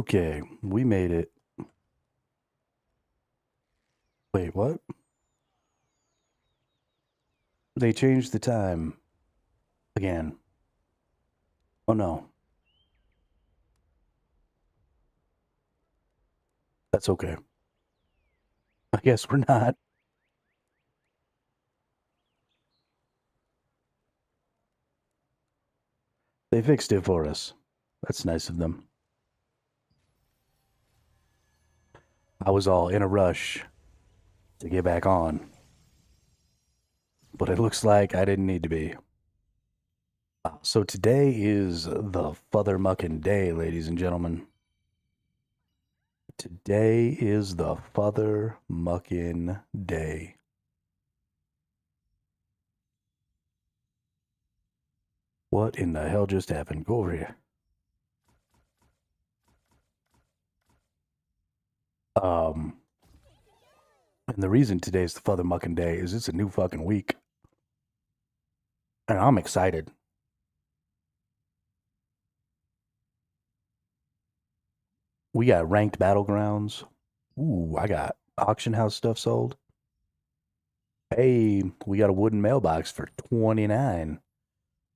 Okay, we made it. Wait, what? They changed the time again. Oh no, that's okay. I guess we're not. They fixed it for us. That's nice of them. I was all in a rush to get back on, but it looks like I didn't need to be. So today is the Futhermuckin' Day, ladies and gentlemen. Today is the Futhermuckin' Day. What in the hell just happened? Go over here. And the reason today's the Futhermuckin' Day is it's a new fucking week. And I'm excited. We got ranked battlegrounds. Ooh, I got auction house stuff sold. Hey, we got a wooden mailbox for 29.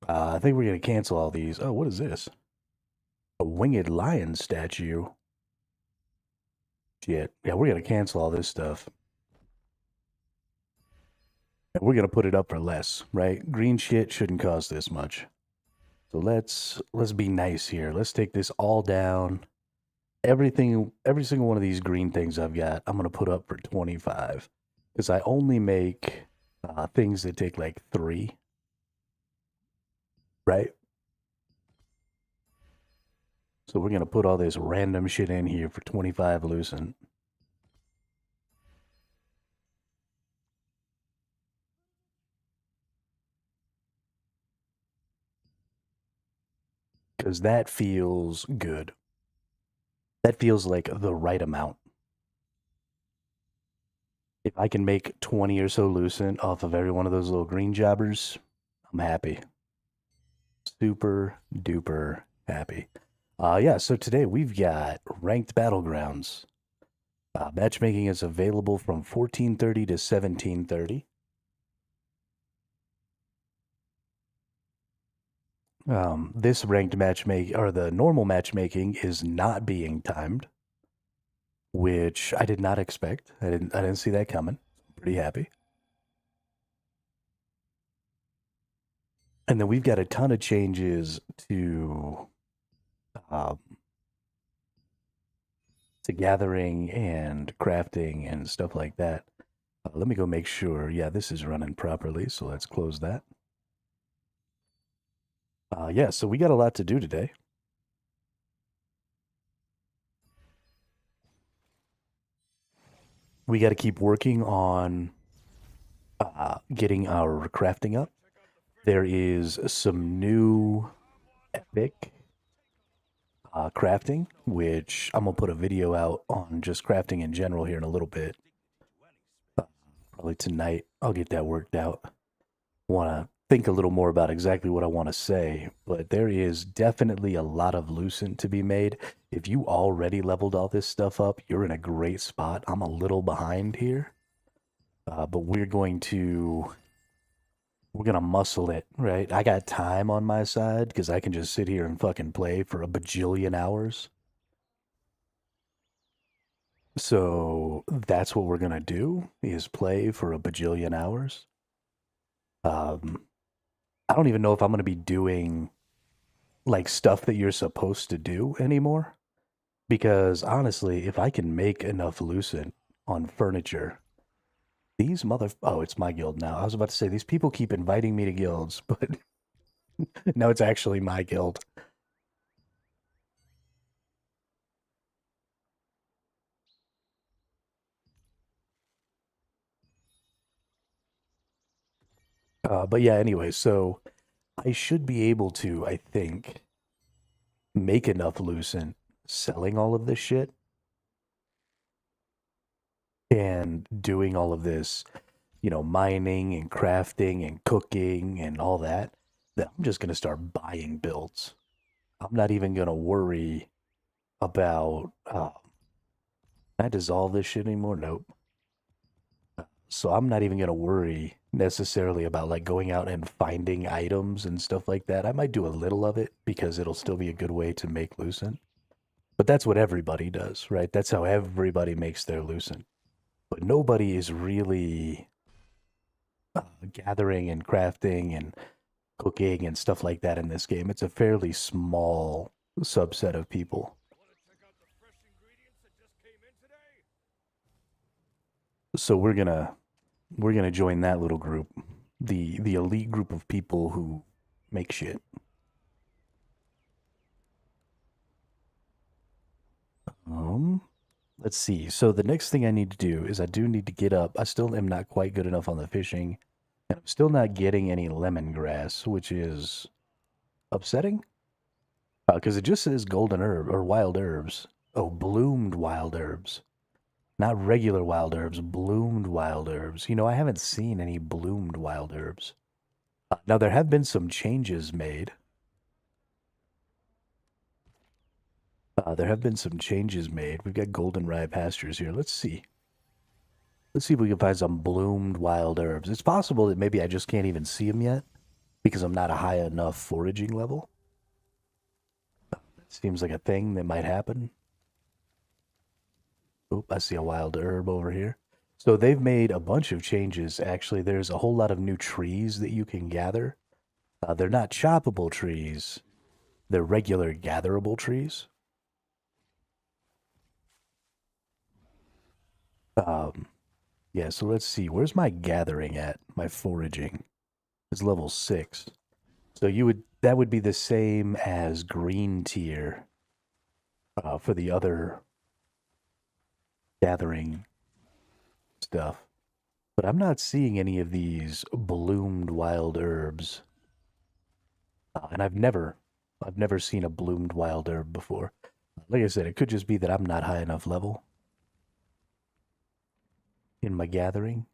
I think we're gonna cancel all these. Oh, what is this? A winged lion statue. Shit. Yeah, we're gonna cancel all this stuff. And we're gonna put it up for less, right? Green shit shouldn't cost this much. So let's be nice here. Let's take this all down. Every single one of these green things I've got, I'm gonna put up for 25 because I only make things that take like 3, right? So we're gonna put all this random shit in here for 25 lucent. Because that feels good. That feels like the right amount. If I can make 20 or so lucent off of every one of those little green jobbers, I'm happy. Super duper happy. Yeah, so today we've got ranked battlegrounds. Matchmaking is available from 1430 to 1730. This ranked matchmaking, or the normal matchmaking, is not being timed, which I did not expect. I didn't see that coming. Pretty happy. And then we've got a ton of changes um, to gathering and crafting and stuff like that. Let me go make sure. Yeah, this is running properly, so let's close that. Yeah, so we got a lot to do today. We got to keep working on getting our crafting up. There is some new epic crafting, which I'm going to put a video out on just crafting in general here in a little bit. Probably tonight. I'll get that worked out. Want to think a little more about exactly what I want to say, but there is definitely a lot of lucent to be made. If you already leveled all this stuff up, you're in a great spot. I'm a little behind here, but we're gonna muscle it, right? I got time on my side because I can just sit here and fucking play for a bajillion hours. So that's what we're gonna do is play for a bajillion hours. I don't even know if I'm gonna be doing like stuff that you're supposed to do anymore. Because honestly, if I can make enough lucent on furniture, these oh, it's my guild now. I was about to say these people keep inviting me to guilds, but no, it's actually my guild. But yeah, anyway, so I should be able to, I think, make enough lucent selling all of this shit and doing all of this, mining and crafting and cooking and all that, that I'm just going to start buying builds. I'm not even going to worry about, can I dissolve this shit anymore? Nope. So I'm not even going to worry necessarily about like going out and finding items and stuff like that. I might do a little of it because it'll still be a good way to make lucent. But that's what everybody does, right? That's how everybody makes their lucent. But nobody is really gathering and crafting and cooking and stuff like that in this game. It's a fairly small subset of people. So we're gonna join that little group, the elite group of people who make shit. Let's see. So the next thing I need to do is I do need to get up. I still am not quite good enough on the fishing, and I'm still not getting any lemongrass, which is upsetting. Because it just says golden herb or wild herbs. Oh, bloomed wild herbs. Not regular wild herbs, bloomed wild herbs. You know, I haven't seen any bloomed wild herbs. Now, there have been some changes made. There have been some changes made. We've got golden rye pastures here. Let's see. Let's see if we can find some bloomed wild herbs. It's possible that maybe I just can't even see them yet because I'm not a high enough foraging level. That seems like a thing that might happen. Oop, I see a wild herb over here. So they've made a bunch of changes. Actually, there's a whole lot of new trees that you can gather. They're not choppable trees. They're regular gatherable trees. Yeah, so let's see. Where's my gathering at? My foraging. It's level 6. So that would be the same as green tier for the other gathering stuff. But I'm not seeing any of these bloomed wild herbs. And I've never seen a bloomed wild herb before. Like I said, it could just be that I'm not high enough level in my gathering.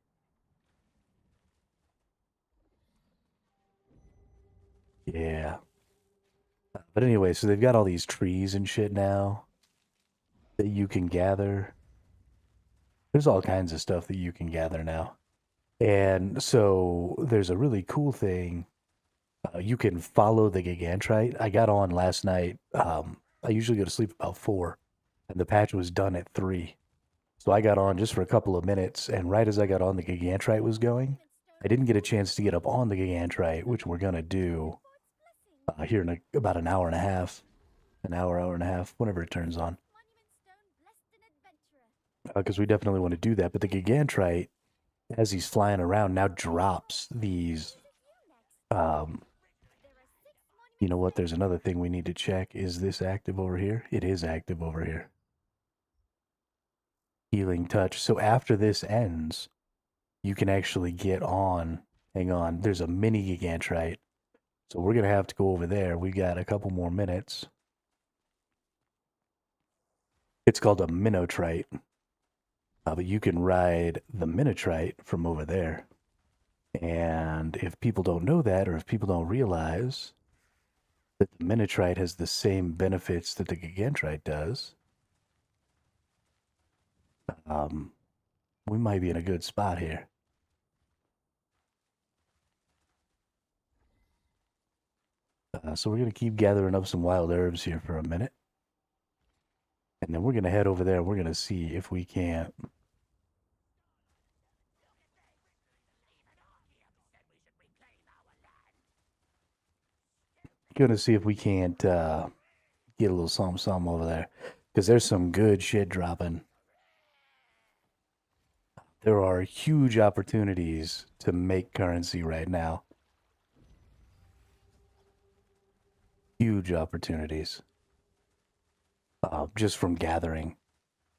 Yeah. But anyway, so they've got all these trees and shit now that you can gather. There's all kinds of stuff that you can gather now. And so there's a really cool thing. You can follow the Gigantrite. I got on last night. I usually go to sleep about 4, and the patch was done at 3. So I got on just for a couple of minutes, and right as I got on, the Gigantrite was going. I didn't get a chance to get up on the Gigantrite, which we're going to do here in about an hour and a half. Hour and a half, whenever it turns on. Because we definitely want to do that. But the Gigantrite, as he's flying around, now drops these... You know what? There's another thing we need to check. Is this active over here? It is active over here. Healing touch. So after this ends, you can actually get on. Hang on. There's a mini Gigantrite. So we're going to have to go over there. We got a couple more minutes. It's called a Minotrite. But you can ride the Minotrite from over there. And if people don't know that, or if people don't realize that the Minotrite has the same benefits that the Gigantrite does, we might be in a good spot here. So we're going to keep gathering up some wild herbs here for a minute. And then we're going to head over there. We're going to see if we can't... Going to see if we can't get a little something over there. Because there's some good shit dropping. There are huge opportunities to make currency right now. Huge opportunities. Just from gathering.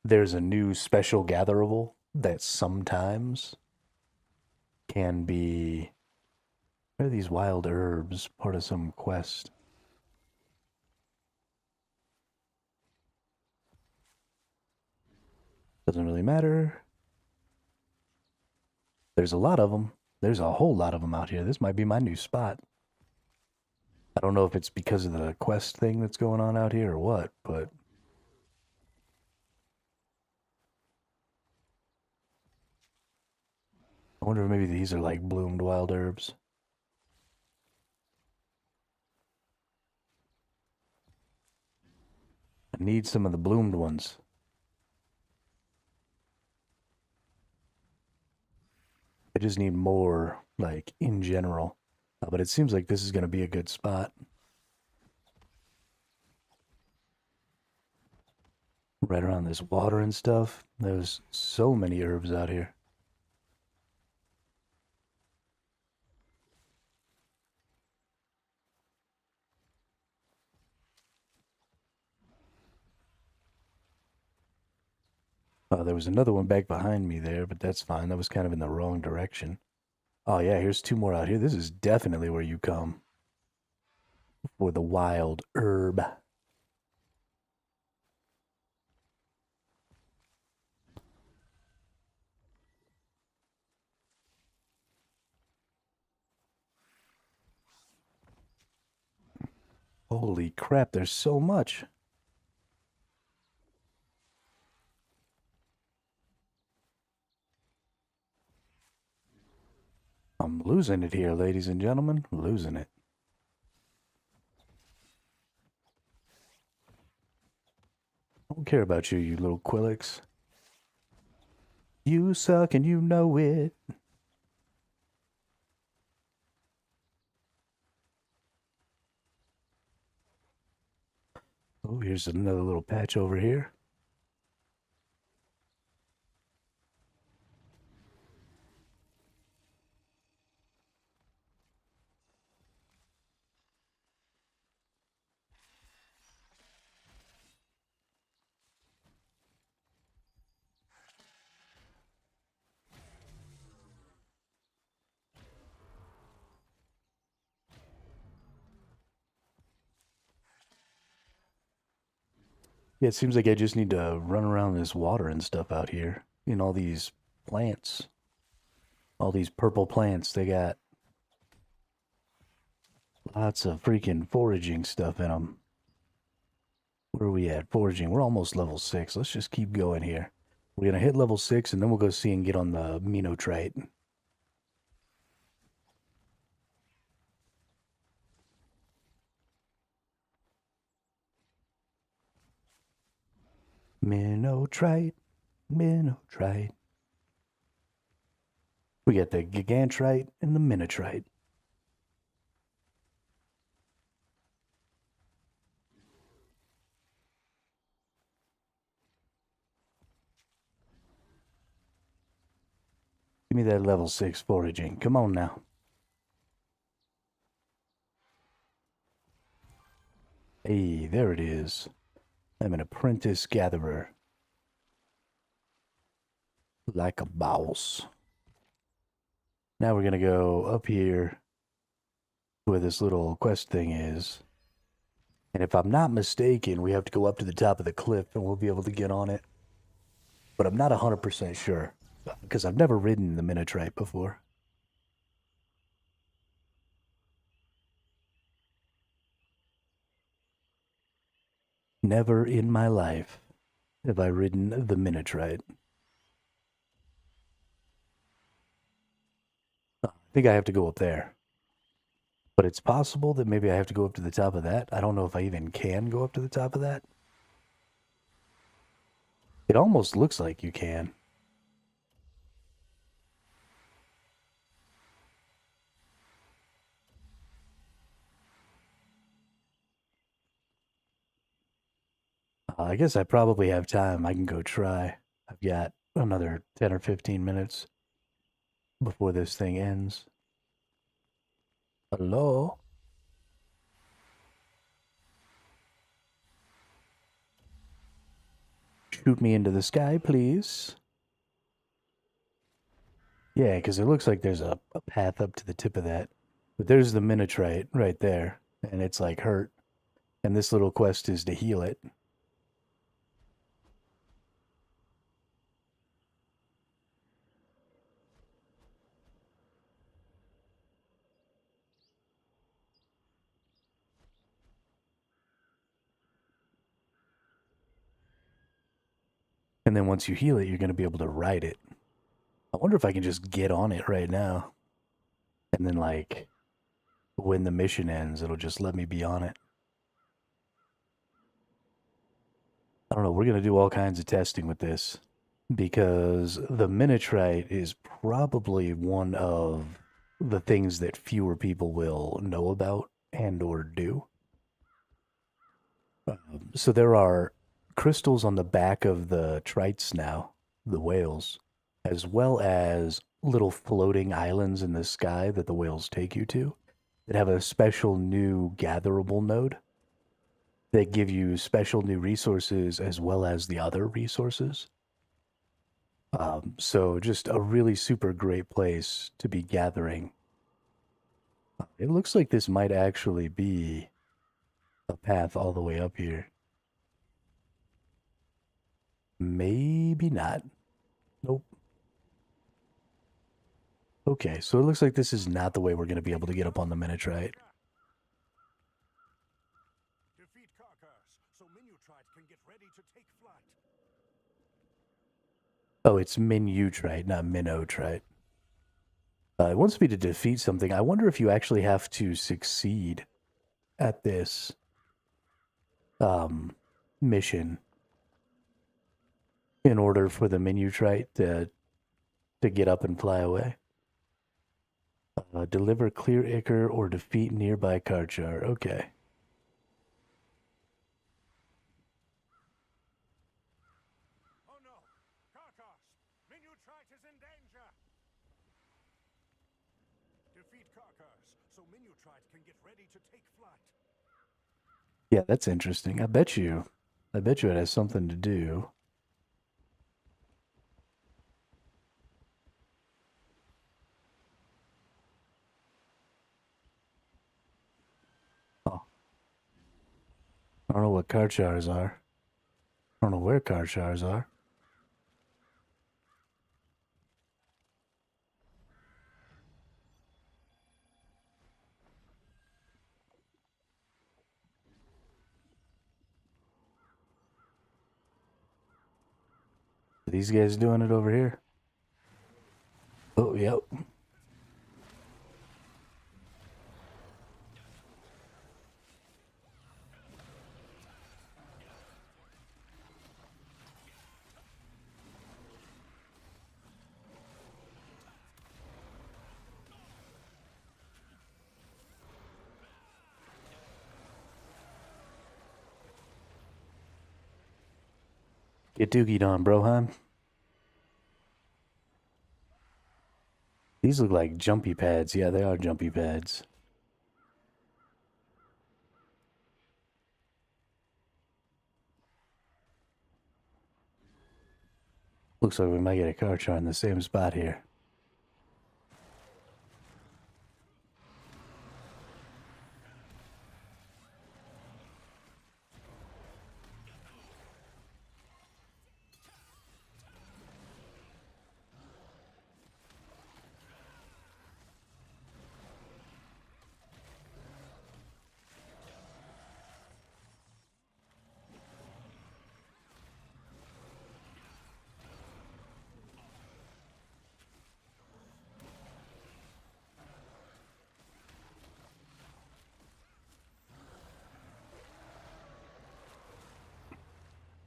There's a new special gatherable that sometimes can be... What are these wild herbs? Part of some quest. Doesn't really matter. There's a lot of them. There's a whole lot of them out here. This might be my new spot. I don't know if it's because of the quest thing that's going on out here or what, but I wonder if maybe these are like bloomed wild herbs. I need some of the bloomed ones. I just need more, like, in general. But it seems like this is going to be a good spot. Right around this water and stuff. There's so many herbs out here. There was another one back behind me there, but that's fine. That was kind of in the wrong direction. Oh, yeah, here's two more out here. This is definitely where you come for the wild herb. Holy crap, there's so much. I'm losing it here, ladies and gentlemen. Losing it. I don't care about you, you little Quillix. You suck and you know it. Oh, here's another little patch over here. Yeah, it seems like I just need to run around this water and stuff out here. In all these plants. All these purple plants, they got lots of freaking foraging stuff in them. Where are we at? Foraging. We're almost level 6. Let's just keep going here. We're going to hit level 6, and then we'll go see and get on the Minotrite. Minotrite. Minotrite. We got the Gigantrite and the Minotrite. Give me that level 6 foraging. Come on now. Hey, there it is. I'm an apprentice gatherer. Like a boss. Now we're going to go up here where this little quest thing is. And if I'm not mistaken, we have to go up to the top of the cliff and we'll be able to get on it. But I'm not 100% sure because I've never ridden the Minotrite before. Never in my life have I ridden the Minotrite. I think I have to go up there. But it's possible that maybe I have to go up to the top of that. I don't know if I even can go up to the top of that. It almost looks like you can. I guess I probably have time. I can go try. I've got another 10 or 15 minutes before this thing ends. Hello? Shoot me into the sky, please. Yeah, because it looks like there's a path up to the tip of that. But there's the Minotrite right there. And it's like hurt. And this little quest is to heal it. And then once you heal it, you're going to be able to ride it. I wonder if I can just get on it right now. And then, like, when the mission ends, it'll just let me be on it. I don't know. We're going to do all kinds of testing with this. Because the Minitrite is probably one of the things that fewer people will know about and or do. So there are crystals on the back of the trites now, the whales, as well as little floating islands in the sky that the whales take you to that have a special new gatherable node that give you special new resources as well as the other resources. So just a really super great place to be gathering. It looks like this might actually be a path all the way up here. Maybe not. Nope. Okay, so it looks like this is not the way we're going to be able to get up on the Minitrite. Oh, it's Minutrite, not Minotrite. It wants me to defeat something. I wonder if you actually have to succeed at this mission in order for the Minutrite to get up and fly away. Deliver clear ichor or defeat nearby Karchar. Okay. Oh no! Karkas! Minutrite is in danger! Defeat Karkas, so Minutrite can get ready to take flight. Yeah, that's interesting. I bet you it has something to do. Oh. I don't know what Karchars are. I don't know where Karchars are. Are these guys doing it over here? Oh, yep. Get doogied on, Broheim. These look like jumpy pads. Yeah, they are jumpy pads. Looks like we might get a Karchar in the same spot here.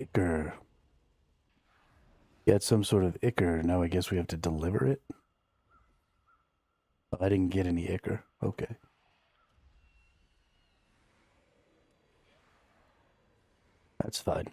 Ichor. Get some sort of ichor. Now I guess we have to deliver it. Oh, I didn't get any ichor. Okay. That's fine.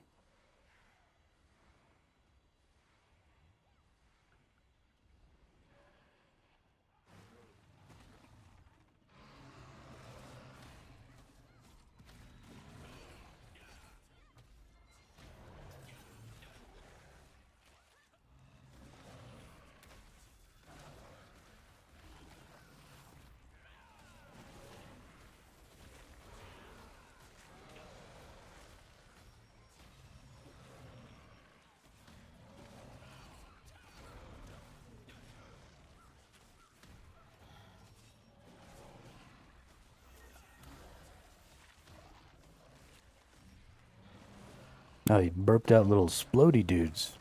Oh, he burped out little splody dudes.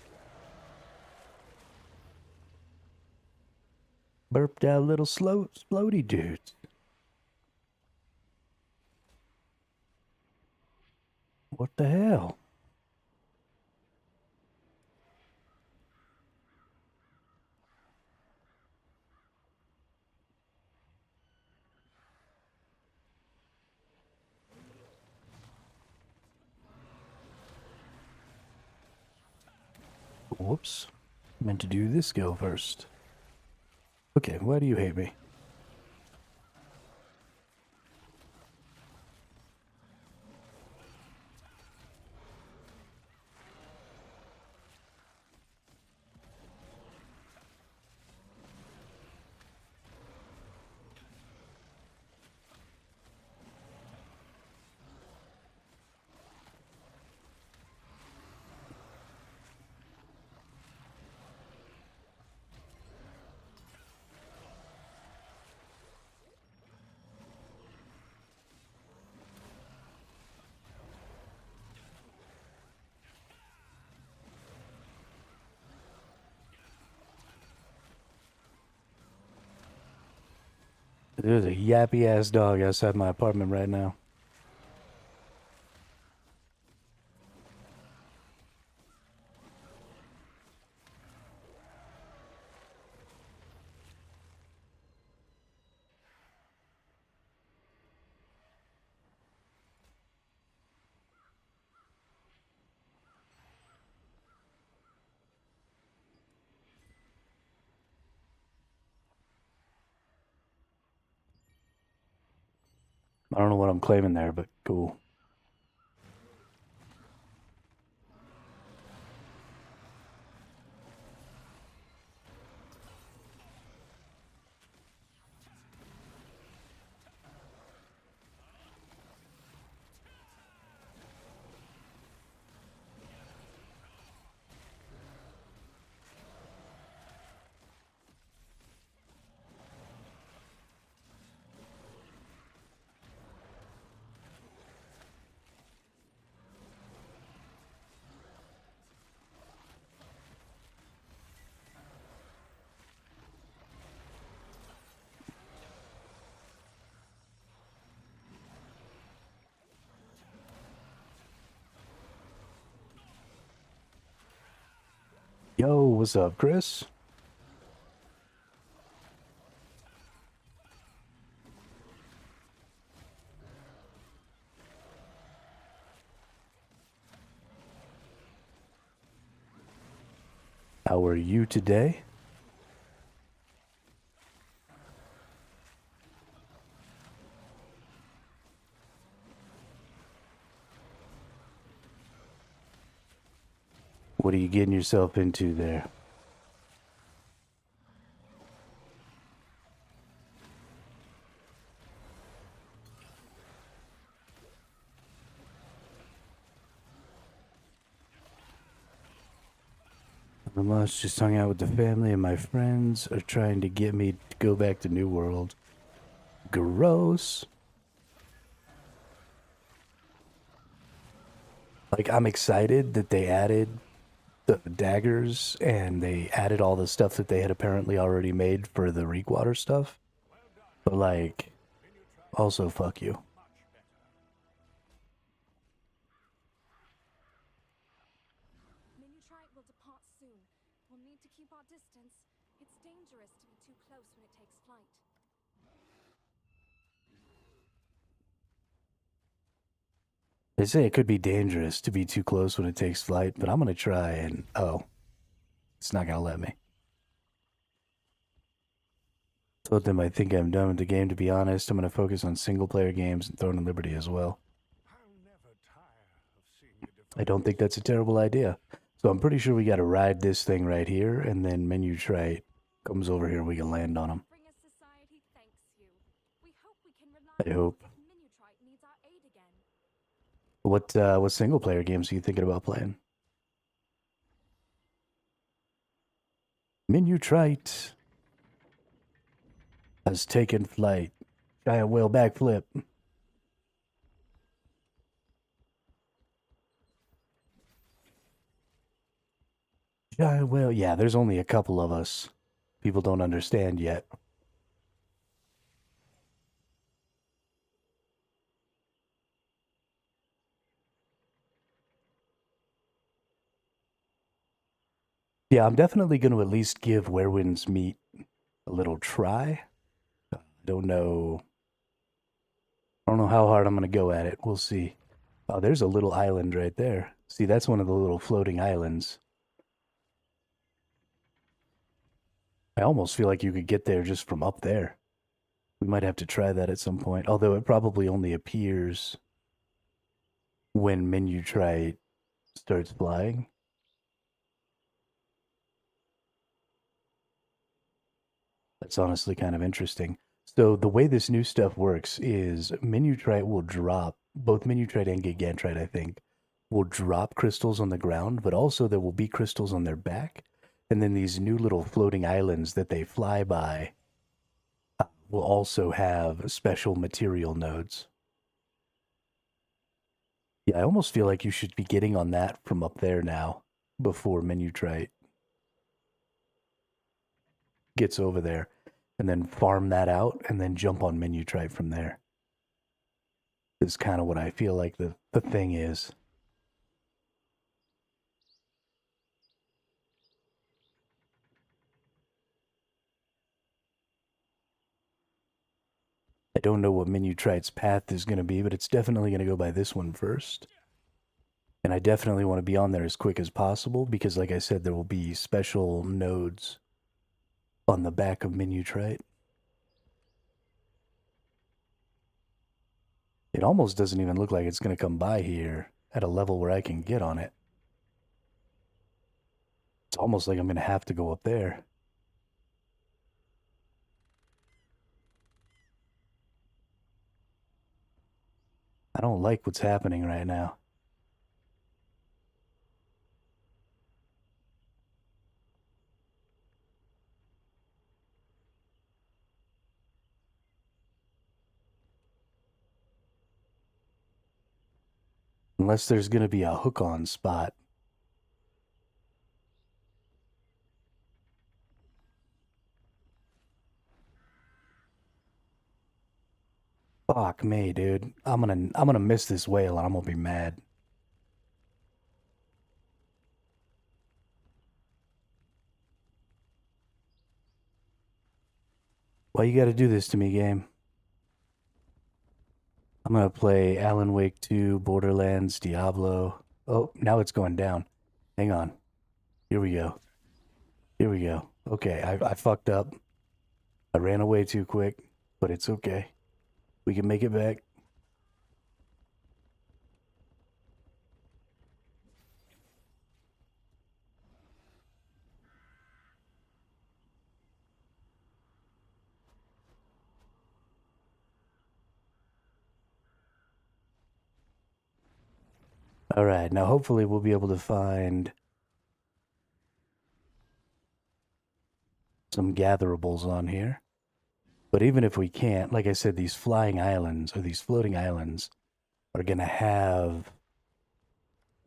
Burped out little floaty dudes. What the hell? Whoops. Meant to do this go first. Okay, why do you hate me? There's a yappy ass dog outside my apartment right now. I don't know what I'm claiming there, but cool. Yo, what's up, Chris? How are you today? What are you getting yourself into there? Not much, just hung out with the family, and my friends are trying to get me to go back to New World. Gross. Like, I'm excited that they added the daggers and they added all the stuff that they had apparently already made for the Reekwater stuff. But, like, also, fuck you. Minutrite will depart soon. We'll need to keep our distance. It's dangerous to be too close when it takes flight. They say it could be dangerous to be too close when it takes flight, but I'm gonna try and it's not gonna let me. Told them I think I'm done with the game, to be honest. I'm gonna focus on single player games and Throne of Liberty as well. I'll never tire of seeing you I don't think that's a terrible idea. So I'm pretty sure we gotta ride this thing right here, and then Minutrite comes over here and we can land on him. Bring a society thanks you. We hope we can rely I hope. if Minutrite needs our aid again. What single player games are you thinking about playing? Minutrite has taken flight. Giant whale backflip. Giant whale. Yeah, there's only a couple of us. people don't understand yet. Yeah, I'm definitely going to at least give Where Winds Meet a little try. I don't know how hard I'm going to go at it. We'll see. Oh, there's a little island right there. See, that's one of the little floating islands. I almost feel like you could get there just from up there. We might have to try that at some point, although it probably only appears when Minutrite starts flying. That's honestly kind of interesting. So the way this new stuff works is Minutrite will drop, both Minutrite and Gigantrite, I think, will drop crystals on the ground, but also there will be crystals on their back. And then these new little floating islands that they fly by will also have special material nodes. Yeah, I almost feel like you should be getting on that from up there now before Minutrite gets over there, and then farm that out and then jump on Minutrite from there. Is kind of what I feel like the thing is. I don't know what Minutrite's path is going to be, but it's definitely going to go by this one first. And I definitely want to be on there as quick as possible because, like I said, there will be special nodes on the back of Minutrite. It almost doesn't even look like it's going to come by here at a level where I can get on it. It's almost like I'm going to have to go up there. I don't like what's happening right now. Unless there's going to be a hook-on spot. Fuck me, dude. I'm gonna miss this whale and I'm gonna be mad. Why you gotta do this to me, game? I'm gonna play Alan Wake 2, Borderlands, Diablo. Oh, now it's going down. Hang on. Here we go. Here we go. Okay, I fucked up. I ran away too quick, but it's okay. We can make it back. All right, now hopefully we'll be able to find some gatherables on here. But even if we can't, like I said, these flying islands or these floating islands are going to have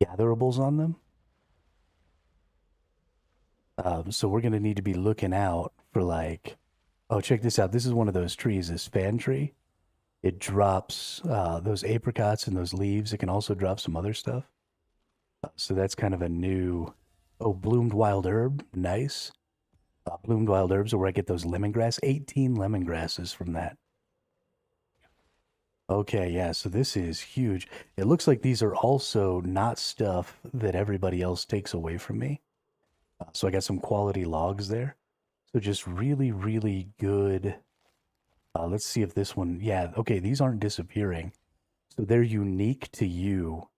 gatherables on them. So we're going to need to be looking out for like, oh, check this out. This is one of those trees, this fan tree. It drops those apricots and those leaves. It can also drop some other stuff. So that's kind of a new, oh, bloomed wild herb. Nice. Bloomed wild herbs are where I get those lemongrass. 18 lemongrasses from that. Okay, yeah, so this is huge. It looks like these are also not stuff that everybody else takes away from me. So I got some quality logs there. So just really, really good. Let's see if this one, yeah, okay, these aren't disappearing. So they're unique to you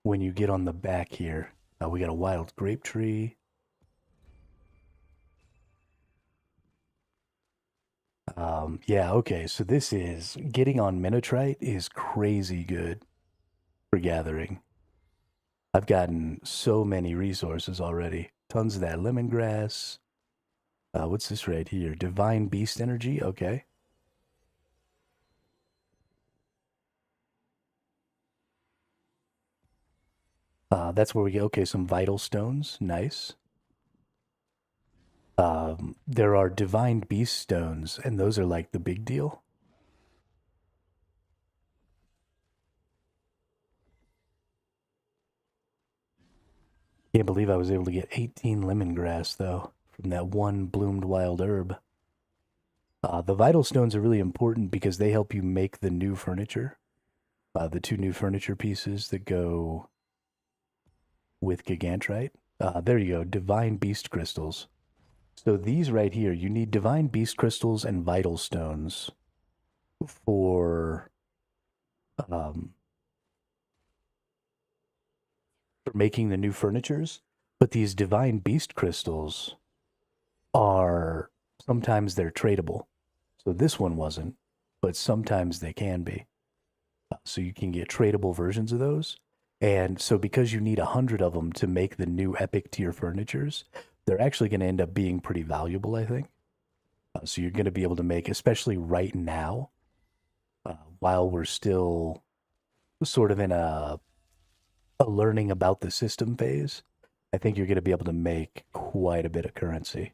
when you get on the back here. We got a wild grape tree. Yeah, okay, so this is, getting on Minutrite is crazy good for gathering. I've gotten so many resources already. Tons of that lemongrass. What's this right here? Divine Beast Energy, okay. That's where we get, okay, some vital stones, nice. There are divine beast stones, and those are like the big deal. Can't believe I was able to get 18 lemongrass, though, from that one bloomed wild herb. The vital stones are really important because they help you make the new furniture. The 2 new furniture pieces that go with Gigantrite. There you go, divine beast crystals. So these right here, you need divine beast crystals and vital stones for making the new furnitures. But these divine beast crystals are sometimes they're tradable. So this one wasn't, but sometimes they can be. So you can get tradable versions of those. And so because you need 100 of them to make the new epic tier furnitures, they're actually going to end up being pretty valuable, I think. So you're going to be able to make, especially right now, while we're still sort of in a learning about the system phase, I think you're going to be able to make quite a bit of currency.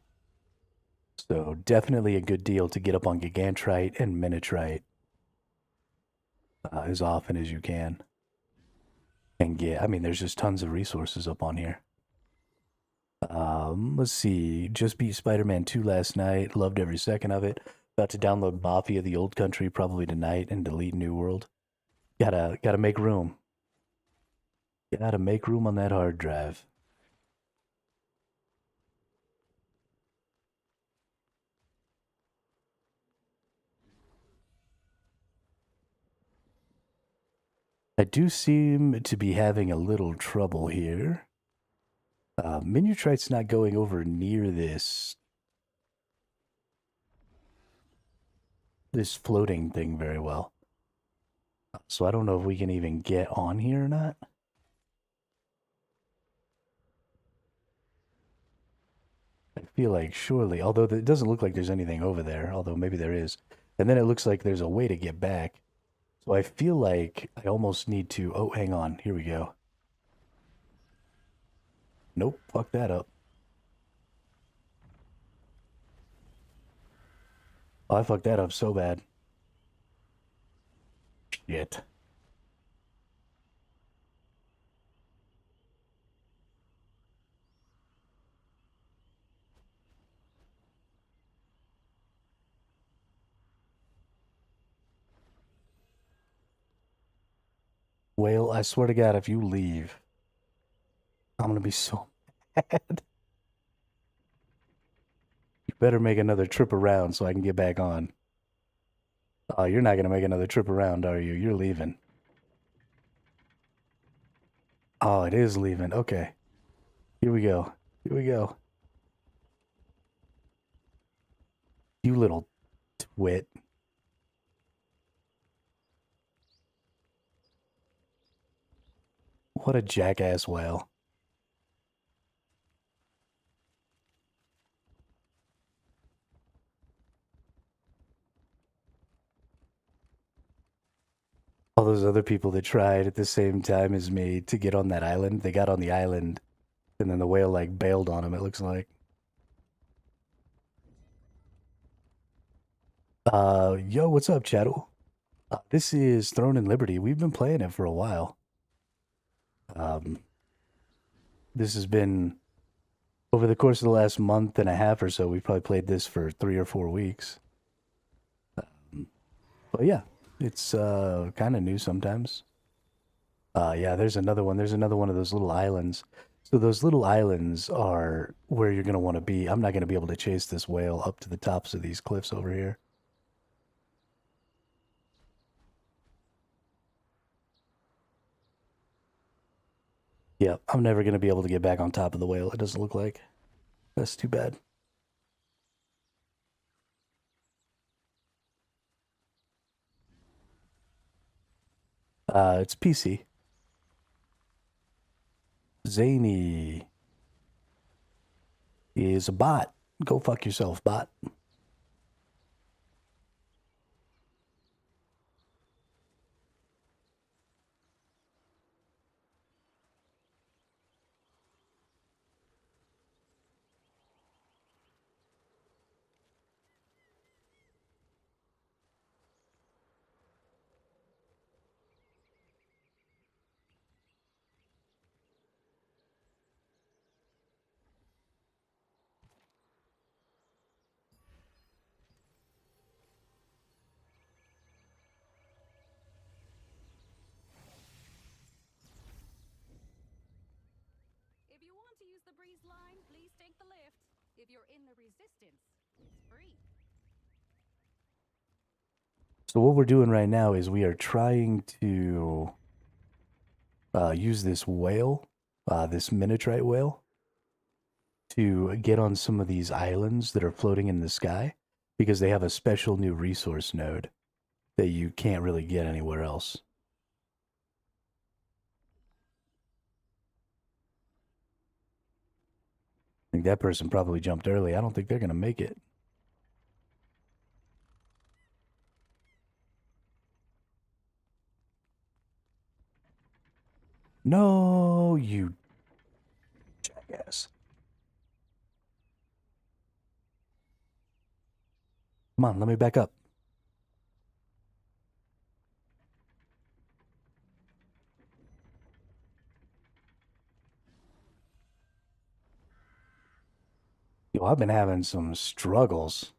So definitely a good deal to get up on Gigantrite and Minitrite as often as you can. And get, I mean, there's just tons of resources up on here. Let's see. Just beat Spider-Man 2 last night. Loved every second of it. About to download Mafia: The Old Country probably tonight and delete New World. Gotta make room. Gotta make room on that hard drive. I do seem to be having a little trouble here. Minutrite's not going over near this floating thing very well. So I don't know if we can even get on here or not. I feel like surely, although it doesn't look like there's anything over there, although maybe there is. And then it looks like there's a way to get back. So I feel like I almost need to, oh, hang on, here we go. Nope, fuck that up. Oh, I fucked that up so bad. Shit. Whale, I swear to God, if you leave, I'm gonna be so mad. You better make another trip around so I can get back on. Oh, you're not gonna make another trip around, are you? You're leaving. Oh, it is leaving. Okay. Here we go. Here we go. You little twit. What a jackass whale. All those other people that tried at the same time as me to get on that island, they got on the island, and then the whale like bailed on them, it looks like. Yo, what's up, Chattel? This is Throne and Liberty. We've been playing it for a while. This has been over the course of the last month and a half or so. We've probably played this for 3 or 4 weeks. But yeah, it's kind of new sometimes. Yeah, there's another one. There's another one of those little islands. So those little islands are where you're going to want to be. I'm not going to be able to chase this whale up to the tops of these cliffs over here. Yeah, I'm never going to be able to get back on top of the whale, it doesn't look like. That's too bad. It's PC. Zany is a bot. Go fuck yourself, bot. the breeze line, please take the lift. If you're in the resistance, it's free. So what we're doing right now is we are trying to use this whale, this minitrite whale, to get on some of these islands that are floating in the sky because they have a special new resource node that you can't really get anywhere else. I think that person probably jumped early. I don't think they're going to make it. No, you jackass. Come on, let me back up. Yo, I've been having some struggles.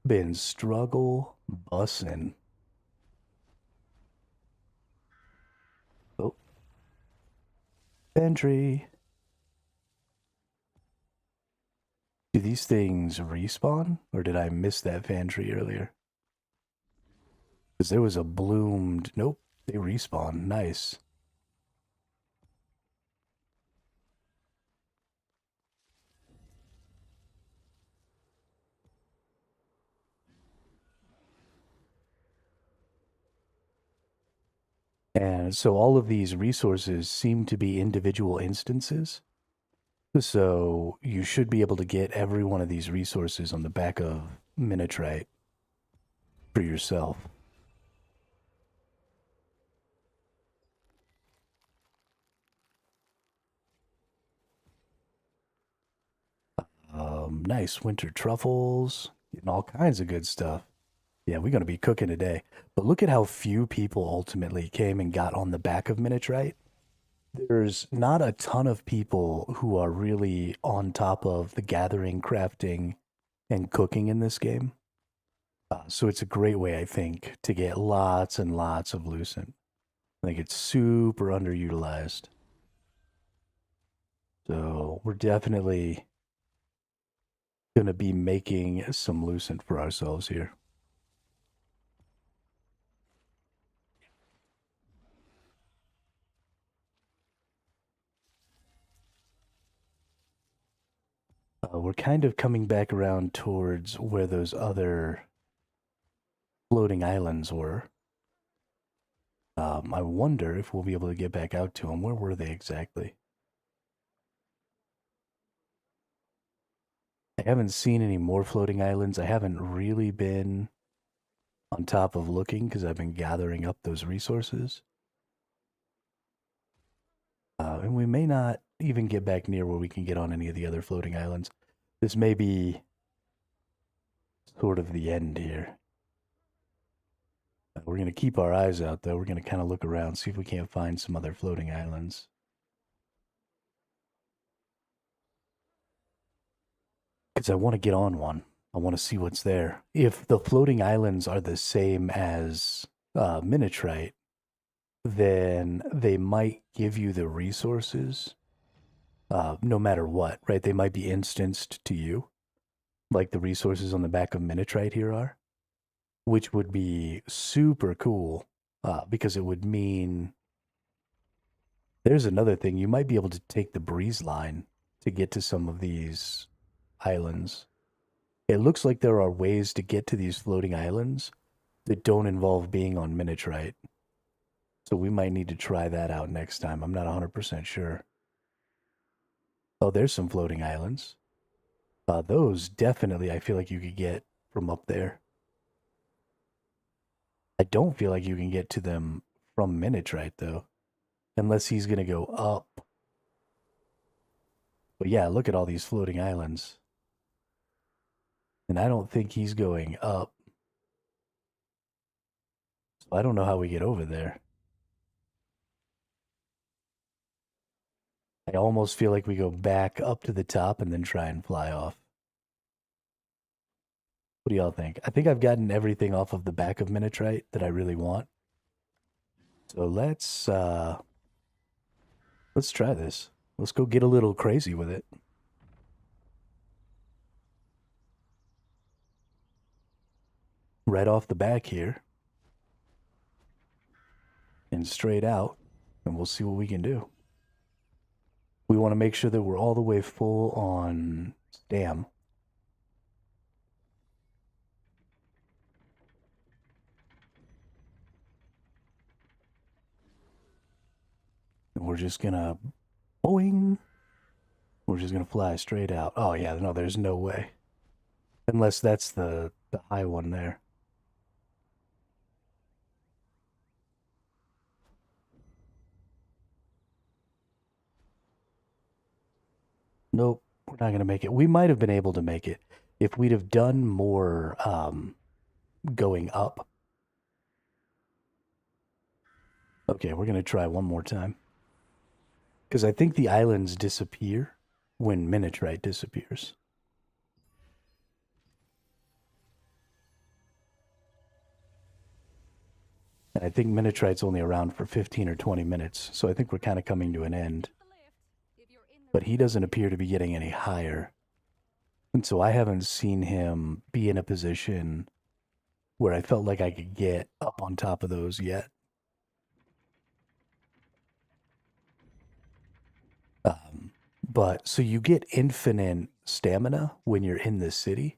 Been struggle bussing. Oh. Entry. Do these things respawn? Or did I miss that Fantry earlier? Because there was a bloomed... Nope, they respawn. Nice. And so all of these resources seem to be individual instances. So you should be able to get every one of these resources on the back of Minitrite for yourself. Nice winter truffles, getting all kinds of good stuff. Yeah, we're going to be cooking today. But look at how few people ultimately came and got on the back of Minitrite. There's not a ton of people who are really on top of the gathering, crafting, and cooking in this game. So it's a great way, I think, to get lots and lots of Lucent. I think it's super underutilized. So we're definitely going to be making some Lucent for ourselves here. We're kind of coming back around towards where those other floating islands were. I wonder if we'll be able to get back out to them. Where were they exactly? I haven't seen any more floating islands. I haven't really been on top of looking because I've been gathering up those resources. And we may not even get back near where we can get on any of the other floating islands. This may be sort of the end here. We're going to keep our eyes out, though. We're going to kind of look around, see if we can't find some other floating islands. Because I want to get on one. I want to see what's there. If the floating islands are the same as Minitrite, then they might give you the resources no matter what, right? They might be instanced to you, like the resources on the back of Minitrite here are, which would be super cool because it would mean there's another thing. You might be able to take the breeze line to get to some of these islands. It looks like there are ways to get to these floating islands that don't involve being on Minitrite. So we might need to try that out next time. I'm not 100% sure. Oh, there's some floating islands. Those definitely I feel like you could get from up there. I don't feel like you can get to them from Minitrite, though. Unless he's going to go up. But yeah, look at all these floating islands. And I don't think he's going up. So I don't know how we get over there. I almost feel like we go back up to the top and then try and fly off. What do y'all think? I think I've gotten everything off of the back of Minitrite that I really want. So let's try this. let's go get a little crazy with it. Right off the back here. And straight out. And we'll see what we can do. We want to make sure that we're all the way full on stam. And we're just gonna boing. We're just gonna fly straight out. Oh yeah, no, there's no way. Unless that's the high one there. Nope, we're not gonna make it. We might have been able to make it if we'd have done more going up. Okay, we're gonna try one more time. Because I think the islands disappear when Minotrite disappears. And I think Minotrite's only around for 15 or 20 minutes, so I think we're kind of coming to an end. But he doesn't appear to be getting any higher. And so I haven't seen him be in a position where I felt like I could get up on top of those yet. But so you get infinite stamina when you're in the city.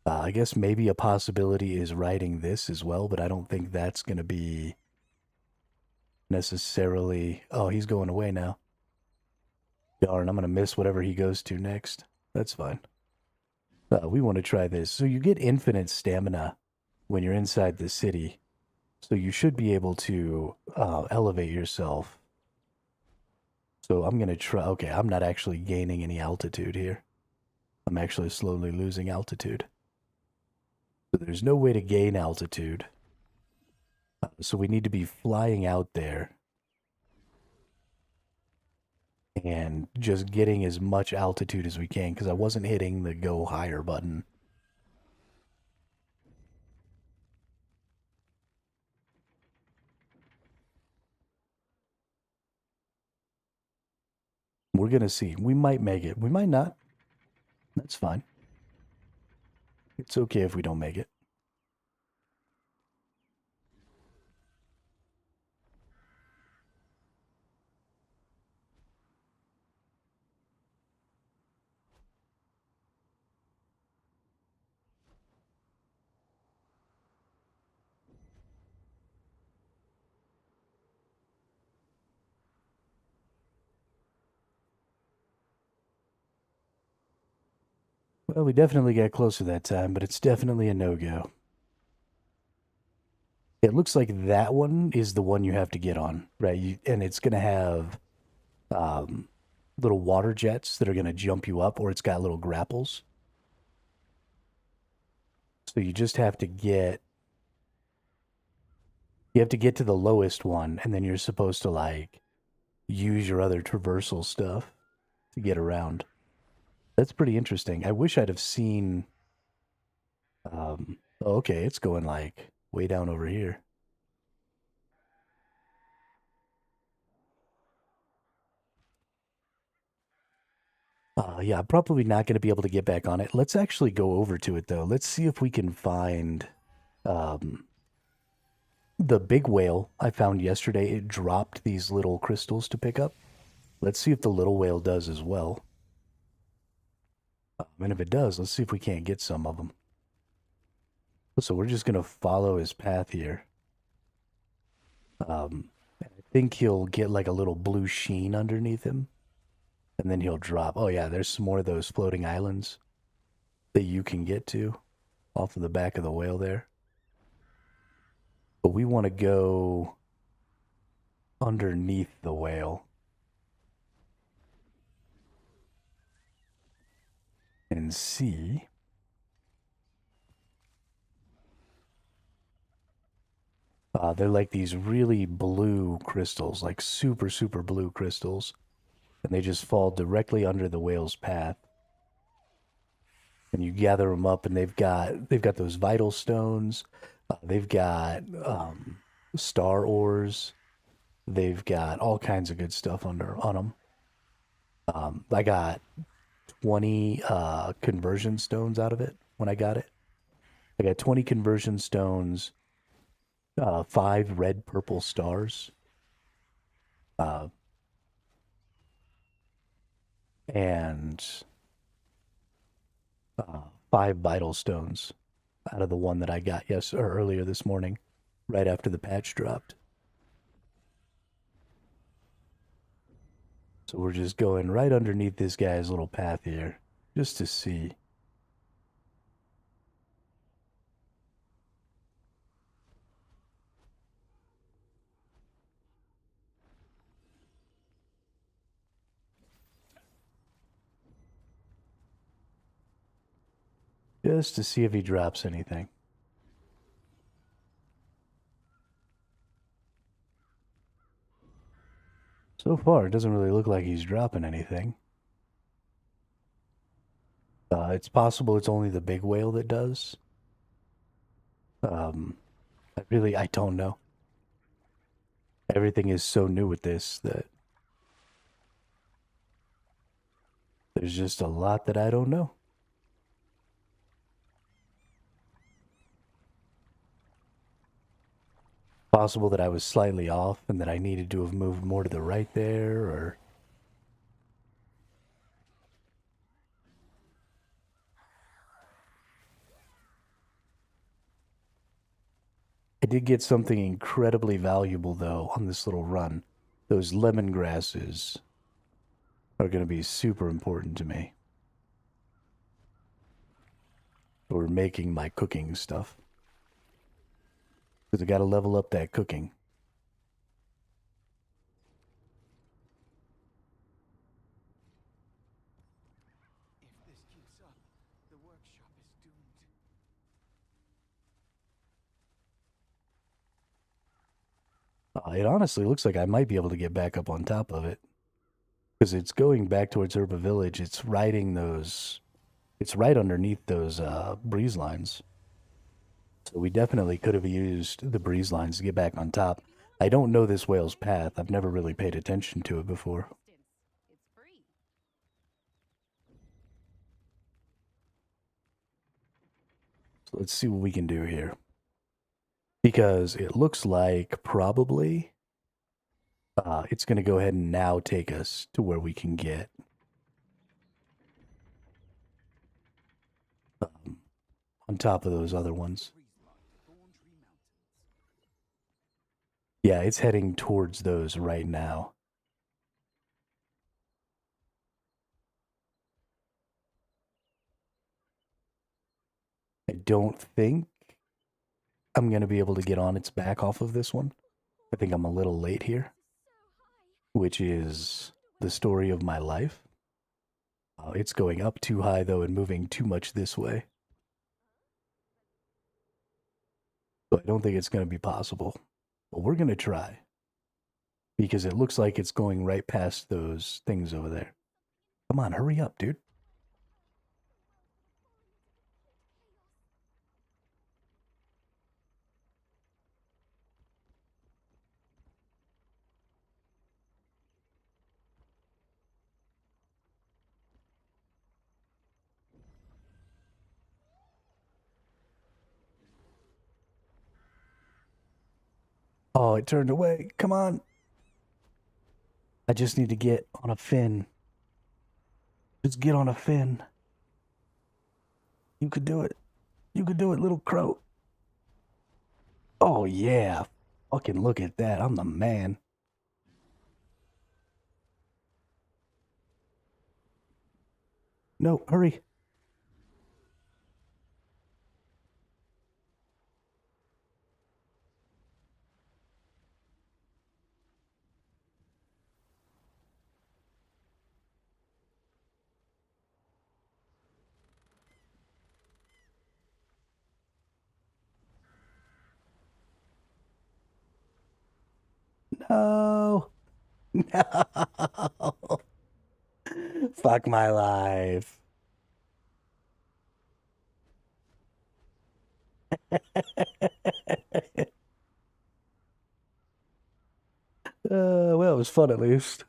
I guess maybe a possibility is riding this as well, but I don't think that's going to be necessarily... Oh, he's going away now. Darn, I'm going to miss whatever he goes to next. That's fine. We want to try this. So you get infinite stamina when you're inside the city. So you should be able to elevate yourself. So I'm going to try... Okay, I'm not actually gaining any altitude here. I'm actually slowly losing altitude. So there's no way to gain altitude. So we need to be flying out there. And just getting as much altitude as we can, because I wasn't hitting the go higher button. We're going to see. We might make it. We might not. That's fine. It's okay if we don't make it. Well, we definitely got closer that time, but it's definitely a no-go. It looks like that one is the one you have to get on, right? And it's going to have little water jets that are going to jump you up, or it's got little grapples. So you just have to get... You have to get to the lowest one, and then you're supposed to, like, use your other traversal stuff to get around. That's pretty interesting. I wish I'd have seen... Oh, okay, it's going, like, way down over here. Yeah, I'm probably not going to be able to get back on it. Let's actually go over to it, though. Let's see if we can find... the big whale I found yesterday, it dropped these little crystals to pick up. Let's see if the little whale does as well. And if it does, let's see if we can't get some of them. So we're just going to follow his path here. I think he'll get like a little blue sheen underneath him. And then he'll drop. Oh yeah, there's some more of those floating islands that you can get to off of the back of the whale there. But we want to go underneath the whale. And see. They're like these really blue crystals, like super, super blue crystals. And they just fall directly under the whale's path. And you gather them up, and they've got those vital stones. They've got star ores. they've got all kinds of good stuff on them. I got 20 conversion stones out of it when I got it. I got 20 conversion stones, 5 red purple stars, and 5 vital stones out of the one that I got earlier this morning, right after the patch dropped. So we're just going right underneath this guy's little path here, just to see. Just to see if he drops anything. So far, it doesn't really look like he's dropping anything. It's possible it's only the big whale that does. I don't know. Everything is so new with this that there's just a lot that I don't know. Possible that I was slightly off and that I needed to have moved more to the right there, or... I did get something incredibly valuable, though, on this little run. Those lemongrasses are going to be super important to me for making my cooking stuff. Because I got to level up that cooking. If this keeps up, the workshop is doomed. It honestly looks like I might be able to get back up on top of it. Because it's going back towards Herba Village. It's riding those... It's right underneath those breeze lines. So we definitely could have used the breeze lines to get back on top. I don't know this whale's path. I've never really paid attention to it before. It's free. So let's see what we can do here. Because it looks like probably it's going to go ahead and now take us to where we can get on top of those other ones. Yeah, it's heading towards those right now. I don't think I'm going to be able to get on its back off of this one. I think I'm a little late here, which is the story of my life. It's going up too high, though, and moving too much this way. So I don't think it's going to be possible. But we're going to try. Because it looks like it's going right past those things over there. Come on, hurry up, dude. Oh, it turned away. Come on. I just need to get on a fin. Just get on a fin. You could do it. You could do it, little crow. Oh, yeah. Fucking look at that. I'm the man. No, hurry. No. No. Fuck my life. Well, it was fun at least.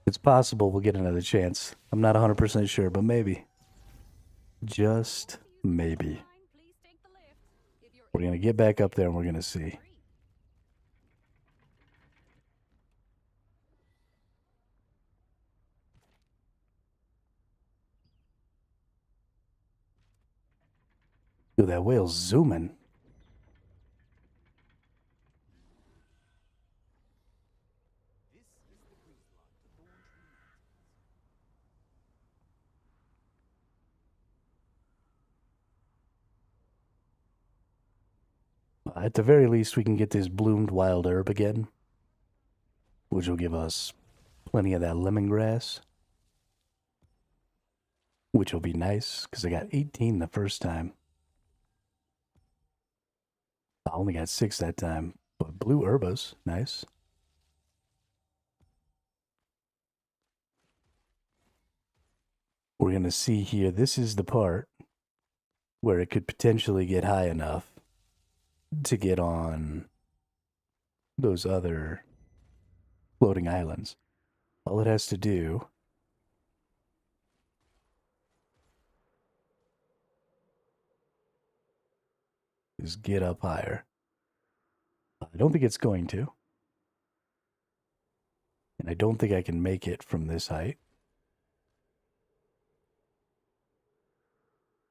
It's possible we'll get another chance. I'm not 100% sure, but maybe. Just maybe. Please take the lift. If you're We're going to get back up there and we're going to see. Dude, that whale's zooming. At the very least, we can get this bloomed wild herb again, which will give us plenty of that lemongrass, which will be nice because I got 18 the first time. I only got 6 that time, but blue herbas, nice. We're going to see here, this is the part where it could potentially get high enough to get on those other floating islands. All it has to do is get up higher. I don't think it's going to. And I don't think I can make it from this height.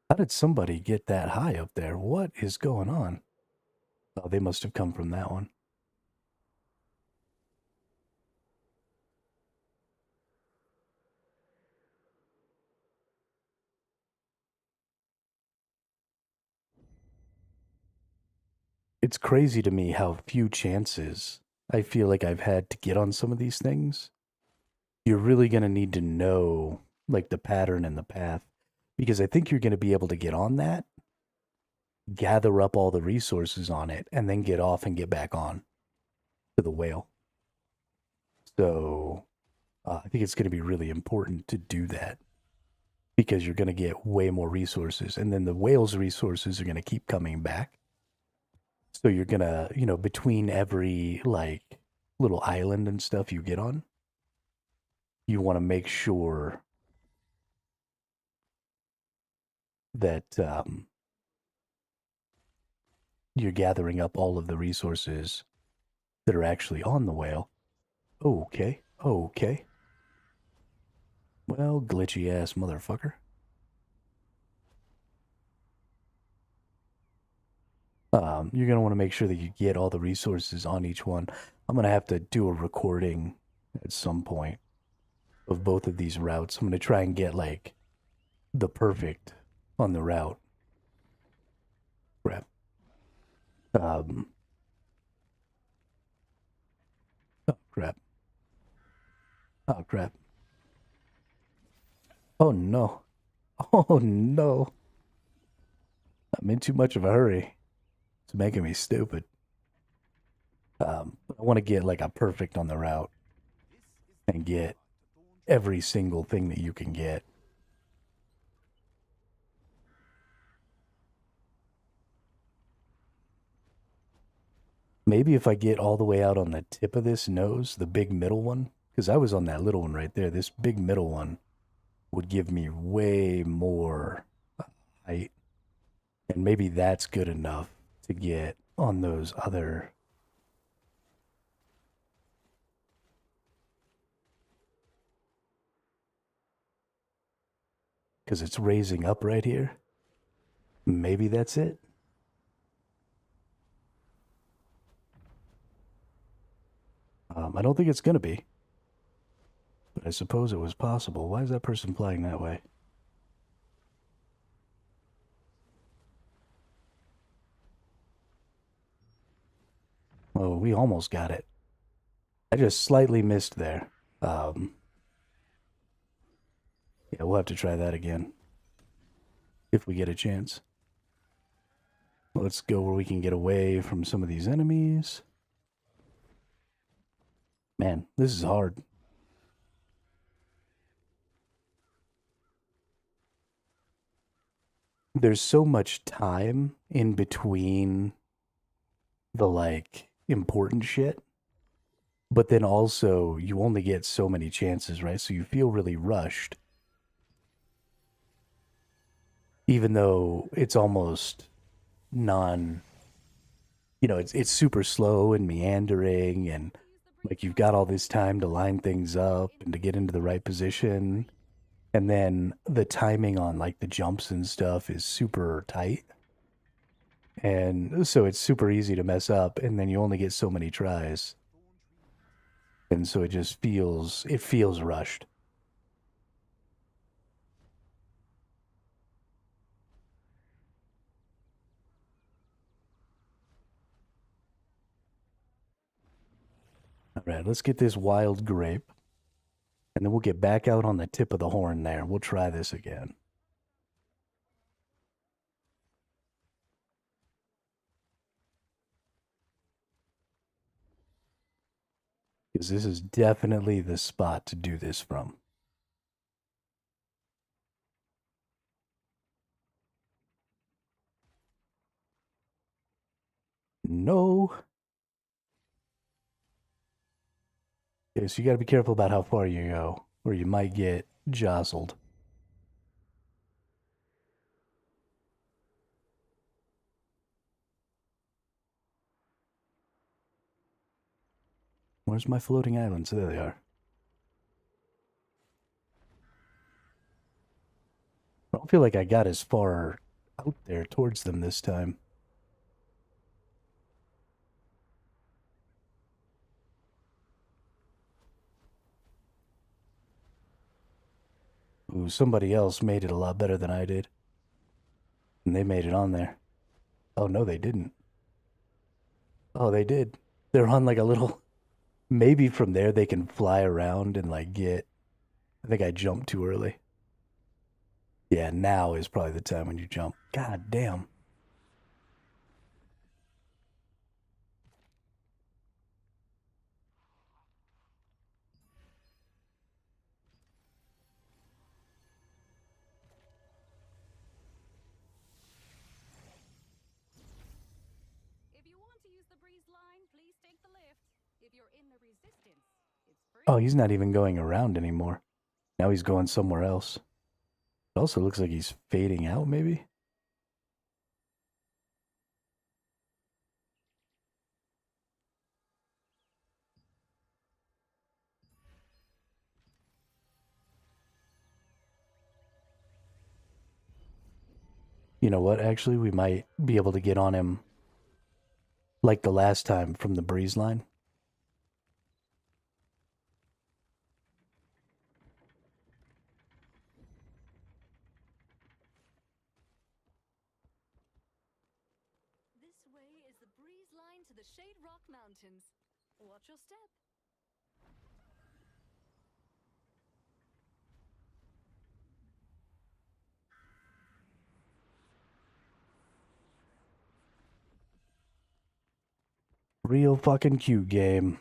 How did somebody get that high up there? What is going on? Oh, they must have come from that one. It's crazy to me how few chances I feel like I've had to get on some of these things. You're really going to need to know like the pattern and the path, because I think you're going to be able to get on that, gather up all the resources on it, and then get off and get back on to the whale. So I think it's going to be really important to do that, because you're going to get way more resources, and then the whale's resources are going to keep coming back. So you're going to, between every like little island and stuff you get on, you want to make sure that you're gathering up all of the resources that are actually on the whale. Okay. Well, glitchy ass motherfucker. You're going to want to make sure that you get all the resources on each one. I'm going to have to do a recording at some point of both of these routes. I'm going to try and get like the perfect on the route. Crap. Oh, crap. Oh, crap. Oh, no. Oh, no. I'm in too much of a hurry. It's making me stupid. I want to get like a perfect on the route and get every single thing that you can get. Maybe if I get all the way out on the tip of this nose, the big middle one, because I was on that little one right there, this big middle one would give me way more height. And maybe that's good enough to get on those other. Because it's raising up right here. Maybe that's it. I don't think it's going to be. But I suppose it was possible. Why is that person flying that way? Oh, we almost got it. I just slightly missed there. Yeah, we'll have to try that again if we get a chance. Let's go where we can get away from some of these enemies. Man, this is hard. There's so much time in between the like important shit, but then also you only get so many chances, right? So you feel really rushed, even though it's almost non, it's super slow and meandering, and like you've got all this time to line things up and to get into the right position. And then the timing on like the jumps and stuff is super tight. And so it's super easy to mess up, and then you only get so many tries. And so it feels rushed. All right, let's get this wild grape. And then we'll get back out on the tip of the horn there. We'll try this again. Because this is definitely the spot to do this from. No. Okay, so you gotta be careful about how far you go, or you might get jostled. Where's my floating islands? There they are. I don't feel like I got as far out there towards them this time. Ooh, somebody else made it a lot better than I did. And they made it on there. Oh, no, they didn't. Oh, they did. They're on like a little... Maybe from there they can fly around and like get... I think I jumped too early. Yeah, now is probably the time when you jump. God damn. If you want to use the breeze line, please take the lift. If you're in the resistance, it's free. Oh, he's not even going around anymore. Now he's going somewhere else. It also looks like he's fading out, maybe? You know what? Actually, we might be able to get on him like the last time from the breeze line. This way is the breeze line to the Shade Rock Mountains. Watch your step. Real fucking cute game.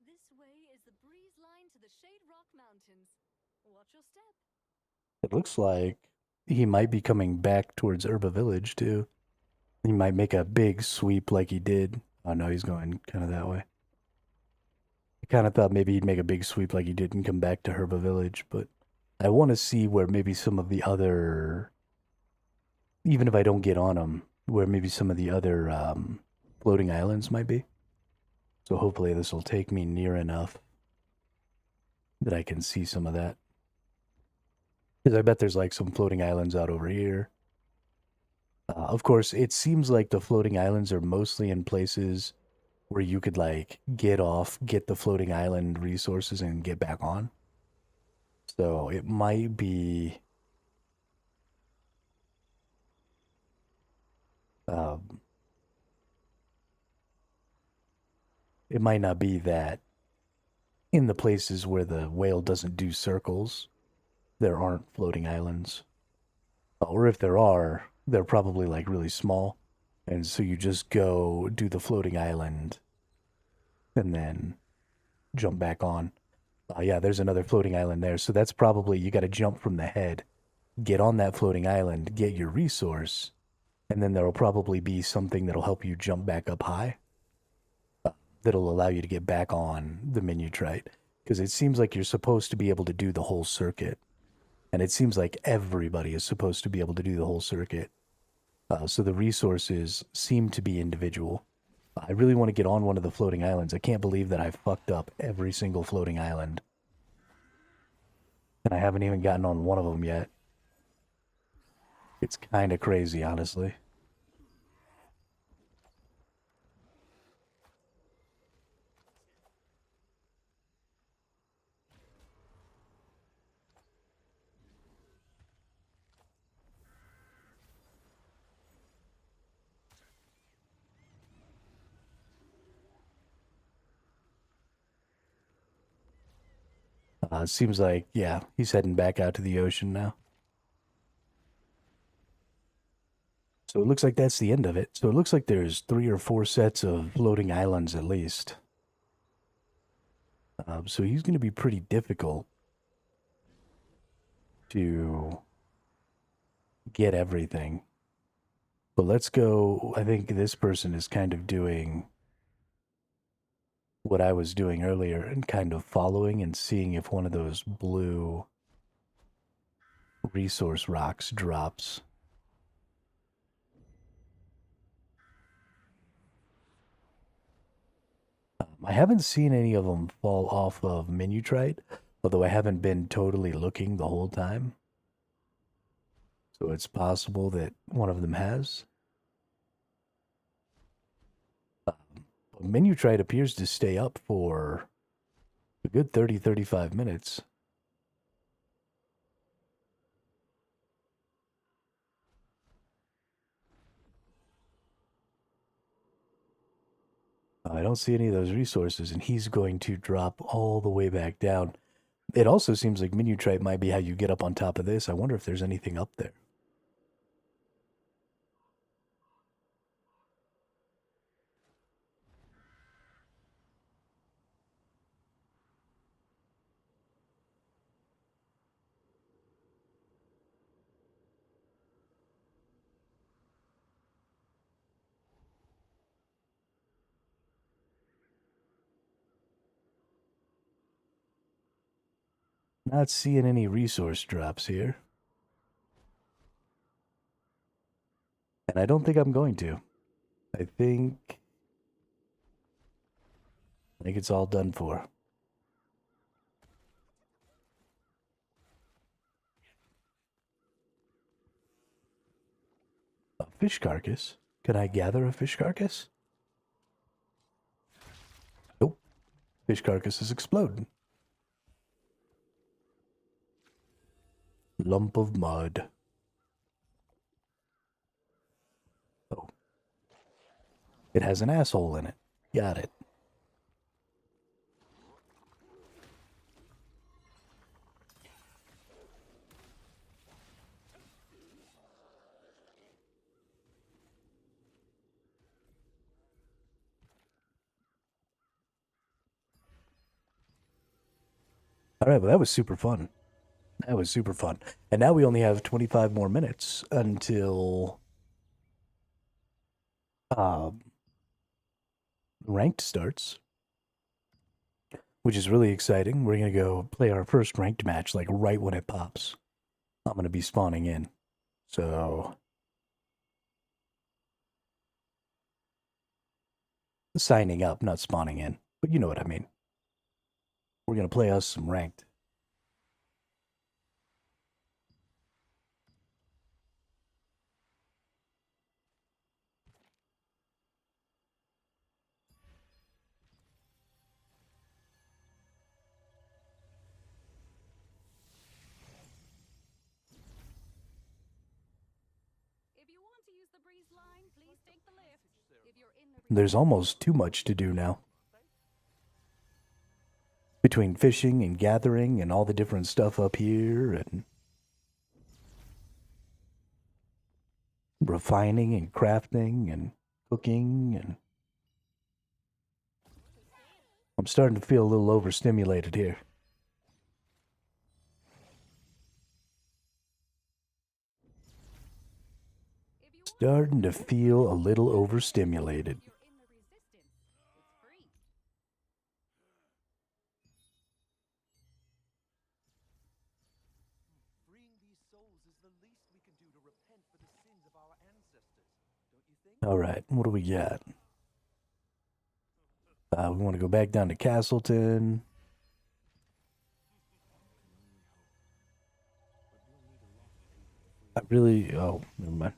This way is the breeze line to the Shade Rock Mountains. Watch your step. It looks like he might be coming back towards Herba Village, too. He might make a big sweep like he did. Oh, no, he's going kind of that way. I kind of thought maybe he'd make a big sweep like he did and come back to Herba Village, but I want to see where maybe some of the other, even if I don't get on them, where maybe some of the other floating islands might be. So hopefully this will take me near enough that I can see some of that. Because I bet there's like some floating islands out over here. Of course, it seems like the floating islands are mostly in places where you could like get off, get the floating island resources and get back on. So it might be it might not be that in the places where the whale doesn't do circles, there aren't floating islands. Or if there are, they're probably like really small. And so you just go do the floating island and then jump back on. Yeah, there's another floating island there. So that's probably, you got to jump from the head, get on that floating island, get your resource, and then there'll probably be something that'll help you jump back up high. That'll allow you to get back on the Minutrite. Because it seems like you're supposed to be able to do the whole circuit. And it seems like everybody is supposed to be able to do the whole circuit. So the resources seem to be individual. I really want to get on one of the floating islands. I can't believe that I fucked up every single floating island. And I haven't even gotten on one of them yet. It's kind of crazy, honestly. Seems like, yeah, he's heading back out to the ocean now. So it looks like that's the end of it. So it looks like there's 3 or 4 sets of floating islands at least. So he's going to be pretty difficult to get everything. But let's go. I think this person is kind of doing what I was doing earlier and kind of following and seeing if one of those blue resource rocks drops. I haven't seen any of them fall off of Minutrite, although I haven't been totally looking the whole time. So it's possible that one of them has. Minutrite appears to stay up for a good 30-35 minutes. I don't see any of those resources, and he's going to drop all the way back down. It also seems like Minutrite might be how you get up on top of this. I wonder if there's anything up there. Not seeing any resource drops here. And I don't think I'm going to. I think it's all done for. A fish carcass? Can I gather a fish carcass? Nope. Fish carcass is exploding. Lump of mud. Oh. It has an asshole in it. Got it. All right, well, that was super fun. That was super fun. And now we only have 25 more minutes until ranked starts. which is really exciting. We're going to go play our first ranked match, like right when it pops. I'm going to be spawning in. So, signing up, not spawning in. But you know what I mean. We're going to play us some ranked. If you want to use the breeze line, please take the lift. If you're in the There's almost too much to do now. Between fishing and gathering and all the different stuff up here and refining and crafting and cooking, and I'm starting to feel a little overstimulated here. if you want Starting to feel a little overstimulated. you're in the resistance, it's free. Freeing these souls is the least we can do to repent for the sins of our ancestors, don't you think? All right, what do we got? We want to go back down to Castleton. Oh, never mind.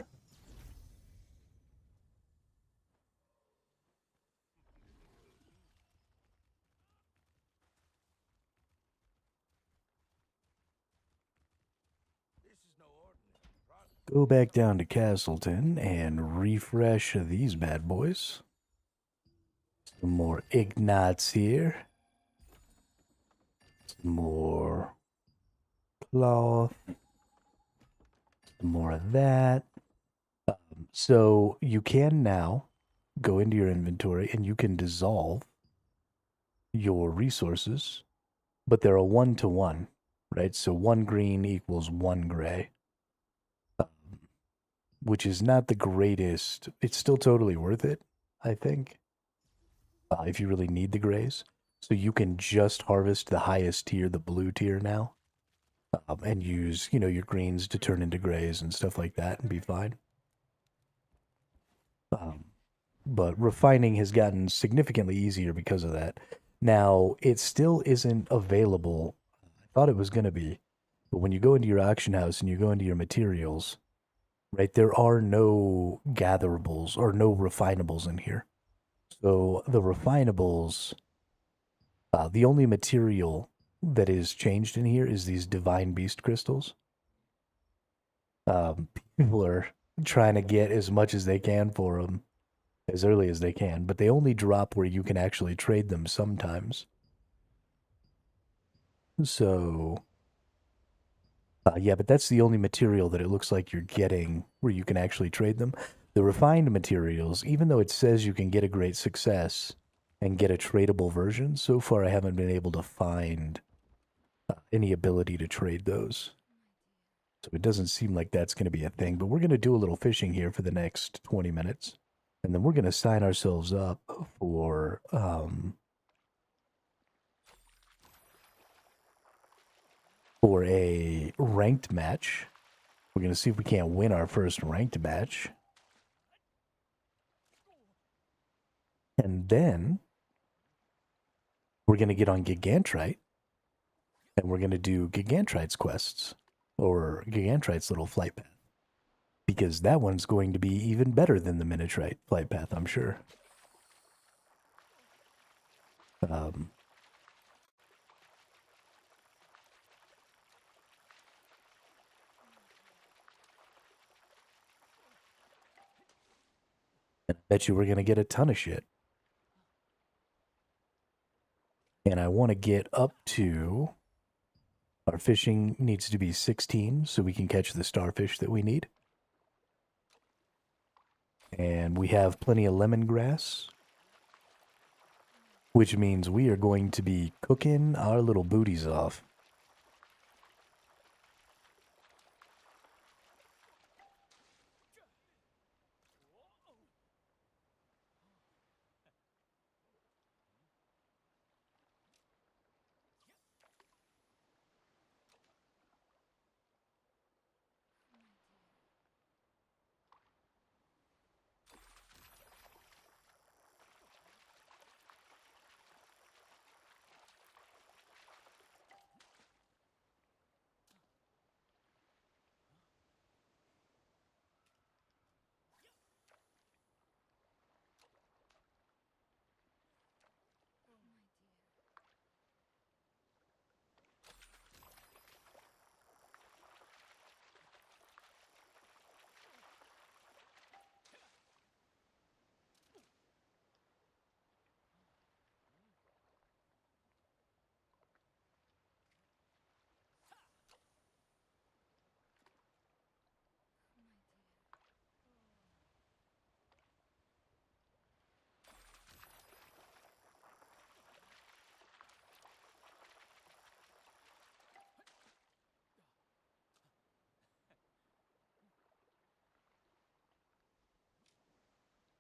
Go back down to Castleton and refresh these bad boys. Some more Ignots here. Some more cloth. Some more of that. So you can now go into your inventory and you can dissolve your resources, but they're a 1-to-1, right? So 1 green equals 1 gray, which is not the greatest. It's still totally worth it, I think, if you really need the grays. So you can just harvest the highest tier, the blue tier now, and use, your greens to turn into grays and stuff like that and be fine. But refining has gotten significantly easier because of that. Now, it still isn't available. I thought it was going to be, but when you go into your auction house and you go into your materials, right, there are no gatherables or no refinables in here. So the refinables, the only material that is changed in here is these divine beast crystals. People are trying to get as much as they can for them as early as they can, but they only drop where you can actually trade them sometimes. So, yeah, but that's the only material that it looks like you're getting where you can actually trade them. The refined materials, even though it says you can get a great success and get a tradable version, so far I haven't been able to find any ability to trade those. So it doesn't seem like that's going to be a thing, but we're going to do a little fishing here for the next 20 minutes. And then we're going to sign ourselves up for a ranked match. We're going to see if we can't win our first ranked match. And then we're going to get on Gigantrite. And we're going to do Gigantrite's quests. Or Gigantrite's little flight path. Because that one's going to be even better than the Minitrite flight path, I'm sure. And I bet you we're going to get a ton of shit. And I want to get up to... Our fishing needs to be 16 so we can catch the starfish that we need. And we have plenty of lemongrass, which means we are going to be cooking our little booties off.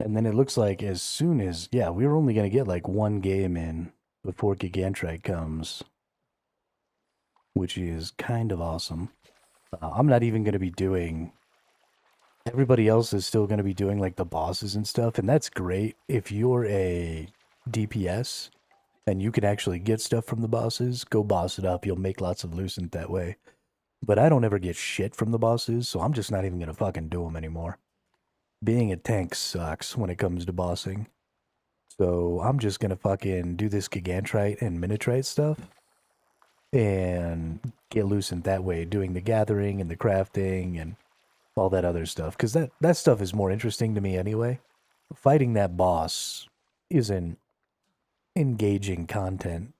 And then it looks like as soon as, yeah, we were only going to get like one game in before Gigantrite comes, which is kind of awesome. I'm not even going to be doing, everybody else is still going to be doing like the bosses and stuff, and that's great if you're a DPS and you can actually get stuff from the bosses. Go boss it up, you'll make lots of lucent that way. But I don't ever get shit from the bosses, so I'm just not even going to fucking do them anymore. Being a tank sucks when it comes to bossing. So I'm just going to fucking do this Gigantrite and Minitrite stuff and get lucent that way, doing the gathering and the crafting and all that other stuff. Because that stuff is more interesting to me anyway. Fighting that boss isn't engaging content.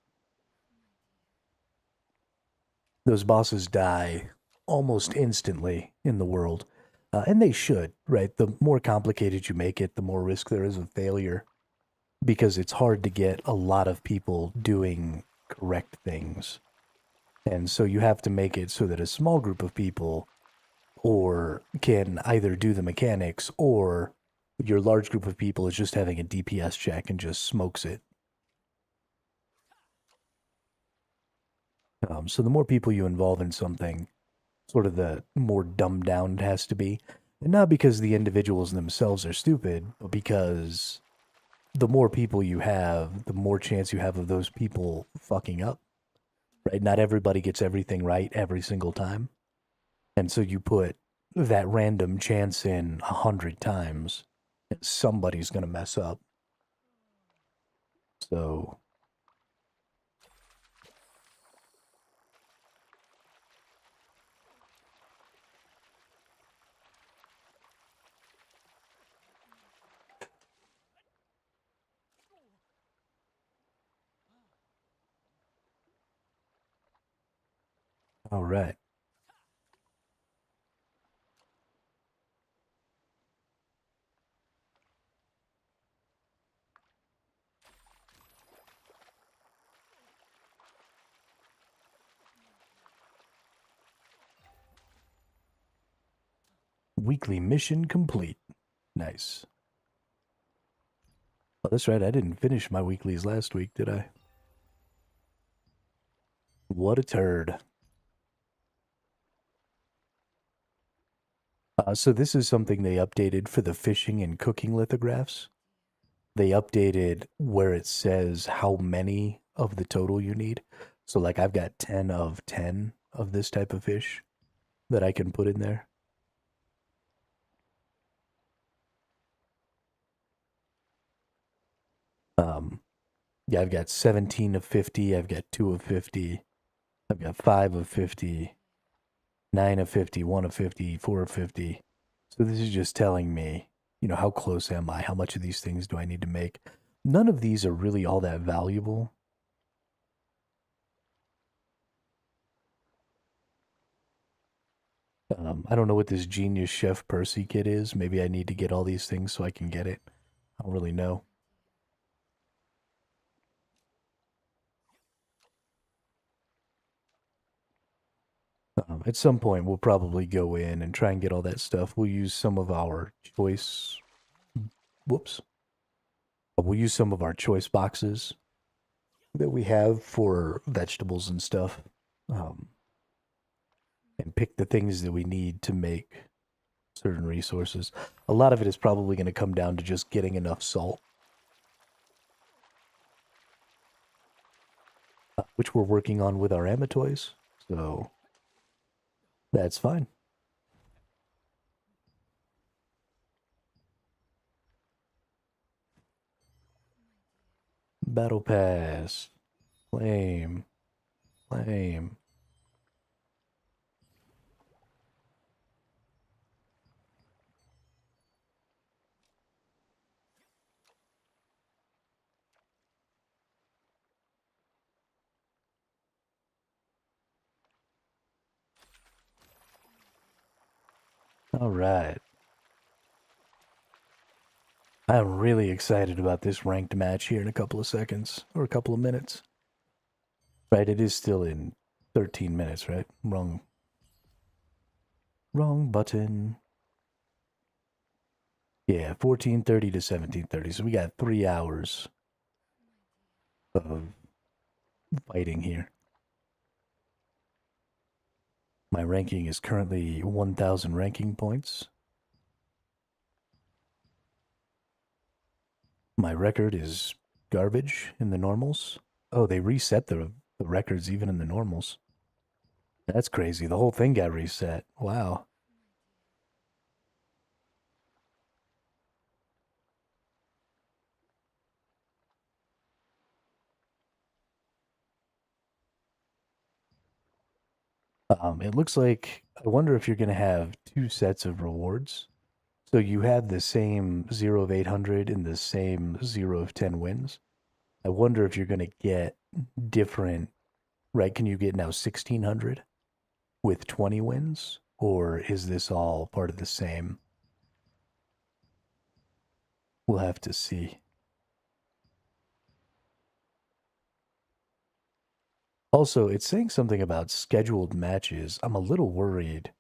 Those bosses die almost instantly in the world. And they should, right? The more complicated you make it, the more risk there is of failure. Because it's hard to get a lot of people doing correct things. And so you have to make it so that a small group of people or can either do the mechanics or your large group of people is just having a DPS check and just smokes it. So the more people you involve in something, sort of the more dumbed down it has to be. And not because the individuals themselves are stupid, but because the more people you have, the more chance you have of those people fucking up. Right? Not everybody gets everything right every single time. And so you put that random chance in 100 times, and somebody's going to mess up. So all right. Weekly mission complete. Nice. Oh, that's right. I didn't finish my weeklies last week, did I? What a turd. So this is something they updated for the fishing and cooking lithographs. They updated where it says how many of the total you need. So like I've got 10 of 10 of this type of fish that I can put in there. Yeah, I've got 17 of 50, I've got 2 of 50, I've got 5 of 50, 9 of 50, 1 of 50, 4 of 50. So this is just telling me, you know, how close am I? How much of these things do I need to make? None of these are really all that valuable. I don't know what this Genius Chef Percy kit is. Maybe I need to get all these things so I can get it. I don't really know. At some point, we'll probably go in and try and get all that stuff. We'll use some of our choice... Whoops. We'll use some of our choice boxes that we have for vegetables and stuff. And pick the things that we need to make certain resources. A lot of it is probably going to come down to just getting enough salt. Which we're working on with our amatoys. So... that's fine. Battle Pass. Flame. Flame. All right. I'm really excited about this ranked match here in a couple of seconds, or a couple of minutes. Right, it is still in 13 minutes, right? Wrong button. Yeah, 14:30 to 17:30. So we got 3 hours of fighting here. My ranking is currently 1,000 ranking points. My record is garbage in the normals. Oh, they reset the records even in the normals. That's crazy. The whole thing got reset. Wow. It looks like, I wonder if you're going to have 2 sets of rewards. So you have the same 0 of 800 and the same 0 of 10 wins. I wonder if you're going to get different, right? Can you get now 1600 with 20 wins? Or is this all part of the same? We'll have to see. Also, it's saying something about scheduled matches. I'm a little worried.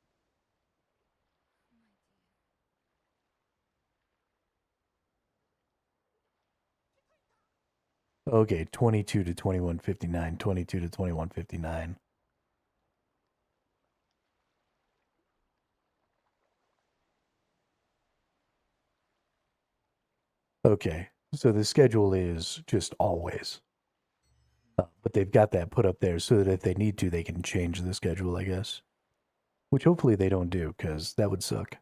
Okay, 22 to 21:59, 22 to 21:59. Okay, so the schedule is just always. But they've got that put up there so that if they need to, they can change the schedule, I guess. Which hopefully they don't do, because that would suck.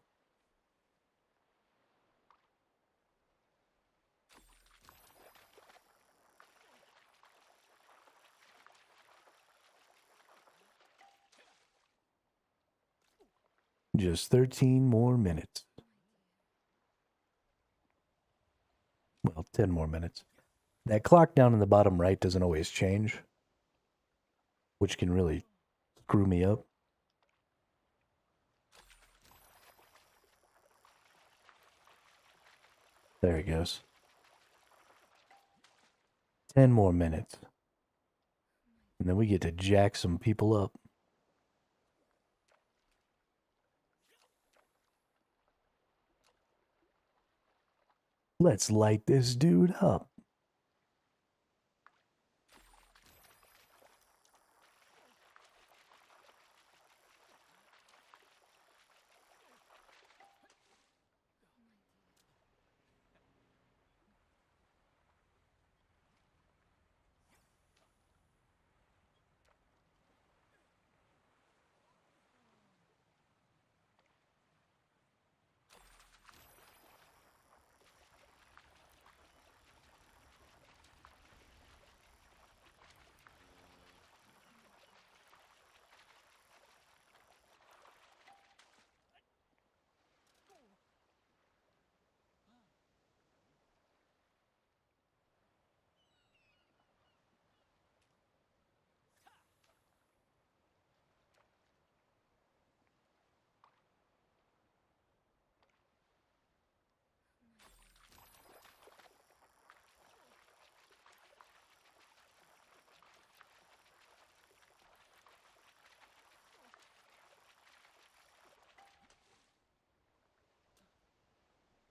Just 13 more minutes. Well, 10 more minutes. That clock down in the bottom right doesn't always change, which can really screw me up. There it goes. 10 more minutes. And then we get to jack some people up. Let's light this dude up.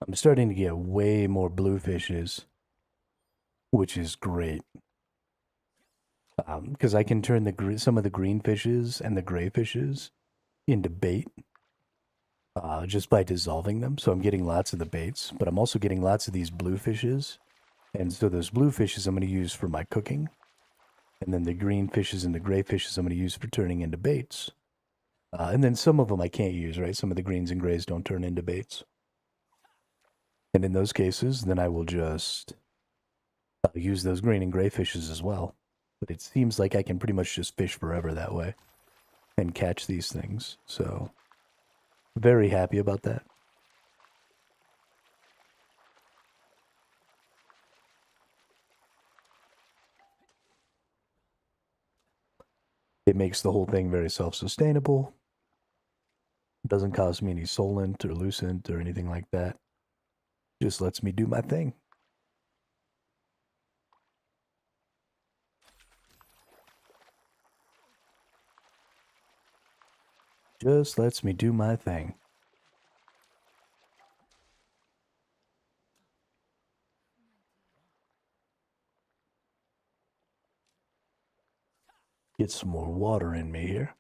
I'm starting to get way more blue fishes, which is great. Because I can turn some of the green fishes and the gray fishes into bait just by dissolving them. So I'm getting lots of the baits, but I'm also getting lots of these blue fishes. And so those blue fishes I'm going to use for my cooking. And then the green fishes and the gray fishes I'm going to use for turning into baits. And then some of them I can't use, right? Some of the greens and grays don't turn into baits. And in those cases, then I will just use those green and gray fishes as well. But it seems like I can pretty much just fish forever that way and catch these things. So, very happy about that. It makes the whole thing very self-sustainable. Doesn't cost me any solent or lucent or anything like that. Just lets me do my thing. Just lets me do my thing. Get some more water in me here.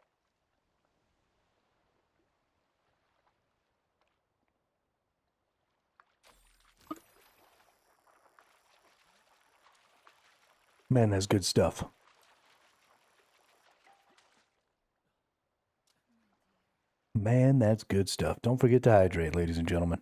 Man, that's good stuff. Man, that's good stuff. Don't forget to hydrate, ladies and gentlemen.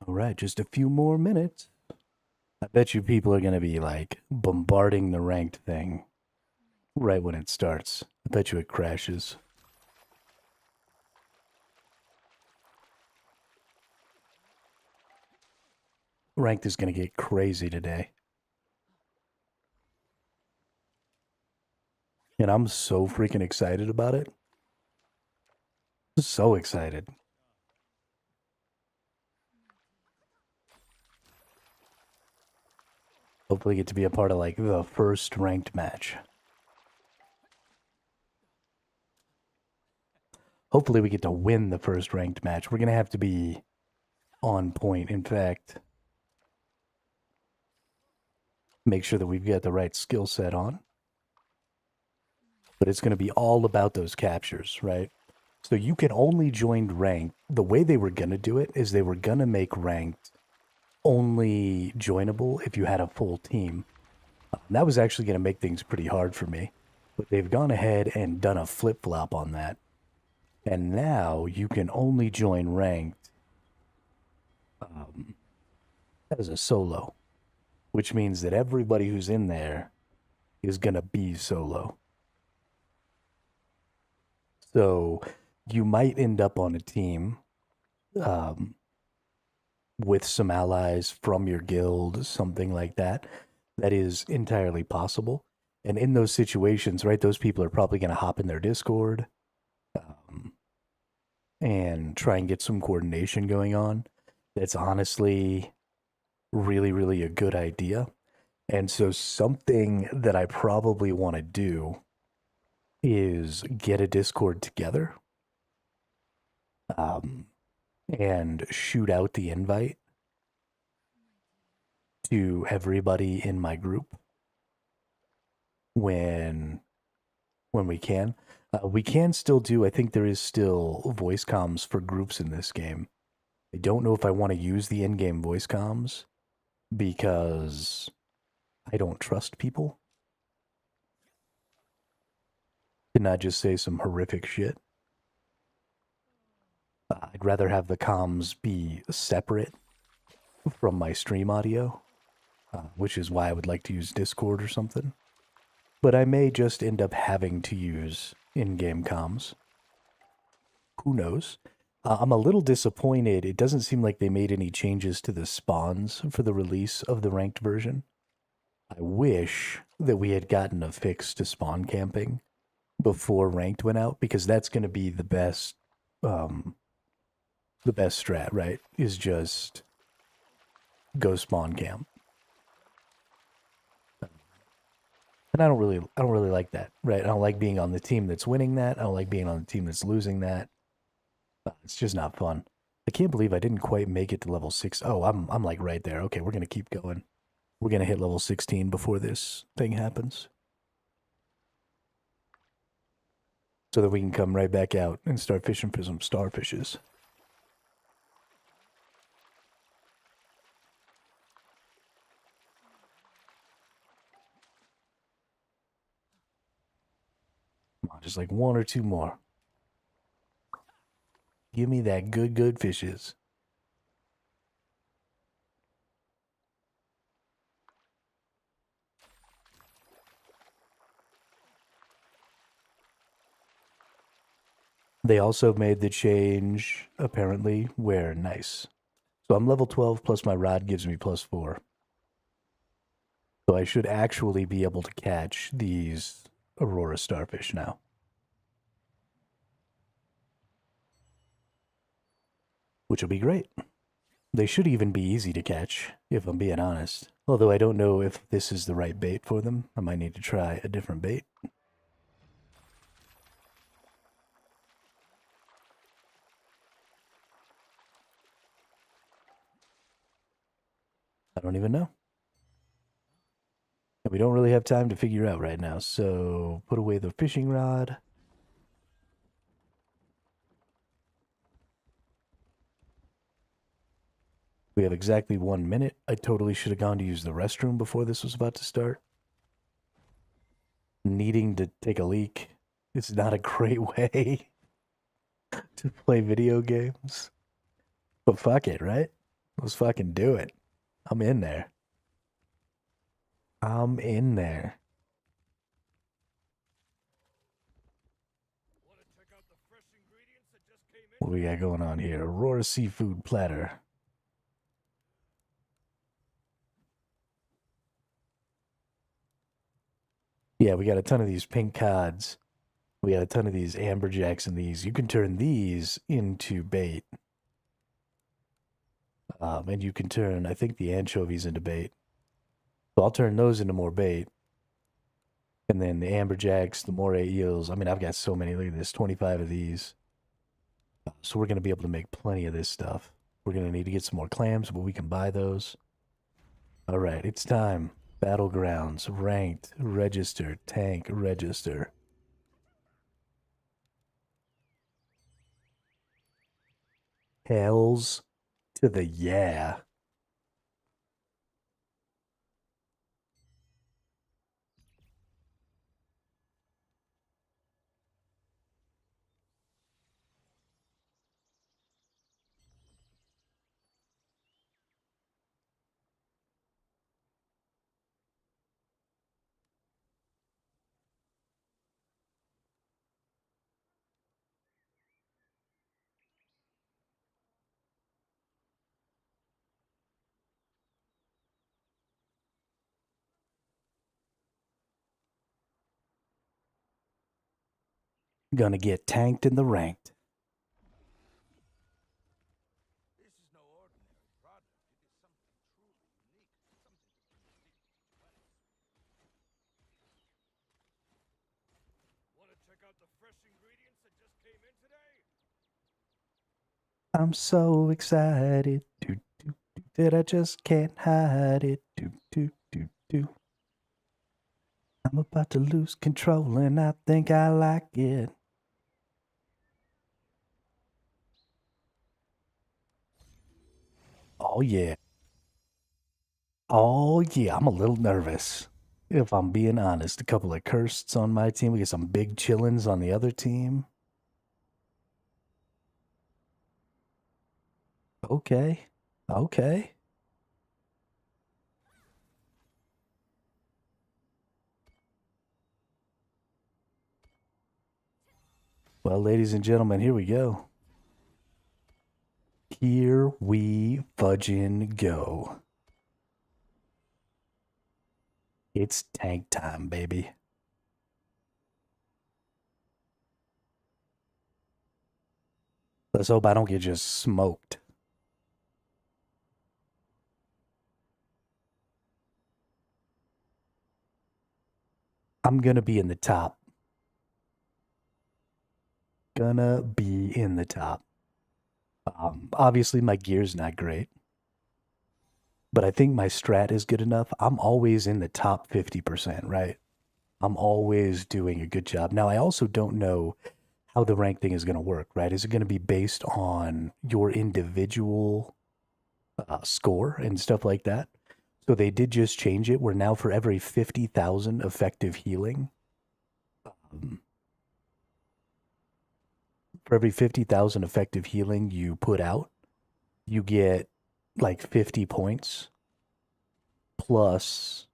All right, just a few more minutes. I bet you people are going to be like bombarding the ranked thing right when it starts. I bet you it crashes. Ranked is going to get crazy today. And I'm so freaking excited about it. So excited. Hopefully get to be a part of like the first ranked match. Hopefully we get to win the first ranked match. We're going to have to be on point. In fact, make sure that we've got the right skill set on. But it's going to be all about those captures, right? So you can only join ranked. The way they were going to do it is they were going to make ranked only joinable if you had a full team. That was actually going to make things pretty hard for me. But they've gone ahead and done a flip-flop on that. And now you can only join ranked as a solo. Which means that everybody who's in there is going to be solo. So you might end up on a team with some allies from your guild, something like that. That is entirely possible. And in those situations, right, those people are probably going to hop in their Discord and try and get some coordination going on. That's honestly really, really a good idea. And so something that I probably want to do is get a Discord together and shoot out the invite to everybody in my group when we can. We can still do, I think there is still voice comms for groups in this game. I don't know if I want to use the in-game voice comms because I don't trust people to not just say some horrific shit. I'd rather have the comms be separate from my stream audio, which is why I would like to use Discord or something. But I may just end up having to use in-game comms. Who knows? I'm a little disappointed. It doesn't seem like they made any changes to the spawns for the release of the ranked version. I wish that we had gotten a fix to spawn camping before ranked went out, because that's going to be the best strat, right? Is just go spawn camp. And I don't really like that, right? I don't like being on the team that's winning that. I don't like being on the team that's losing that. It's just not fun. I can't believe I didn't quite make it to level 6. Oh, I'm like right there. Okay, we're going to keep going. We're going to hit level 16 before this thing happens. So that we can come right back out and start fishing for some starfishes. Come on, just like one or two more. Give me that good, good fishes. They also made the change, apparently, where nice. So I'm level 12 plus my rod gives me +4. So I should actually be able to catch these Aurora starfish now. Which will be great. They should even be easy to catch, if I'm being honest. Although I don't know if this is the right bait for them. I might need to try a different bait. I don't even know. And we don't really have time to figure out right now, so put away the fishing rod. We have exactly 1 minute. I totally should have gone to use the restroom before this was about to start. Needing to take a leak is not a great way to play video games. But fuck it, right? Let's fucking do it. I'm in there. I'm in there. What we got going on here? Aurora seafood platter. Yeah, we got a ton of these pink cods. We got a ton of these amberjacks and these. You can turn these into bait. And you can turn, I think, the anchovies into bait. So I'll turn those into more bait. And then the amberjacks, the moray eels. I mean, I've got so many. Look at this, 25 of these. So we're going to be able to make plenty of this stuff. We're going to need to get some more clams, but we can buy those. All right, it's time. Battlegrounds, ranked, register, tank, register. Hells to the yeah. Gonna get tanked in the ranked. This is no ordinary product. It is something truly unique. Want to check out the fresh ingredients that just came in today? I'm so excited. Do, do, do, that I just can't hide it. Do, do, do, do. I'm about to lose control and I think I like it. Oh, yeah. Oh, yeah. I'm a little nervous. If I'm being honest, a couple of cursts on my team. We get some big chillins on the other team. Okay. Okay. Well, ladies and gentlemen, here we go. Here we fudgin' go. It's tank time, baby. Let's hope I don't get just smoked. I'm gonna be in the top. Gonna be in the top. Obviously, my gear's not great, but I think my strat is good enough. I'm always in the top 50%, right? I'm always doing a good job. Now, I also don't know how the rank thing is going to work, right? Is it going to be based on your individual score and stuff like that? So they did just change it where now for every 50,000 effective healing, For every 50,000 effective healing you put out, you get like 50 points plus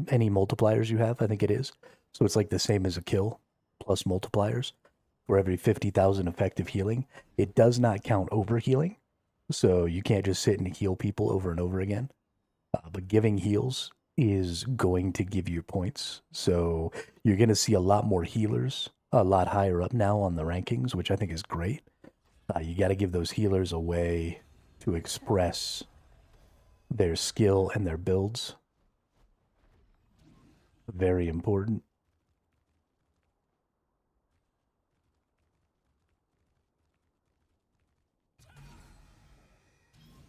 any multipliers you have, I think it is. So it's like the same as a kill plus multipliers for every 50,000 effective healing. It does not count overhealing, so you can't just sit and heal people over and over again. But giving heals is going to give you points. So you're going to see a lot more healers a lot higher up now on the rankings, which I think is great. You got to give those healers a way to express their skill and their builds. Very important.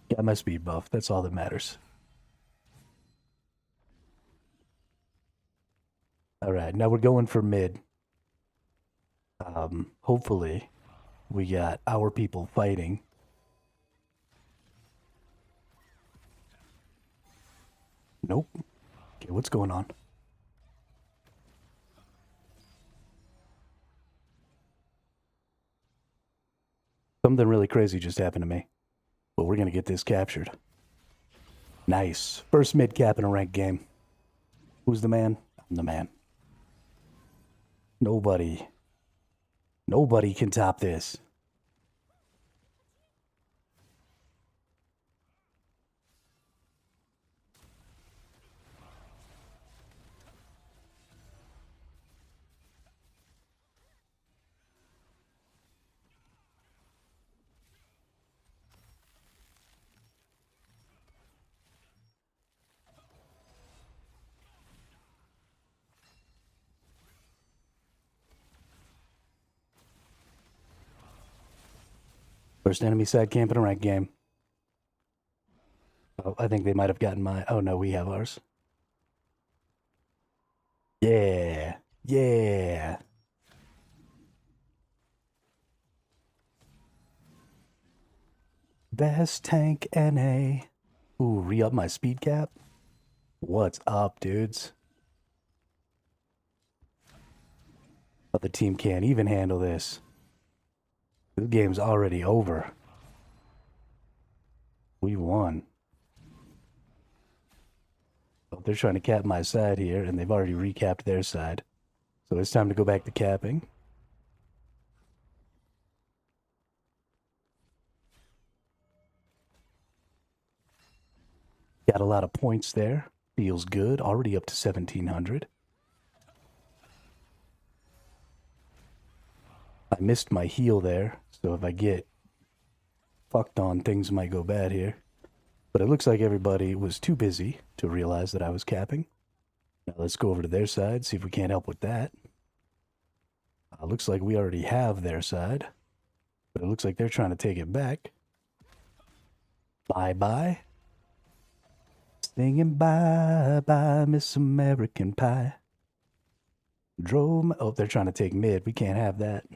Got my speed buff. That's all that matters. All right, now we're going for mid. Hopefully, we got our people fighting. Nope. Okay, what's going on? Something really crazy just happened to me. But we're going to get this captured. Nice. First mid cap in a ranked game. Who's the man? I'm the man. Nobody can top this. First enemy side camp in a ranked game. Oh, I think they might have gotten my... Oh, no, we have ours. Yeah. Yeah. Best tank NA. Ooh, re-up my speed cap. What's up, dudes? But the team can't even handle this. This game's already over. We won. But they're trying to cap my side here, and they've already recapped their side. So it's time to go back to capping. Got a lot of points there. Feels good. Already up to 1,700. I missed my heal there, so if I get fucked on, things might go bad here. But it looks like everybody was too busy to realize that I was capping. Now let's go over to their side, see if we can't help with that. Looks like we already have their side, but it looks like they're trying to take it back. Bye-bye. Singing bye-bye, Miss American Pie. Oh, they're trying to take mid. We can't have that.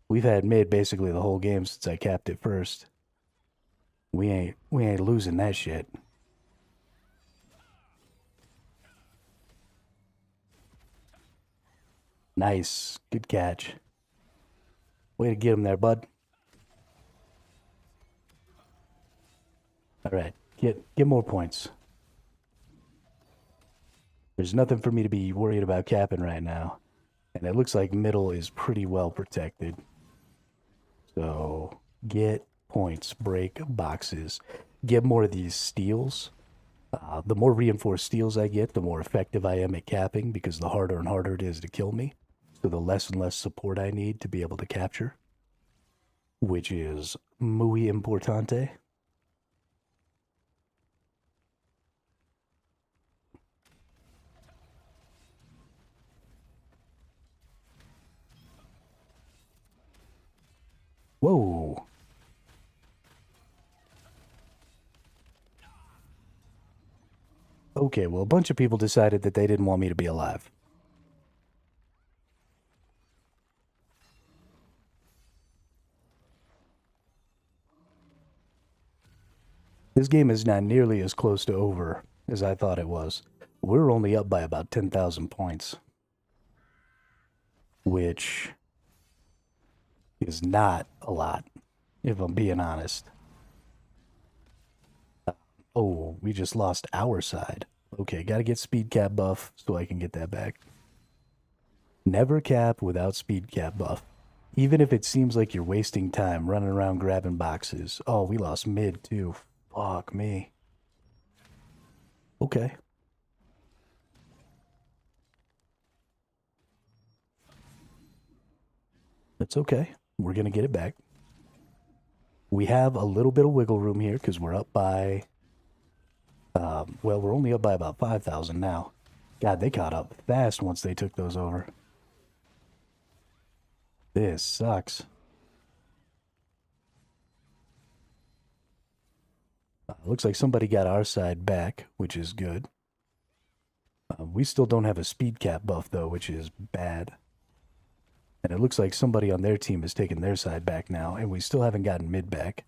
We've had mid basically the whole game since I capped it first. We ain't losing that shit. Nice. Good catch. Way to get him there, bud. All right. Get more points. There's nothing for me to be worried about capping right now. And it looks like middle is pretty well protected. So, get points, break boxes. Get more of these steals. The more reinforced steals I get, the more effective I am at capping, because the harder and harder it is to kill me. So the less and less support I need to be able to capture. Which is muy importante. Whoa. Okay, well, a bunch of people decided that they didn't want me to be alive. This game is not nearly as close to over as I thought it was. We're only up by about 10,000 points. Which is not a lot, if I'm being honest. Oh, we just lost our side. Okay, gotta get speed cap buff so I can get that back. Never cap without speed cap buff. Even if it seems like you're wasting time running around grabbing boxes. Oh, we lost mid too. Fuck me. Okay. That's okay. We're going to get it back. We have a little bit of wiggle room here because we're up by... well, we're only up by about 5,000 now. God, they caught up fast once they took those over. This sucks. Looks like somebody got our side back, which is good. We still don't have a speed cap buff, though, which is bad. And it looks like somebody on their team has taken their side back now, and we still haven't gotten mid back.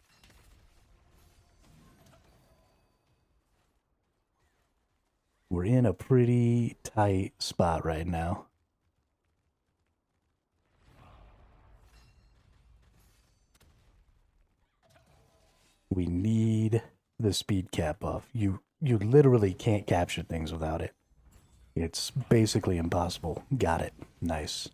We're in a pretty tight spot right now. We need the speed cap buff. You literally can't capture things without it. It's basically impossible. Got it. Nice.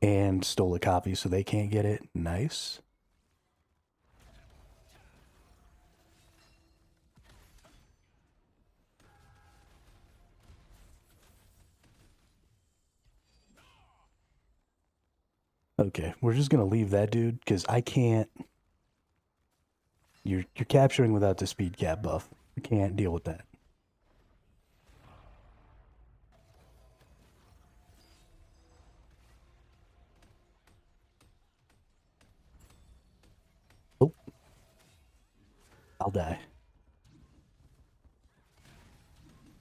And stole a copy so they can't get it. Nice. Okay, we're just gonna leave that dude because I can't. You're capturing without the speed cap buff. I can't deal with that. Oh, I'll die.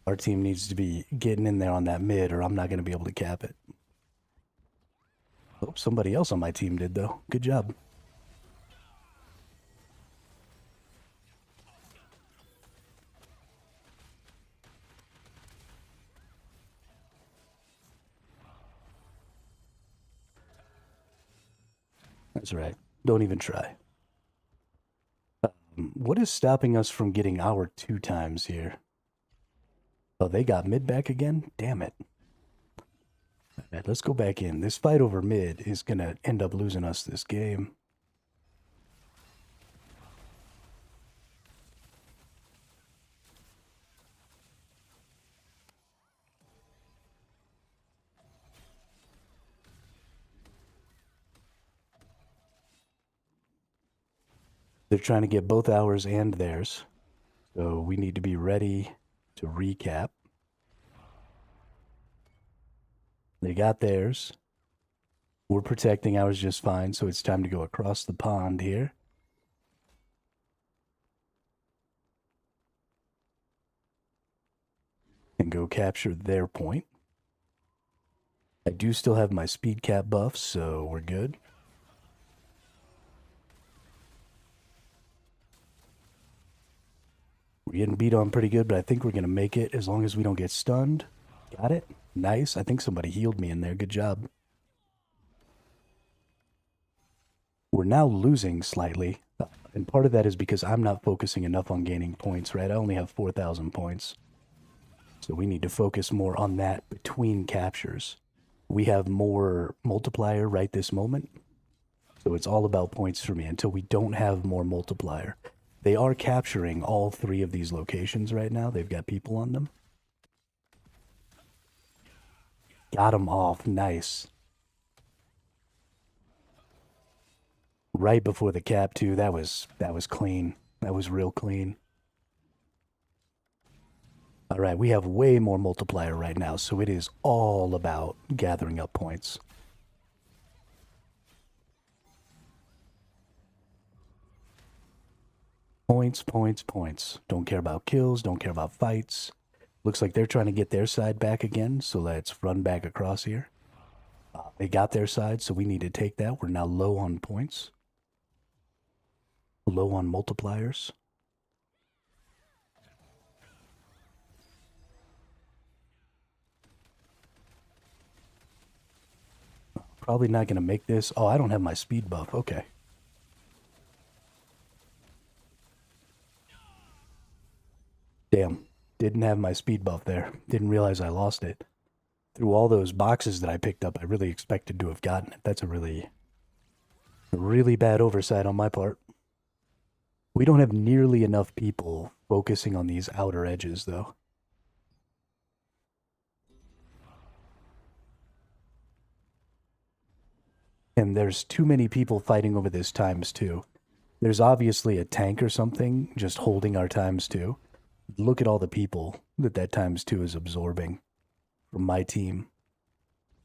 Our team needs to be getting in there on that mid, or I'm not gonna be able to cap it. Oh, somebody else on my team did, though. Good job. That's right. Don't even try. What is stopping us from getting our 2 times here? Oh, they got mid back again? Damn it. All right, let's go back in. This fight over mid is going to end up losing us this game. They're trying to get both ours and theirs. So we need to be ready to recap. They got theirs. We're protecting ours just fine, so it's time to go across the pond here. And go capture their point. I do still have my speed cap buff, so we're good. We're getting beat on pretty good, but I think we're going to make it as long as we don't get stunned. Got it? Nice. I think somebody healed me in there. Good job. We're now losing slightly, and part of that is because I'm not focusing enough on gaining points, right? I only have 4,000 points. So we need to focus more on that between captures. We have more multiplier right this moment. So it's all about points for me until we don't have more multiplier. They are capturing all 3 of these locations right now. They've got people on them. Got them off. Nice. Right before the cap too. That was clean. That was real clean. All right, we have way more multiplier right now, so it is all about gathering up points. Points, points, points. Don't care about kills, don't care about fights. Looks like they're trying to get their side back again, so let's run back across here. They got their side, so we need to take that. We're now low on points. Low on multipliers. Probably not going to make this. Oh, I don't have my speed buff. Okay. Damn. Didn't have my speed buff there. Didn't realize I lost it. Through all those boxes that I picked up, I really expected to have gotten it. That's a really bad oversight on my part. We don't have nearly enough people focusing on these outer edges, though. And there's too many people fighting over this ×2. There's obviously a tank or something just holding our ×2. Look at all the people that ×2 is absorbing from my team.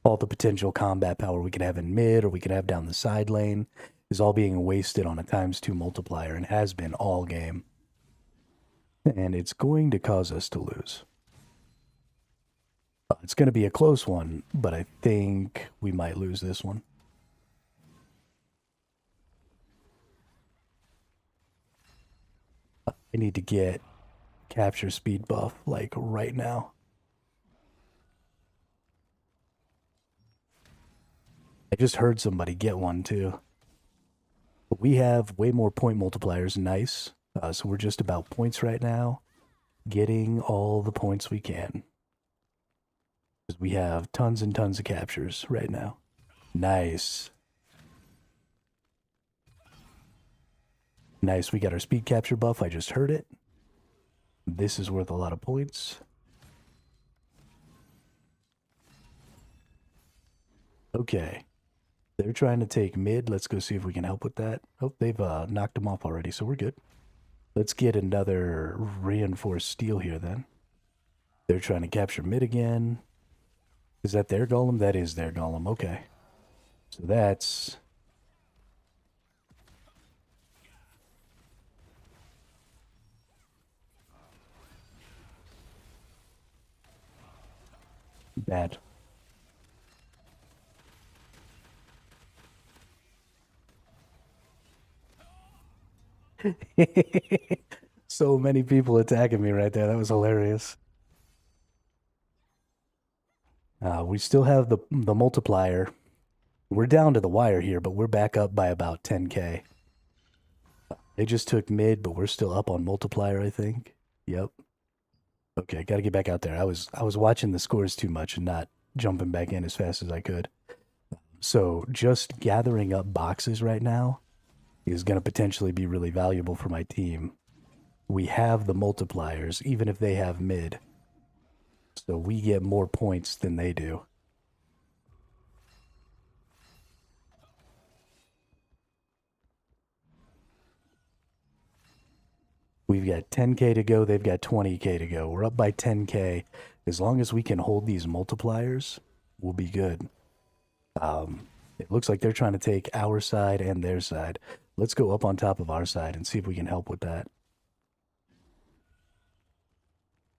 All the potential combat power we could have in mid or we could have down the side lane is all being wasted on a ×2 multiplier and has been all game. And it's going to cause us to lose. It's going to be a close one, but I think we might lose this one. I need to get capture speed buff, like, right now. I just heard somebody get one, too. But we have way more point multipliers, nice. So we're just about points right now. Getting all the points we can. Because we have tons and tons of captures right now. Nice. Nice, we got our speed capture buff. I just heard it. This is worth a lot of points. Okay. They're trying to take mid. Let's go see if we can help with that. Oh, they've knocked them off already, so we're good. Let's get another reinforced steel here then. They're trying to capture mid again. Is that their golem? That is their golem. Okay. So that's... bad. So many people attacking me right there. That was hilarious. We still have the multiplier. We're down to the wire here, but we're back up by about 10k. They just took mid, but we're still up on multiplier, I think. Yep. Okay, gotta get back out there. I was watching the scores too much and not jumping back in as fast as I could. So just gathering up boxes right now is going to potentially be really valuable for my team. We have the multipliers, even if they have mid. So we get more points than they do. We've got 10k to go. They've got 20k to go. We're up by 10k. As long as we can hold these multipliers, we'll be good. It looks like they're trying to take our side and their side. Let's go up on top of our side and see if we can help with that.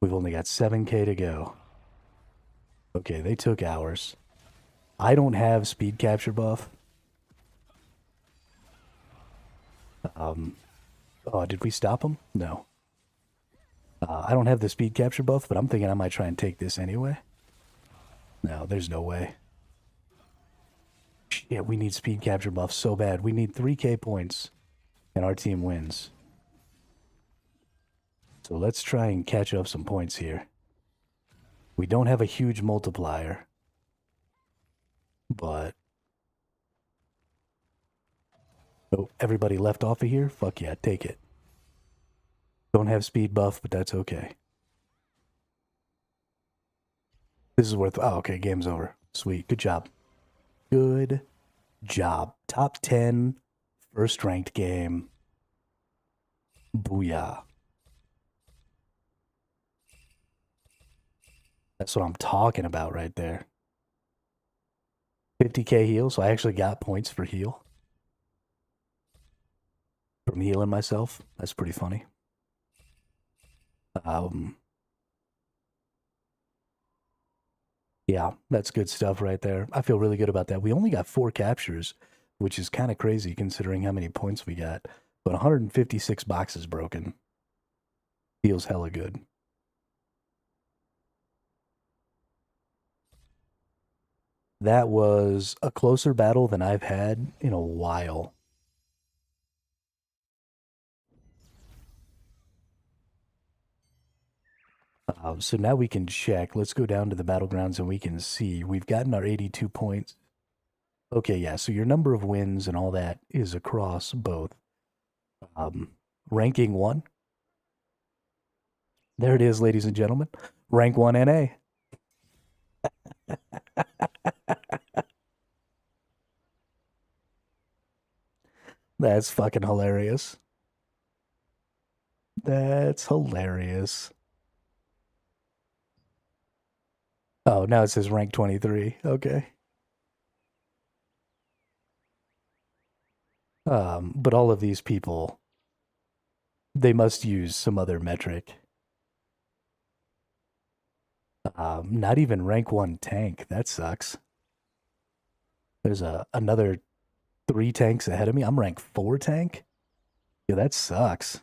We've only got 7k to go. Okay, they took ours. I don't have speed capture buff. Oh, did we stop them? No. I don't have the speed capture buff, but I'm thinking I might try and take this anyway. No, there's no way. Shit, we need speed capture buff so bad. We need 3k points, and our team wins. So let's try and catch up some points here. We don't have a huge multiplier, but... oh, everybody left off of here? Fuck yeah, take it. Don't have speed buff, but that's okay. This is worth... oh, okay, game's over. Sweet, good job. Good job. Top 10, first ranked game. Booyah. That's what I'm talking about right there. 50k heal, so I actually got points for heal. From healing myself. That's pretty funny. Yeah, that's good stuff right there. I feel really good about that. We only got 4 captures, which is kind of crazy considering how many points we got. But 156 boxes broken. Feels hella good. That was a closer battle than I've had in a while. So now we can check. Let's go down to the battlegrounds and we can see we've gotten our 82 points. Okay, yeah, so your number of wins and all that is across both. Ranking 1. There it is, ladies and gentlemen. Rank 1 NA. That's fucking hilarious. That's hilarious. Oh, now it says rank 23. Okay. But all of these people, they must use some other metric. Not even rank 1 tank. That sucks. There's another 3 tanks ahead of me. I'm rank 4 tank? Yeah, that sucks.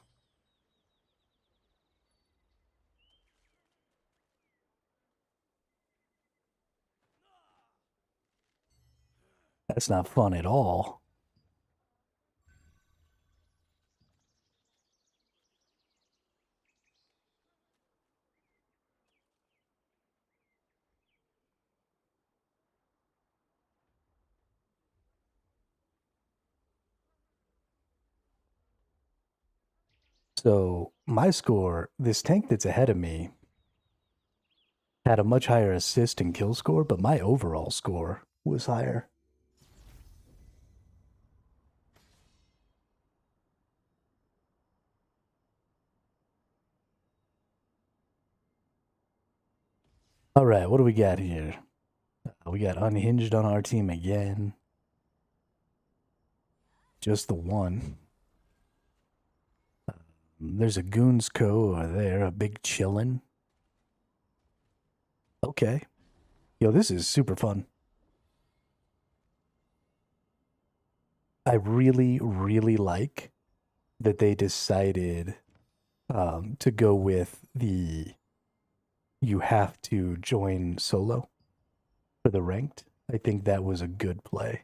That's not fun at all. So my score, this tank that's ahead of me, had a much higher assist and kill score, but my overall score was higher. All right, what do we got here? We got unhinged on our team again. Just the one. There's a Goons Co. over there, a big chillin'. Okay. Yo, this is super fun. I really, really like that they decided to go with the you have to join solo for the ranked. I think that was a good play.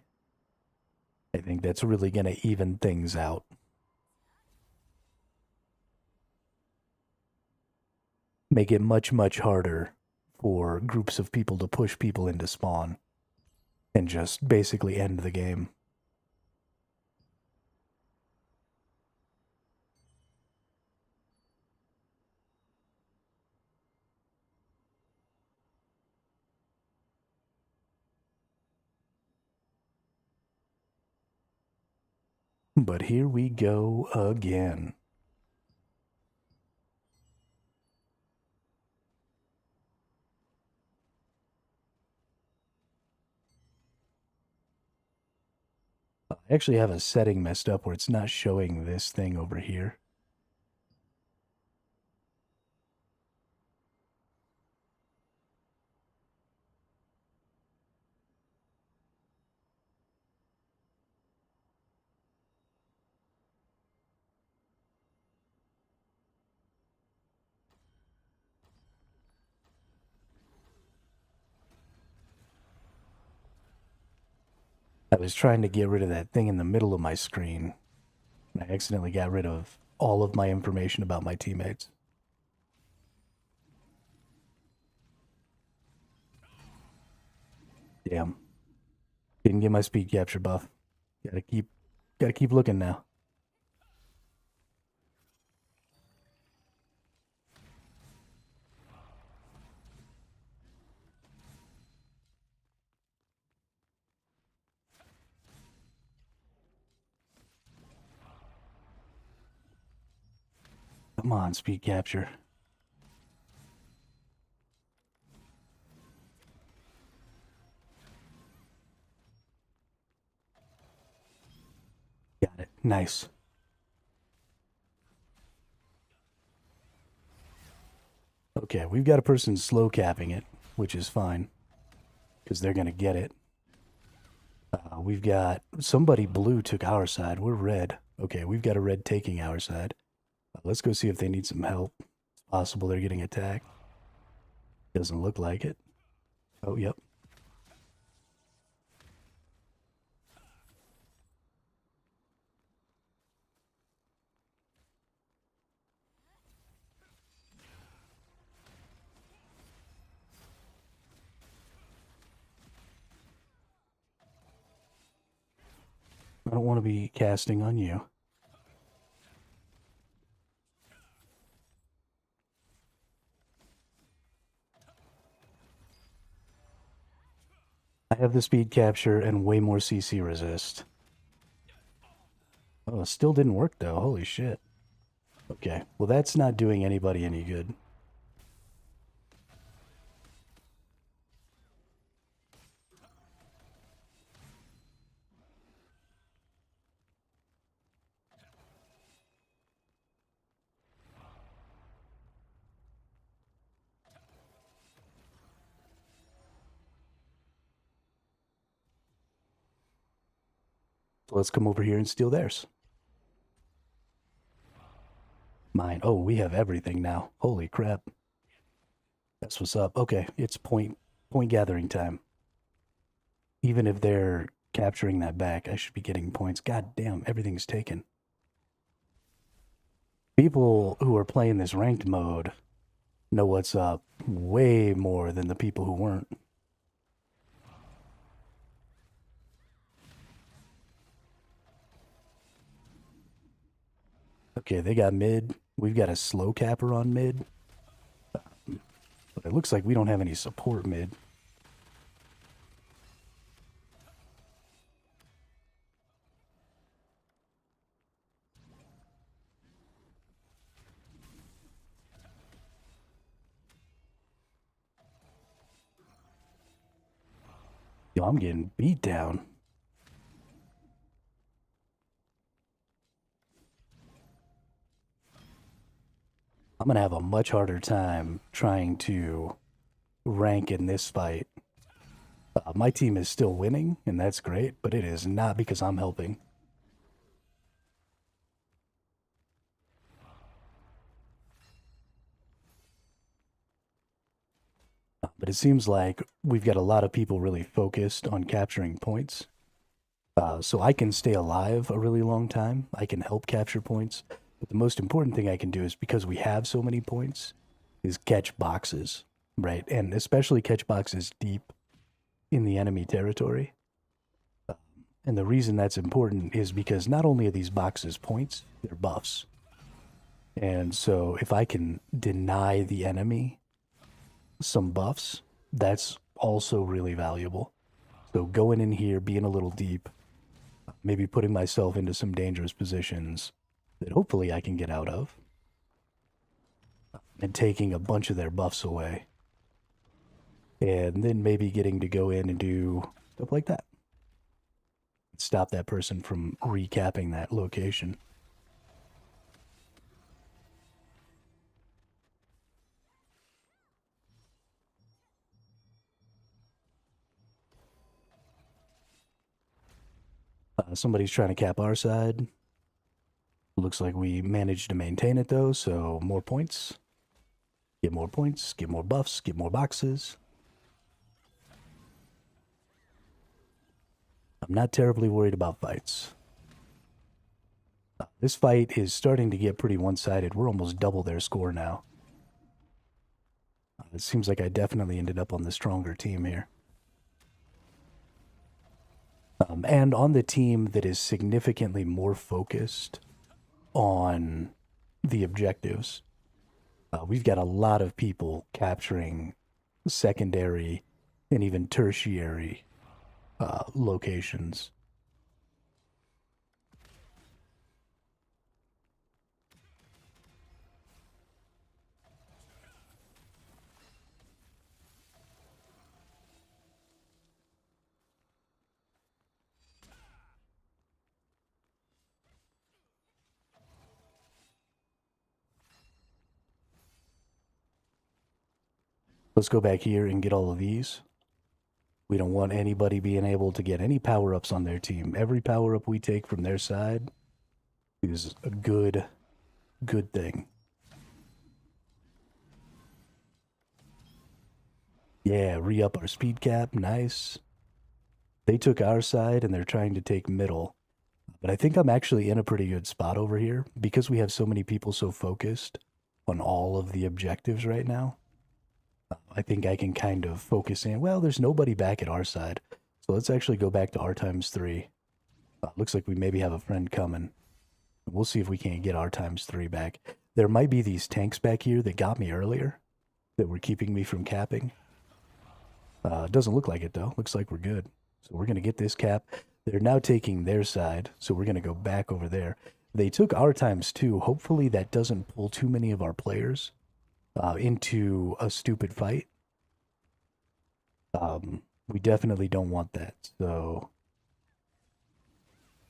I think that's really going to even things out. Make it much, much harder for groups of people to push people into spawn and just basically end the game. But here we go again. I actually have a setting messed up where it's not showing this thing over here. I was trying to get rid of that thing in the middle of my screen. And I accidentally got rid of all of my information about my teammates. Damn. Didn't get my speed capture buff. Gotta keep looking now. Come on, speed capture. Got it. Nice. Okay, we've got a person slow capping it, which is fine, because they're going to get it. We've got somebody blue took our side. We're red. Okay, we've got a red taking our side. Let's go see if they need some help. It's possible they're getting attacked. Doesn't look like it. Oh, yep. I don't want to be casting on you. I have the speed capture and way more CC resist. Oh, it still didn't work though. Holy shit. Okay, well that's not doing anybody any good. So let's come over here and steal theirs. Mine. Oh, we have everything now. Holy crap. That's what's up. Okay, it's point gathering time. Even if they're capturing that back, I should be getting points. God damn, everything's taken. People who are playing this ranked mode know what's up way more than the people who weren't. Okay, they got mid. We've got a slow capper on mid. But it looks like we don't have any support mid. Yo, I'm getting beat down. I'm going to have a much harder time trying to rank in this fight. My team is still winning, and that's great, but it is not because I'm helping. But it seems like we've got a lot of people really focused on capturing points. So I can stay alive a really long time. I can help capture points. But the most important thing I can do is, because we have so many points, is catch boxes, right? And especially catch boxes deep in the enemy territory. And the reason that's important is because not only are these boxes points, they're buffs. And so if I can deny the enemy some buffs, that's also really valuable. So going in here, being a little deep, maybe putting myself into some dangerous positions that hopefully I can get out of, and taking a bunch of their buffs away, and then maybe getting to go in and do stuff like that. Stop that person from recapping that location. Somebody's trying to cap our side. Looks like we managed to maintain it though, so more points. Get more points, get more buffs, get more boxes. I'm not terribly worried about fights. This fight is starting to get pretty one-sided. We're almost double their score now. It seems like I definitely ended up on the stronger team here. And on the team that is significantly more focused on the objectives. We've got a lot of people capturing secondary and even tertiary locations. Let's go back here and get all of these. We don't want anybody being able to get any power-ups on their team. Every power-up we take from their side is a good thing. Yeah, re-up our speed cap. Nice. They took our side and they're trying to take middle. But I think I'm actually in a pretty good spot over here because we have so many people so focused on all of the objectives right now. I think I can kind of focus in. Well, there's nobody back at our side. So let's actually go back to R times 3 Looks like we maybe have a friend coming. We'll see if we can't get our ×3 back. There might be these tanks back here that got me earlier that were keeping me from capping. Doesn't look like it, though. Looks like we're good. So we're going to get this cap. They're now taking their side, so we're going to go back over there. They took our ×2. Hopefully that doesn't pull too many of our players into a stupid fight. We definitely don't want that. So,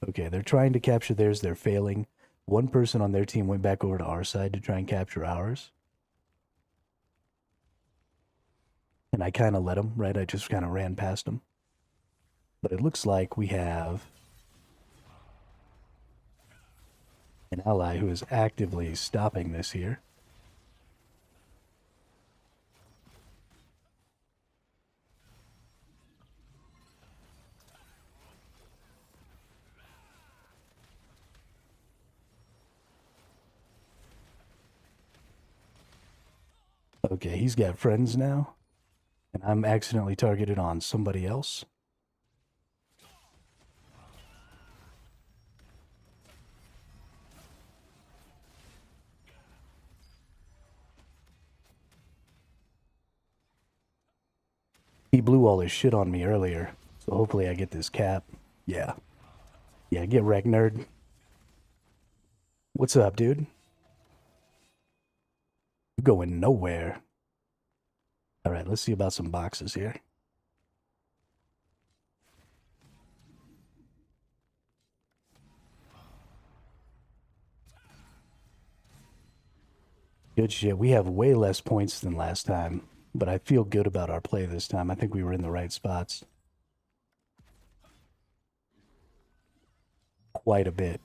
okay, they're trying to capture theirs. They're failing. One person on their team went back over to our side to try and capture ours. And I kind of let him, right? I just kind of ran past him. But it looks like we have an ally who is actively stopping this here. Okay, he's got friends now. And I'm accidentally targeted on somebody else. He blew all his shit on me earlier, so hopefully I get this cap. Yeah. Yeah, get wrecked, nerd. What's up, dude? You're going nowhere. Alright, let's see about some boxes here. Good shit. We have way less points than last time, but I feel good about our play this time. I think we were in the right spots. Quite a bit.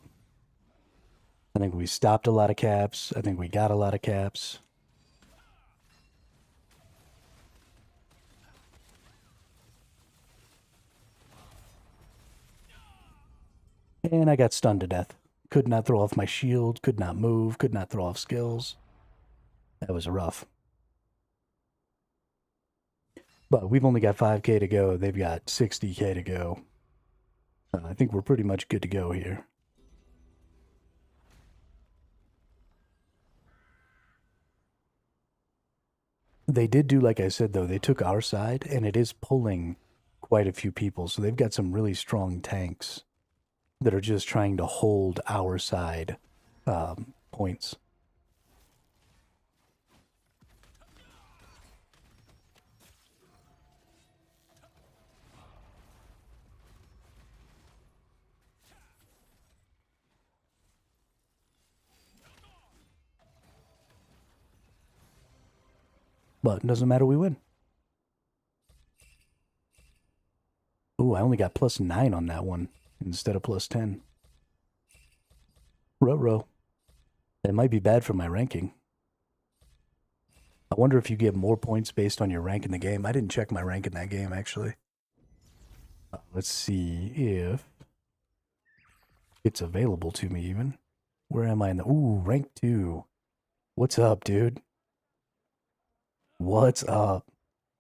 I think we stopped a lot of caps. I think we got a lot of caps. And I got stunned to death. Could not throw off my shield, could not move, could not throw off skills. That was rough. But we've only got 5k to go. They've got 60k to go. I think we're pretty much good to go here. They did do, like I said, though. They took our side, and it is pulling quite a few people. So they've got some really strong tanks that are just trying to hold our side points. But it doesn't matter, we win. Ooh, I only got +9 on that one instead of +10. Ruh-roh. That might be bad for my ranking. I wonder if you get more points based on your rank in the game. I didn't check my rank in that game, actually. Let's see if it's available to me, even. Where am I in the... Ooh, rank 2. What's up, dude? What's up?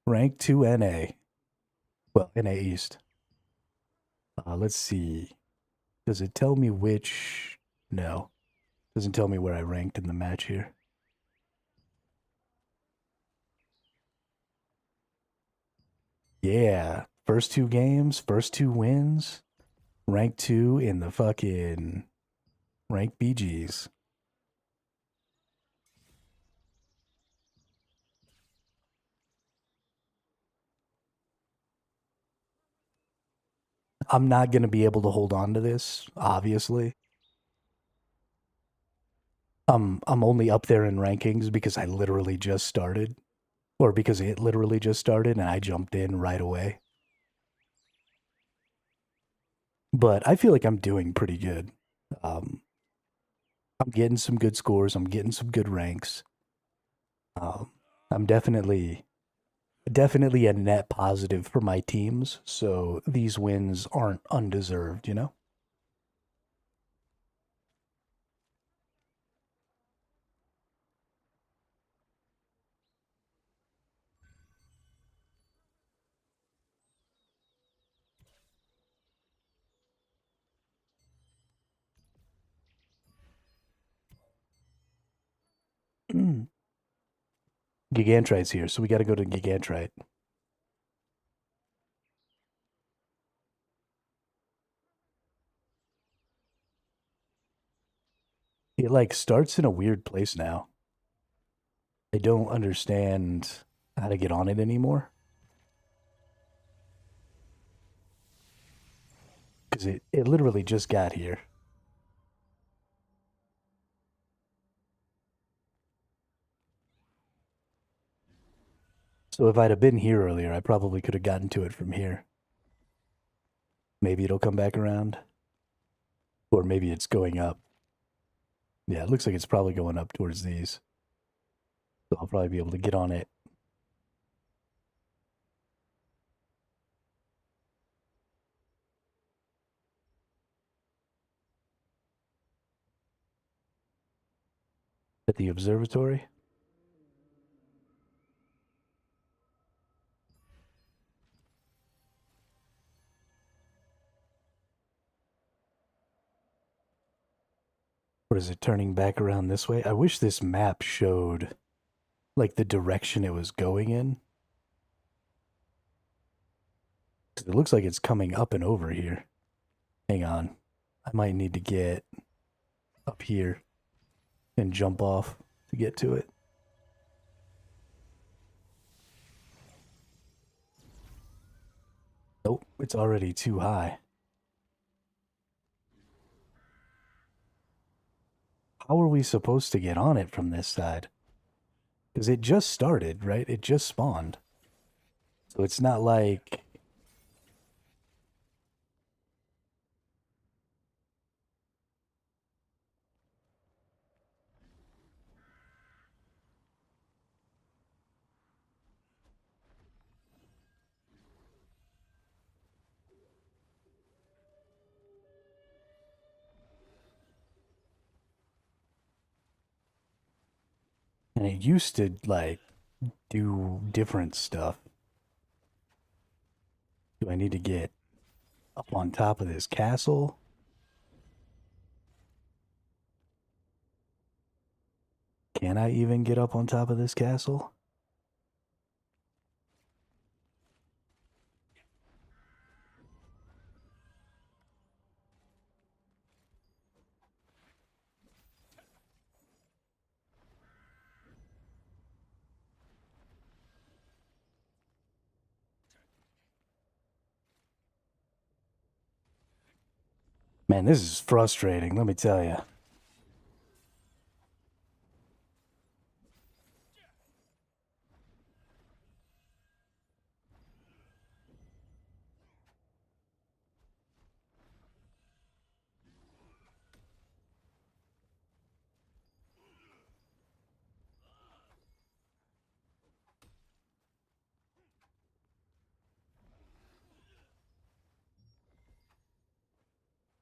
Rank 2 NA. Well, NA East. Let's see. Does it tell me which... No. Doesn't tell me where I ranked in the match here. Yeah. First 2 games, first 2 wins. Rank 2 in the fucking... Rank BGs. I'm not going to be able to hold on to this, obviously. I'm only up there in rankings because I literally just started. Or because it literally just started and I jumped in right away. But I feel like I'm doing pretty good. I'm getting some good scores. I'm getting some good ranks. I'm definitely a net positive for my teams. So these wins aren't undeserved, you know? Gigantrite's here, so we got to go to Gigantrite. It like starts in a weird place now. I don't understand how to get on it anymore. Because it literally just got here. So if I'd have been here earlier, I probably could have gotten to it from here. Maybe it'll come back around. Or maybe it's going up. Yeah, it looks like it's probably going up towards these. So I'll probably be able to get on it. At the observatory. Or is it turning back around this way? I wish this map showed like the direction it was going in. 'Cause it looks like it's coming up and over here. Hang on. I might need to get up here and jump off to get to it. Nope, it's already too high. How are we supposed to get on it from this side? Because it just started, right? It just spawned. So it's not like... And it used to, like, do different stuff. Do I need to get up on top of this castle? Can I even get up on top of this castle? Man, this is frustrating, let me tell you.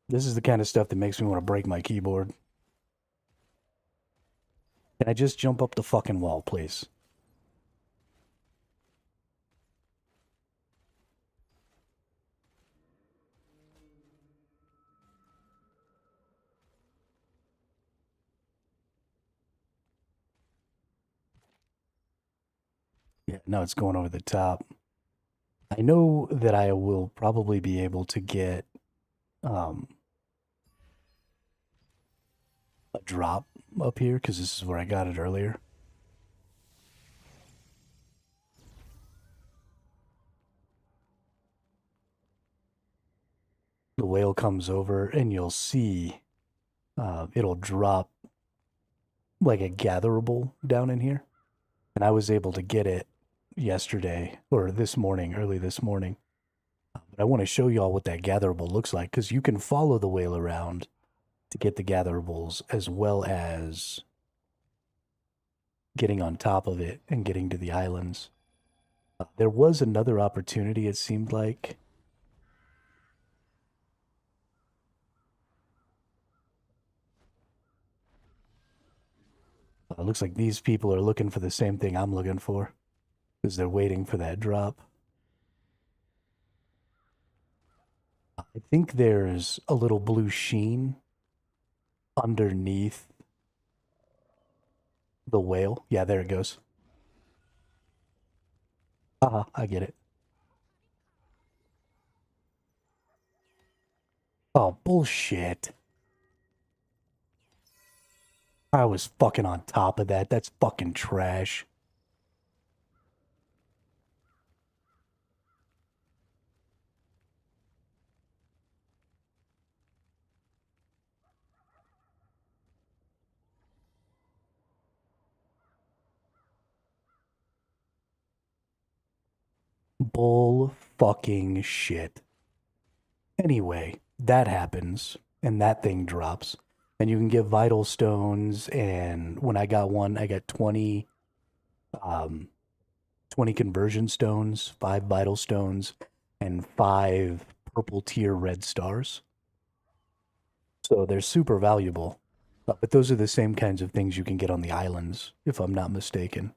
This is the kind of stuff that makes me want to break my keyboard. Can I just jump up the fucking wall, please? Yeah, no, it's going over the top. I know that I will probably be able to get a drop up here because this is where I got it earlier. The whale comes over and you'll see it'll drop like a gatherable down in here. And I was able to get it yesterday or this morning, early this morning. But I want to show y'all what that gatherable looks like because you can follow the whale around to get the gatherables as well as getting on top of it and getting to the islands. There was another opportunity, it seemed like. It looks like these people are looking for the same thing I'm looking for because they're waiting for that drop. I think there's a little blue sheen underneath The whale. Yeah, there it goes. I get it. Oh, bullshit. I was fucking on top of that. That's fucking trash. Bull fucking shit. Anyway, that happens, and that thing drops. And you can get vital stones, and when I got one, I got 20 20 conversion stones, 5 vital stones, and 5 purple tier red stars. So they're super valuable. But those are the same kinds of things you can get on the islands, if I'm not mistaken.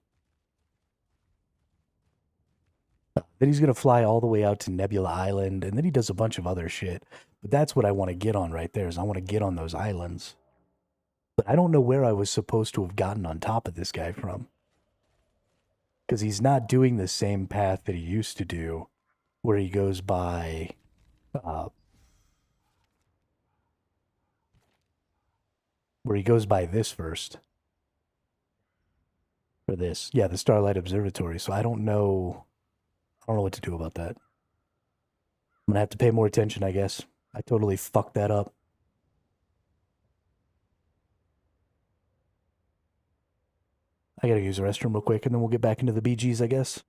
Then he's going to fly all the way out to Nebula Island, and then he does a bunch of other shit. But that's what I want to get on right there, is I want to get on those islands. But I don't know where I was supposed to have gotten on top of this guy from. Because he's not doing the same path that he used to do, where he goes by... where he goes by this first. Or this. Yeah, the Starlight Observatory. So I don't know what to do about that. I'm gonna have to pay more attention, I guess. I totally fucked that up. I gotta use the restroom real quick, and then we'll get back into the BGs, I guess.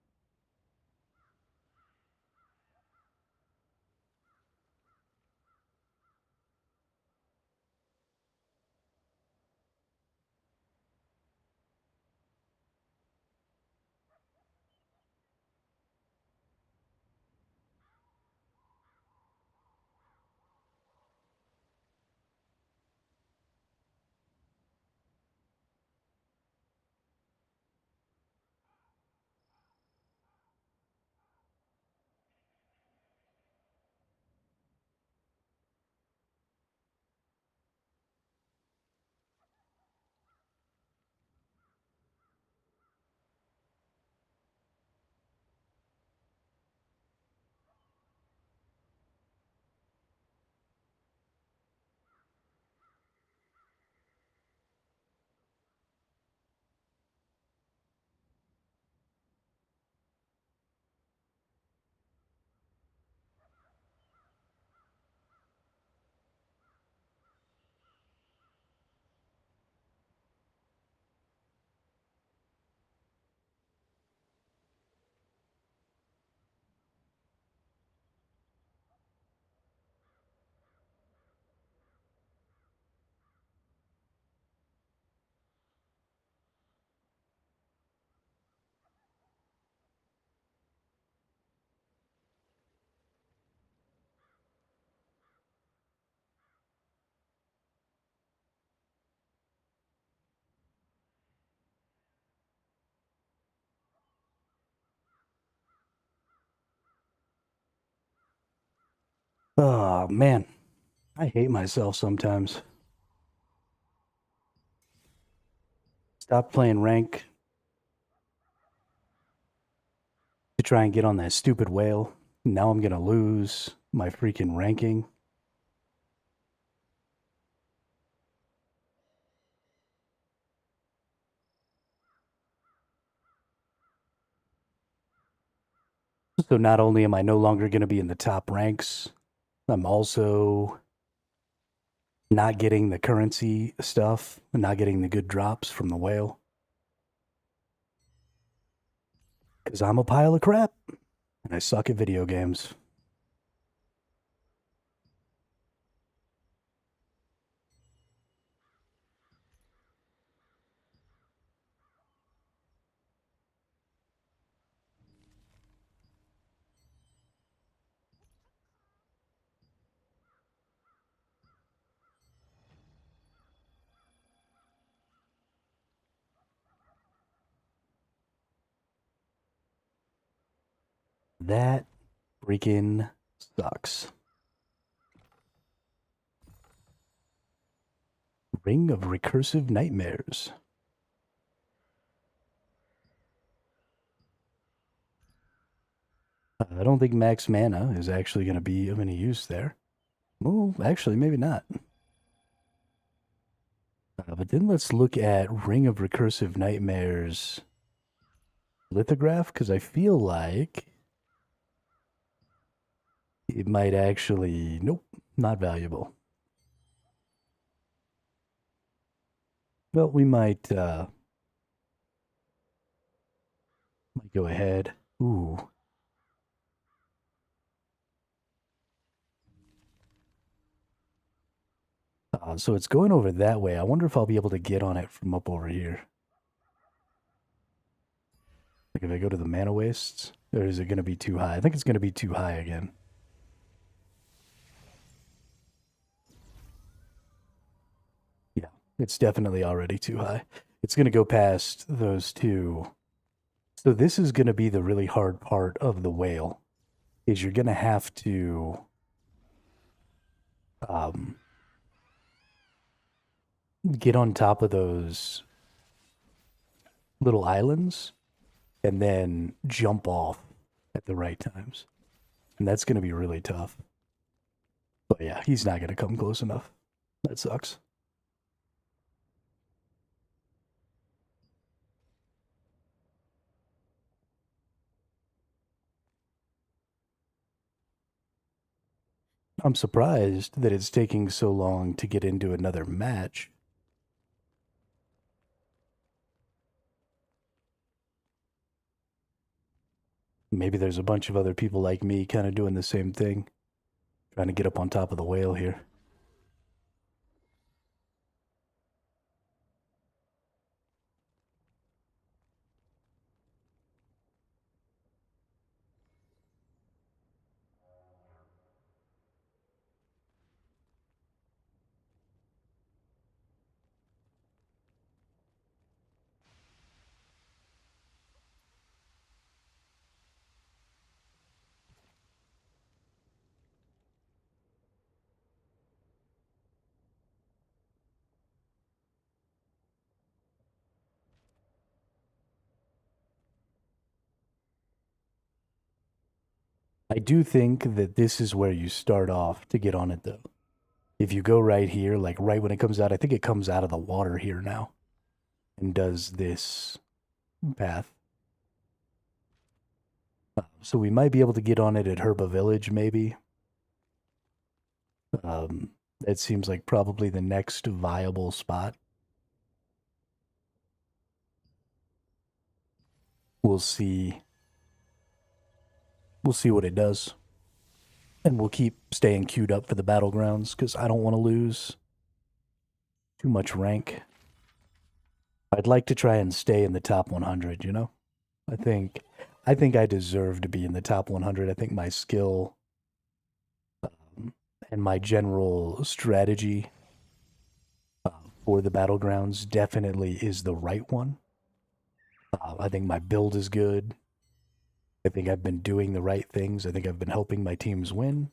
Oh, man. I hate myself sometimes. Stop playing rank to try and get on that stupid whale. Now I'm gonna lose my freaking ranking. So not only am I no longer gonna be in the top ranks, I'm also not getting the currency stuff, and not getting the good drops from the whale. Because I'm a pile of crap, and I suck at video games. That freaking sucks. Ring of Recursive Nightmares. I don't think max mana is actually going to be of any use there. Well, actually, maybe not. But then let's look at Ring of Recursive Nightmares lithograph, because I feel like it might actually... Nope, not valuable. Well, we might go ahead. Ooh. So it's going over that way. I wonder if I'll be able to get on it from up over here. Like if I go to the mana wastes, or is it going to be too high? I think it's going to be too high again. Yeah, it's definitely already too high. It's going to go past those two. So this is going to be the really hard part of the whale, is you're going to have to get on top of those little islands and then jump off at the right times. And that's going to be really tough. But yeah, he's not going to come close enough. That sucks. I'm surprised that it's taking so long to get into another match. Maybe there's a bunch of other people like me kind of doing the same thing. Trying to get up on top of the whale here. I do think that this is where you start off to get on it, though. If you go right here, like right when it comes out, I think it comes out of the water here now and does this path. So we might be able to get on it at Herba Village, maybe. That seems like probably the next viable spot. We'll see. We'll see what it does. And we'll keep staying queued up for the battlegrounds, because I don't want to lose too much rank. I'd like to try and stay in the top 100, you know? I think I deserve to be in the top 100. I think my skill and my general strategy for the battlegrounds definitely is the right one. I think my build is good. I think I've been doing the right things. I think I've been helping my teams win.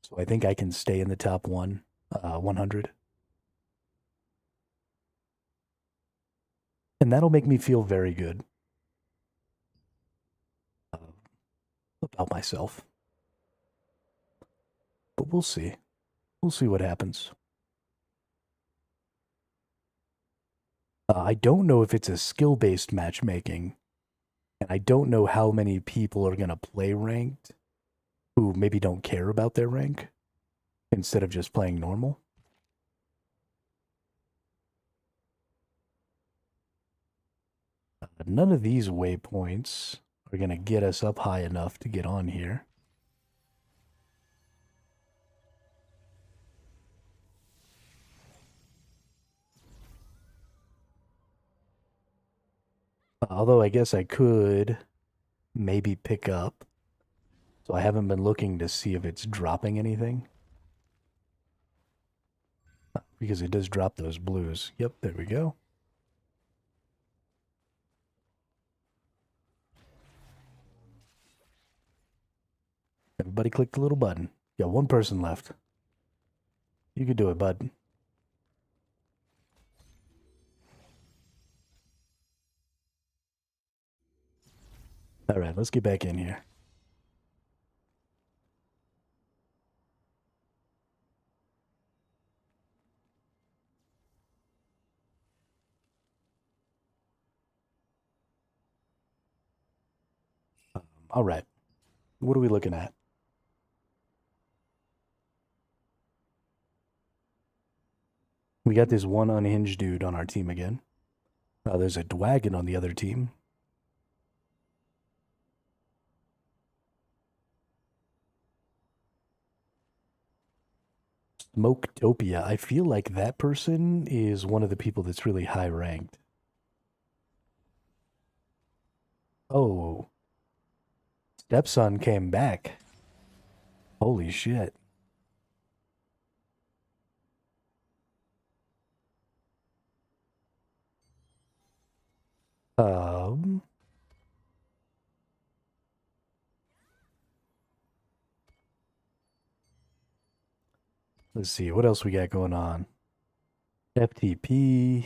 So I think I can stay in the top 100. And that'll make me feel very good about myself. But we'll see. We'll see what happens. I don't know if it's a skill-based matchmaking. And I don't know how many people are going to play ranked who maybe don't care about their rank instead of just playing normal. None of these waypoints are going to get us up high enough to get on here. Although I guess I could maybe pick up. So I haven't been looking to see if it's dropping anything. Because it does drop those blues. Yep, there we go. Everybody click the little button. Got one person left. You can do it, bud. All right, let's get back in here. All right. What are we looking at? We got this one unhinged dude on our team again. There's a dwagon on the other team. Smoketopia. I feel like that person is one of the people that's really high ranked. Oh. Stepson came back. Holy shit. Um, let's see, what else we got going on? FTP.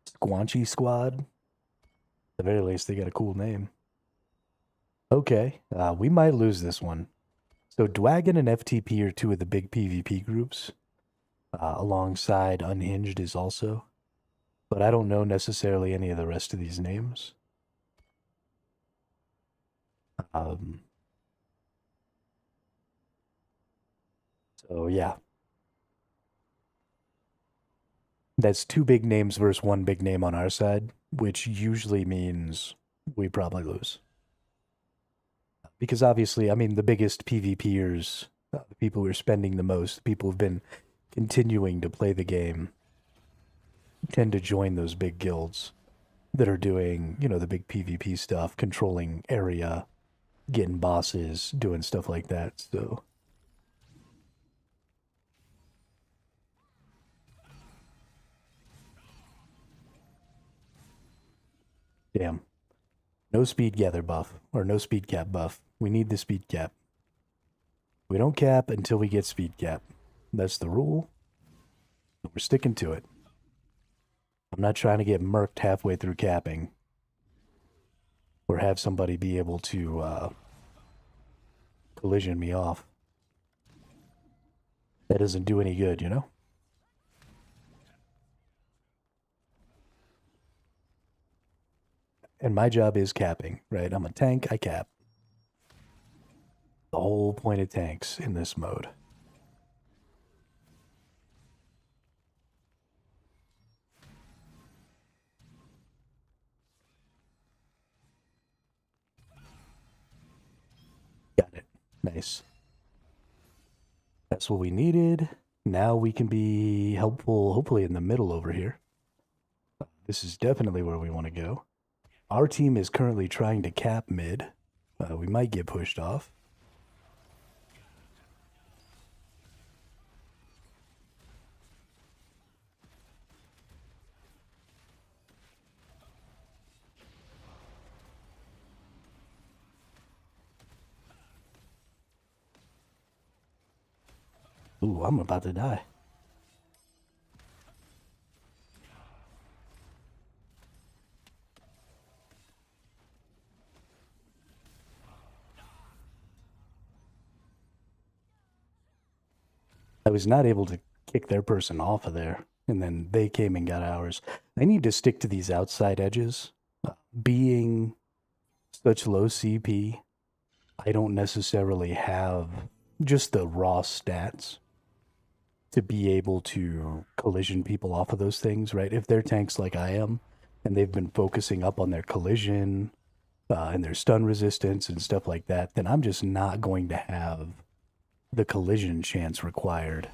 Squanchy Squad. At the very least, they got a cool name. Okay, we might lose this one. So Dwagon and FTP are two of the big PvP groups. Alongside Unhinged is also. But I don't know necessarily any of the rest of these names. So yeah. That's two big names versus one big name on our side, which usually means we probably lose. Because obviously, I mean, the biggest PvPers, the people who are spending the most, the people who've been continuing to play the game, tend to join those big guilds that are doing, you know, the big PvP stuff, controlling area, getting bosses, doing stuff like that. So damn. No speed gather buff, or no speed cap buff. We need the speed cap. We don't cap until we get speed cap. That's the rule. We're sticking to it. I'm not trying to get murked halfway through capping. Or have somebody be able to collision me off. That doesn't do any good, you know? And my job is capping, right? I'm a tank, I cap. The whole point of tanks in this mode. Got it. Nice. That's what we needed. Now we can be helpful, hopefully in the middle over here. This is definitely where we want to go. Our team is currently trying to cap mid. We might get pushed off. Ooh, I'm about to die. I was not able to kick their person off of there, and then they came and got ours. I need to stick to these outside edges. Being such low CP, I don't necessarily have just the raw stats to be able to collision people off of those things, right? If they're tanks like I am, and they've been focusing up on their collision and their stun resistance and stuff like that, then I'm just not going to have the collision chance required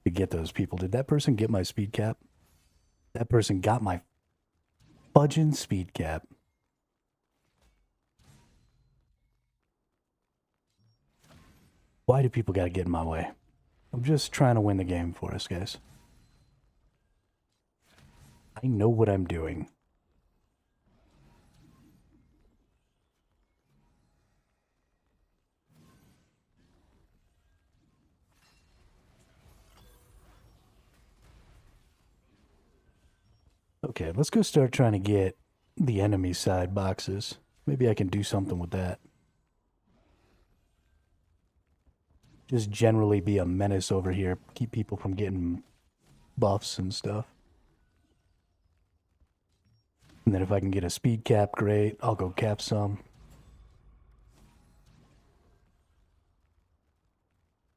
to get those people. Did that person get my speed cap? That person got my fudging speed cap. Why do people gotta get in my way? I'm just trying to win the game for us, guys. I know what I'm doing. Okay, let's go start trying to get the enemy side boxes. Maybe I can do something with that. Just generally be a menace over here. Keep people from getting buffs and stuff. And then if I can get a speed cap, great. I'll go cap some.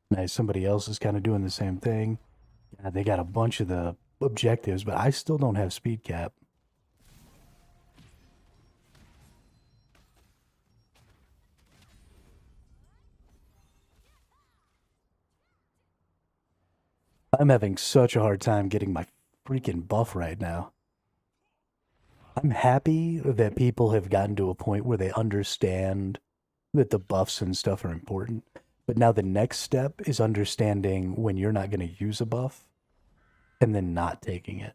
Nice, somebody else is kind of doing the same thing. They got a bunch of the objectives, but I still don't have speed cap. I'm having such a hard time getting my freaking buff right now. I'm happy that people have gotten to a point where they understand that the buffs and stuff are important. But now the next step is understanding when you're not going to use a buff and then not taking it.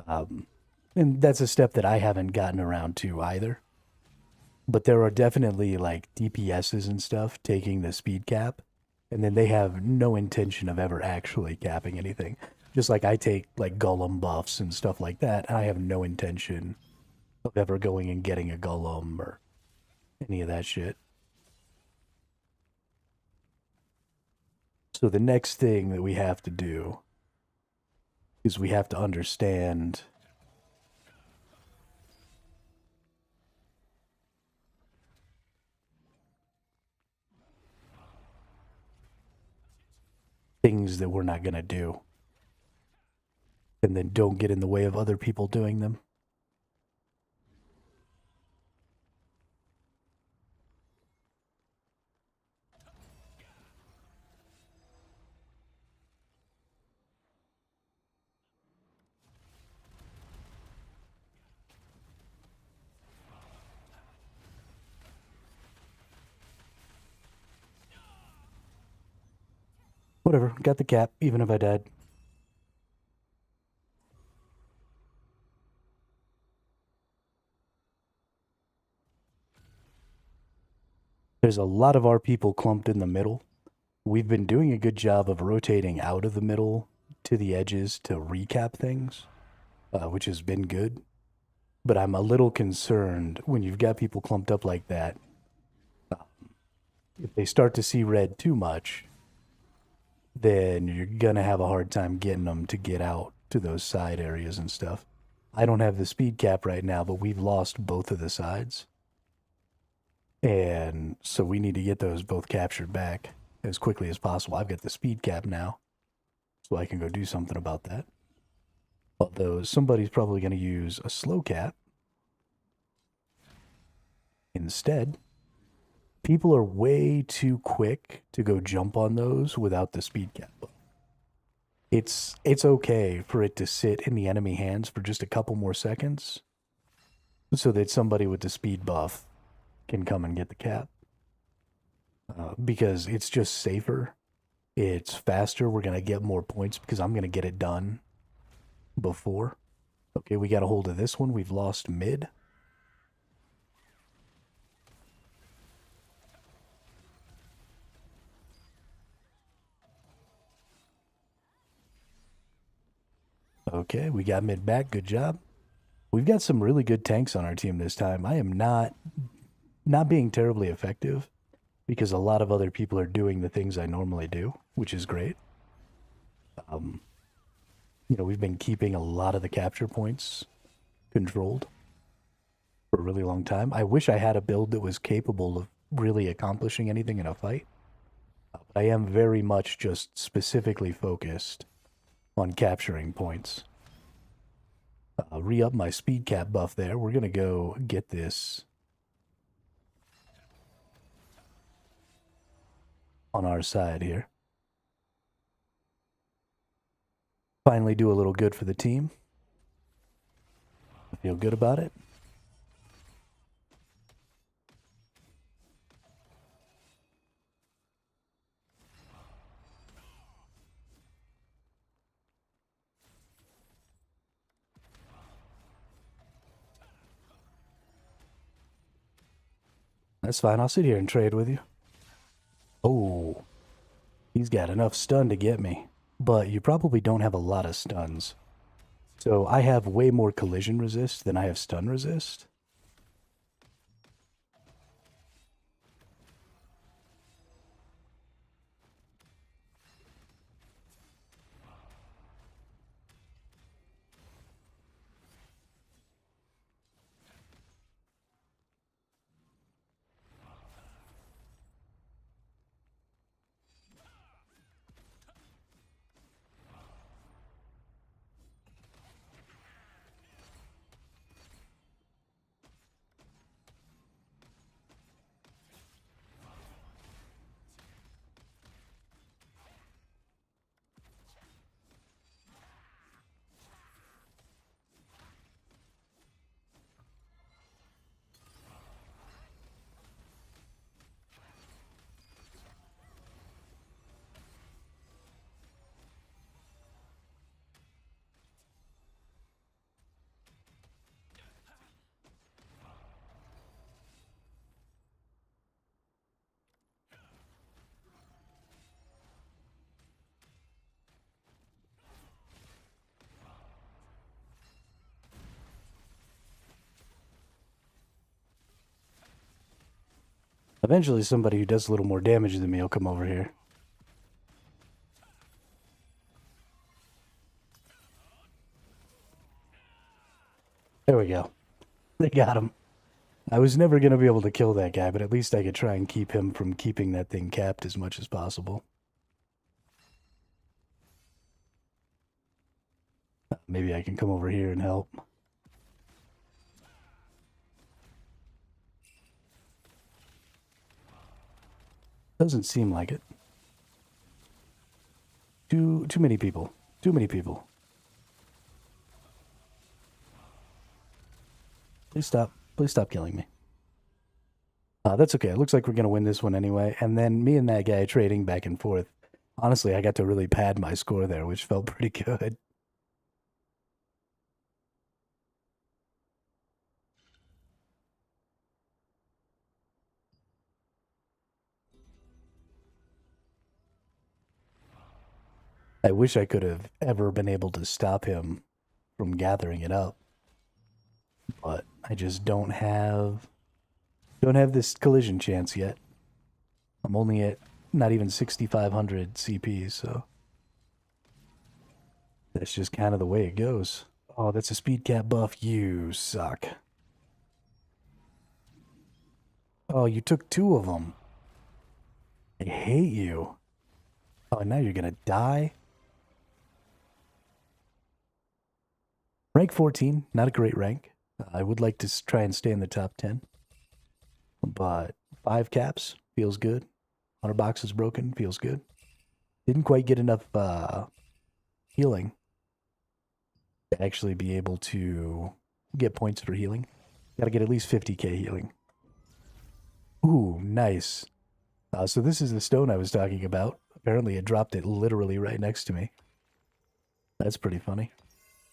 And that's a step that I haven't gotten around to either. But there are definitely like DPSs and stuff taking the speed cap, and then they have no intention of ever actually capping anything. Just like I take like golem buffs and stuff like that, and I have no intention of ever going and getting a golem or any of that shit. So the next thing that we have to do is we have to understand things that we're not going to do. And then don't get in the way of other people doing them. Whatever, got the cap, even if I died. There's a lot of our people clumped in the middle. We've been doing a good job of rotating out of the middle to the edges to recap things, which has been good. But I'm a little concerned when you've got people clumped up like that. If they start to see red too much, then you're going to have a hard time getting them to get out to those side areas and stuff. I don't have the speed cap right now, but we've lost both of the sides. And so we need to get those both captured back as quickly as possible. I've got the speed cap now, so I can go do something about that. Although somebody's probably going to use a slow cap instead. People are way too quick to go jump on those without the speed cap. It's okay for it to sit in the enemy hands for just a couple more seconds so that somebody with the speed buff can come and get the cap. Because it's just safer. It's faster. We're going to get more points because I'm going to get it done before. Okay, we got a hold of this one. We've lost mid. Okay, we got mid back. Good job. We've got some really good tanks on our team this time. I am not being terribly effective because a lot of other people are doing the things I normally do, which is great. You know, we've been keeping a lot of the capture points controlled for a really long time. I wish I had a build that was capable of really accomplishing anything in a fight. But I am very much just specifically focused on capturing points. Re-up my speed cap buff there. We're going to go get this on our side here. Finally do a little good for the team. I feel good about it. That's fine. I'll sit here and trade with you. Oh, he's got enough stun to get me. But you probably don't have a lot of stuns. So I have way more collision resist than I have stun resist. Eventually somebody who does a little more damage than me will come over here. There we go. They got him. I was never going to be able to kill that guy, but at least I could try and keep him from keeping that thing capped as much as possible. Maybe I can come over here and help. Doesn't seem like it. Too many people. Too many people. Please stop. Please stop killing me. That's okay. It looks like we're going to win this one anyway. And then me and that guy trading back and forth. Honestly, I got to really pad my score there, which felt pretty good. I wish I could have ever been able to stop him from gathering it up. But I just don't have this collision chance yet. I'm only at not even 6,500 CP, so that's just kind of the way it goes. Oh, that's a speed cap buff. You suck. Oh, you took 2 of them. I hate you. Oh, now you're gonna die? Rank 14, not a great rank. I would like to try and stay in the top 10. But 5 caps, feels good. 100 boxes broken, feels good. Didn't quite get enough healing to actually be able to get points for healing. Gotta get at least 50k healing. Ooh, nice. So this is the stone I was talking about. Apparently it dropped it literally right next to me. That's pretty funny.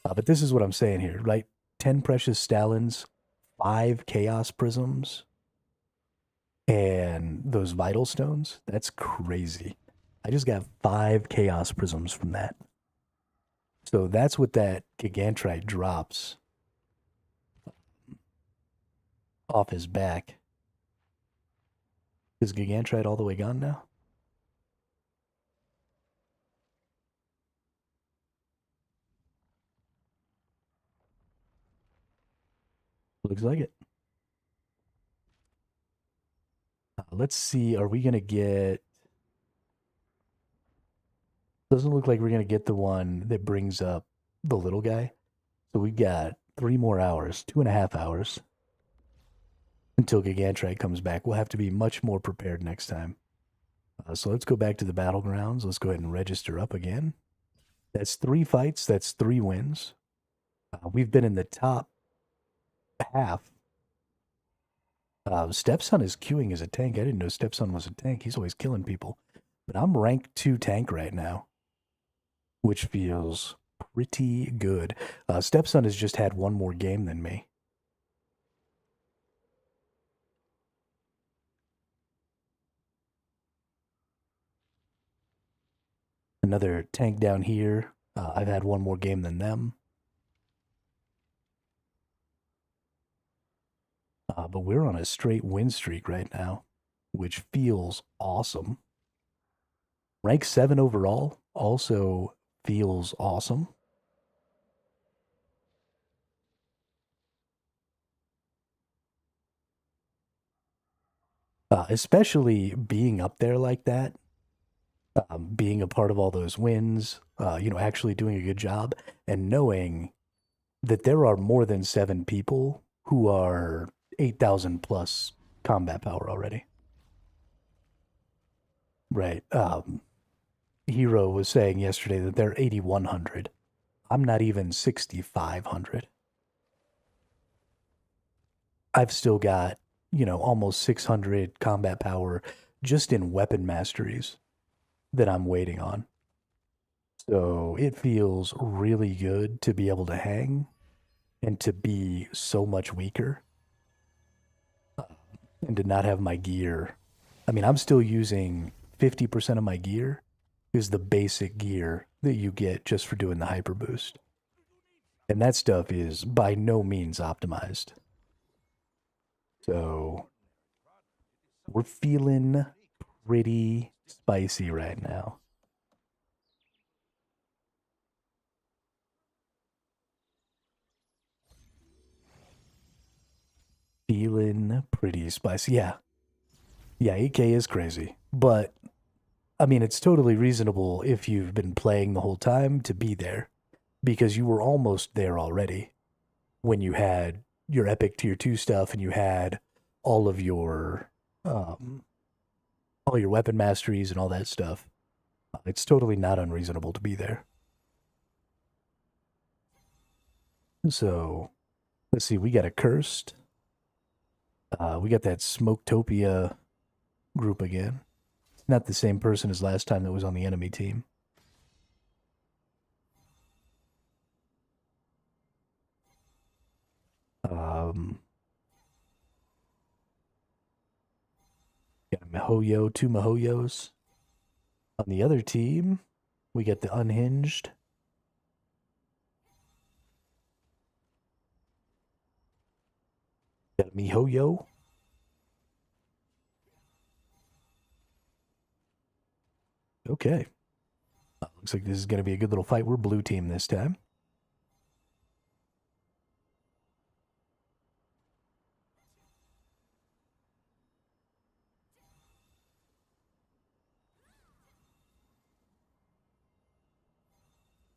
But this is what I'm saying here, right? 10 precious stallions, 5 chaos prisms, and those vital stones. That's crazy. I just got 5 chaos prisms from that. So that's what that Gigantrite drops off his back. Is Gigantrite all the way gone now? Looks like it. Let's see. Are we going to get... Doesn't look like we're going to get the one that brings up the little guy. So we got 3 more hours, 2.5 hours until Gigantrite comes back. We'll have to be much more prepared next time. So let's go back to the battlegrounds. Let's go ahead and register up again. That's 3 fights. That's 3 wins. We've been in the top half. Stepson is queuing as a tank. I didn't know Stepson was a tank. He's always killing people. But I'm rank 2 tank right now, which feels pretty good. Stepson has just had 1 more game than me. Another tank down here. I've had 1 more game than them. But we're on a straight win streak right now, which feels awesome. Rank 7 overall also feels awesome. Especially being up there like that, being a part of all those wins, actually doing a good job, and knowing that there are more than 7 people who are 8,000 plus combat power already. Right. Hero was saying yesterday that they're 8,100. I'm not even 6,500. I've still got, almost 600 combat power just in weapon masteries that I'm waiting on. So it feels really good to be able to hang and to be so much weaker and to not have my gear. I mean, I'm still using 50% of my gear is the basic gear that you get just for doing the hyper boost. And that stuff is by no means optimized. So We're feeling pretty spicy right now. Feeling pretty spicy. Yeah. Yeah, 8K is crazy. But, I mean, it's totally reasonable if you've been playing the whole time to be there. Because you were almost there already when you had your epic tier 2 stuff and you had all of your all your weapon masteries and all that stuff. It's totally not unreasonable to be there. So, let's see, we got a cursed. We got that Smoketopia group again. It's not the same person as last time that was on the enemy team. Got a Mihoyo, 2 Mihoyos. On the other team, we get the Unhinged. Got a Mihoyo. Okay. Looks like this is going to be a good little fight. We're blue team this time.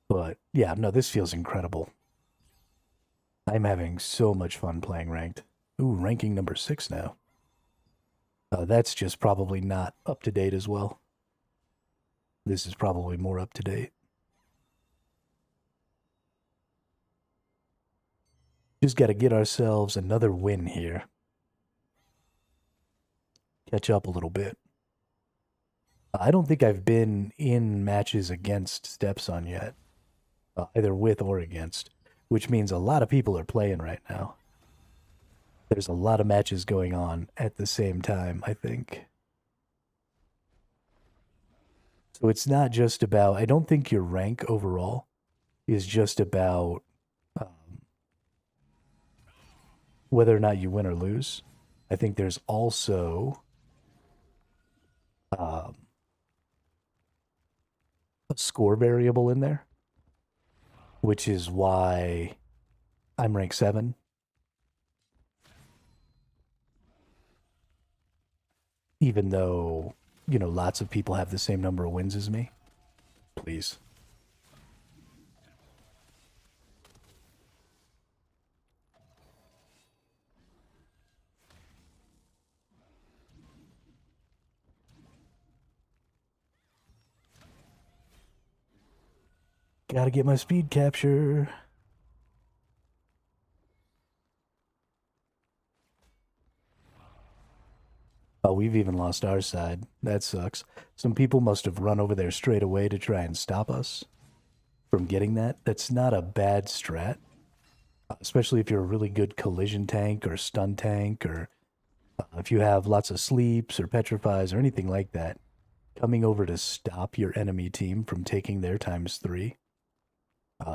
But yeah, no, this feels incredible. I'm having so much fun playing ranked. Ooh, ranking number 6 now. That's just probably not up to date as well. This is probably more up to date. Just got to get ourselves another win here. Catch up a little bit. I don't think I've been in matches against Stepson yet. Either with or against. Which means a lot of people are playing right now. There's a lot of matches going on at the same time, I think. So it's not just about, I don't think your rank overall is just about whether or not you win or lose. I think there's also a score variable in there, which is why I'm rank 7. Even though, you know, lots of people have the same number of wins as me. Please. Gotta get my speed capture. Oh, we've even lost our side. That sucks. Some people must have run over there straight away to try and stop us from getting that. That's not a bad strat. Especially if you're a really good collision tank or stun tank, or if you have lots of sleeps or petrifies or anything like that. Coming over to stop your enemy team from taking their ×3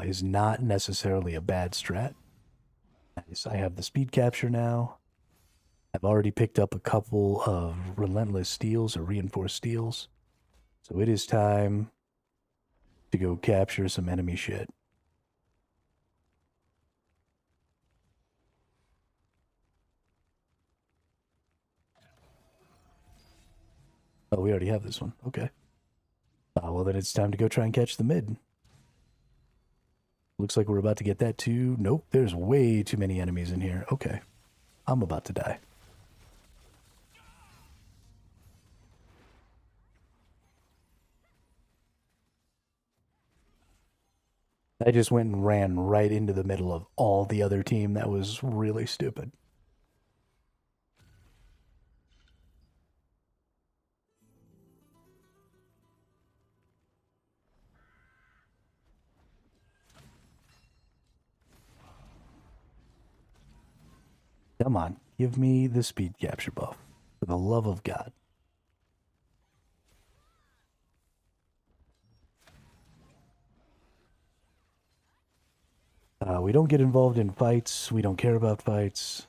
is not necessarily a bad strat. Nice. I have the speed capture now. I've already picked up a couple of relentless steals or reinforced steals. So it is time to go capture some enemy shit. Oh, we already have this one. Okay. Well, then it's time to go try and catch the mid. Looks like we're about to get that too. Nope, there's way too many enemies in here. Okay. I'm about to die. I just went and ran right into the middle of all the other team. That was really stupid. Come on, give me the speed capture buff. For the love of God. We don't get involved in fights. We don't care about fights.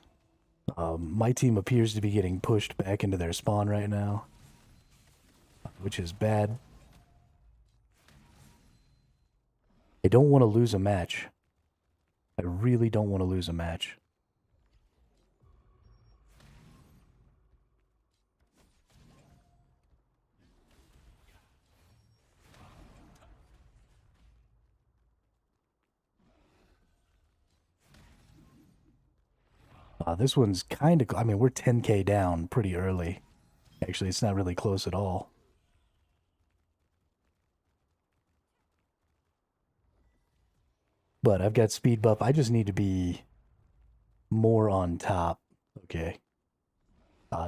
My team appears to be getting pushed back into their spawn right now, which is bad. I don't want to lose a match. I really don't want to lose a match. This one's kind of, I mean, we're 10k down pretty early. Actually, it's not really close at all. But I've got speed buff. I just need to be more on top. Okay.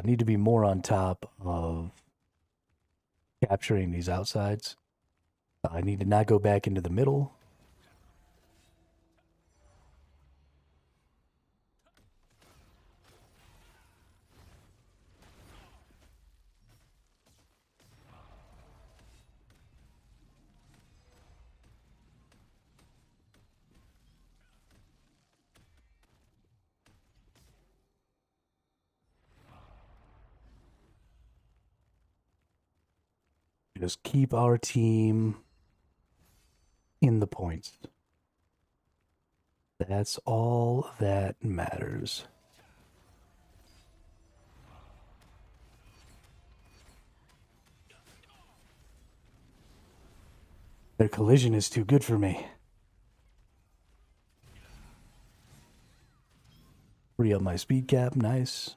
Need to be more on top of capturing these outsides. I need to not go back into the middle. Just keep our team in the points. That's all that matters. Their collision is too good for me. Free up my speed cap, nice.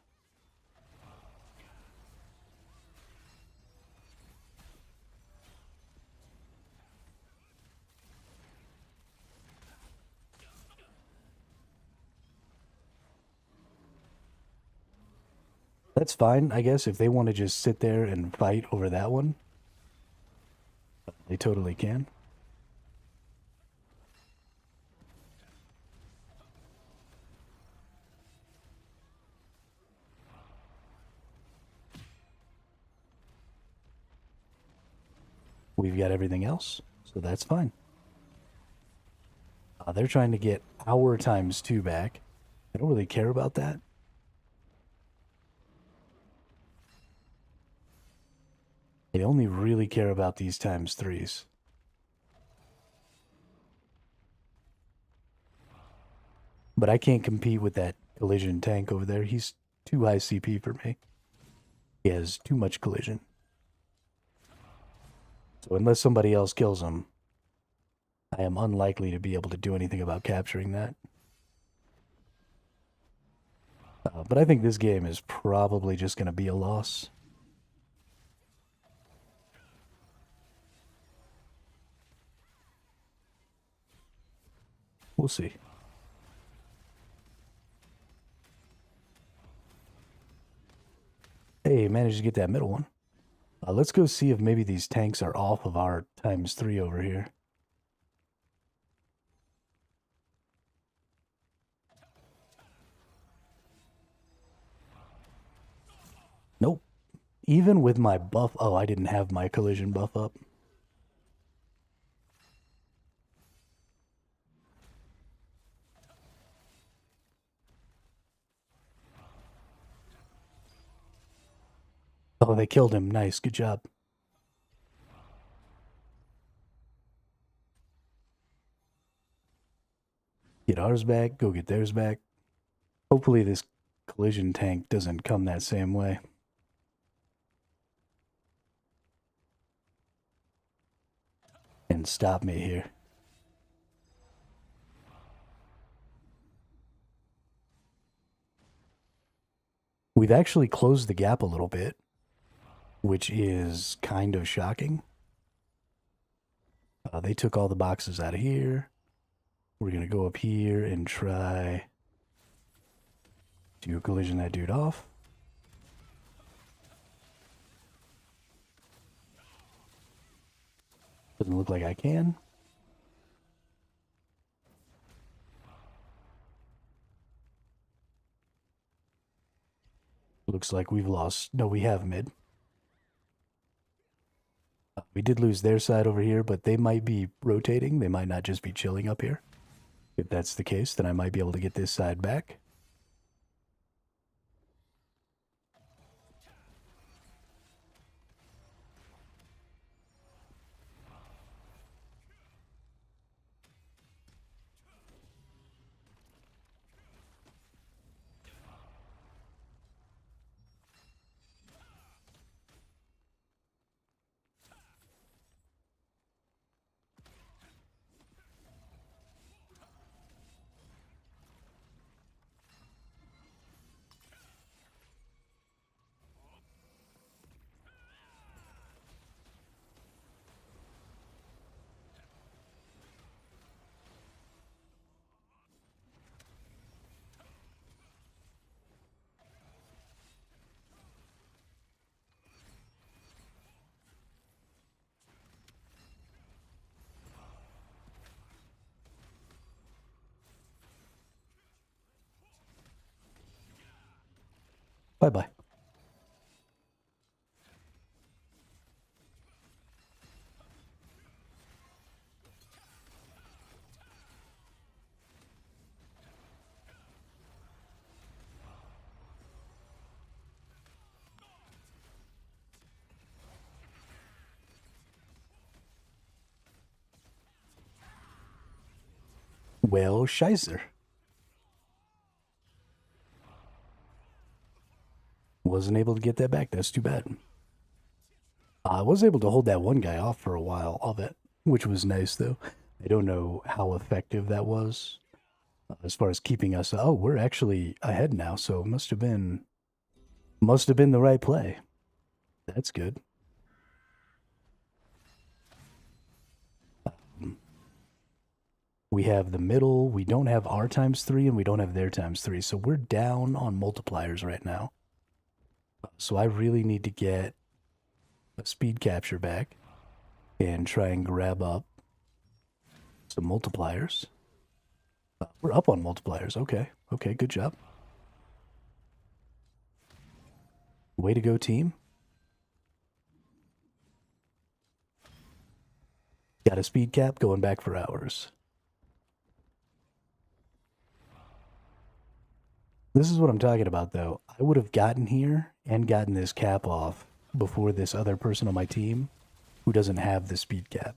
That's fine, I guess, if they want to just sit there and fight over that one. They totally can. We've got everything else, so that's fine. They're trying to get our ×2 back. I don't really care about that. They only really care about these ×3s. But I can't compete with that collision tank over there. He's too high CP for me. He has too much collision. So unless somebody else kills him, I am unlikely to be able to do anything about capturing that. But I think this game is probably just going to be a loss. We'll see. Hey, managed to get that middle one. Let's go see if maybe these tanks are off of our ×3 over here. Nope. Even with my buff... Oh, I didn't have my collision buff up. Oh, they killed him. Nice. Good job. Get ours back. Go get theirs back. Hopefully this collision tank doesn't come that same way. And stop me here. We've actually closed the gap a little bit, which is kind of shocking. They took all the boxes out of here. We're going to go up here and try to collision that dude off. Doesn't look like I can. Looks like we've lost. No, we have mid. We did lose their side over here, but they might be rotating. They might not just be chilling up here. If that's the case, then I might be able to get this side back. Bye-bye. Well, Scheiße. Wasn't able to get that back. That's too bad. I was able to hold that one guy off for a while of it, which was nice, though. I don't know how effective that was as far as keeping us. Oh, we're actually ahead now, so it must have been the right play. That's good. We have the middle. We don't have our ×3, and we don't have their ×3. So we're down on multipliers right now. So I really need to get a speed capture back and try and grab up some multipliers. We're up on multipliers. Okay. Okay, good job. Way to go, team. Got a speed cap going back for hours. This is what I'm talking about, though. I would have gotten here and gotten this cap off before this other person on my team who doesn't have the speed cap.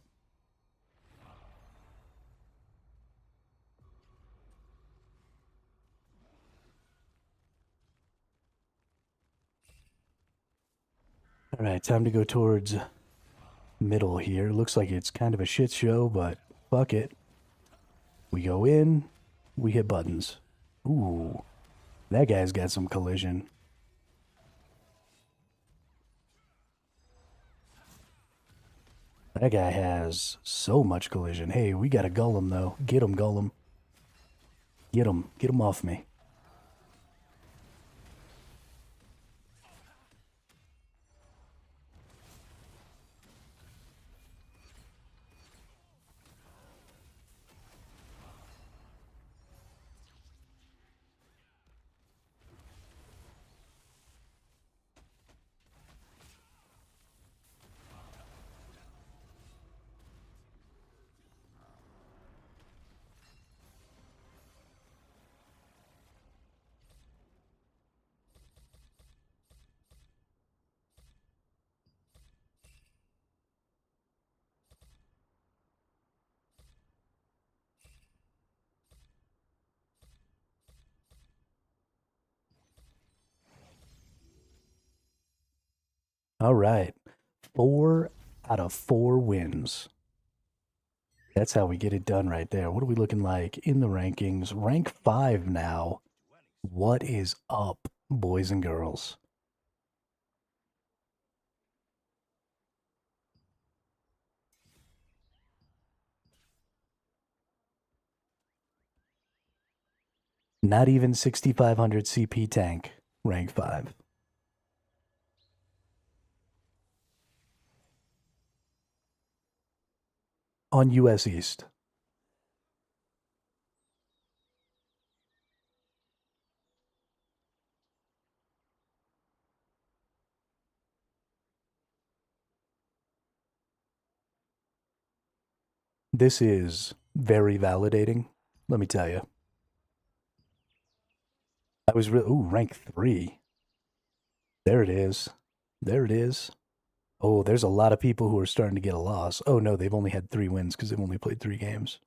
All right, time to go towards middle here. Looks like it's kind of a shit show, but fuck it. We go in, we hit buttons. Ooh, that guy's got some collision. That guy has so much collision. Hey, we got a golem, though. Get him, golem. Get him. Get him off me. All right. 4 out of 4 wins. That's how we get it done right there. What are we looking like in the rankings? Rank 5 now. What is up, boys and girls? Not even 6,500 CP tank, rank 5. On US East. This is very validating, let me tell you. I was really, ooh, rank 3. There it is. There it is. Oh, there's a lot of people who are starting to get a loss. Oh no, they've only had 3 wins because they've only played 3 games.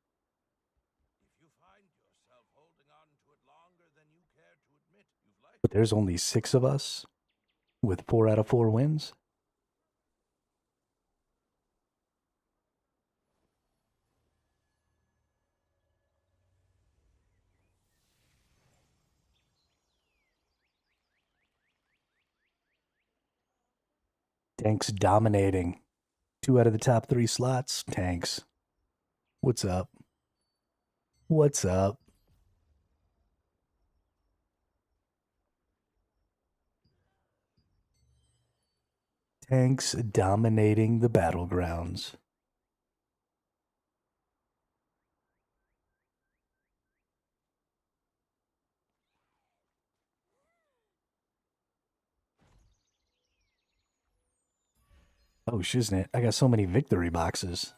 But there's only 6 of us with 4 out of 4 wins. Tanks dominating. 2 out of the top 3 slots. Tanks. What's up? What's up? Tanks dominating the battlegrounds. Oh, shiznit. I got so many victory boxes.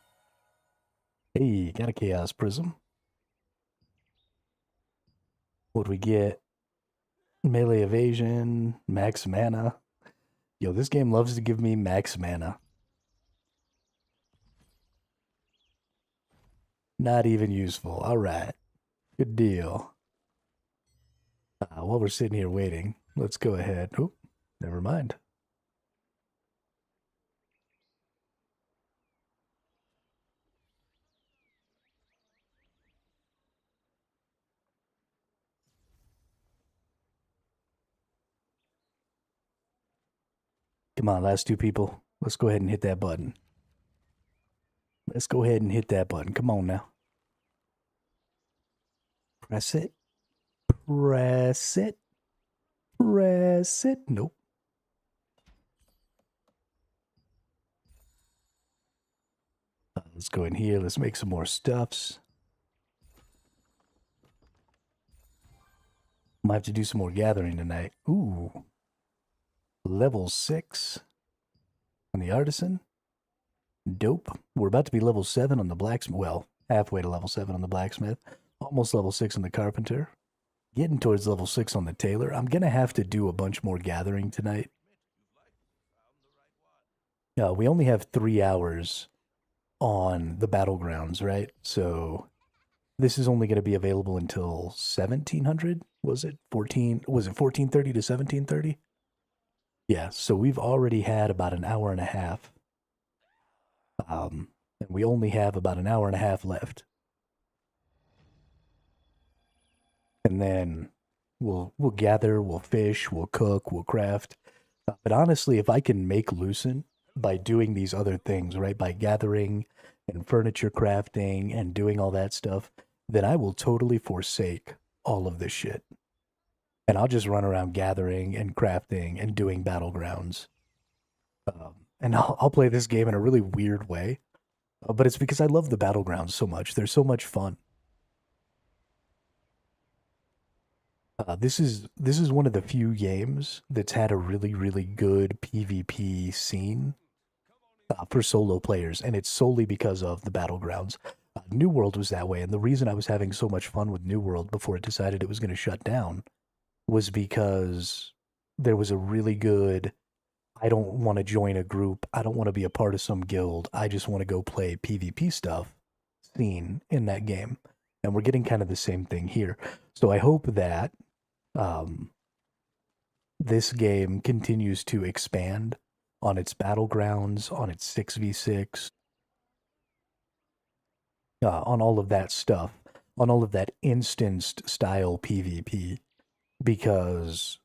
Hey, got a Chaos Prism. What'd we get? Melee evasion, max mana. Yo, this game loves to give me max mana. Not even useful. All right. Good deal. While we're sitting here waiting, let's go ahead. Oh, never mind. Come on, last two people. Let's go ahead and hit that button. Let's go ahead and hit that button. Come on now. Press it. Press it. Press it. Nope. Let's go in here. Let's make some more stuffs. Might have to do some more gathering tonight. Ooh. Level 6 on the artisan. Dope. We're about to be level 7 on the blacksmith. Well, halfway to level 7 on the blacksmith. Almost level 6 on the carpenter. Getting towards level 6 on the tailor. I'm going to have to do a bunch more gathering tonight. We only have 3 hours on the battlegrounds, right? So this is only going to be available until 1700. Was it 1430 to 1730? Yeah, so we've already had about an hour and a half. And we only have about an hour and a half left. And then we'll gather, we'll fish, we'll cook, we'll craft. But honestly, if I can make Lucent by doing these other things, right, by gathering and furniture crafting and doing all that stuff, then I will totally forsake all of this shit. And I'll just run around gathering and crafting and doing battlegrounds. And I'll play this game in a really weird way. But it's because I love the battlegrounds so much. They're so much fun. This is one of the few games that's had a really, really good PvP scene for solo players, and it's solely because of the battlegrounds. New World was that way, and the reason I was having so much fun with New World before it decided it was going to shut down was because there was a really good, I don't want to join a group, I don't want to be a part of some guild, I just want to go play PvP stuff scene in that game. And we're getting kind of the same thing here. So I hope that this game continues to expand on its battlegrounds, on its 6v6, on all of that stuff, on all of that instanced style PvP, because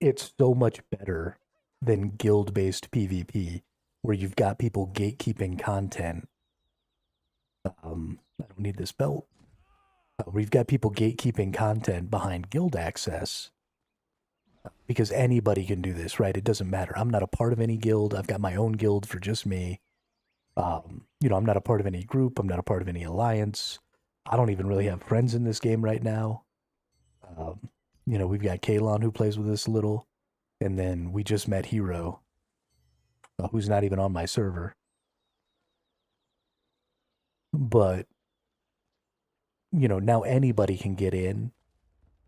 it's so much better than guild-based PvP, where you've got people gatekeeping content. I don't need this belt. We've got people gatekeeping content behind guild access, because anybody can do this, right? It doesn't matter. I'm not a part of any guild. I've got my own guild for just me. I'm not a part of any group. I'm not a part of any alliance. I don't even really have friends in this game right now. We've got Kalon who plays with us a little, and then we just met Hero, who's not even on my server. But now anybody can get in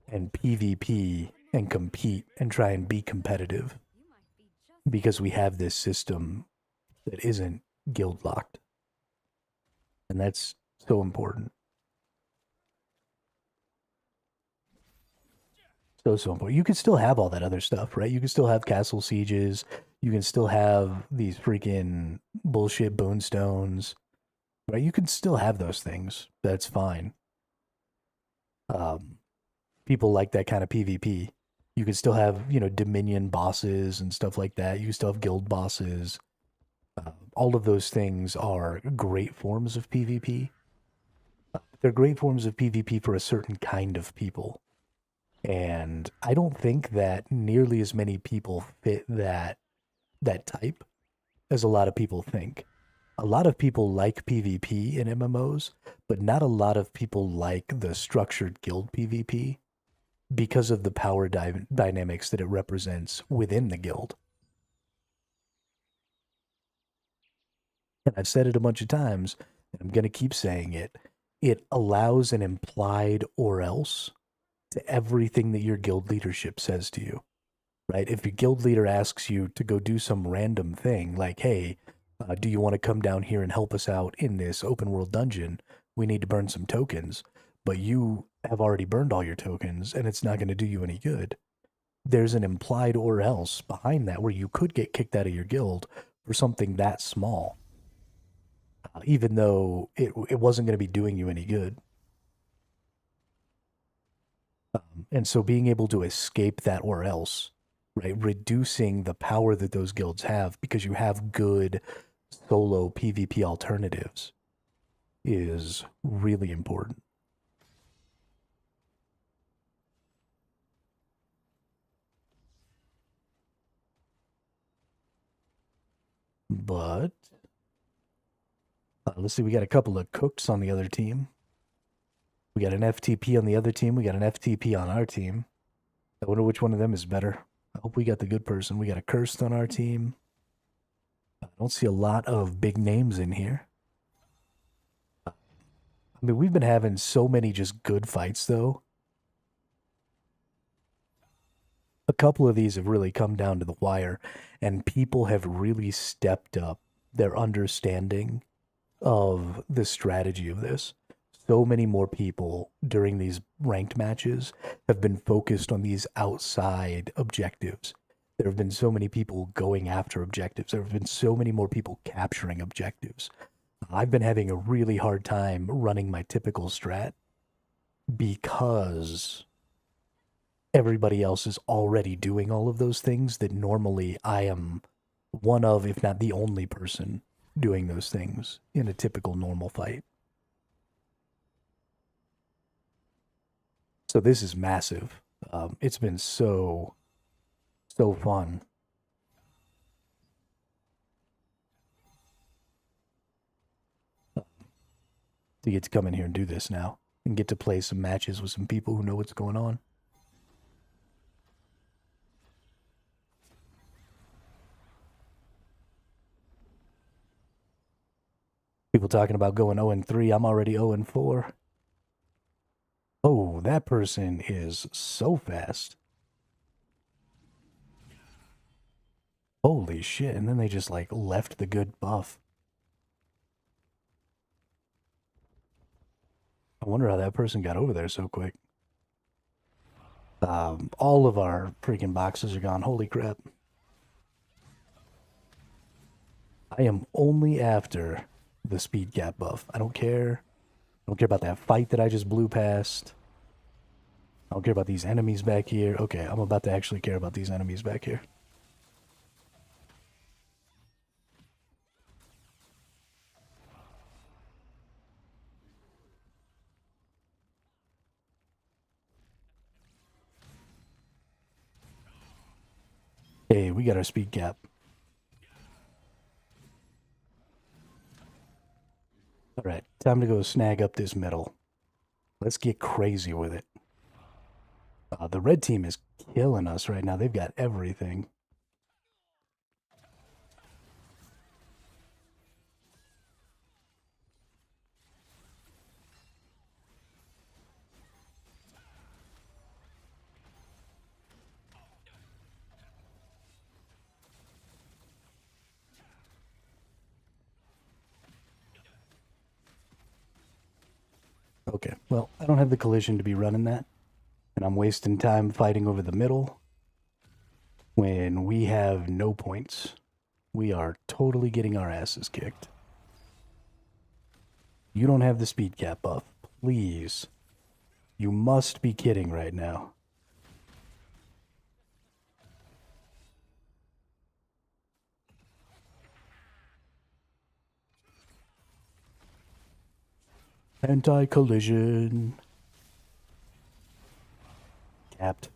and PvP and compete and try and be competitive because we have this system that isn't guild locked. And that's so important. So important. You can still have all that other stuff, right? You can still have castle sieges. You can still have these freaking bullshit boonstones, right? You can still have those things. That's fine. People like that kind of PvP. You can still have, Dominion bosses and stuff like that. You can still have guild bosses. All of those things are great forms of PvP. They're great forms of PvP for a certain kind of people. And I don't think that nearly as many people fit that type as a lot of people think. A lot of people like PvP in MMOs, but not a lot of people like the structured guild PvP because of the power dynamics that it represents within the guild. and I've said it a bunch of times, and I'm going to keep saying it, it allows an implied or else to everything that your guild leadership says to you, right? If your guild leader asks you to go do some random thing, like, hey, do you want to come down here and help us out in this open world dungeon? We need to burn some tokens, but you have already burned all your tokens, and it's not going to do you any good. There's an implied or else behind that where you could get kicked out of your guild for something that small, even though it wasn't going to be doing you any good. And so being able to escape that or else, right, reducing the power that those guilds have because you have good solo PvP alternatives is really important. But let's see, we got a couple of cooks on the other team. We got an FTP on the other team. We got an FTP on our team. I wonder which one of them is better. I hope we got the good person. We got a cursed on our team. I don't see a lot of big names in here. I mean, we've been having so many just good fights, though. A couple of these have really come down to the wire, and people have really stepped up their understanding of the strategy of this. So many more people during these ranked matches have been focused on these outside objectives. There have been so many people going after objectives. There have been so many more people capturing objectives. I've been having a really hard time running my typical strat because everybody else is already doing all of those things that normally I am one of, if not the only person doing those things in a typical normal fight. So this is massive. It's been so fun. To get to come in here and do this now and get to play some matches with some people who know what's going on. People talking about going 0-3. I'm already 0-4. Oh, that person is so fast. Holy shit. And then they just like left the good buff. I wonder how that person got over there so quick. All of our freaking boxes are gone. Holy crap. I am only after the speed cap buff. I don't care. I don't care about that fight that I just blew past. I don't care about these enemies back here. Okay, I'm about to actually care about these enemies back here. Hey, we got our speed cap. All right, time to go snag up this middle. Let's get crazy with it. The red team is killing us right now. They've got everything. Okay, well, I don't have the collision to be running that. And I'm wasting time fighting over the middle when we have no points. We are totally getting our asses kicked. You don't have the speed cap buff. Please. You must be kidding right now. Anti-collision. Capped.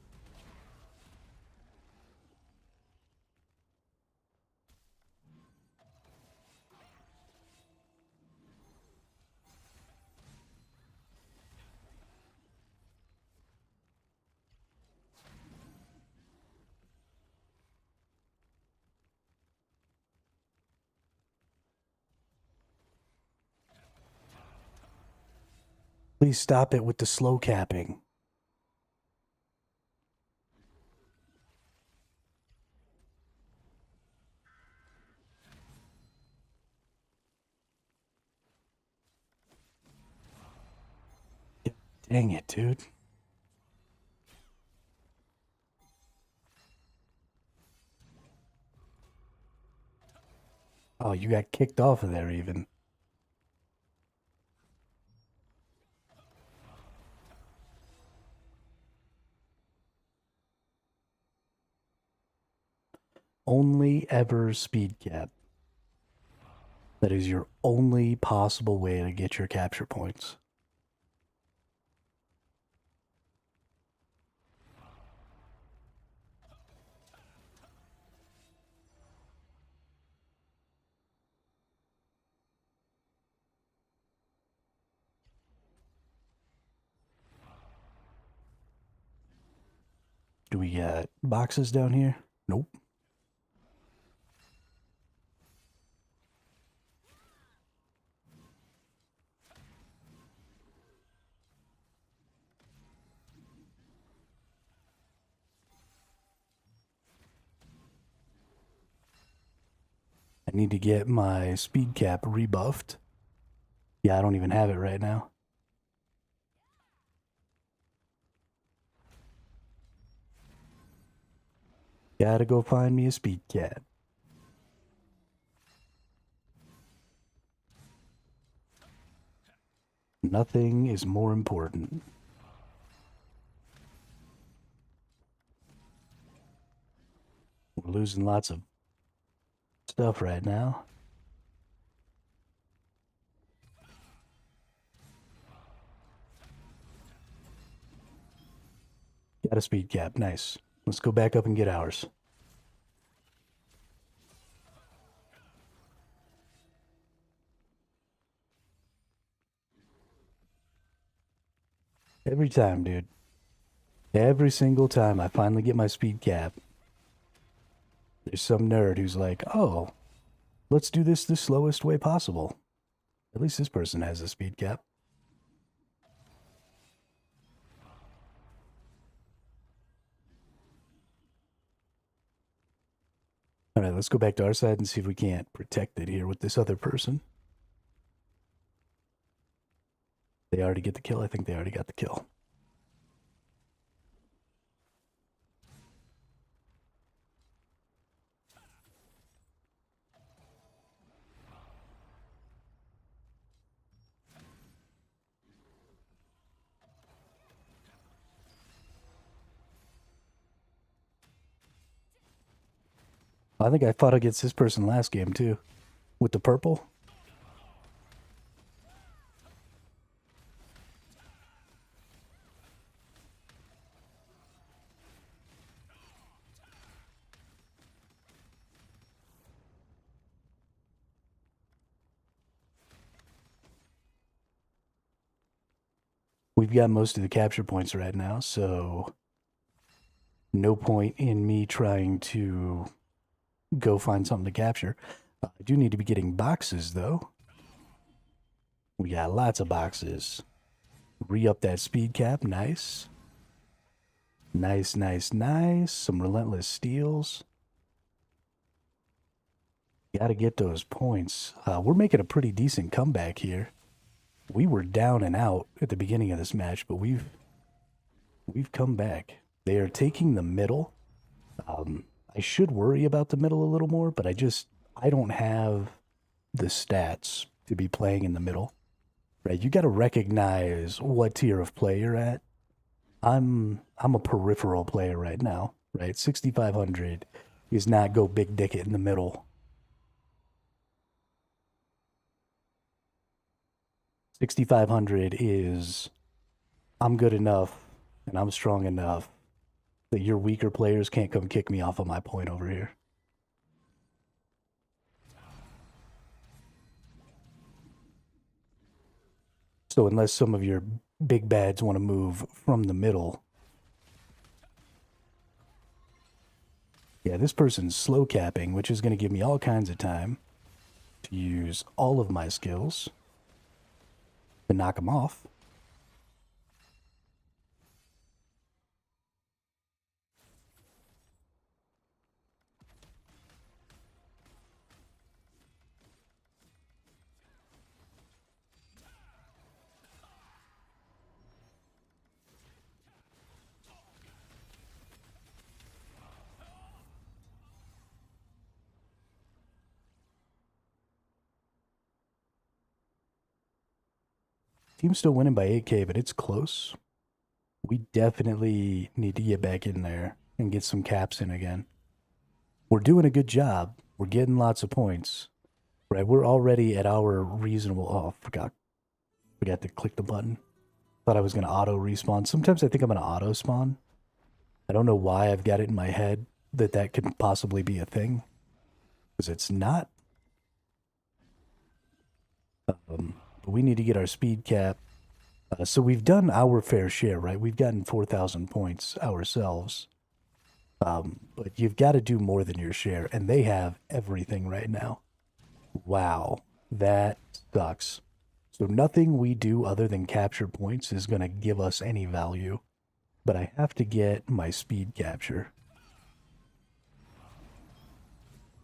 Please stop it with the slow capping. Dang it, dude. Oh, you got kicked off of there even. Only ever speed cap. That is your only possible way to get your capture points. Do we got boxes down here? Nope. I need to get my speed cap rebuffed. Yeah, I don't even have it right now. Gotta go find me a speed cap. Nothing is more important. We're losing lots of stuff right now. Got a speed cap. Nice. Let's go back up and get ours. Every time, dude. Every single time I finally get my speed cap, there's some nerd who's like, oh, let's do this the slowest way possible. At least this person has a speed cap. All right, let's go back to our side and see if we can't protect it here with this other person. They already get the kill? I think they already got the kill. I think I fought against this person last game too, with the purple. We've got most of the capture points right now, so no point in me trying to go find something to capture. I do need to be getting boxes, though. We got lots of boxes. Re-up that speed cap. Nice. Nice, nice, nice. Some relentless steals. Got to get those points. We're making a pretty decent comeback here. We were down and out at the beginning of this match, but we've come back. They are taking the middle. I should worry about the middle a little more, but I don't have the stats to be playing in the middle. Right? You got to recognize what tier of play you're at. I'm a peripheral player right now, right? 6,500 is not go big dick it in the middle. 6,500 is I'm good enough and I'm strong enough that your weaker players can't come kick me off of my point over here. So unless some of your big bads want to move from the middle. Yeah, this person's slow capping, which is going to give me all kinds of time to use all of my skills to knock him off. Team's still winning by 8K, but it's close. We definitely need to get back in there and get some caps in again. We're doing a good job. We're getting lots of points. Right, we're already at our reasonable... Oh, forgot to click the button. Thought I was going to auto respawn. Sometimes I think I'm going to auto spawn. I don't know why I've got it in my head that could possibly be a thing. Because it's not. But we need to get our speed cap. So we've done our fair share, right? We've gotten 4,000 points ourselves. But you've got to do more than your share. And they have everything right now. Wow. That sucks. So nothing we do other than capture points is going to give us any value. But I have to get my speed capture.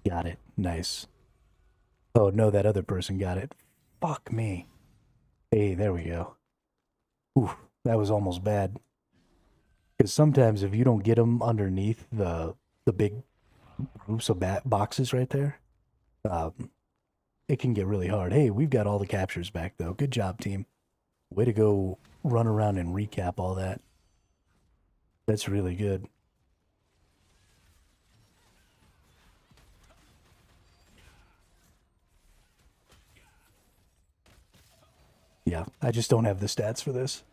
Got it. Nice. Oh, no, that other person got it. Fuck me. Hey, there we go. Ooh, that was almost bad. Because sometimes if you don't get them underneath the big groups of boxes right there, it can get really hard. Hey, we've got all the captures back, though. Good job, team. Way to go run around and recap all that. That's really good. Yeah, I just don't have the stats for this.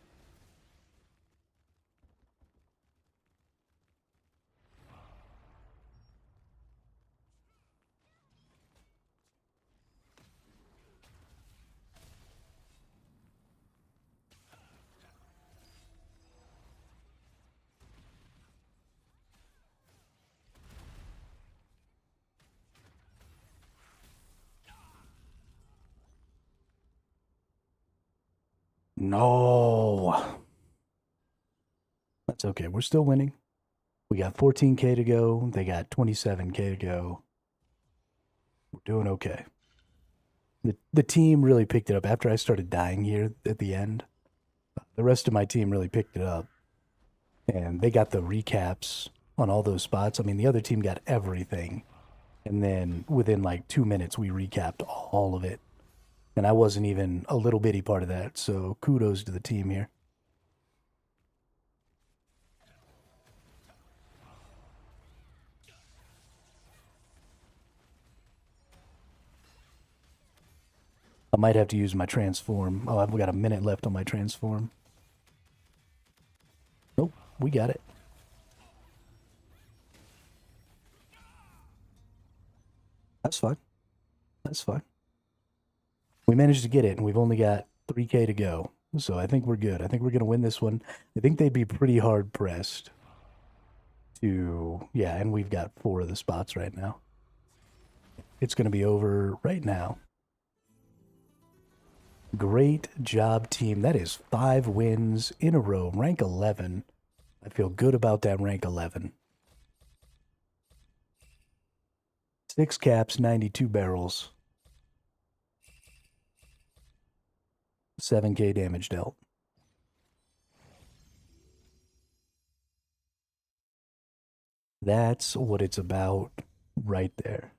No. That's okay. We're still winning. We got 14K to go. They got 27K to go. We're doing okay. The team really picked it up after I started dying here at the end. The rest of my team really picked it up. And they got the recaps on all those spots. I mean, the other team got everything. And then within like 2 minutes, we recapped all of it. And I wasn't even a little bitty part of that. So kudos to the team here. I might have to use my transform. Oh, I've got a minute left on my transform. Nope, we got it. That's fine. That's fine. We managed to get it, and we've only got 3K to go. So I think we're good. I think we're going to win this one. I think they'd be pretty hard pressed to... Yeah, and we've got 4 of the spots right now. It's going to be over right now. Great job, team. That is 5 wins in a row. Rank 11. I feel good about that rank 11. 6 caps, 92 barrels. 7K damage dealt. That's what it's about right there.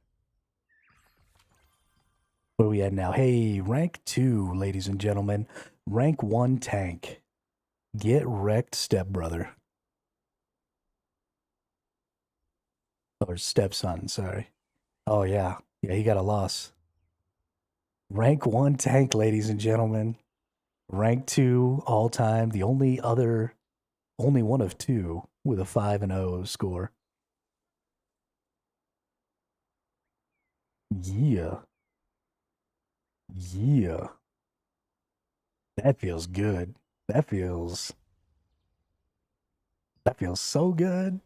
Where are we at now? Hey, rank 2, ladies and gentlemen. Rank 1 tank. Get wrecked, stepbrother. Or stepson, sorry. Oh, yeah. Yeah, he got a loss. Rank 1 tank, ladies and gentlemen. Rank 2 all time. The only one of 2 with a 5-0 score. Yeah. Yeah. That feels good. That feels so good.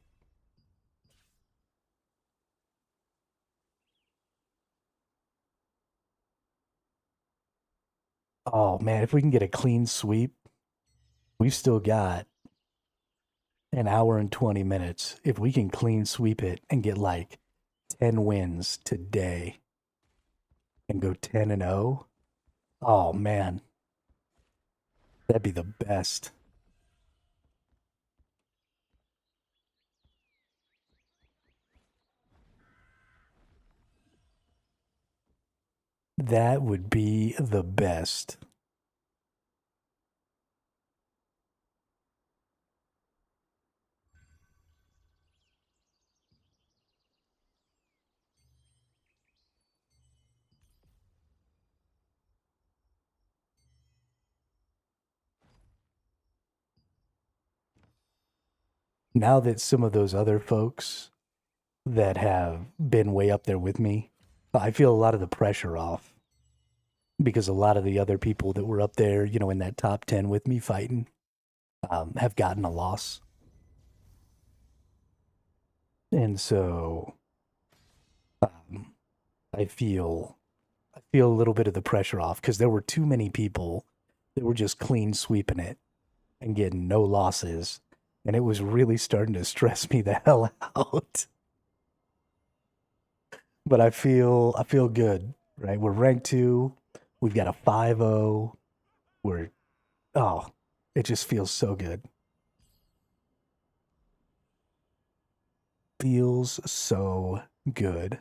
Oh man, if we can get a clean sweep, we've still got an hour and 20 minutes. If we can clean sweep it and get like 10 wins today and go 10-0, oh man, that'd be the best. That would be the best. now that some of those other folks that have been way up there with me, I feel a lot of the pressure off because a lot of the other people that were up there, you know, in that top 10 with me fighting, have gotten a loss. And so I feel a little bit of the pressure off because there were too many people that were just clean sweeping it and getting no losses. And it was really starting to stress me the hell out. But I feel good, right? We're ranked 2. We've got a 5-0. We're it just feels so good. Feels so good.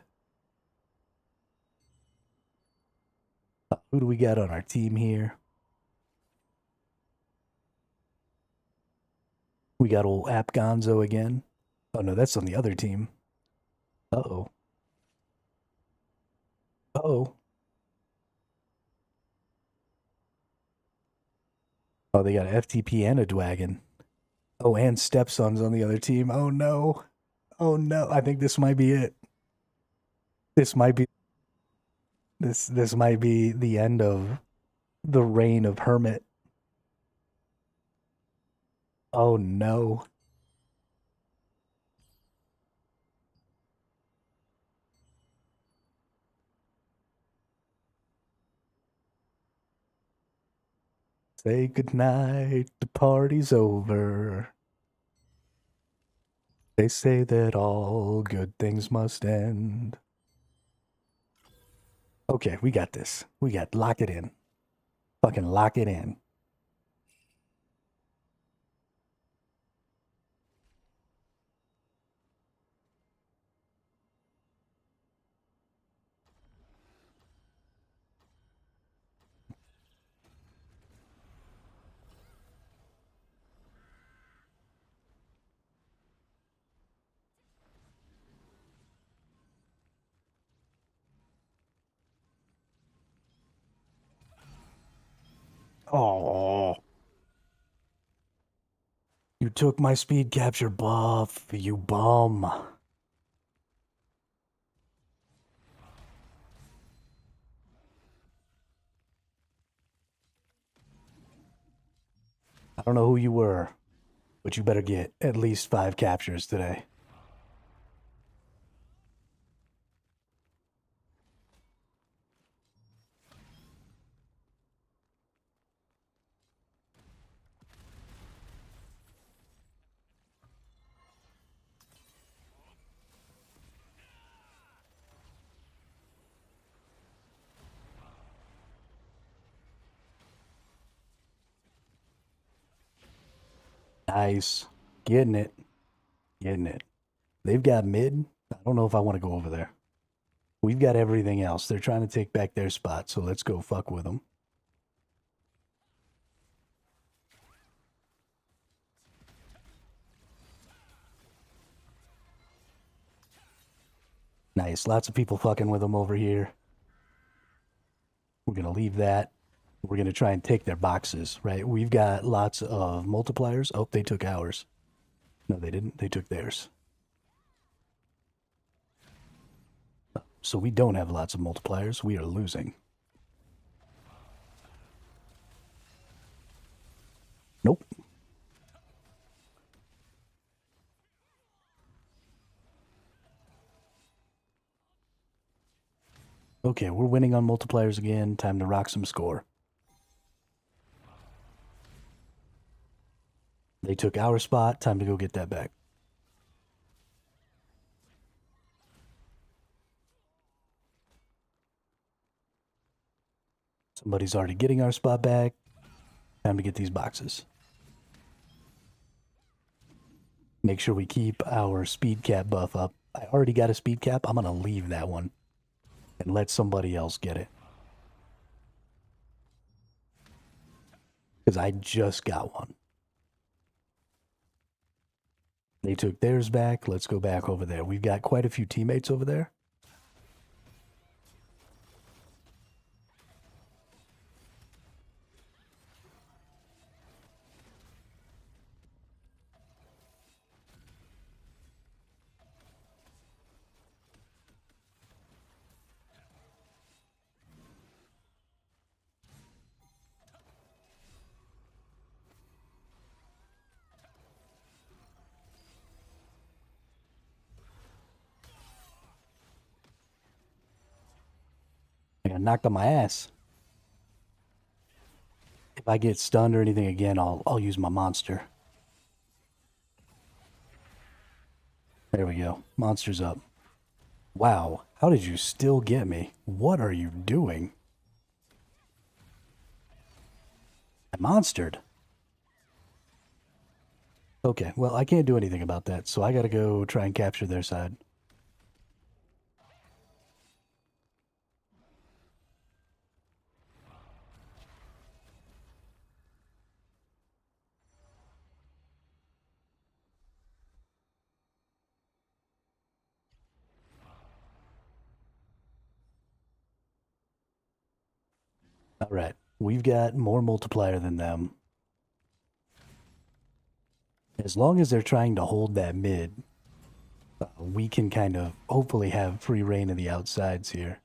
Who do we got on our team here? We got old App Gonzo again. Oh no, that's on the other team. Uh-oh. Uh-oh. Oh, they got FTP and a Dwagon. Oh, and Stepson's on the other team. Oh no. Oh no. I think this might be it. This might be the end of the reign of Hermit. Oh no. Say goodnight, the party's over. They say that all good things must end. Okay, we got this. We got lock it in. Fucking lock it in. Oh. You took my speed capture buff, you bum. I don't know who you were, but you better get at least 5 captures today. Nice. Getting it. Getting it. They've got mid. I don't know if I want to go over there. We've got everything else. They're trying to take back their spot, so let's go fuck with them. Nice. Lots of people fucking with them over here. We're going to leave that. We're going to try and take their boxes, right? We've got lots of multipliers. Oh, they took ours. No, they didn't. They took theirs. So we don't have lots of multipliers. We are losing. Nope. Okay, we're winning on multipliers again. Time to rock some score. They took our spot. Time to go get that back. Somebody's already getting our spot back. Time to get these boxes. Make sure we keep our speed cap buff up. I already got a speed cap. I'm going to leave that one and let somebody else get it. Because I just got one. They took theirs back. Let's go back over there. We've got quite a few teammates over there. I got knocked on my ass. If I get stunned or anything again, I'll use my monster. There we go. Monster's up. Wow, how did you still get me? What are you doing? I monstered. Okay, well, I can't do anything about that, so I gotta go try and capture their side. Alright, we've got more multiplier than them. As long as they're trying to hold that mid, we can kind of hopefully have free reign of the outsides here.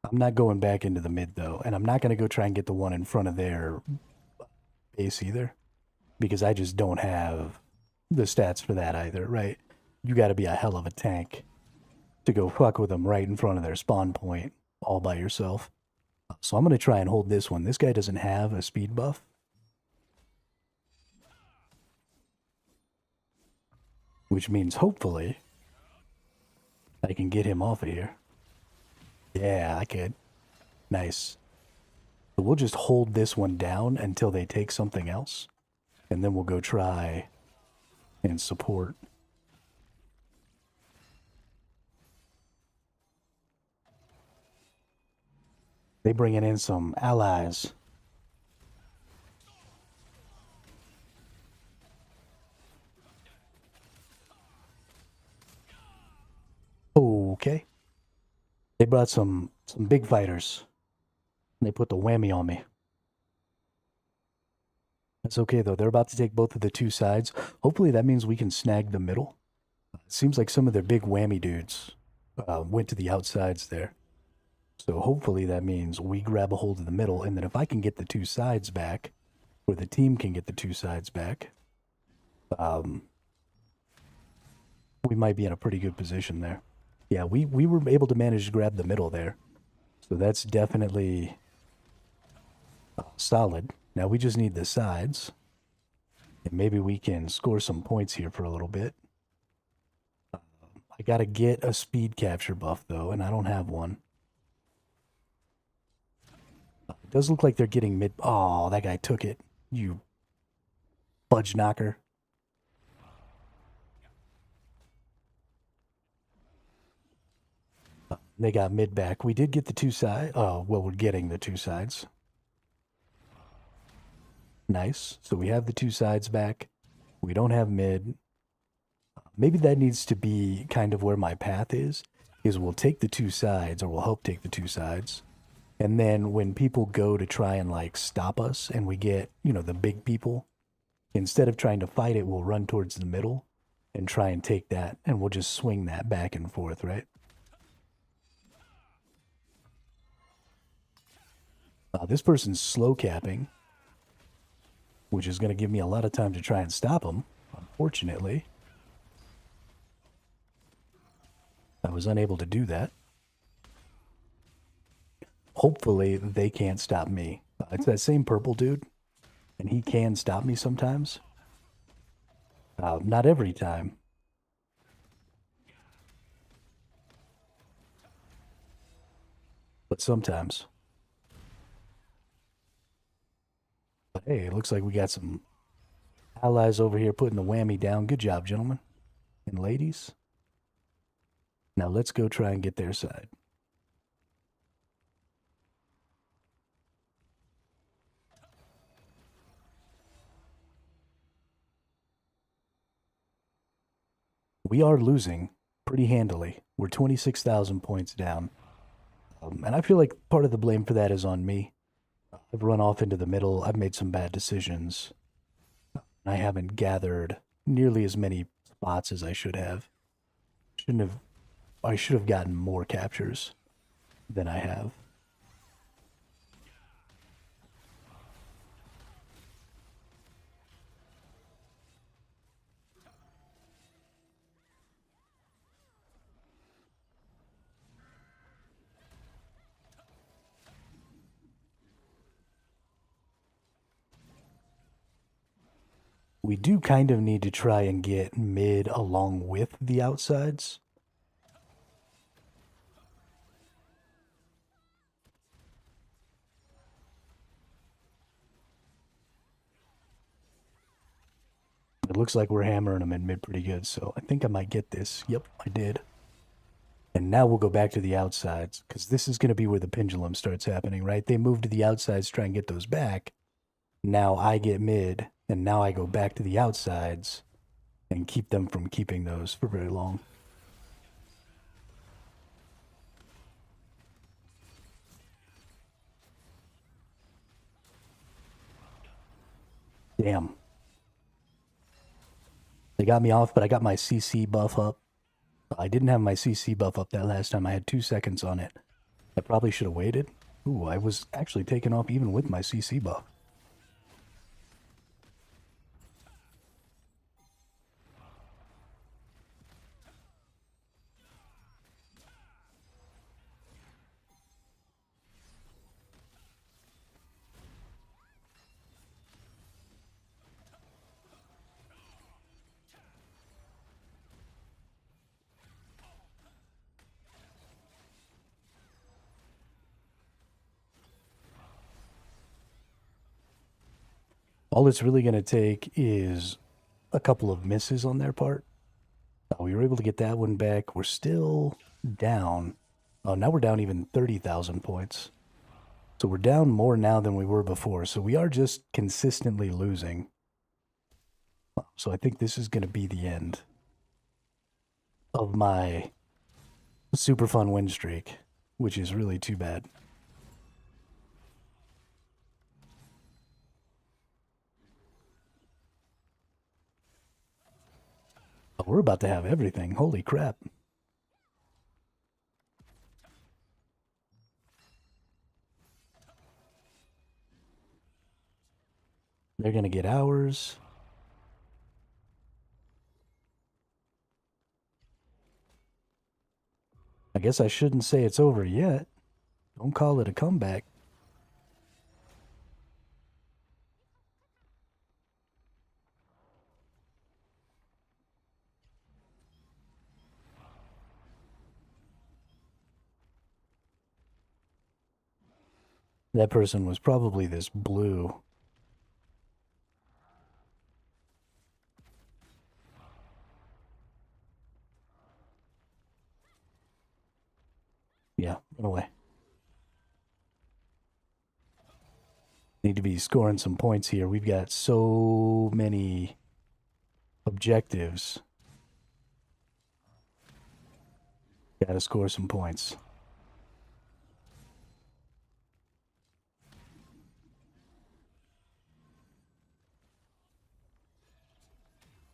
I'm not going back into the mid though, and I'm not going to go try and get the one in front of their base either, because I just don't have the stats for that either, right? You got to be a hell of a tank to go fuck with them right in front of their spawn point all by yourself. So I'm going to try and hold this one. This guy doesn't have a speed buff. Which means hopefully I can get him off of here. Yeah, I could. Nice. So we'll just hold this one down until they take something else. And then we'll go try and support. They bringing in some allies. Okay. They brought some big fighters. They put the whammy on me. That's okay though. They're about to take both of the two sides. Hopefully that means we can snag the middle. It seems like some of their big whammy dudes went to the outsides there. So hopefully that means we grab a hold of the middle, and then if I can get the two sides back, or the team can get the two sides back, we might be in a pretty good position there. Yeah, we were able to manage to grab the middle there. So that's definitely solid. Now we just need the sides. And maybe we can score some points here for a little bit. I got to get a speed capture buff, though, and I don't have one. It does look like they're getting mid... Oh, that guy took it. You fudge knocker. They got mid back. We did get the two sides. Oh, well, we're getting the two sides. Nice. So we have the two sides back. We don't have mid. Maybe that needs to be kind of where my path is we'll take the two sides, or we'll help take the two sides. And then when people go to try and, like, stop us, and we get, you know, the big people, instead of trying to fight it, we'll run towards the middle and try and take that, and we'll just swing that back and forth, right? This person's slow capping, which is going to give me a lot of time to try and stop him, unfortunately. I was unable to do that. Hopefully, they can't stop me. It's that same purple dude, and he can stop me sometimes. Not every time. But sometimes. But hey, it looks like we got some allies over here putting the whammy down. Good job, gentlemen and ladies. Now let's go try and get their side. We are losing pretty handily. We're 26,000 points down. And I feel like part of the blame for that is on me. I've run off into the middle. I've made some bad decisions. I haven't gathered nearly as many spots as I should have. I should have gotten more captures than I have. We do kind of need to try and get mid along with the outsides. It looks like we're hammering them in mid pretty good, so I think I might get this. Yep, I did. And now we'll go back to the outsides, because this is going to be where the pendulum starts happening, right? They move to the outsides to try and get those back. Now I get mid, and now I go back to the outsides and keep them from keeping those for very long. Damn. They got me off, but I got my CC buff up. I didn't have my CC buff up that last time. I had 2 seconds on it. I probably should have waited. Ooh, I was actually taken off even with my CC buff. All it's really going to take is a couple of misses on their part. We were able to get that one back. We're still down. Oh, now we're down even 30,000 points. So we're down more now than we were before. So we are just consistently losing. So I think this is going to be the end of my super fun win streak, which is really too bad. Oh, we're about to have everything. Holy crap. They're going to get ours. I guess I shouldn't say it's over yet. Don't call it a comeback. That person was probably this blue. Yeah, run away. Need to be scoring some points here. We've got so many objectives. Gotta score some points.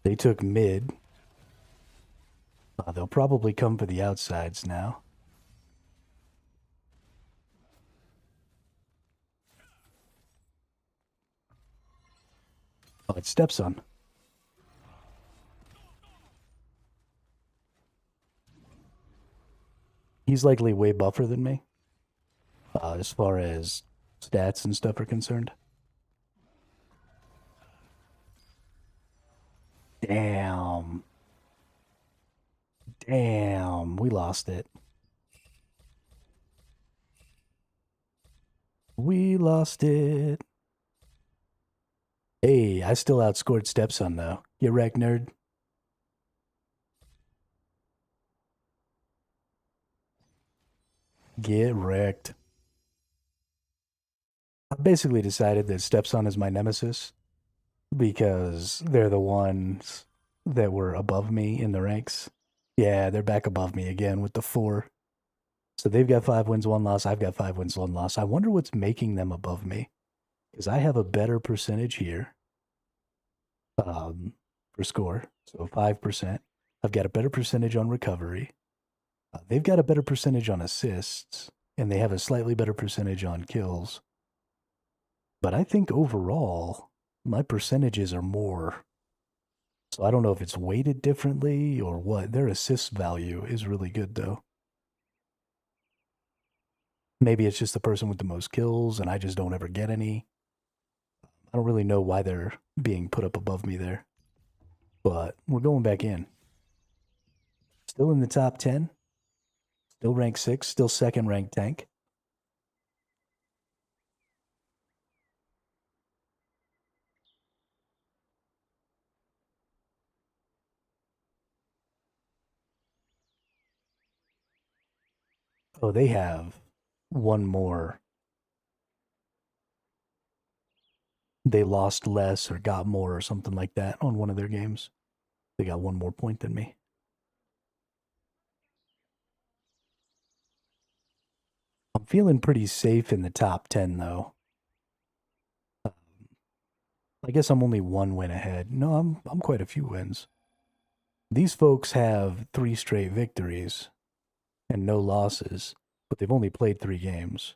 They took mid. They'll probably come for the outsides now. Oh, it's Stepson. He's likely way buffer than me, as far as stats and stuff are concerned. Damn. Damn, we lost it. We lost it. Hey, I still outscored Stepson, though. Get wrecked, nerd. Get wrecked. I basically decided that Stepson is my nemesis because they're the ones that were above me in the ranks. Yeah, they're back above me again with the 4. So they've got 5 wins, 1 loss. I've got 5 wins, 1 loss. I wonder what's making them above me. Because I have a better percentage here for score. So 5%. I've got a better percentage on recovery. They've got a better percentage on assists. And they have a slightly better percentage on kills. But I think overall, my percentages are more. So I don't know if it's weighted differently or what. Their assist value is really good, though. Maybe it's just the person with the most kills and I just don't ever get any. I don't really know why they're being put up above me there. But we're going back in. Still in the top 10. Still rank 6. Still second ranked tank. Oh, they have one more. They lost less or got more or something like that on one of their games. They got one more point than me. I'm feeling pretty safe in the top 10, though. I guess I'm only one win ahead. No, I'm quite a few wins. These folks have 3 straight victories and no losses, but they've only played 3 games.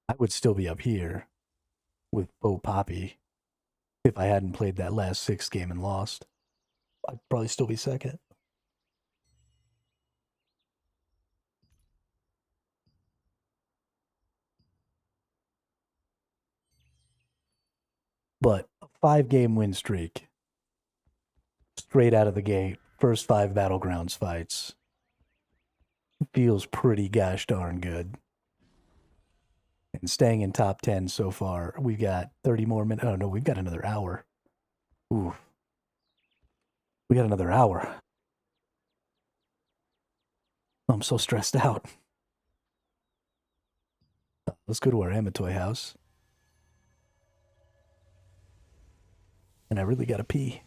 I would still be up here with Bo Poppy if I hadn't played that last 6th game and lost. I'd probably still be second. But a 5-game win streak, straight out of the gate, first 5 battlegrounds fights, feels pretty gosh darn good. And staying in top 10 so far, we've got 30 more minutes. Oh, no, we've got another hour. Ooh. We got another hour. I'm so stressed out. Let's go to our Amatoy house. And I really gotta pee.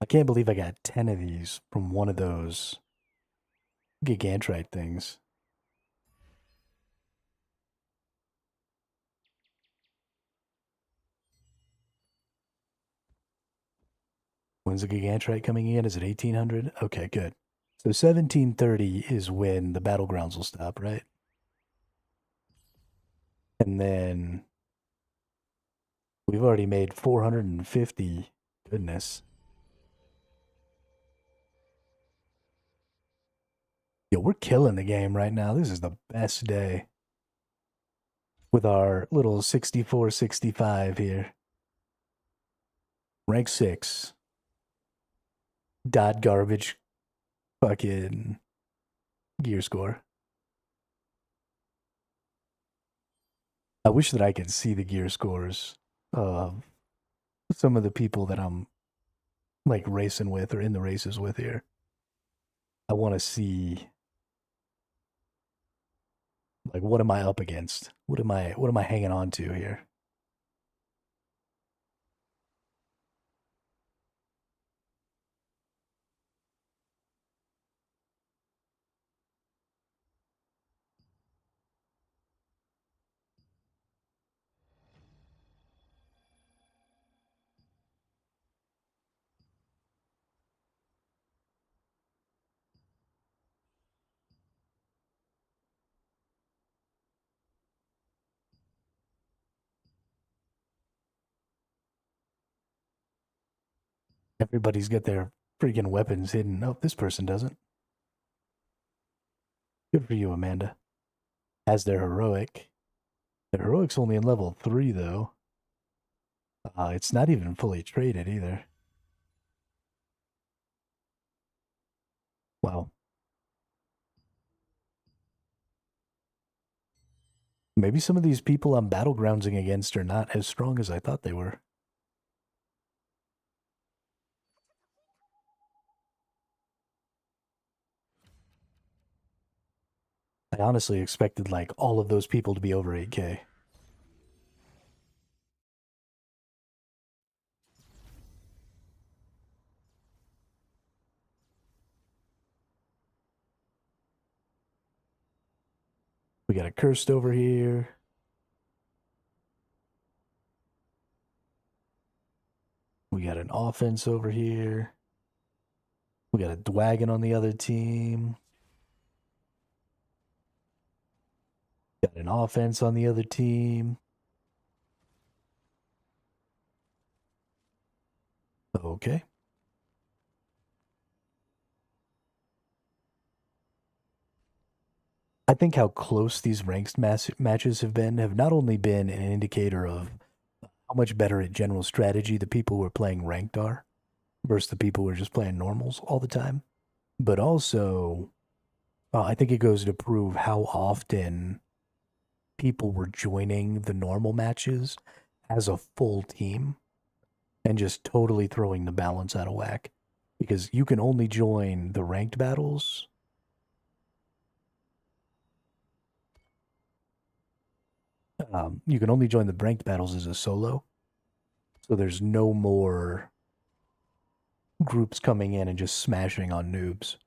I can't believe I got 10 of these from one of those gigantrite things. When's the gigantrite coming in? Is it 1800? Okay, good. So 1730 is when the battlegrounds will stop, right? And then we've already made 450. Goodness. Yo, we're killing the game right now. This is the best day. With our little 64-65 here. Rank 6. Dot garbage fucking gear score. I wish that I could see the gear scores of some of the people that I'm like racing with or in the races with here. I want to see like what am I up against? What am I hanging on to here? Everybody's got their freaking weapons hidden. Oh, this person doesn't. Good for you, Amanda. As their heroic. Their heroic's only in level 3, though. It's not even fully traded either. Wow. Maybe some of these people I'm battlegroundsing against are not as strong as I thought they were. I honestly expected like all of those people to be over 8K. We got a cursed over here. We got an offense over here. We got a dwagon on the other team. Got an offense on the other team. Okay. I think how close these ranked matches have been have not only been an indicator of how much better at general strategy the people who are playing ranked are versus the people who are just playing normals all the time, but also I think it goes to prove how often people were joining the normal matches as a full team and just totally throwing the balance out of whack. Because you can only join the ranked battles you can only join the ranked battles as a solo. So there's no more groups coming in and just smashing on noobs,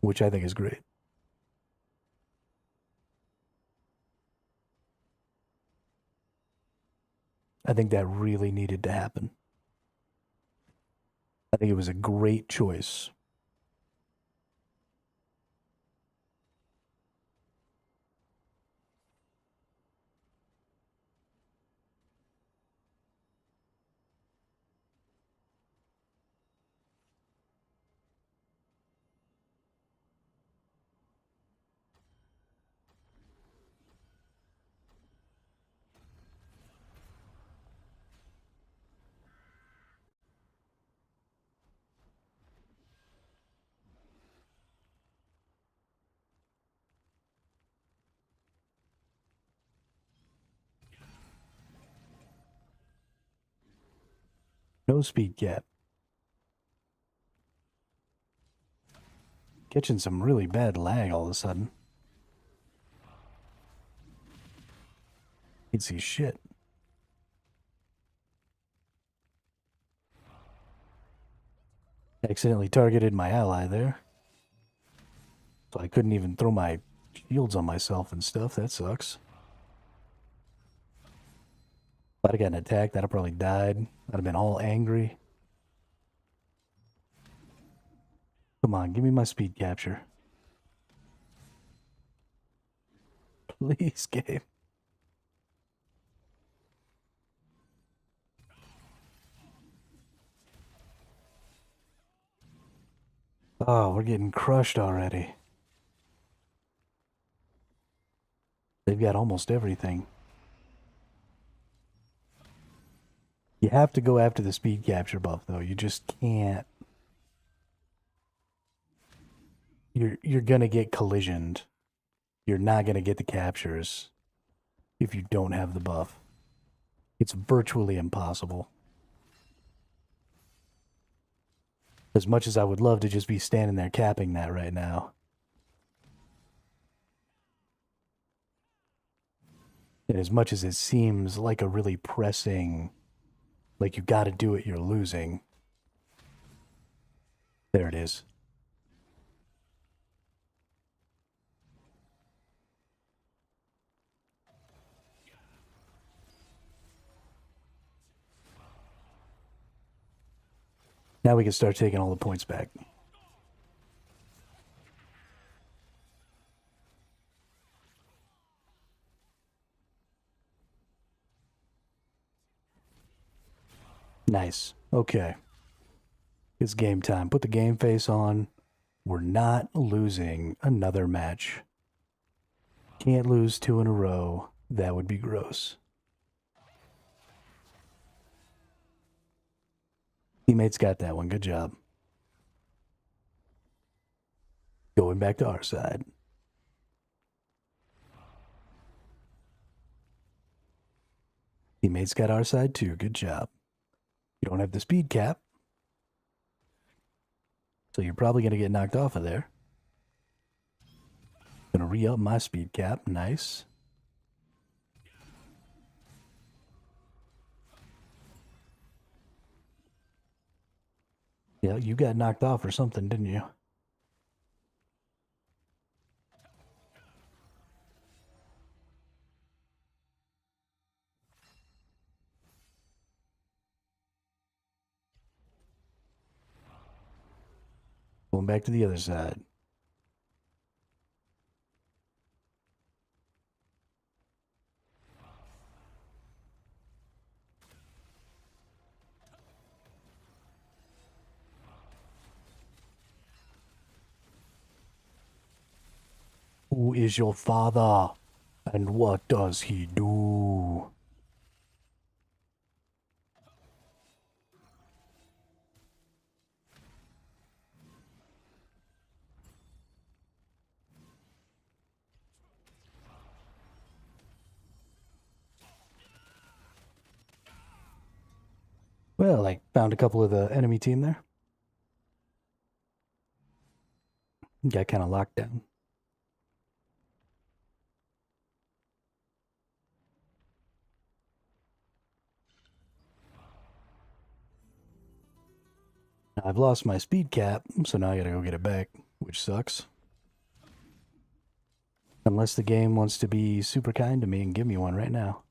which I think is great. I think that really needed to happen. I think it was a great choice. No speed cap. Catching some really bad lag all of a sudden. Can't see shit. Accidentally targeted my ally there. So I couldn't even throw my shields on myself and stuff. That sucks. If I'd have gotten attacked, I'd have probably died. I'd have been all angry. Come on, give me my speed capture. Please, game. Oh, we're getting crushed already. They've got almost everything. You have to go after the speed capture buff, though. You just can't. You're gonna get collisioned. You're not gonna get the captures if you don't have the buff. It's virtually impossible. As much as I would love to just be standing there capping that right now. And as much as it seems like a really pressing, like you gotta do it, you're losing. There it is. Now we can start taking all the points back. Nice. Okay. It's game time. Put the game face on. We're not losing another match. Can't lose 2 in a row. That would be gross. Teammates got that one. Good job. Going back to our side. Teammates got our side too. Good job. You don't have the speed cap, so you're probably going to get knocked off of there. Gonna re-up my speed cap. Nice. Yeah, you got knocked off or something, didn't you? going back to the other side. Who is your father? And what does he do? Well, I found a couple of the enemy team there. Got kind of locked down. I've lost my speed cap, so now I gotta go get it back, which sucks. Unless the game wants to be super kind to me and give me one right now.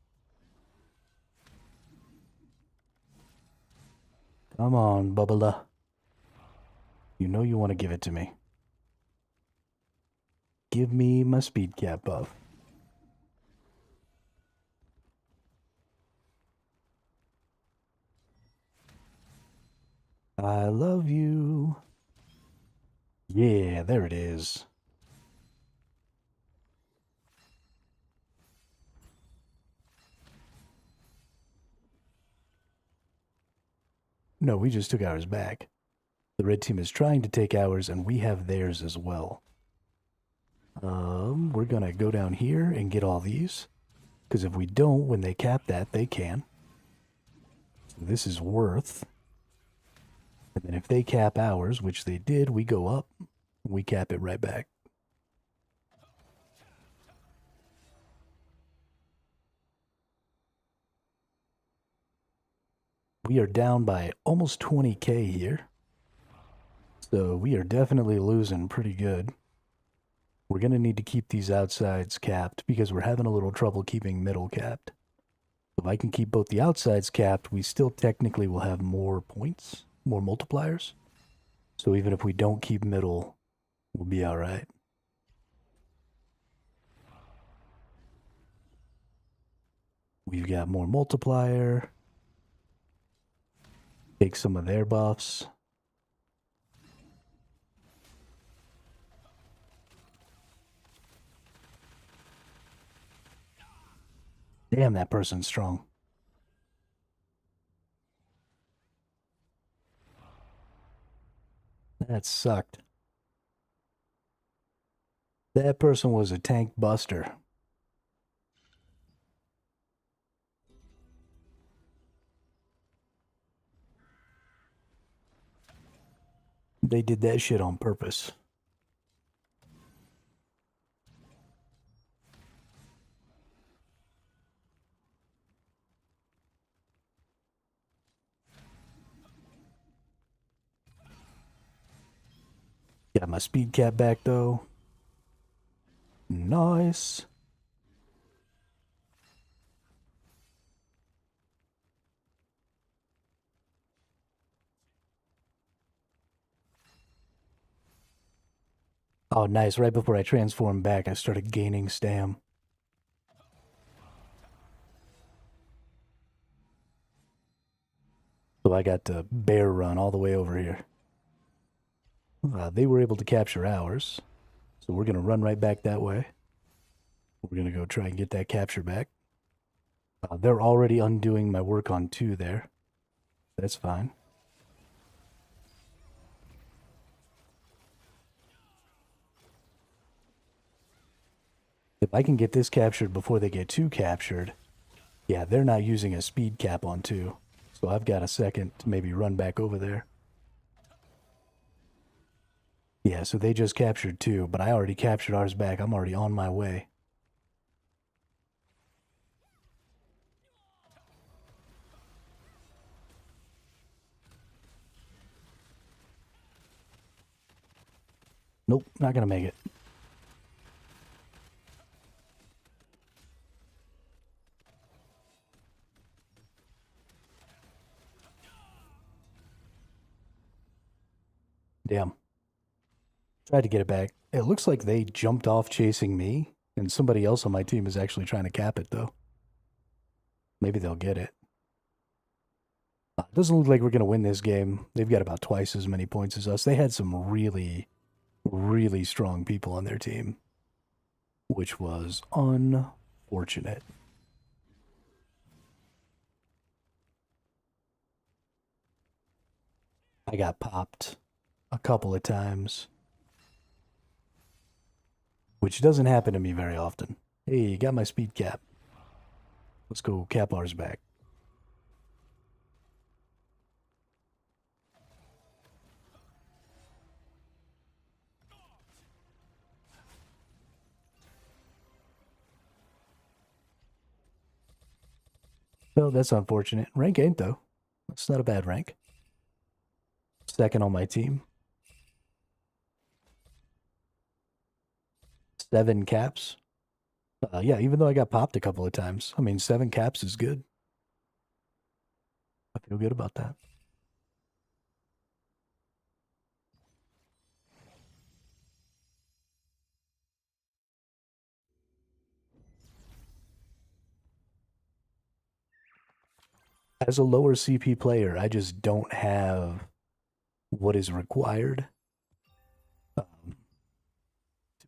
Come on, Bubba. You know you want to give it to me. Give me my speed cap buff. I love you. Yeah, there it is. No, we just took ours back. The red team is trying to take ours, and we have theirs as well. We're gonna go down here and get all these. Because if we don't, when they cap that, they can. So this is worth. And then if they cap ours, which they did, we go up. We cap it right back. We are down by almost 20k here. So we are definitely losing pretty good. We're going to need to keep these outsides capped because we're having a little trouble keeping middle capped. If I can keep both the outsides capped, we still technically will have more points, more multipliers. So even if we don't keep middle, we'll be all right. We've got more multiplier. Take some of their buffs. Damn, that person's strong. That sucked. That person was a tank buster. They did that shit on purpose. Got my speed cap back though. Nice. Oh, nice. Right before I transformed back, I started gaining stam. So I got to bear run all the way over here. They were able to capture ours. So we're going to run right back that way. We're going to go try and get that capture back. They're already undoing my work on 2 there. That's fine. If I can get this captured before they get 2 captured, yeah, they're not using a speed cap on 2. So I've got a second to maybe run back over there. Yeah, so they just captured 2, but I already captured ours back. I'm already on my way. Nope, not gonna make it. Damn. Tried to get it back. It looks like they jumped off chasing me, and somebody else on my team is actually trying to cap it, though. Maybe they'll get it. It doesn't look like we're going to win this game. They've got about twice as many points as us. They had some really, really strong people on their team, which was unfortunate. I got popped a couple of times, which doesn't happen to me very often. Hey, you got my speed cap. Let's go cap ours back. So that's unfortunate. Rank 8, though. That's not a bad rank. Second on my team. 7 caps. Yeah, even though I got popped a couple of times. I mean, 7 caps is good. I feel good about that. As a lower CP player, I just don't have what is required to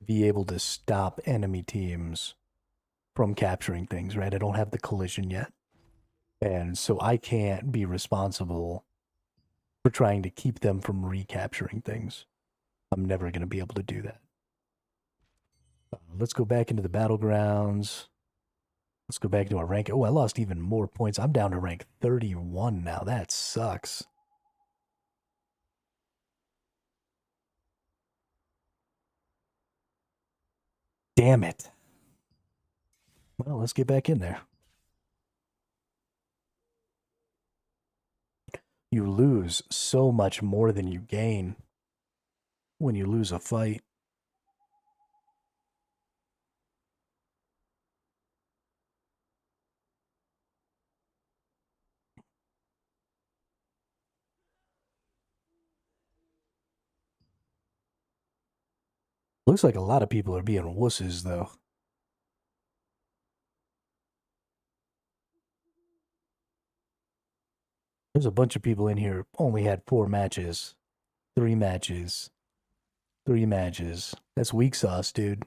be able to stop enemy teams from capturing things, right? I don't have the collision yet. And so I can't be responsible for trying to keep them from recapturing things. I'm never going to be able to do that. Let's go back into the battlegrounds. Let's go back to our rank. Oh, I lost even more points. I'm down to rank 31 now. That sucks. Damn it. Well, let's get back in there. You lose so much more than you gain when you lose a fight. Looks like a lot of people are being wusses, though. There's a bunch of people in here only had 4 matches. 3 matches. 3 matches. That's weak sauce, dude.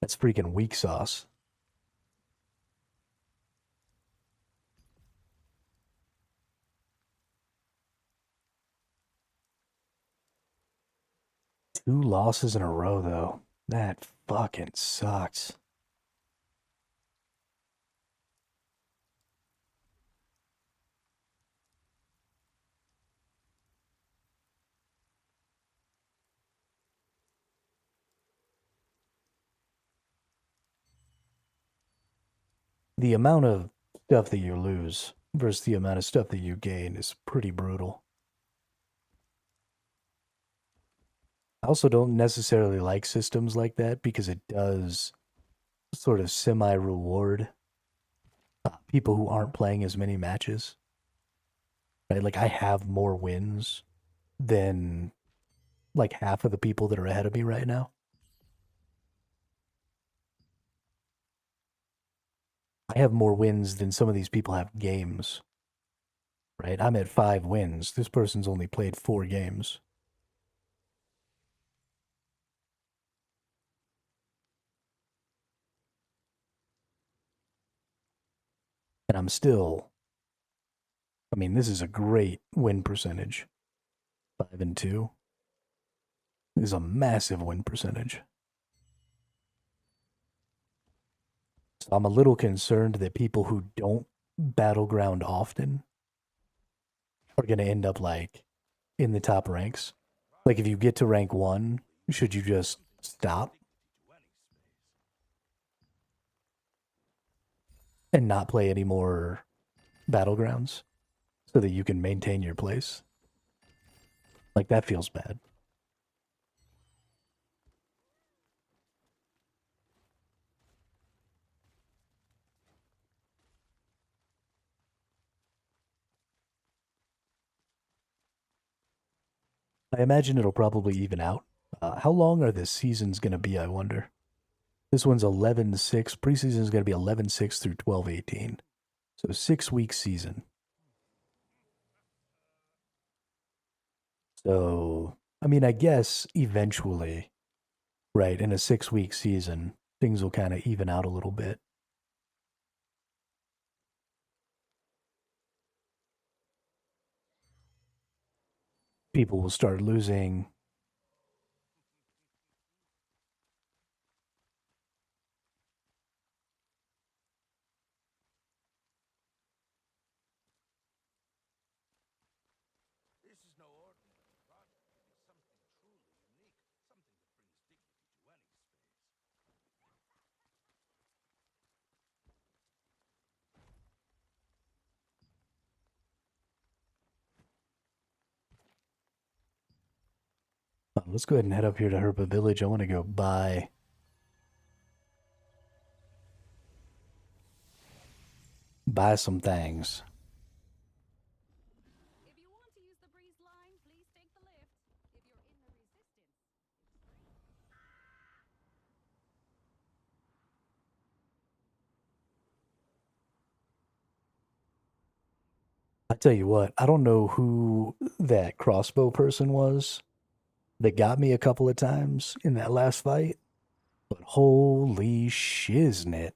That's freaking weak sauce. Two losses in a row, though. That fucking sucks. The amount of stuff that you lose versus the amount of stuff that you gain is pretty brutal. I also don't necessarily like systems like that because it does sort of semi-reward people who aren't playing as many matches. Right? Like, I have more wins than like half of the people that are ahead of me right now. I have more wins than some of these people have games. Right? I'm at 5 wins. This person's only played 4 games. And I'm still, I mean, this is a great win percentage. 5-2 is a massive win percentage. So I'm a little concerned that people who don't battleground often are going to end up like in the top ranks. Like, if you get to rank 1, should you just stop and not play any more battlegrounds so that you can maintain your place? Like, that feels bad. I imagine it'll probably even out. How long are the seasons going to be, I wonder? This one's 11-6. Preseason is going to be 11-6 through 12-18. So 6-week season. So, I mean, I guess eventually, right, in a 6-week season, things will kind of even out a little bit. People will start losing. This is no ordinary project. It is something truly unique, something that brings dignity to any space. Let's go ahead and head up here to Herba Village. I want to go buy some things. If you want to use the breeze line, please take the lift. If you're in the resistance, I tell you what, I don't know who that crossbow person was that got me a couple of times in that last fight, but holy shiznit.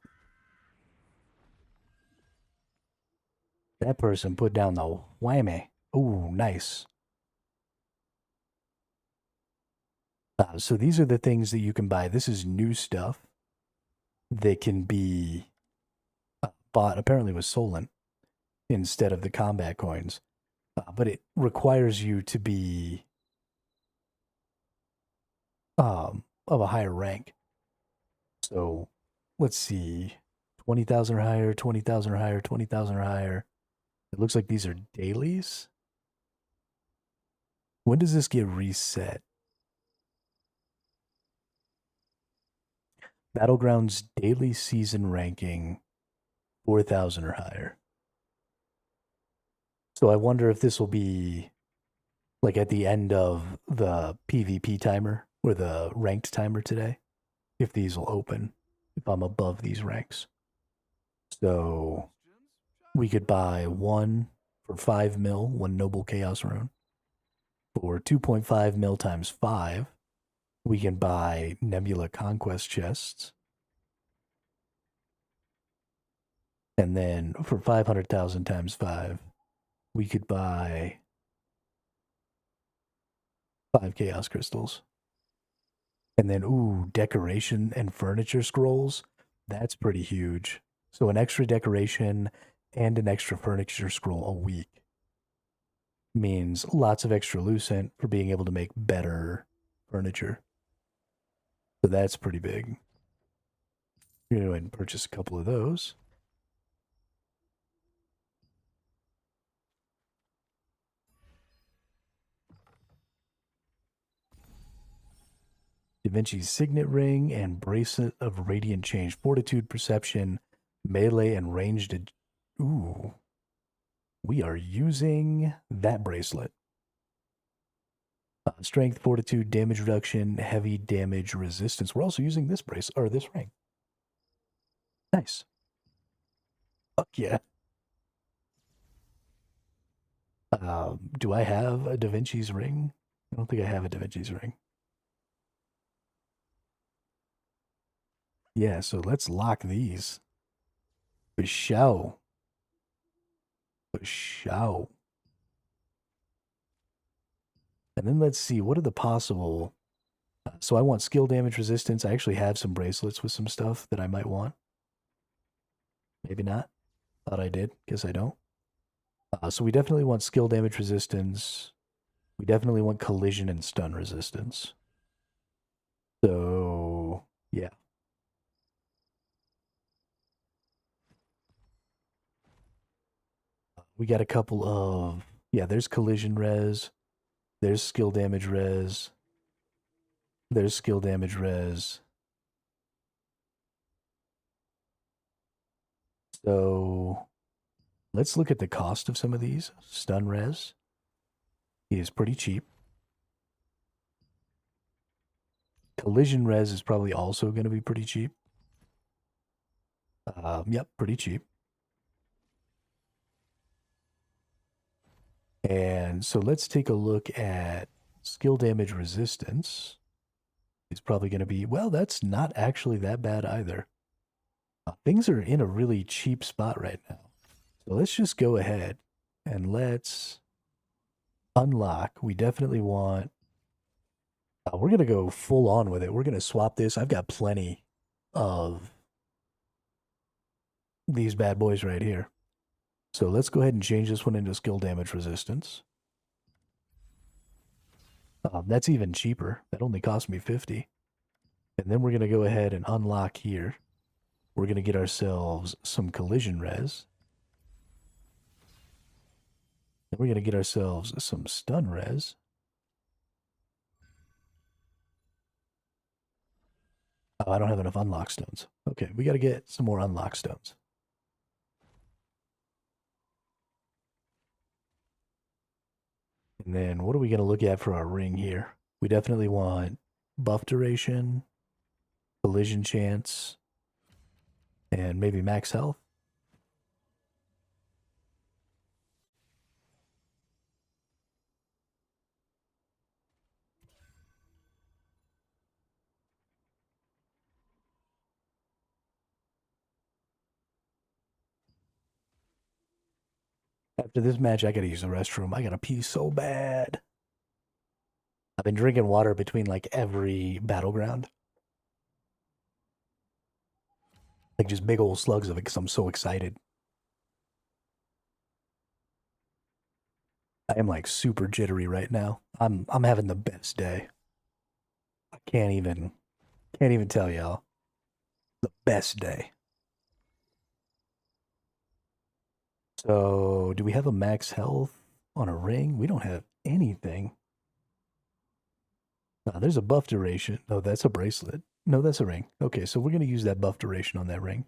That person put down the whammy. Ooh, nice. So these are the things that you can buy. This is new stuff that can be bought apparently with Solent instead of the combat coins. But it requires you to be of a higher rank. So let's see. 20,000 or higher, 20,000 or higher, 20,000 or higher. It looks like these are dailies. When does this get reset? Battlegrounds daily season ranking 4,000 or higher. So I wonder if this will be like at the end of the PvP timer or the ranked timer today, if these will open, if I'm above these ranks. So we could buy one for 5 mil, one noble chaos rune. For 2.5 mil times 5, we can buy Nebula Conquest chests. And then for 500,000 times 5, we could buy 5 chaos crystals. And then, ooh, decoration and furniture scrolls. That's pretty huge. So an extra decoration and an extra furniture scroll a week means lots of extra lucent for being able to make better furniture. So that's pretty big. You're going to go ahead and purchase a couple of those. Da Vinci's Signet Ring and Bracelet of Radiant Change. Fortitude, Perception, Melee, and Ranged. Ooh. We are using that bracelet. Strength, Fortitude, Damage Reduction, Heavy Damage Resistance. We're also using this bracelet, or this ring. Nice. Fuck yeah. Do I have a Da Vinci's ring? I don't think I have a Da Vinci's ring. Yeah, so let's lock these. For show. For show. And then let's see, what are the possible... So I want skill damage resistance. I actually have some bracelets with some stuff that I might want. Maybe not. Thought I did. Guess I don't. So we definitely want skill damage resistance. We definitely want collision and stun resistance. So, yeah. We got a couple of... Yeah, there's collision res. There's skill damage res. There's skill damage res. So let's look at the cost of some of these. Stun res is pretty cheap. Collision res is probably also going to be pretty cheap. Yep, pretty cheap. And so let's take a look at skill damage resistance. It's probably going to be, well, that's not actually that bad either. Things are in a really cheap spot right now. So let's just go ahead and let's unlock. We definitely want, we're going to go full on with it. We're going to swap this. I've got plenty of these bad boys right here. So let's go ahead and change this one into skill damage resistance. That's even cheaper. That only cost me 50. And then we're going to go ahead and unlock here. We're going to get ourselves some collision res. And we're going to get ourselves some stun res. Oh, I don't have enough unlock stones. Okay, we got to get some more unlock stones. And then what are we going to look at for our ring here? We definitely want buff duration, collision chance, and maybe max health. After this match, I gotta use the restroom. I gotta pee so bad. I've been drinking water between like every battleground. Like just big old slugs of it because I'm so excited. I am like super jittery right now. I'm having the best day. I can't even tell y'all. The best day. So, do we have a max health on a ring? We don't have anything. There's a buff duration. No, that's a bracelet. No, that's a ring. Okay, so we're going to use that buff duration on that ring.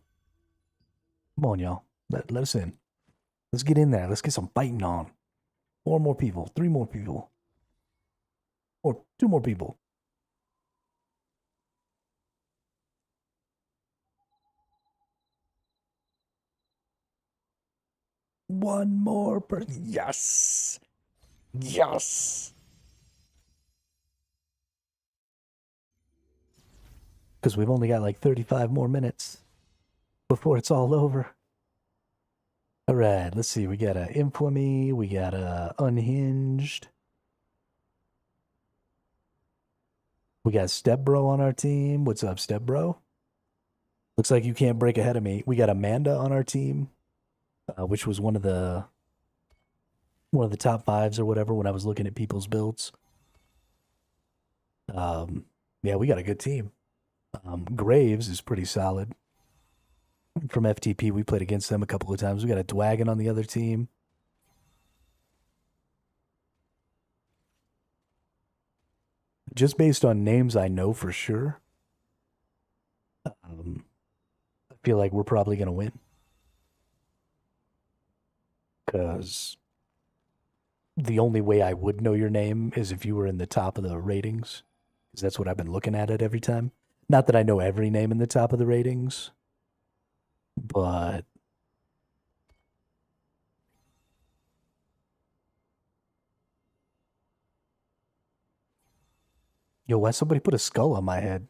Come on, y'all. Let us in. Let's get in there. Let's get some fighting on. 4 more people. 3 more people. Or 2 more people. One more person. Yes. Yes. Because we've only got like 35 more minutes before it's all over. All right, let's see. We got a Infamy. We got a Unhinged. We got Step Bro on our team. What's up, Step Bro? Looks like you can't break ahead of me. We got Amanda on our team, which was one of the top 5s or whatever when I was looking at people's builds. Yeah, we got a good team. Graves is pretty solid. From FTP, we played against them a couple of times. We got a Dwagon on the other team. Just based on names I know for sure, I feel like we're probably going to win. Because the only way I would know your name is if you were in the top of the ratings. Because that's what I've been looking at it every time. Not that I know every name in the top of the ratings, but yo, why somebody put a skull on my head?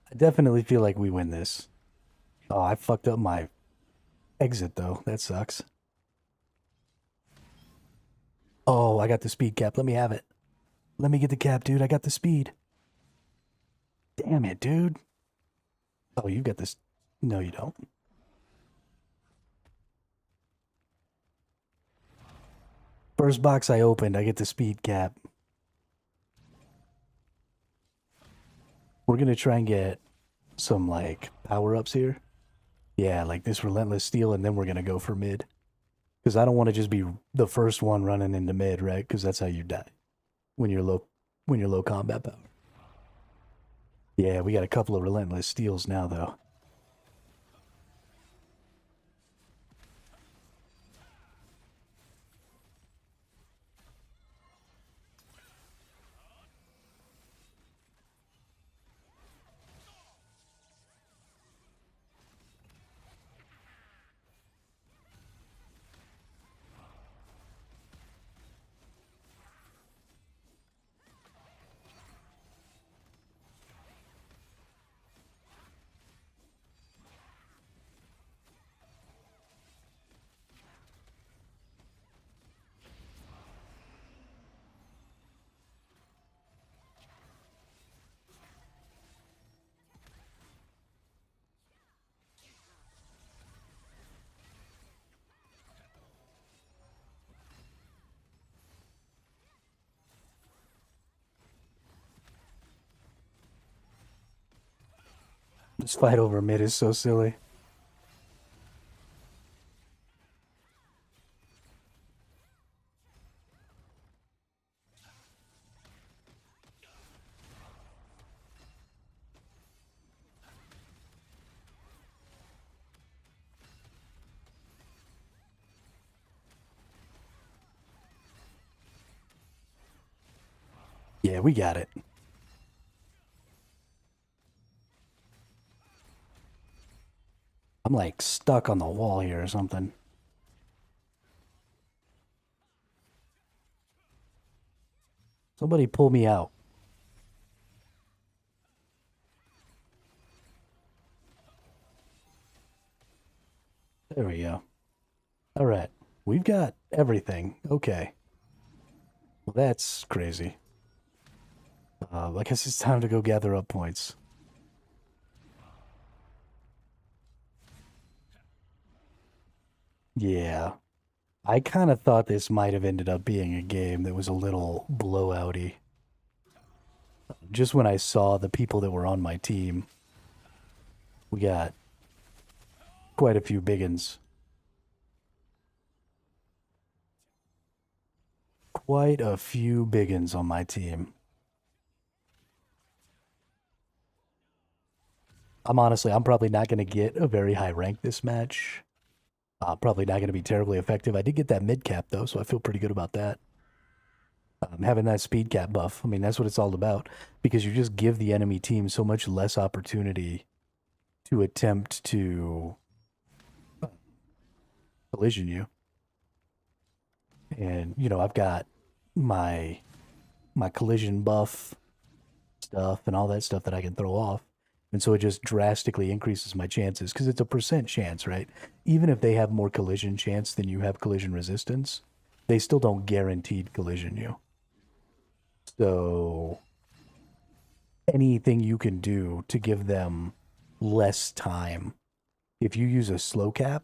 I definitely feel like we win this. Oh, I fucked up my exit though. That sucks. Oh, I got the speed cap. Let me have it. Let me get the cap, dude. I got the speed. Damn it, dude. Oh, you got this. No, you don't. First box I opened, I get the speed cap. We're gonna try and get some, like, power-ups here. Yeah, like this Relentless Steel, and then we're gonna go for mid. Because I don't want to just be the first one running into mid, right? Because that's how you die when you're low combat power. Yeah, we got a couple of Relentless Steels now, though. This fight over mid is so silly. Yeah, we got it. I'm like stuck on the wall here or something. Somebody pull me out. There we go. All right. We've got everything. Okay. Well, that's crazy. I guess it's time to go gather up points. Yeah. I kind of thought this might have ended up being a game that was a little blowouty. Just when I saw the people that were on my team, we got quite a few biggins. Quite a few biggins on my team. I'm probably not going to get a very high rank this match. Probably not going to be terribly effective. I did get that mid cap though, so I feel pretty good about that. Having that speed cap buff, I mean, that's what it's all about. Because you just give the enemy team so much less opportunity to attempt to collision you. And, you know, I've got my collision buff stuff and all that stuff that I can throw off. And so it just drastically increases my chances because it's a percent chance, right? Even if they have more collision chance than you have collision resistance, they still don't guaranteed collision you. So anything you can do to give them less time, if you use a slow cap,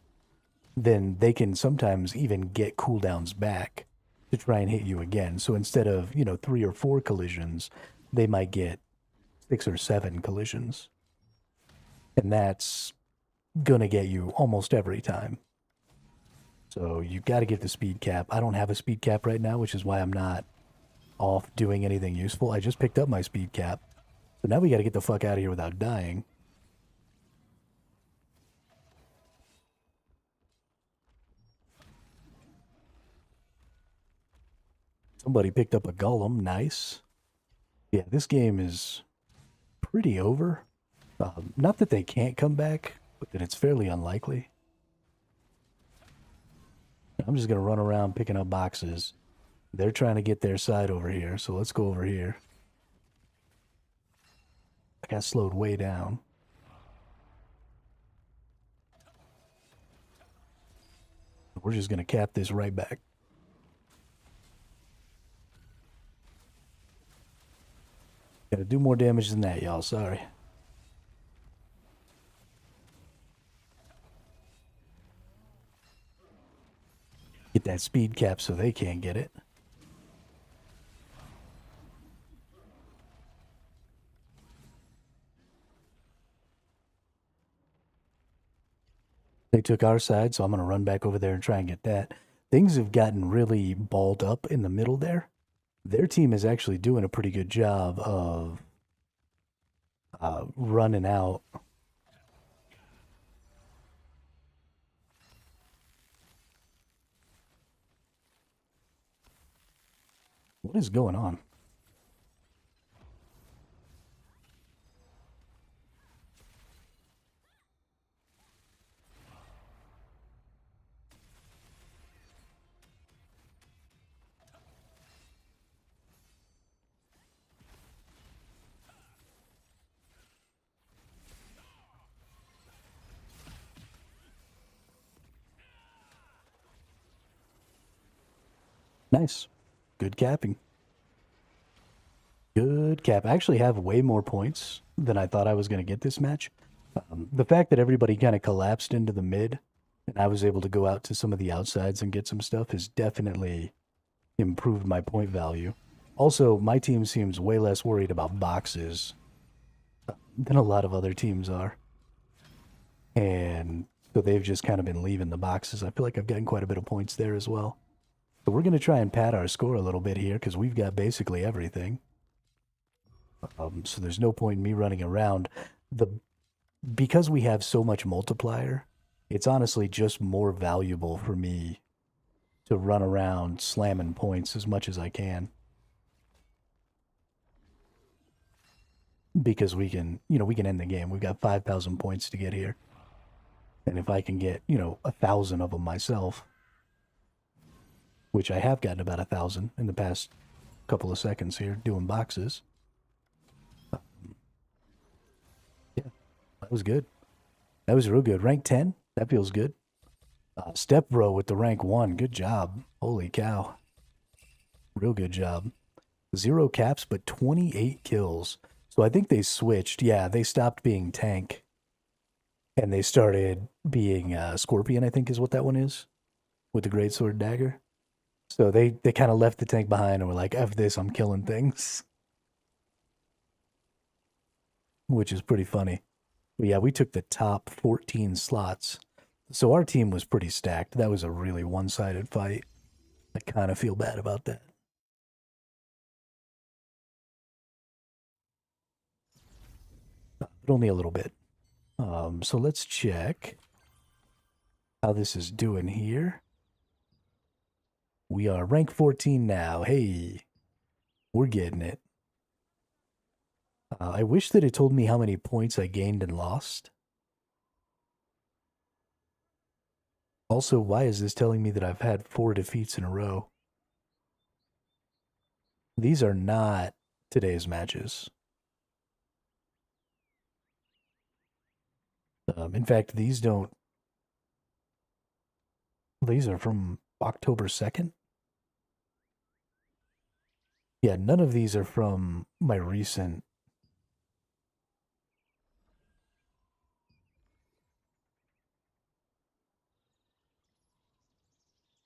then they can sometimes even get cooldowns back to try and hit you again. So instead of, 3 or 4 collisions, they might get 6 or 7 collisions. And that's gonna get you almost every time. So you got to get the speed cap. I don't have a speed cap right now, which is why I'm not off doing anything useful. I just picked up my speed cap. So now we got to get the fuck out of here without dying. Somebody picked up a golem. Nice. Yeah, this game is pretty over. Not that they can't come back, but that it's fairly unlikely. I'm just going to run around picking up boxes. They're trying to get their side over here, so let's go over here. I got slowed way down. We're just going to cap this right back. Gotta do more damage than that, y'all. Sorry. Get that speed cap so they can't get it. They took our side, so I'm going to run back over there and try and get that. Things have gotten really balled up in the middle there. Their team is actually doing a pretty good job of running out. What is going on? Nice. Good capping. Good cap. I actually have way more points than I thought I was going to get this match. The fact that everybody kind of collapsed into the mid and I was able to go out to some of the outsides and get some stuff has definitely improved my point value. Also, my team seems way less worried about boxes than a lot of other teams are. And so they've just kind of been leaving the boxes. I feel like I've gotten quite a bit of points there as well. So we're going to try and pad our score a little bit here because we've got basically everything. So there's no point in me running around. Because we have so much multiplier, it's honestly just more valuable for me to run around slamming points as much as I can. Because we can, we can end the game. We've got 5,000 points to get here. And if I can get, 1,000 of them myself, which I have gotten about 1,000 in the past couple of seconds here doing boxes. Yeah, that was good. That was real good. Rank 10, that feels good. Step Bro with the rank 1, good job. Holy cow. Real good job. 0 caps, but 28 kills. So I think they switched. Yeah, they stopped being tank. And they started being Scorpion, I think is what that one is. With the Greatsword Dagger. So they kind of left the tank behind and were like, F this, I'm killing things. Which is pretty funny. But yeah, we took the top 14 slots. So our team was pretty stacked. That was a really one-sided fight. I kind of feel bad about that. But only a little bit. So let's check how this is doing here. We are rank 14 now. Hey, we're getting it. I wish that it told me how many points I gained and lost. Also, why is this telling me that I've had 4 defeats in a row? These are not today's matches. In fact, these are from October 2nd. Yeah, none of these are from my recent.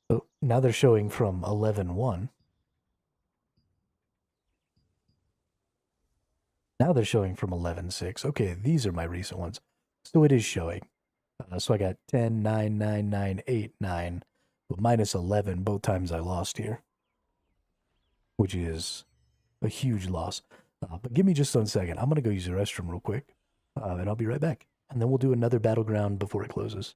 Oh, now they're showing from 11/1. Now they're showing from 11/6. Okay, these are my recent ones. So it is showing. So I got 10, 9, 9, 9, 8, 9, but minus 11 both times I lost here, which is a huge loss. But give me just 1 second. I'm going to go use the restroom real quick, and I'll be right back. And then we'll do another battleground before it closes.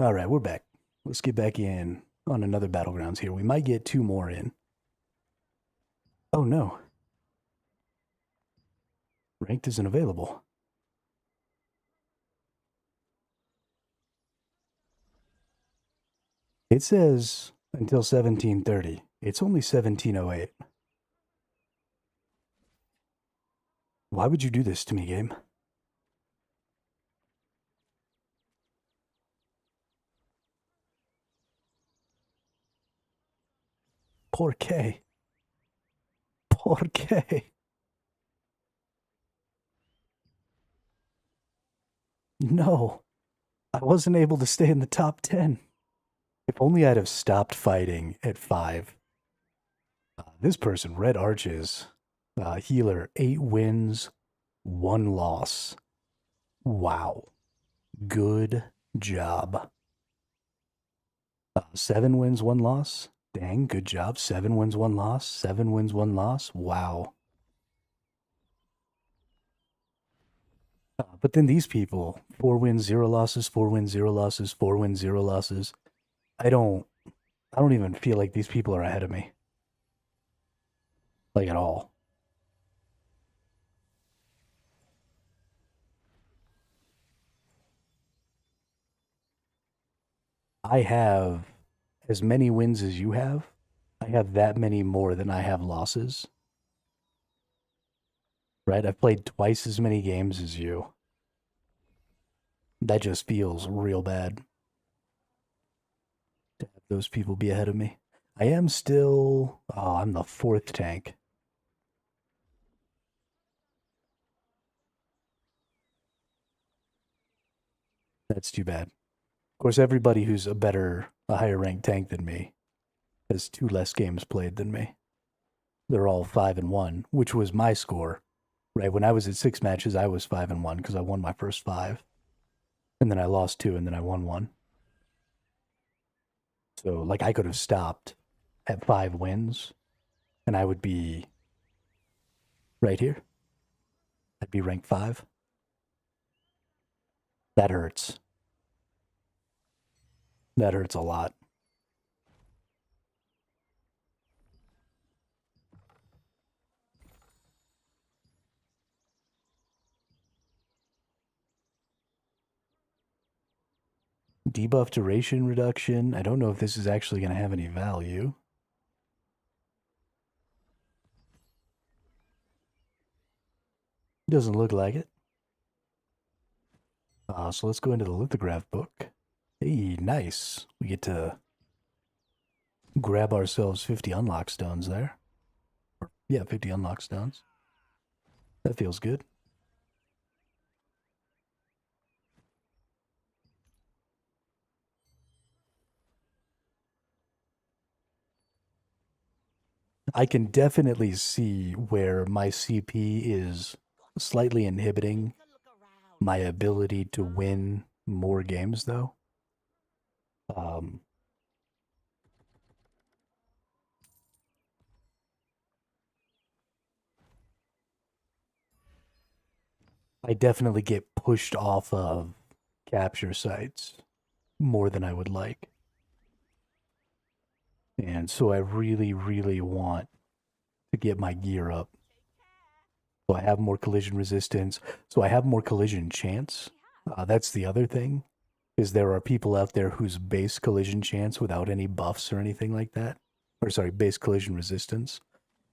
All right, we're back. Let's get back in on another battlegrounds here. We might get 2 more in. Oh no. Ranked isn't available. It says until 1730. It's only 1708. Why would you do this to me, game? Por qué? Por qué? No. I wasn't able to stay in the top 10. If only I'd have stopped fighting at 5. This person, Red Arches, healer, 8 wins, 1 loss. Wow. Good job. 7 wins, 1 loss. Dang, good job. 7 wins, 1 loss. 7 wins, 1 loss. Wow. But then these people, 4 wins, 0 losses, 4 wins, 0 losses, 4 wins, 0 losses. I don't even feel like these people are ahead of me. Like at all. I have as many wins as you have. I have that many more than I have losses. Right? I've played twice as many games as you. That just feels real bad to have those people be ahead of me. I am still... Oh, I'm the 4th tank. That's too bad. Of course, everybody who's a higher ranked tank than me has 2 less games played than me. They're all 5-1, which was my score. Right, when I was at 6 matches, I was 5-1 because I won my first 5. And then I lost 2, and then I won 1. So, like, I could have stopped at 5 wins, and I would be right here. I'd be ranked 5. That hurts. That hurts a lot. Debuff duration reduction. I don't know if this is actually going to have any value. Doesn't look like it. So let's go into the lithograph book. Hey, nice. We get to grab ourselves 50 unlock stones there. Yeah, 50 unlock stones. That feels good. I can definitely see where my CP is slightly inhibiting my ability to win more games, though. I definitely get pushed off of capture sites more than I would like. And so I really, really want to get my gear up. So I have more collision resistance. So I have more collision chance. That's the other thing, is there are people out there whose base collision chance without any buffs or anything like that, or sorry, base collision resistance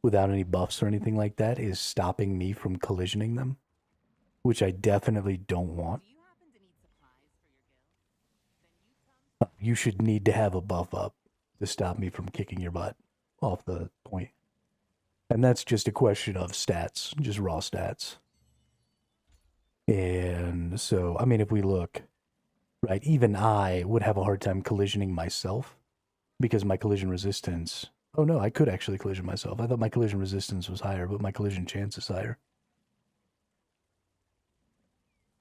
without any buffs or anything like that is stopping me from collisioning them, which I definitely don't want. You should need to have a buff up to stop me from kicking your butt off the point. And that's just a question of stats, just raw stats. And so, I mean, if we look, right, even I would have a hard time collisioning myself because my collision resistance... Oh no, I could actually collision myself. I thought my collision resistance was higher, but my collision chance is higher.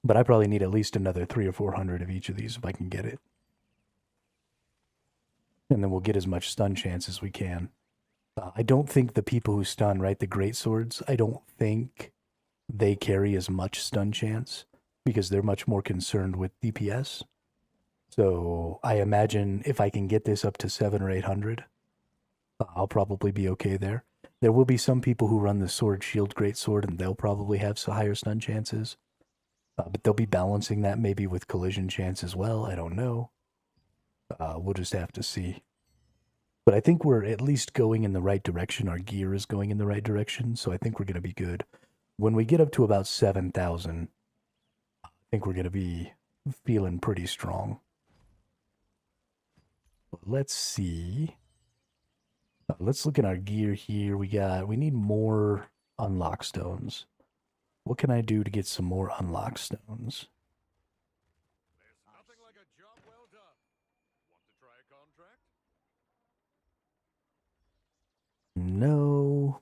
But I probably need at least another 300 or 400 of each of these if I can get it. And then we'll get as much stun chance as we can. I don't think the people who stun, right, the great swords, I don't think they carry as much stun chance because they're much more concerned with DPS. So I imagine if I can get this up to 700 or 800, I'll probably be okay there. There will be some people who run the sword shield greatsword, and they'll probably have higher stun chances. But they'll be balancing that maybe with collision chance as well. I don't know. We'll just have to see. But I think we're at least going in the right direction. Our gear is going in the right direction, so I think we're going to be good. When we get up to about 7,000, I think we're going to be feeling pretty strong. But let's see. Let's look at our gear here. We need more unlock stones. What can I do to get some more unlock stones? There's nothing like a job well done. Want to try a contract? No.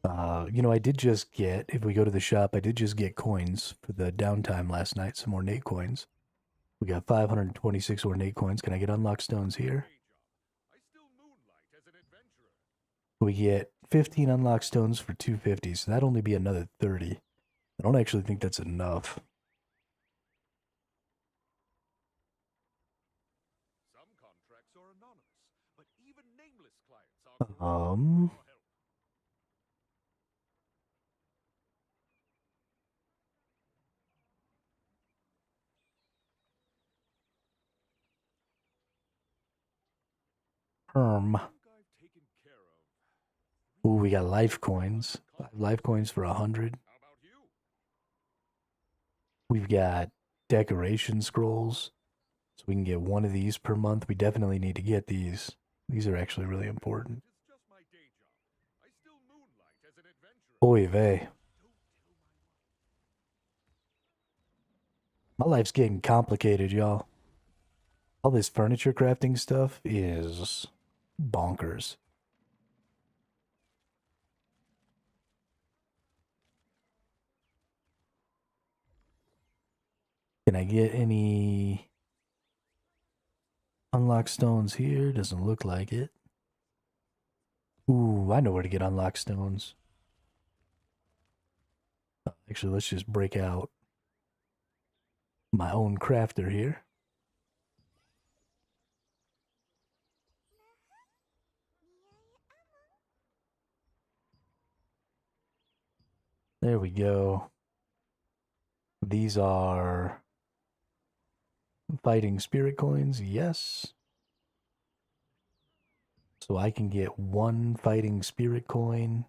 I did just get, if we go to the shop, I did just get coins for the downtime last night, some ornate coins. We got 526 ornate coins. Can I get unlock stones here? I still moonlight as an adventurer. We get 15 unlock stones for 250, so that'd only be another 30. I don't actually think that's enough. Some contracts are anonymous, but even nameless clients are grateful for your help. Herm. I think I've taken care of. Ooh, we got life coins. 5 life coins for 100. How about you? We've got decoration scrolls. So we can get one of these per month. We definitely need to get these. These are actually really important. It's just my day job. I still moonlight as an adventurer. Oy vey. My life's getting complicated, y'all. All this furniture crafting stuff is bonkers. Can I get any unlock stones here? Doesn't look like it. Ooh, I know where to get unlock stones. Actually, let's just break out my own crafter here. There we go. These are fighting spirit coins, yes. So I can get 1 fighting spirit coin.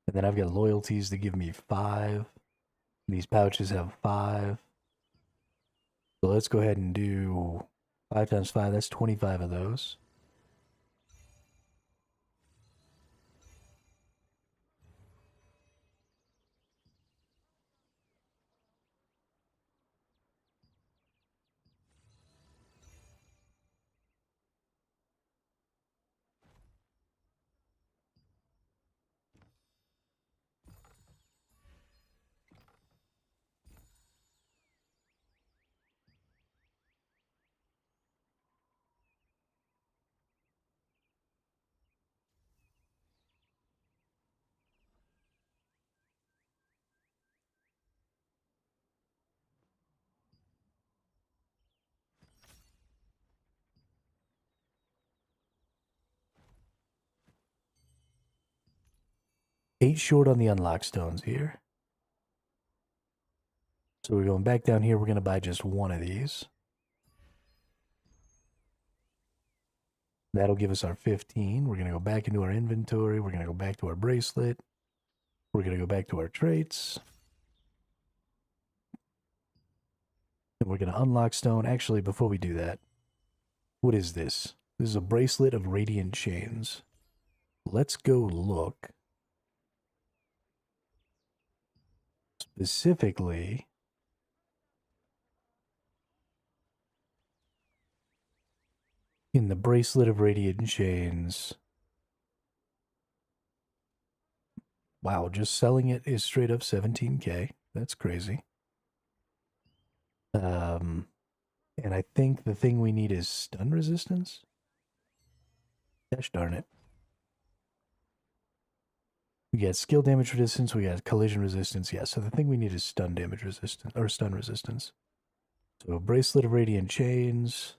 And then I've got loyalties that give me 5. These pouches have 5. So let's go ahead and do 5 times 5. That's 25 of those. Eight short on the unlock stones here. So we're going back down here. We're going to buy just 1 of these. That'll give us our 15. We're going to go back into our inventory. We're going to go back to our bracelet. We're going to go back to our traits. And we're going to unlock stone. Actually, before we do that, what is this? This is a bracelet of radiant chains. Let's go look specifically in the bracelet of radiant chains. Wow, just selling it is straight up 17k. That's crazy. And I think the thing we need is stun resistance. Gosh darn it. We got skill damage resistance, we got collision resistance. Yeah, so the thing we need is stun damage resistance, or stun resistance. So Bracelet of Radiant Chains.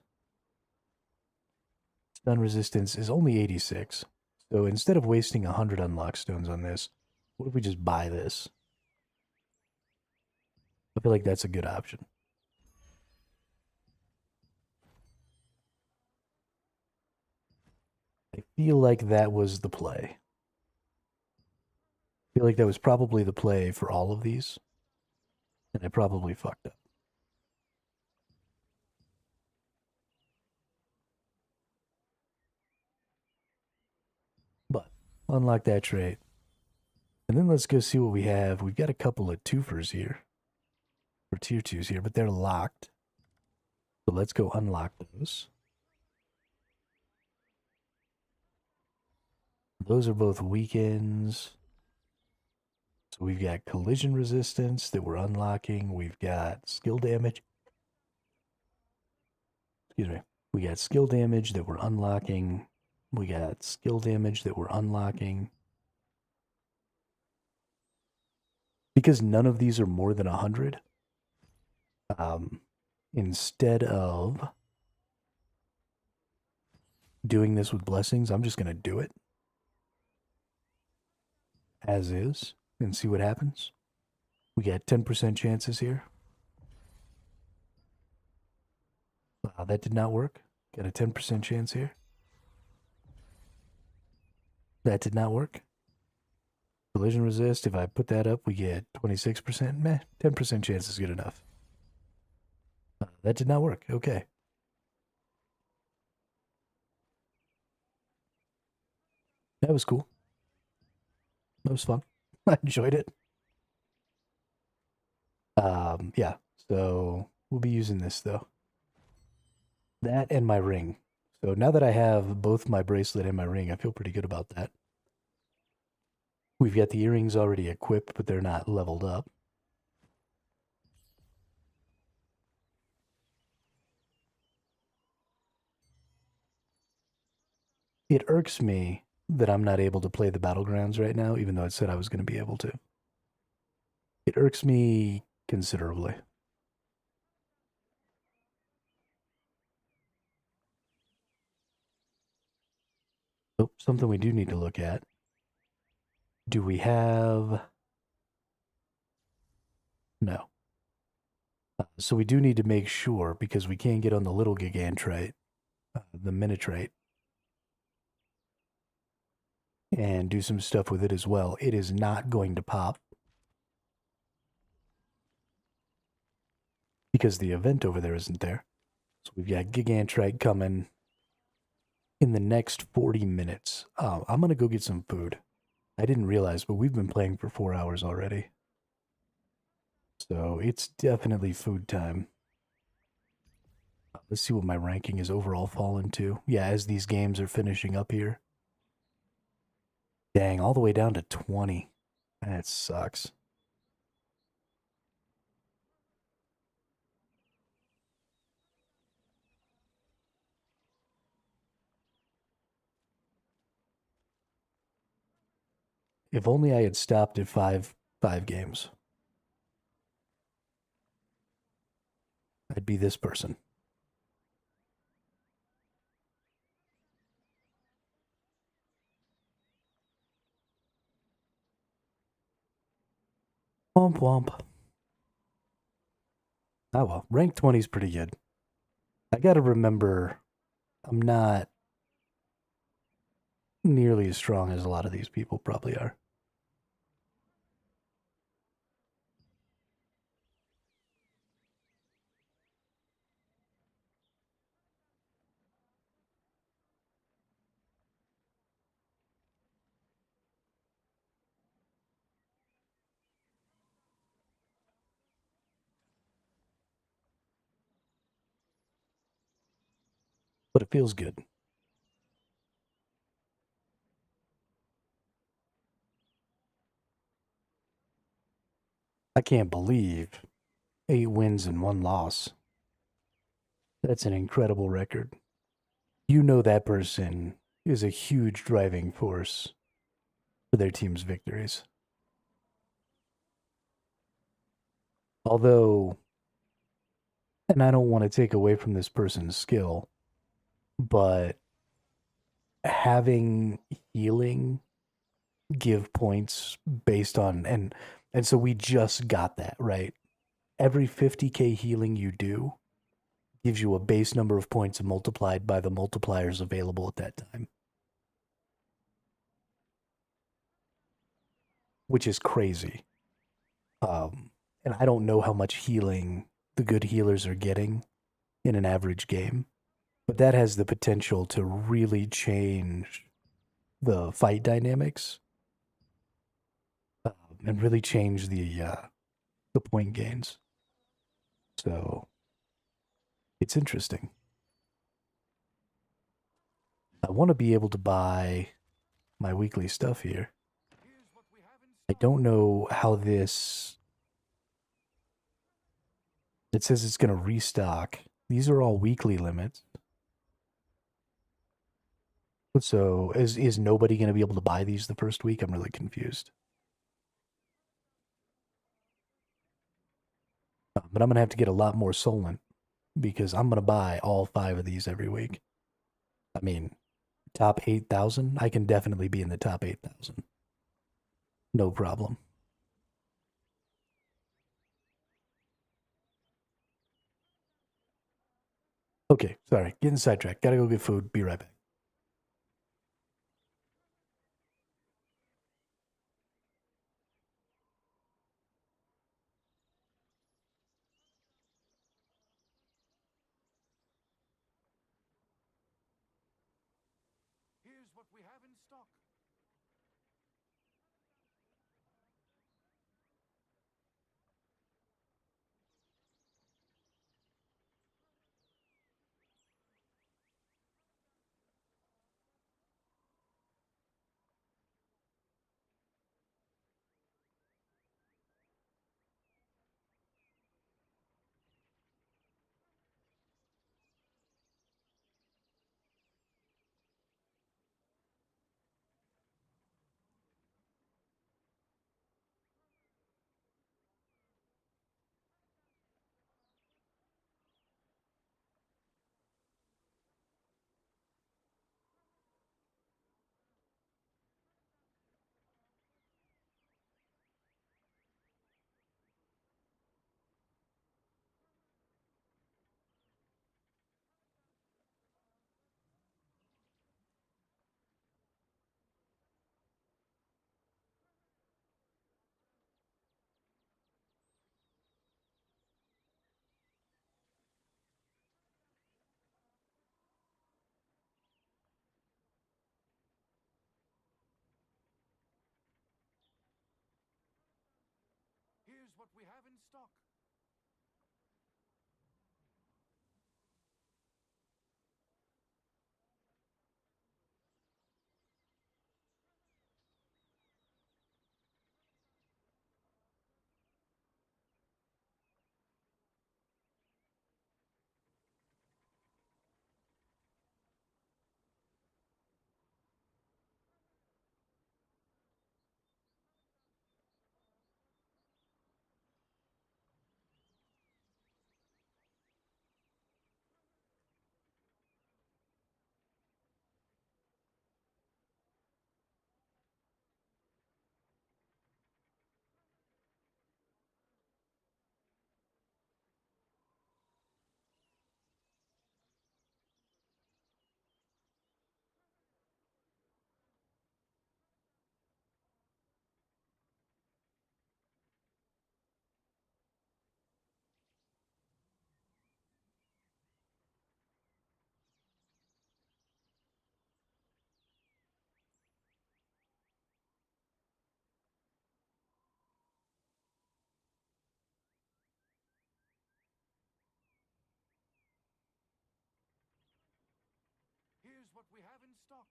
Stun resistance is only 86. So instead of wasting 100 unlock stones on this, what if we just buy this? I feel like that's a good option. I feel like that was the play. I feel like that was probably the play for all of these. And I probably fucked up. But unlock that trait. And then let's go see what we have. We've got a couple of twofers here. Or tier 2s here, but they're locked. So let's go unlock those. Those are both weakens. So we've got collision resistance that we're unlocking. We've got skill damage. Excuse me. We got skill damage that we're unlocking. We got skill damage that we're unlocking. Because none of these are more than 100, instead of doing this with blessings, I'm just going to do it as is and see what happens. We got 10% chances here. That did not work. Got a 10% chance here. That did not work. Collision resist, if I put that up, we get 26%. Meh, 10% chance is good enough. That did not work. Okay. That was cool. That was fun. I enjoyed it. Yeah, so we'll be using this though. That and my ring. So now that I have both my bracelet and my ring, I feel pretty good about that. We've got the earrings already equipped, but they're not leveled up. It irks me that I'm not able to play the battlegrounds right now, even though it said I was going to be able to. It irks me considerably. Oh, something we do need to look at. Do we have... No. So we do need to make sure, because we can't get on the little gigantrite, the minitrite, and do some stuff with it as well. It is not going to pop. Because the event over there isn't there. So we've got gigantrite coming in the next 40 minutes. I'm going to go get some food. I didn't realize, but we've been playing for 4 hours already. So it's definitely food time. Let's see what my ranking is overall fallen to. Yeah, as these games are finishing up here. Dang, all the way down to 20. That sucks. If only I had stopped at five games. I'd be this person. Womp womp. Oh well, rank 20 is pretty good. I gotta remember, I'm not nearly as strong as a lot of these people probably are. But it feels good. I can't believe 8 wins and 1 loss. That's an incredible record. You know that person is a huge driving force for their team's victories. Although and I don't want to take away from this person's skill, but having healing give points based on and so we just got that, right? Every 50k healing you do gives you a base number of points multiplied by the multipliers available at that time. Which is crazy. And I don't know how much healing the good healers are getting in an average game, but that has the potential to really change the fight dynamics and really change the point gains. So it's interesting. I want to be able to buy my weekly stuff here. I don't know how this. It says it's going to restock. These are all weekly limits. So is nobody going to be able to buy these the first week? I'm really confused. But I'm going to have to get a lot more Solent because I'm going to buy all 5 of these every week. I mean, top 8,000? I can definitely be in the top 8,000. No problem. Okay, sorry. Getting sidetracked. Gotta go get food. Be right back. Here's what we have in stock. Here's what we have in stock. Here's what we have in stock.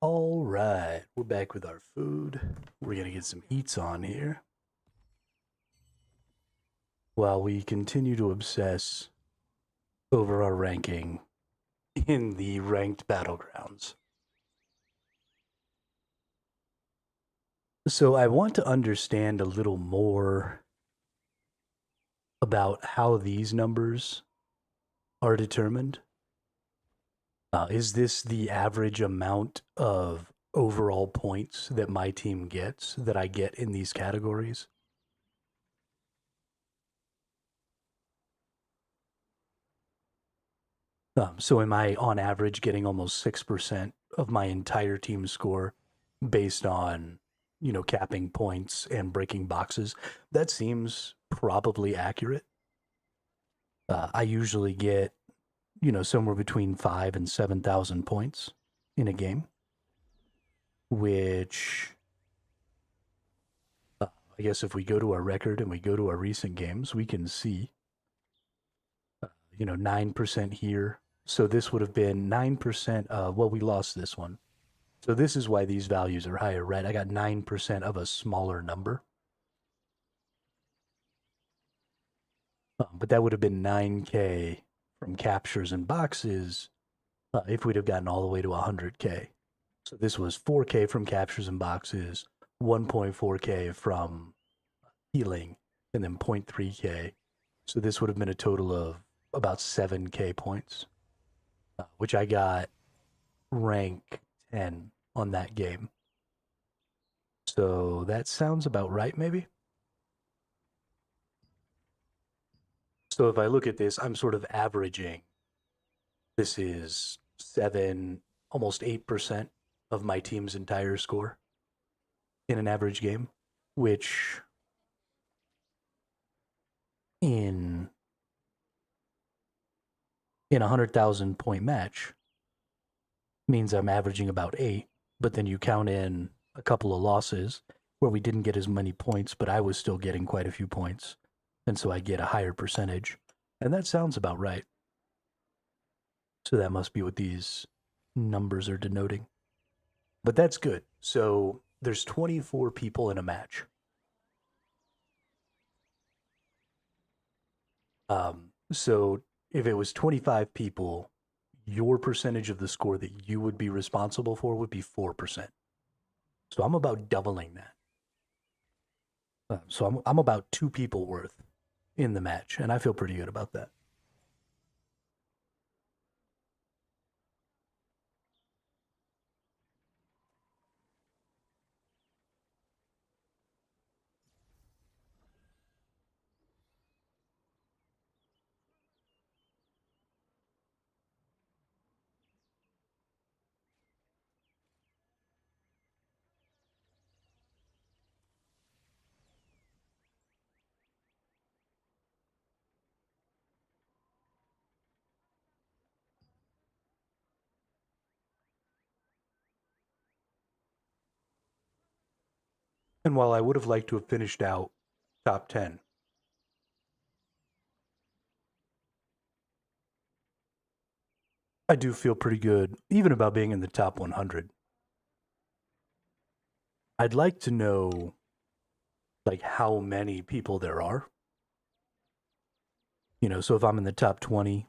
All right, we're back with our food. We're going to get some eats on here while we continue to obsess over our ranking in the ranked battlegrounds. So I want to understand a little more about how these numbers are determined. Is this the average amount of overall points that my team gets that I get in these categories? So am I on average getting almost 6% of my entire team score based on, capping points and breaking boxes? That seems probably accurate. I usually get, somewhere between 5 and 7,000 points in a game, which I guess if we go to our record and we go to our recent games, we can see, 9% here. So this would have been 9%. Well, we lost this one. So this is why these values are higher, right? I got 9% of a smaller number. But that would have been 9K from captures and boxes if we'd have gotten all the way to 100K. So this was 4K from captures and boxes, 1.4K from healing, and then 0.3K. So this would have been a total of about 7K points, which I got rank 10 on that game. So that sounds about right, maybe? So if I look at this, I'm sort of averaging. This is 7, almost 8% of my team's entire score in an average game, which in a 100,000 point match means I'm averaging about 8, but then you count in a couple of losses where we didn't get as many points, but I was still getting quite a few points. And so I get a higher percentage. And that sounds about right. So that must be what these numbers are denoting. But that's good. So there's 24 people in a match. So if it was 25 people, your percentage of the score that you would be responsible for would be 4%. So I'm about doubling that. So I'm about 2 people worth in the match, and I feel pretty good about that. And while I would have liked to have finished out top 10, I do feel pretty good, even about being in the top 100. I'd like to know, like, how many people there are. So if I'm in the top 20,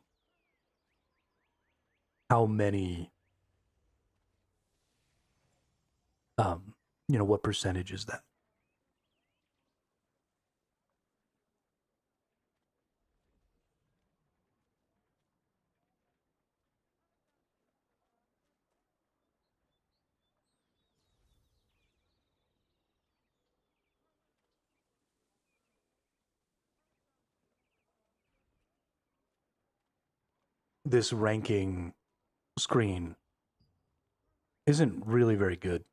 how many, what percentage is that? This ranking screen isn't really very good.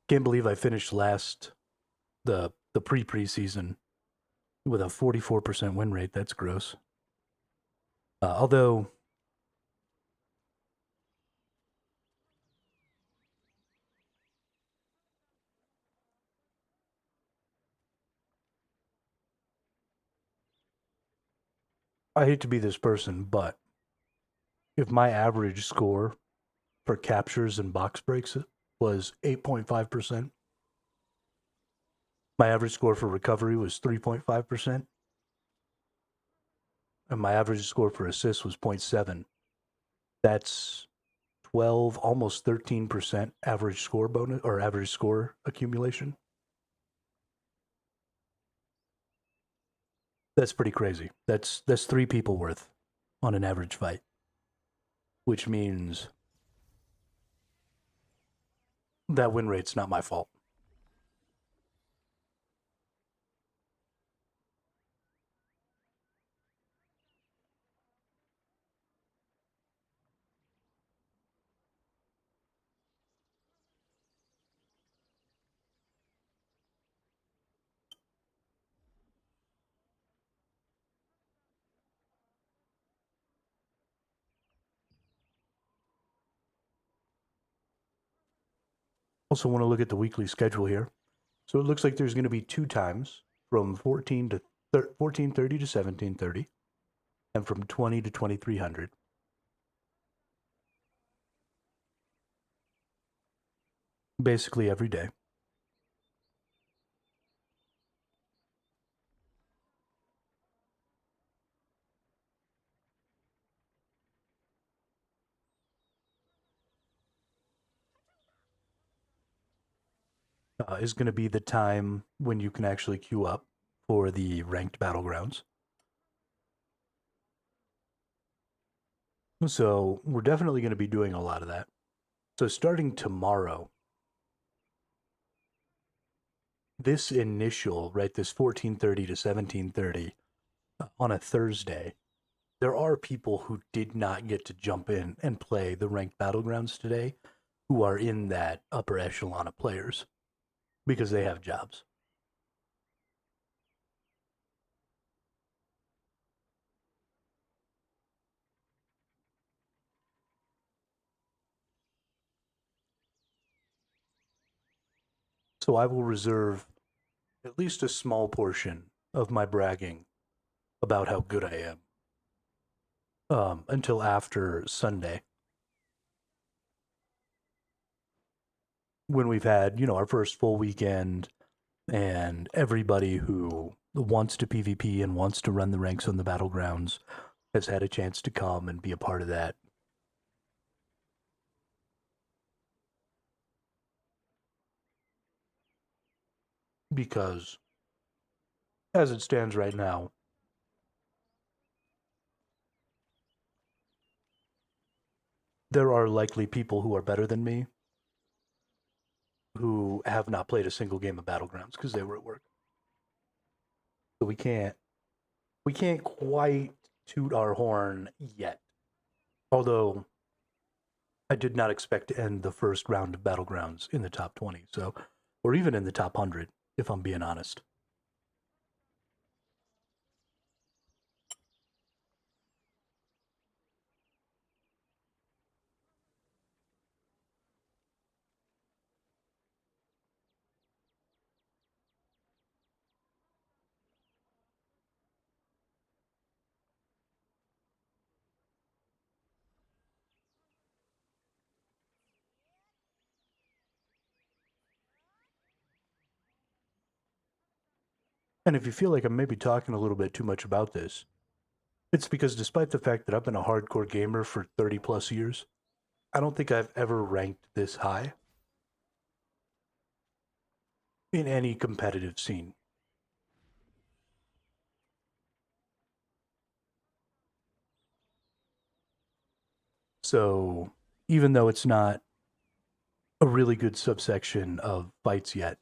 Can't believe I finished last the preseason with a 44% win rate. That's gross. Although I hate to be this person, but if my average score for captures and box breaks was 8.5%, my average score for recovery was 3.5%, and my average score for assists was 0.7. That's 12, almost 13% average score bonus or average score accumulation. That's pretty crazy. That's 3 people worth on an average fight, which means that win rate's not my fault. Also want to look at the weekly schedule here. So it looks like there's going to be 2 times from 14 to 14:30 to 17:30 and from 20 to 2300. Basically every day. Is going to be the time when you can actually queue up for the ranked battlegrounds. So we're definitely going to be doing a lot of that. So starting tomorrow, this initial, right, this 14:30 to 17:30 on a Thursday, there are people who did not get to jump in and play the ranked battlegrounds today who are in that upper echelon of players because they have jobs. So I will reserve at least a small portion of my bragging about how good I am until after Sunday, when we've had, our first full weekend and everybody who wants to PvP and wants to run the ranks on the battlegrounds has had a chance to come and be a part of that. Because as it stands right now, there are likely people who are better than me who have not played a single game of battlegrounds because they were at work. So we can't quite toot our horn yet. Although I did not expect to end the first round of battlegrounds in the top 20, so or even in the top 100, if I'm being honest. And if you feel like I'm maybe talking a little bit too much about this, it's because despite the fact that I've been a hardcore gamer for 30 plus years, I don't think I've ever ranked this high in any competitive scene. So even though it's not a really good subsection of fights yet,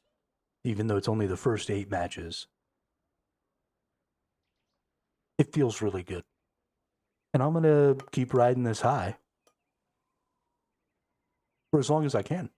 even though it's only the first 8 matches, it feels really good. And I'm going to keep riding this high for as long as I can.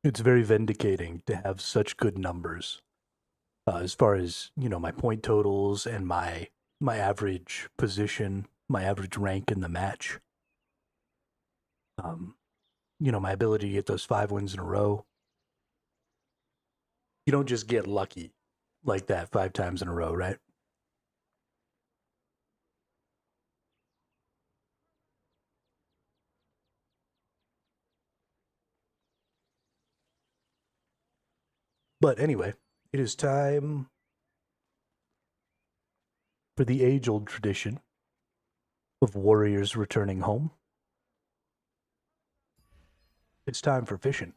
It's very vindicating to have such good numbers as far as, you know, my point totals and my average position, my average rank in the match. You know, my ability to get those 5 wins in a row. You don't just get lucky like that 5 times in a row, right? But anyway, it is time for the age-old tradition of warriors returning home. It's time for fishing.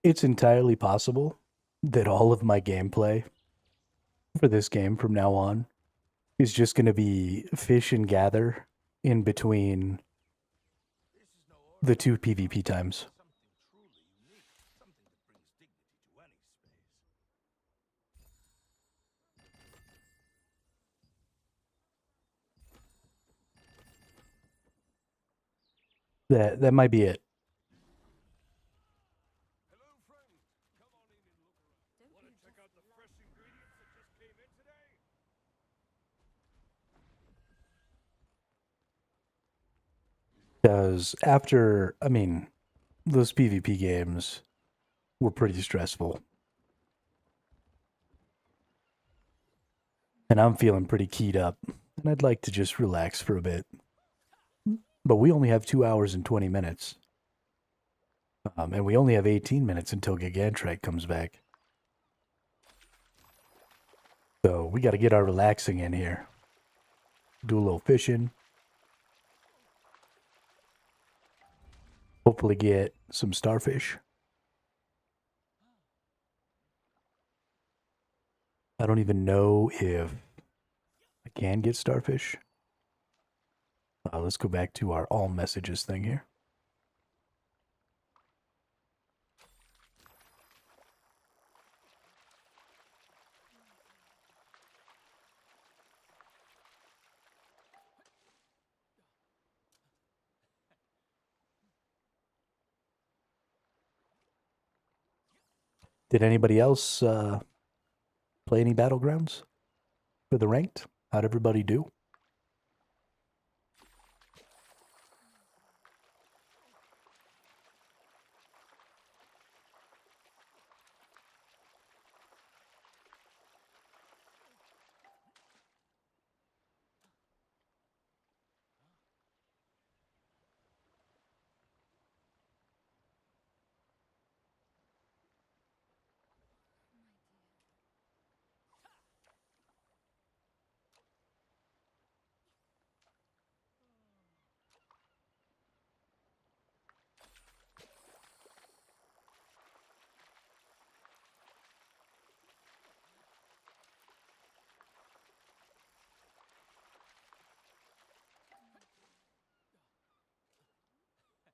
It's entirely possible that all of my gameplay for this game from now on is just going to be fish and gather in between the 2 PvP times. Something truly unique, something that brings dignity to any space. That might be it. Hello, friend. Come on in and look around. Want to check out the fresh ingredients that just came in today? Because after, I mean, those PvP games were pretty stressful. And I'm feeling pretty keyed up. And I'd like to just relax for a bit. But we only have 2 hours and 20 minutes. And we only have 18 minutes until Gigantrite comes back. So we got to get our relaxing in here. Do a little fishing. Hopefully get some starfish. I don't even know if I can get starfish. Let's go back to our all messages thing here. Did anybody else play any battlegrounds for the ranked? How'd everybody do?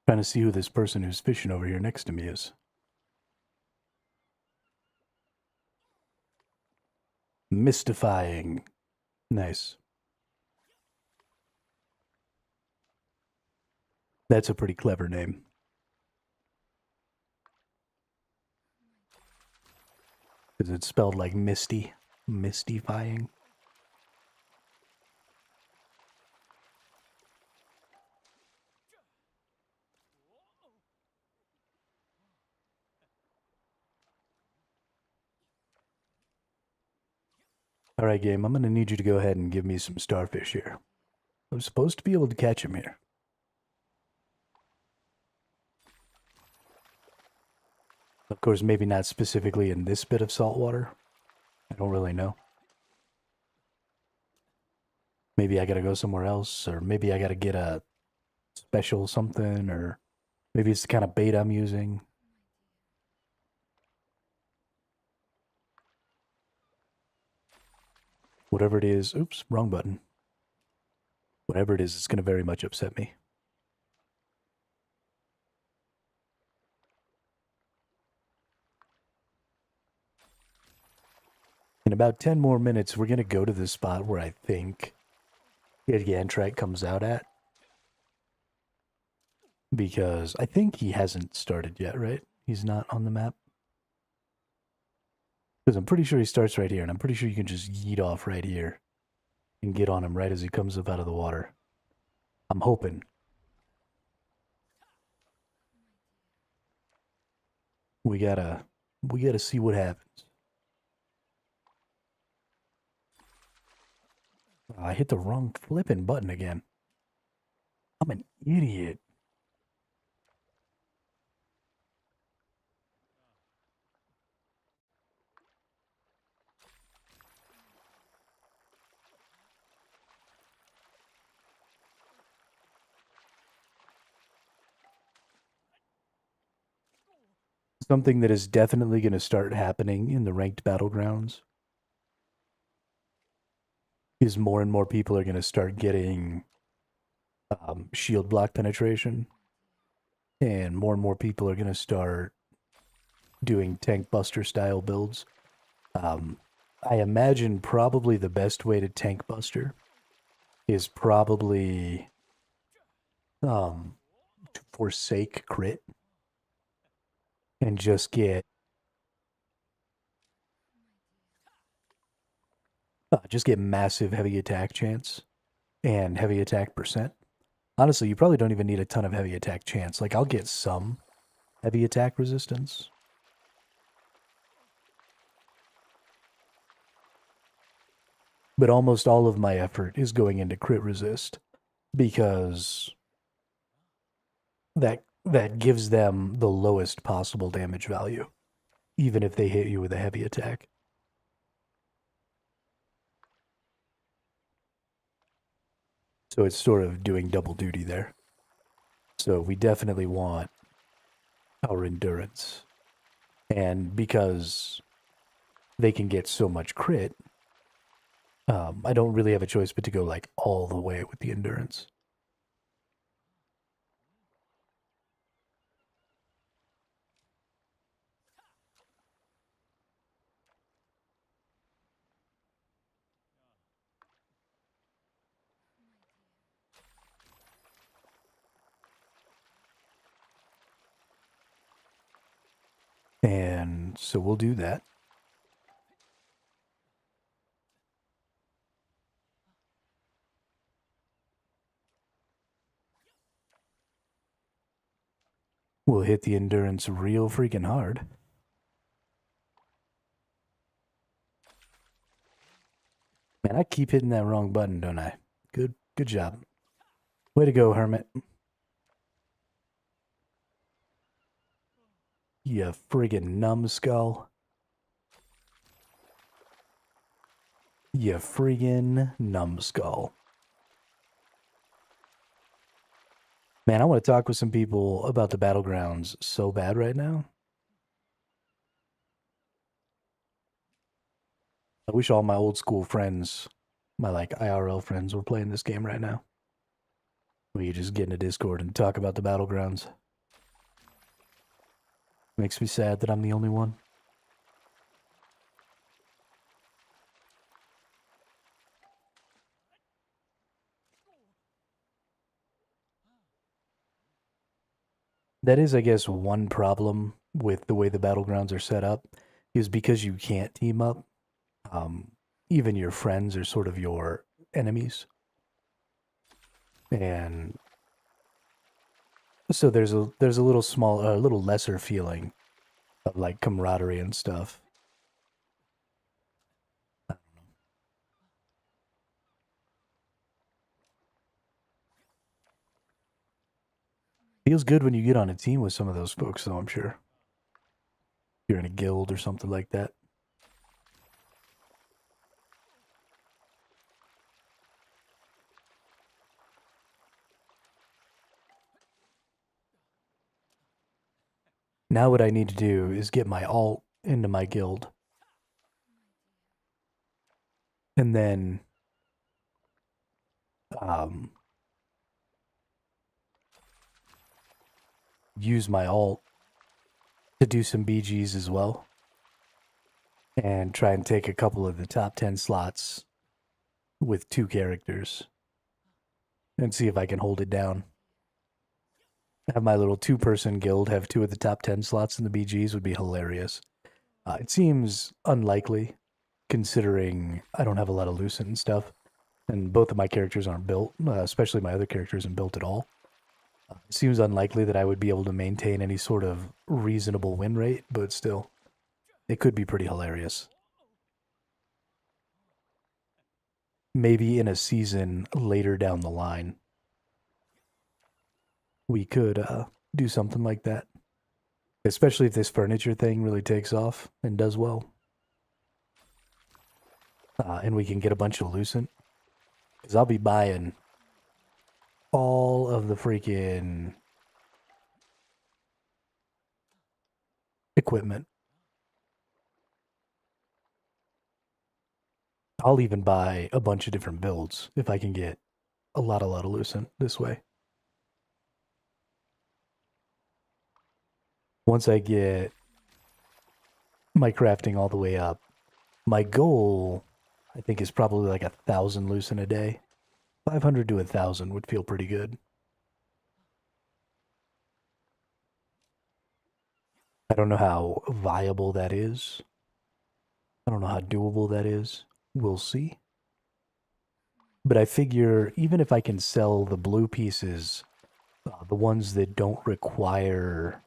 Trying to see who this person who's fishing over here next to me is. Mystifying. Nice. That's a pretty clever name. Is it spelled like misty? Mystifying? All right, game, I'm going to need you to go ahead and give me some starfish here. I'm supposed to be able to catch them here. Of course, maybe not specifically in this bit of salt water. I don't really know. Maybe I gotta go somewhere else, or maybe I gotta get a special something, or maybe it's the kind of bait I'm using. Whatever it is, oops, wrong button. Whatever it is, it's gonna very much upset me. about 10 more minutes, we're going to go to the spot where I think Gigantrak comes out at. Because I think he hasn't started yet, right? He's not on the map. Because I'm pretty sure he starts right here, and I'm pretty sure you can just yeet off right here and get on him right as he comes up out of the water. I'm hoping. We gotta see what happens. Oh, I hit the wrong flipping button again. I'm an idiot. Something that is definitely going to start happening in the ranked battlegrounds is more and more people are going to start getting shield block penetration, and more people are going to start doing tank buster style builds. I imagine probably the best way to tank buster is probably to forsake crit and just get massive heavy attack chance and heavy attack percent. Honestly, you probably don't even need a ton of heavy attack chance. Like, I'll get some heavy attack resistance. But almost all of my effort is going into crit resist because that gives them the lowest possible damage value, even if they hit you with a heavy attack. So it's sort of doing double duty there. So we definitely want our endurance. And because they can get so much crit, I don't really have a choice but to go like all the way with the endurance. And so we'll do that. We'll hit the endurance real freaking hard. Man, I keep hitting that wrong button, don't I? Good job. Way to go, Hermit. You friggin' numbskull. You friggin' numbskull. Man, I want to talk with some people about the battlegrounds so bad right now. I wish all my old school friends, my like IRL friends, were playing this game right now. We could just get in a Discord and talk about the battlegrounds. Makes me sad that I'm the only one. That is, I guess, one problem with the way the battlegrounds are set up, is because you can't team up. Even your friends are sort of your enemies. And so there's a little lesser feeling of like camaraderie and stuff. Feels good when you get on a team with some of those folks, though, I'm sure. You're in a guild or something like that. Now what I need to do is get my alt into my guild. And then use my alt to do some BGs as well. and try and take a couple of the top 10 slots with 2 characters and see if I can hold it down. Have my little 2-person guild have 2 of the top 10 slots in the BGs would be hilarious. It seems unlikely, considering I don't have a lot of Lucent and stuff, and both of my characters aren't built, especially my other character isn't built at all. It seems unlikely that I would be able to maintain any sort of reasonable win rate, but still, it could be pretty hilarious. Maybe in a season later down the line, we could do something like that. Especially if this furniture thing really takes off and does well. And we can get a bunch of Lucent. Because I'll be buying all of the freaking equipment. I'll even buy a bunch of different builds if I can get a lot of Lucent this way. Once I get my crafting all the way up, my goal, I think, is probably like 1,000 Lucent a day. 500 to 1,000 would feel pretty good. I don't know how viable that is. I don't know how doable that is. We'll see. But I figure even if I can sell the blue pieces, the ones that don't require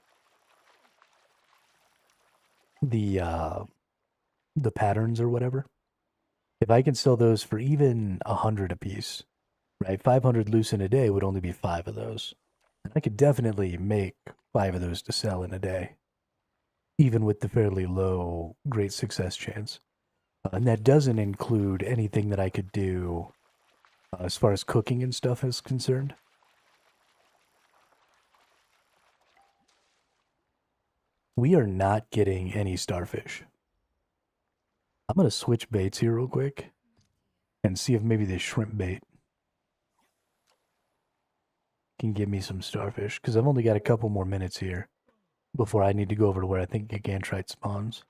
the patterns or whatever, if I can sell those for even 100 apiece, right? 500 Lucent a day would only be 5 of those. And I could definitely make 5 of those to sell in a day, even with the fairly low great success chance. And that doesn't include anything that I could do as far as cooking and stuff is concerned. We are not getting any starfish. I'm going to switch baits here real quick and see if maybe the shrimp bait can give me some starfish, because I've only got a couple more minutes here before I need to go over to where I think Gigantrite spawns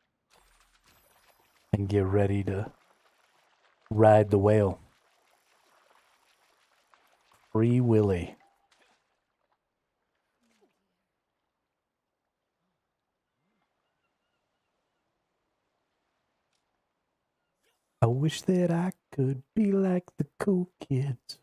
and get ready to ride the whale. Free Willy. I wish that I could be like the cool kids.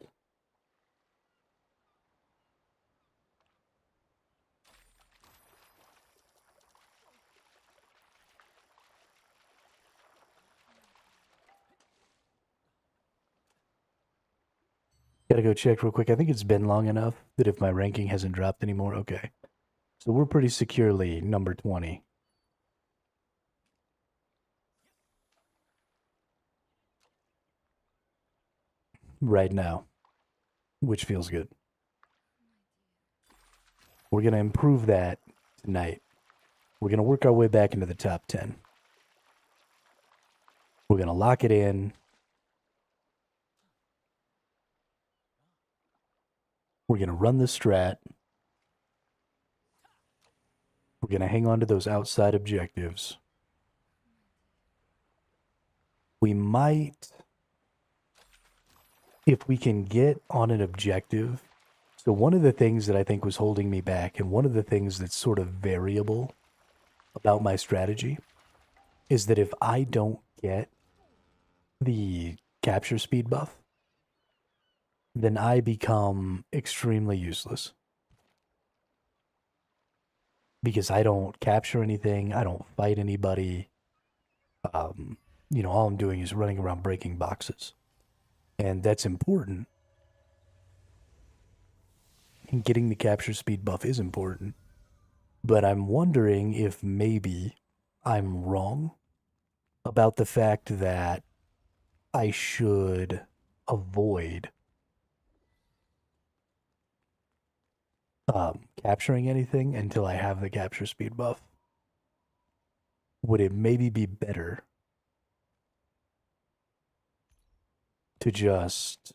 Gotta go check real quick. I think it's been long enough that if my ranking hasn't dropped anymore, okay. So we're pretty securely number 20. Right now, which feels good. We're going to improve that tonight. We're going to work our way back into the top 10. We're going to lock it in. We're going to run the strat. We're going to hang on to those outside objectives. We might, if we can get on an objective. So one of the things that I think was holding me back, and one of the things that's sort of variable about my strategy, is that if I don't get the capture speed buff, then I become extremely useless. Because I don't capture anything, I don't fight anybody. All I'm doing is running around breaking boxes. And that's important. And getting the capture speed buff is important. But I'm wondering if maybe I'm wrong about the fact that I should avoid capturing anything until I have the capture speed buff. Would it maybe be better to just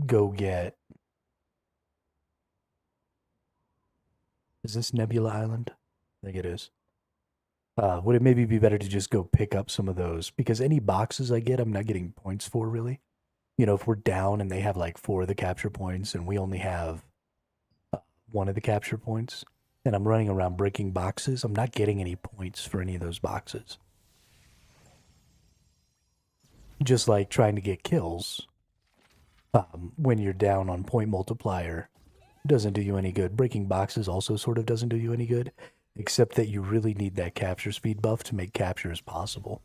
go get... Is this Nebula Island? I think it is. Would it maybe be better to just go pick up some of those? Because any boxes I get, I'm not getting points for, really. You know, if we're down and they have like 4 of the capture points and we only have 1 of the capture points, and I'm running around breaking boxes, I'm not getting any points for any of those boxes. Just like trying to get kills when you're down on point multiplier doesn't do you any good. Breaking boxes also sort of doesn't do you any good, except that you really need that capture speed buff to make captures possible.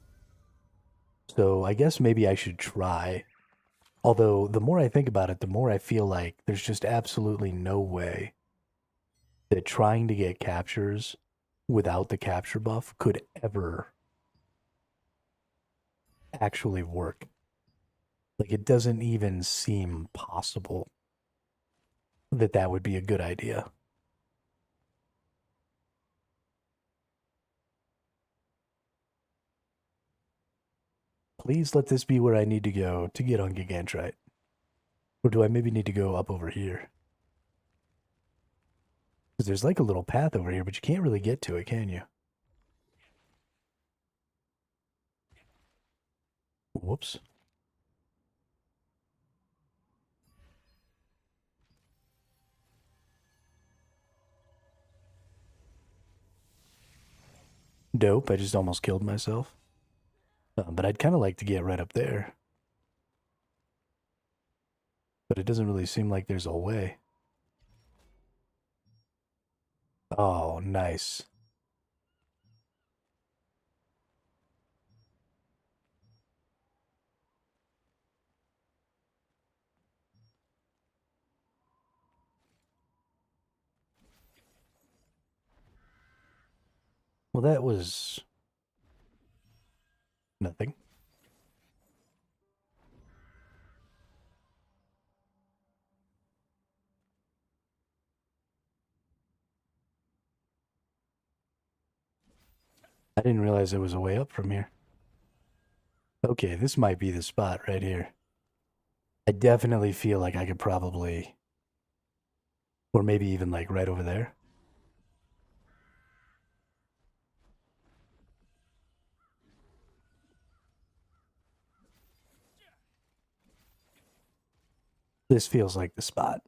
So I guess maybe I should try. Although the more I think about it, the more I feel like there's just absolutely no way that trying to get captures without the capture buff could ever actually work. Like, it doesn't even seem possible that that would be a good idea. Please let this be where I need to go to get on Gigantrite. Or do I maybe need to go up over here? Because there's like a little path over here, but you can't really get to it, can you? Whoops. Dope, I just almost killed myself. But I'd kind of like to get right up there. But it doesn't really seem like there's a way. Oh, nice. Well, that was nothing. I didn't realize there was a way up from here. Okay, this might be the spot right here. I definitely feel like I could probably, or maybe even like right over there. This feels like the spot.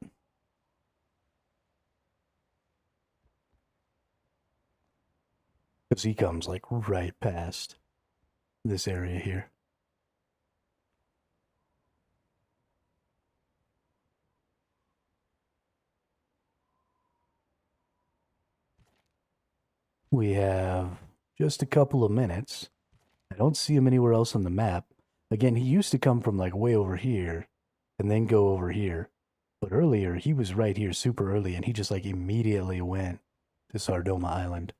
Because he comes like right past this area here. We have just a couple of minutes. I don't see him anywhere else on the map. Again, he used to come from like way over here and then go over here. But earlier, he was right here super early and he just like immediately went to Sardoma Island.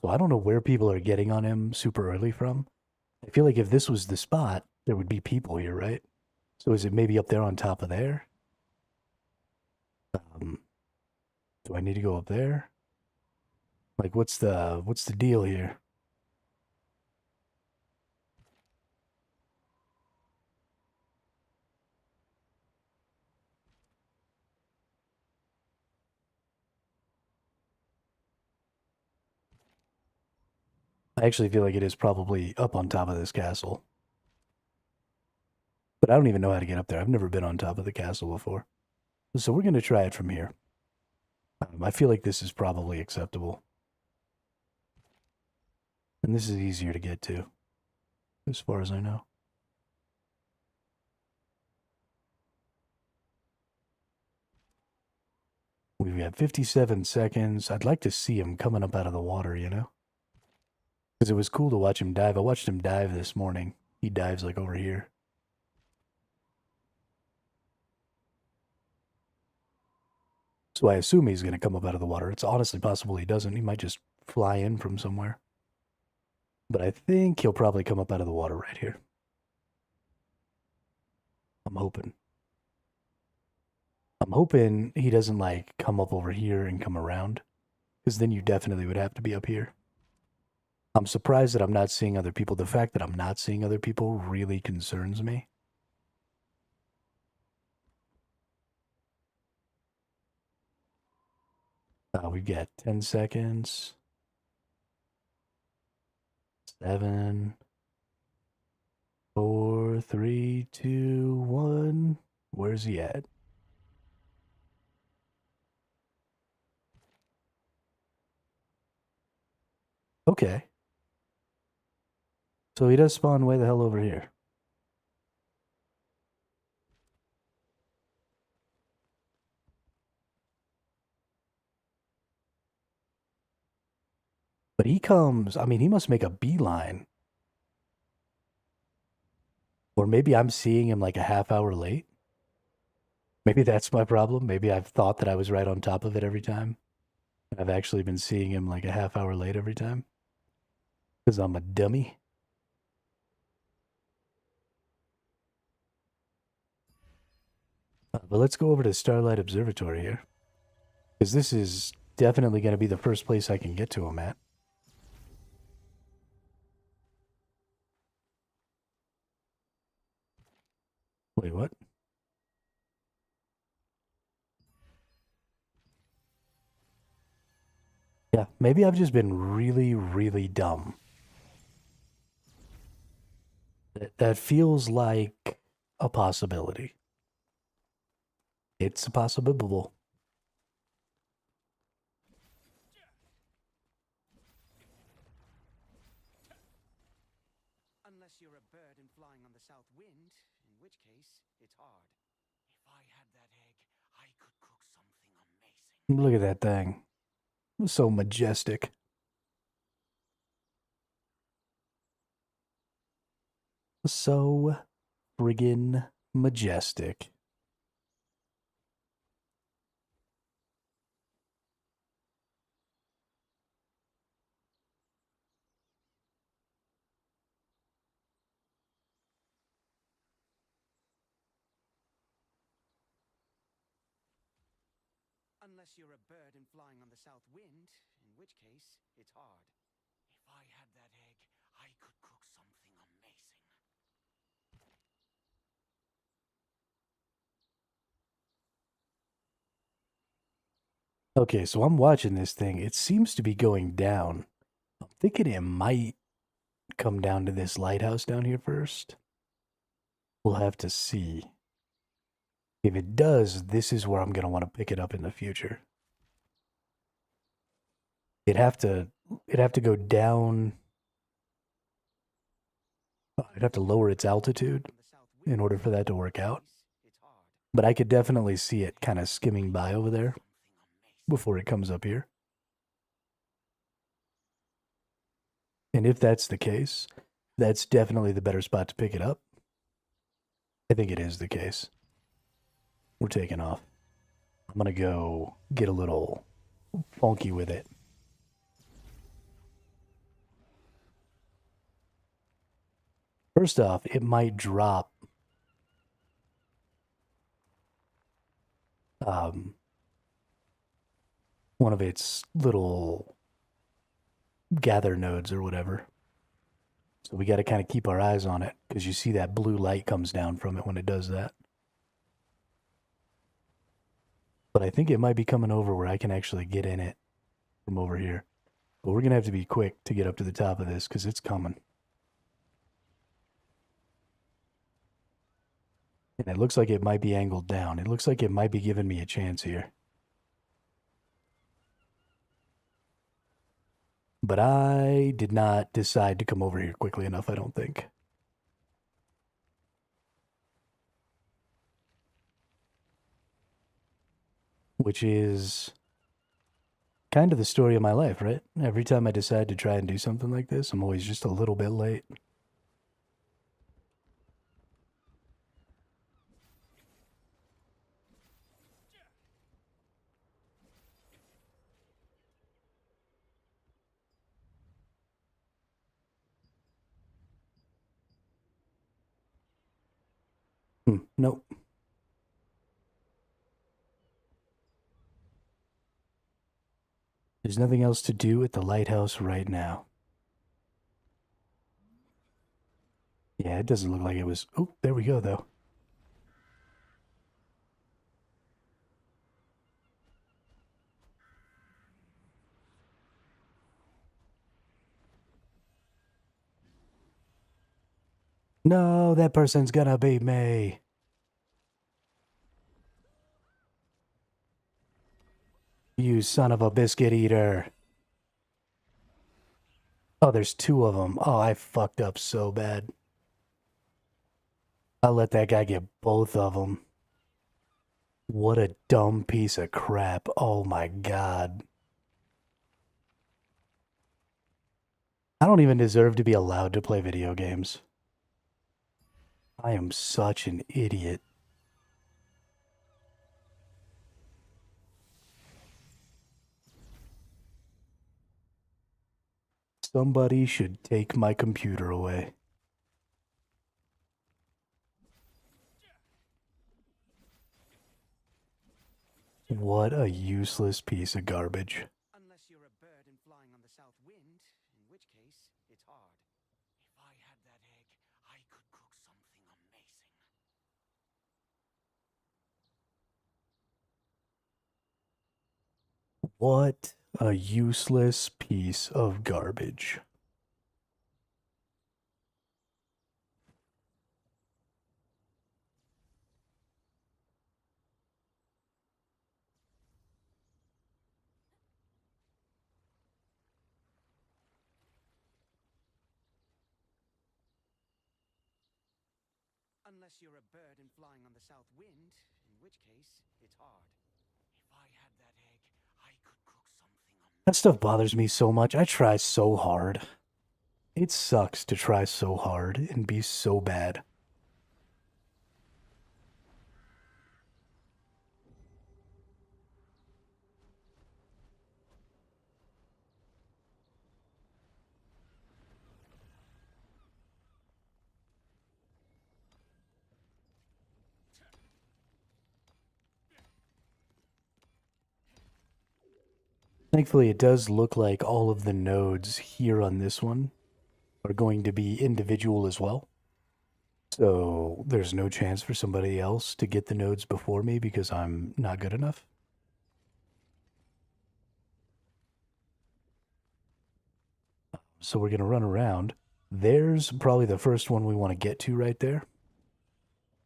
So I don't know where people are getting on him super early from. I feel like if this was the spot, there would be people here, right? So is it maybe up there on top of there? Do I need to go up there? Like, what's the deal here? I actually feel like it is probably up on top of this castle. But I don't even know how to get up there. I've never been on top of the castle before. So we're going to try it from here. I feel like this is probably acceptable. And this is easier to get to, as far as I know. We've got 57 seconds. I'd like to see him coming up out of the water, you know? Because it was cool to watch him dive. I watched him dive this morning. He dives like over here. So I assume he's going to come up out of the water. It's honestly possible he doesn't. He might just fly in from somewhere. But I think he'll probably come up out of the water right here. I'm hoping. I'm hoping he doesn't like come up over here and come around. Because then you definitely would have to be up here. I'm surprised that I'm not seeing other people. The fact that I'm not seeing other people really concerns me. We've got 10 seconds. 7, 4, 3, 2, 1. Where's he at? Okay. So he does spawn way the hell over here. But he comes, I mean, he must make a beeline. Or maybe I'm seeing him like a half hour late. Maybe that's my problem. Maybe I've thought that I was right on top of it every time. And I've actually been seeing him like a half hour late every time. Because I'm a dummy. But let's go over to Starlight Observatory here. Because this is definitely going to be the first place I can get to him at. Wait, what? Yeah, maybe I've just been really, really dumb. That feels like a possibility. It's a possible. Unless you're a bird and flying on the south wind, in which case it's hard. If I had that egg, I could cook something amazing. Look at that thing. So majestic. So friggin' majestic. Unless you're a bird and flying on the south wind, in which case it's hard. If I had that egg, I could cook something amazing. Okay, so I'm watching this thing. It seems to be going down. I'm thinking it might come down to this lighthouse down here first. We'll have to see. If it does, this is where I'm going to want to pick it up in the future. It'd have to go down. I'd have to lower its altitude in order for that to work out. But I could definitely see it kind of skimming by over there before it comes up here. And if that's the case, that's definitely the better spot to pick it up. I think it is the case. We're taking off. I'm going to go get a little funky with it. First off, it might drop one of its little gather nodes or whatever. So we got to kind of keep our eyes on it because you see that blue light comes down from it when it does that. But I think it might be coming over where I can actually get in it from over here. But we're going to have to be quick to get up to the top of this because it's coming. And it looks like it might be angled down. It looks like it might be giving me a chance here. But I did not decide to come over here quickly enough, I don't think. Which is kind of the story of my life, right? Every time I decide to try and do something like this, I'm always just a little bit late. Nope. There's nothing else to do at the lighthouse right now. Yeah, it doesn't look like it was... Oh, there we go, though. No, that person's gonna beat me. You son of a biscuit eater. Oh, there's two of them. Oh, I fucked up so bad. I let that guy get both of them. What a dumb piece of crap. Oh my god. I don't even deserve to be allowed to play video games. I am such an idiot. Somebody should take my computer away. What a useless piece of garbage. Unless you're a bird and flying on the south wind, in which case it's hard. If I had that egg, I could cook something amazing. What a useless piece of garbage. Unless you're a bird and flying on the south wind, in which case it's hard. If I had that egg, I could cook something amazing. That stuff bothers me so much. I try so hard. It sucks to try so hard and be so bad. Thankfully, it does look like all of the nodes here on this one are going to be individual as well. So there's no chance for somebody else to get the nodes before me because I'm not good enough. So we're going to run around. There's probably the first one we want to get to right there.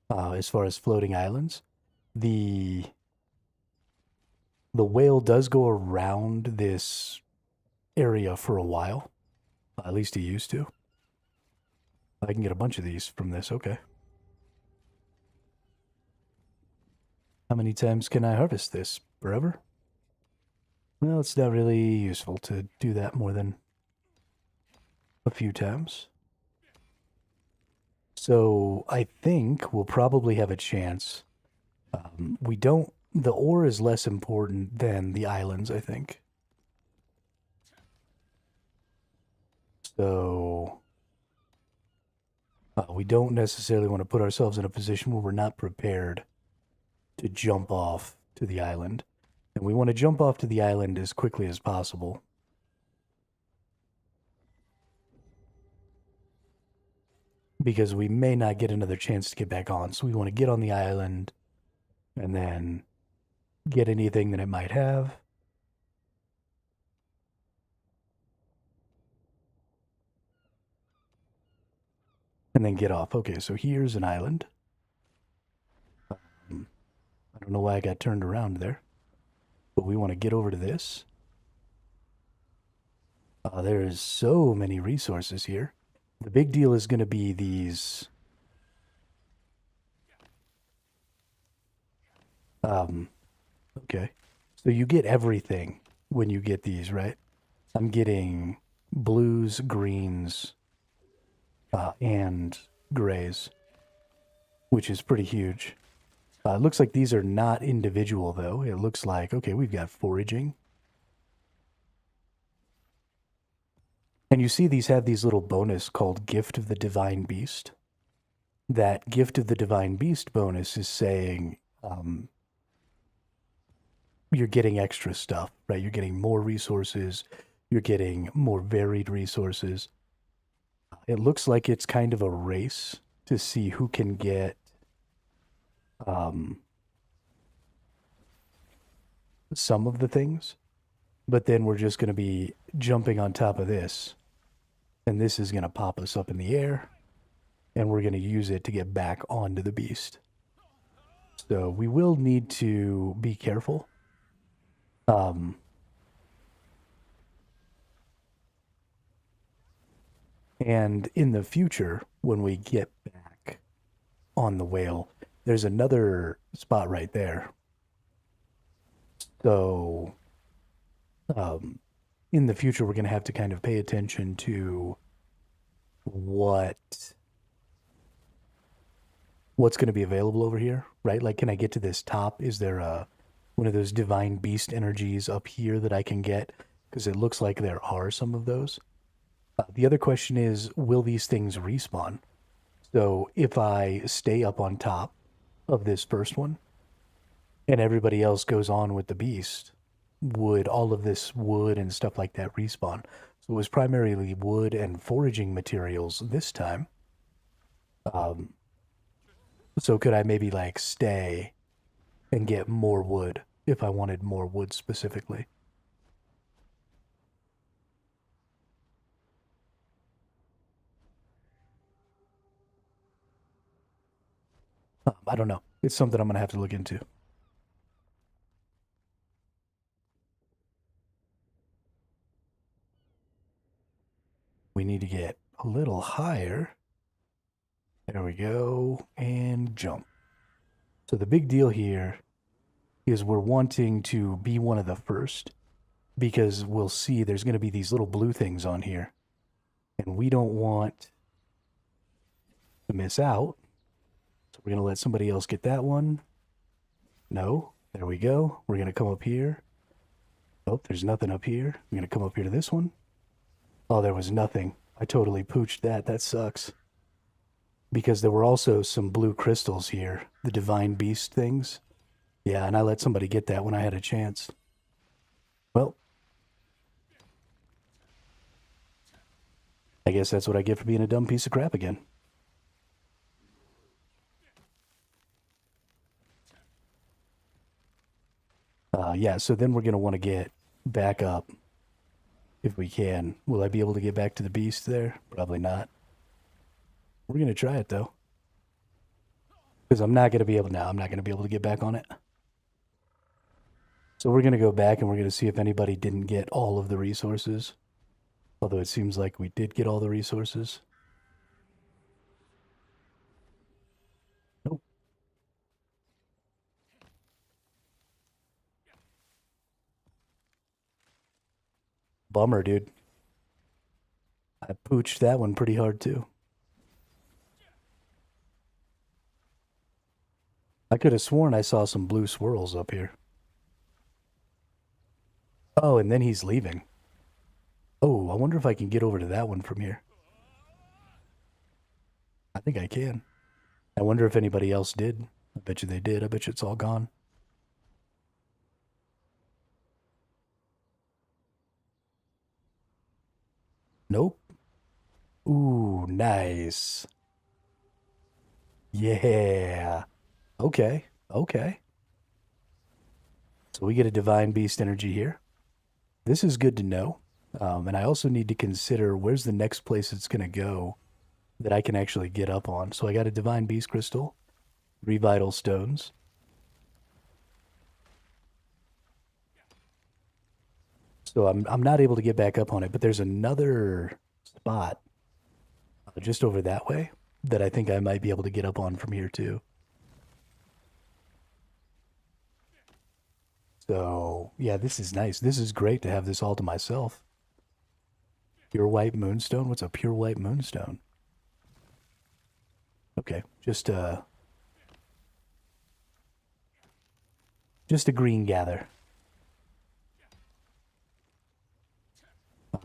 As far as floating islands. The whale does go around this area for a while. At least he used to. I can get a bunch of these from this, okay. How many times can I harvest this? Forever? Well, it's not really useful to do that more than a few times. So I think we'll probably have a chance. The ore is less important than the islands, I think. So we don't necessarily want to put ourselves in a position where we're not prepared to jump off to the island. And we want to jump off to the island as quickly as possible. Because we may not get another chance to get back on. So we want to get on the island and then get anything that it might have. And then get off. Okay, so here's an island. I don't know why I got turned around there. But we want to get over to this. There is so many resources here. The big deal is going to be these... okay. So you get everything when you get these, right? I'm getting blues, greens, and grays, which is pretty huge. It looks like these are not individual, though. It looks like, okay, we've got foraging. And you see these have these little bonus called Gift of the Divine Beast. That Gift of the Divine Beast bonus is saying you're getting extra stuff, right? You're getting more resources. You're getting more varied resources. It looks like it's kind of a race to see who can get some of the things. But then we're just going to be jumping on top of this. And this is going to pop us up in the air. and we're going to use it to get back onto the beast. So we will need to be careful. And in the future, when we get back on the whale, there's another spot right there. So in the future, we're going to have to kind of pay attention to what's going to be available over here, right? Like, can I get to this top? Is there one of those divine beast energies up here that I can get? Because it looks like there are some of those. The other question is, will these things respawn? So if I stay up on top of this first one and everybody else goes on with the beast, would all of this wood and stuff like that respawn? So it was primarily wood and foraging materials this time. So could I maybe like stay and get more wood if I wanted more wood specifically? I don't know. It's something I'm going to have to look into. We need to get a little higher. There we go. And jump. So the big deal here is we're wanting to be one of the first, because we'll see there's going to be these little blue things on here. And we don't want to miss out. So we're going to let somebody else get that one. No. There we go. We're going to come up here. Oh, there's nothing up here. I'm going to come up here to this one. Oh, there was nothing. I totally pooched that. That sucks. Because there were also some blue crystals here. The divine beast things. Yeah, and I let somebody get that when I had a chance. Well, I guess that's what I get for being a dumb piece of crap again. Yeah, so then we're going to want to get back up if we can. Will I be able to get back to the beast there? Probably not. We're going to try it, though. Because I'm not going to be able... No, I'm not going to be able to get back on it. So we're going to go back and we're going to see if anybody didn't get all of the resources. Although it seems like we did get all the resources. Nope. Bummer, dude. I pooched that one pretty hard, too. I could have sworn I saw some blue swirls up here. Oh, and then he's leaving. Oh, I wonder if I can get over to that one from here. I think I can. I wonder if anybody else did. I bet you they did. I bet you it's all gone. Nope. Ooh, nice. Yeah. Okay. Okay. So we get a divine beast energy here. This is good to know. And I also need to consider where's the next place it's going to go that I can actually get up on. So I got a divine beast crystal, 3 vital stones. So I'm not able to get back up on it, but there's another spot just over that way that I think I might be able to get up on from here too. So yeah, this is nice. This is great to have this all to myself. Pure white moonstone? What's a pure white moonstone? Okay, just a green gather.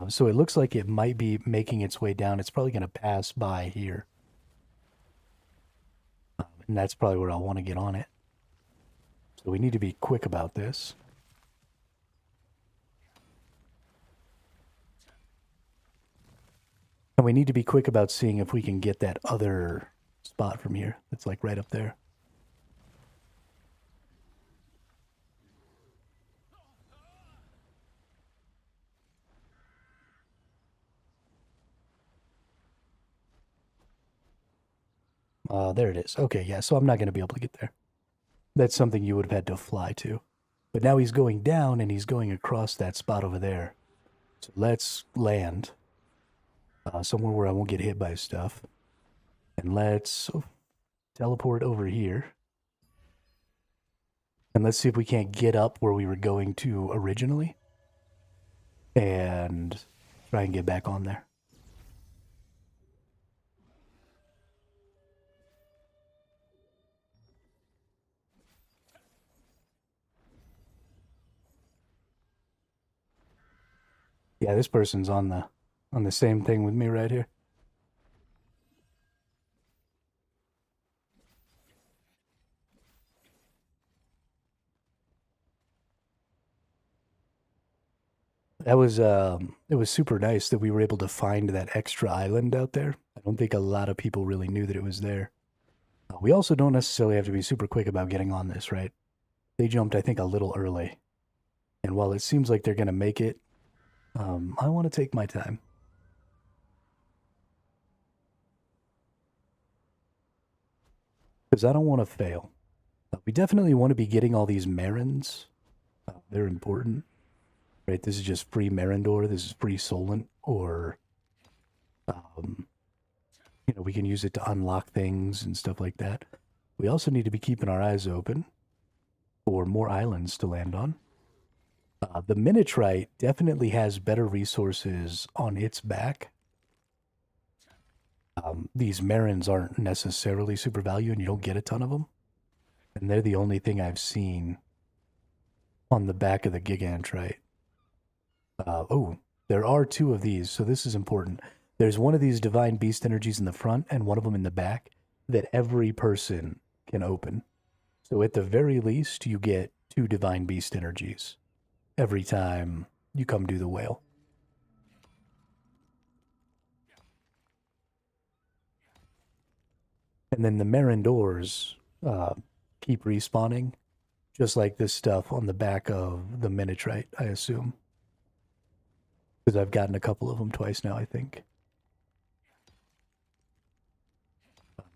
So it looks like it might be making its way down. It's probably going to pass by here. And that's probably where I'll want to get on it. So we need to be quick about this. And we need to be quick about seeing if we can get that other spot from here. That's like right up there. There it is. Okay, yeah, so I'm not going to be able to get there. That's something you would have had to fly to. But now he's going down, and he's going across that spot over there. So let's land somewhere where I won't get hit by stuff. And let's teleport over here. And let's see if we can't get up where we were going to originally. And try and get back on there. Yeah, this person's on the same thing with me right here. That was it was super nice that we were able to find that extra island out there. I don't think a lot of people really knew that it was there. We also don't necessarily have to be super quick about getting on this, right? They jumped, I think, a little early. And while it seems like they're going to make it, I want to take my time. Because I don't want to fail. We definitely want to be getting all these Marins. They're important. Right, this is just free Marindor, this is free Solent, or, you know, we can use it to unlock things and stuff like that. We also need to be keeping our eyes open for more islands to land on. The Minotrite definitely has better resources on its back. These Marins aren't necessarily super value, and you don't get a ton of them. And they're the only thing I've seen on the back of the Gigantrite. Oh, there are two of these, so this is important. There's one of these divine beast energies in the front and one of them in the back that every person can open. So at the very least, you get 2 divine beast energies every time you come do the whale. And then the Marindors keep respawning, just like this stuff on the back of the Minotrite, I assume. Because I've gotten a couple of them twice now, I think.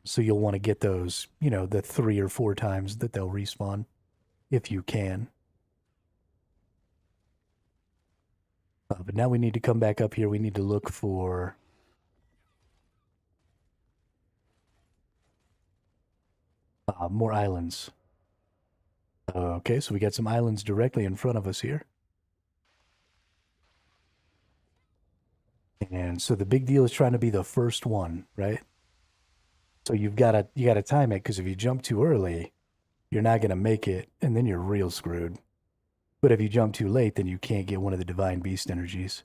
So you'll want to get those, you know, the 3 or 4 times that they'll respawn, if you can. But now we need to come back up here. We need to look for... more islands. Okay, so we got some islands directly in front of us here. And so the big deal is trying to be the first one, right? So you gotta time it, because if you jump too early, you're not gonna make it, and then you're real screwed. But if you jump too late, then you can't get one of the divine beast energies.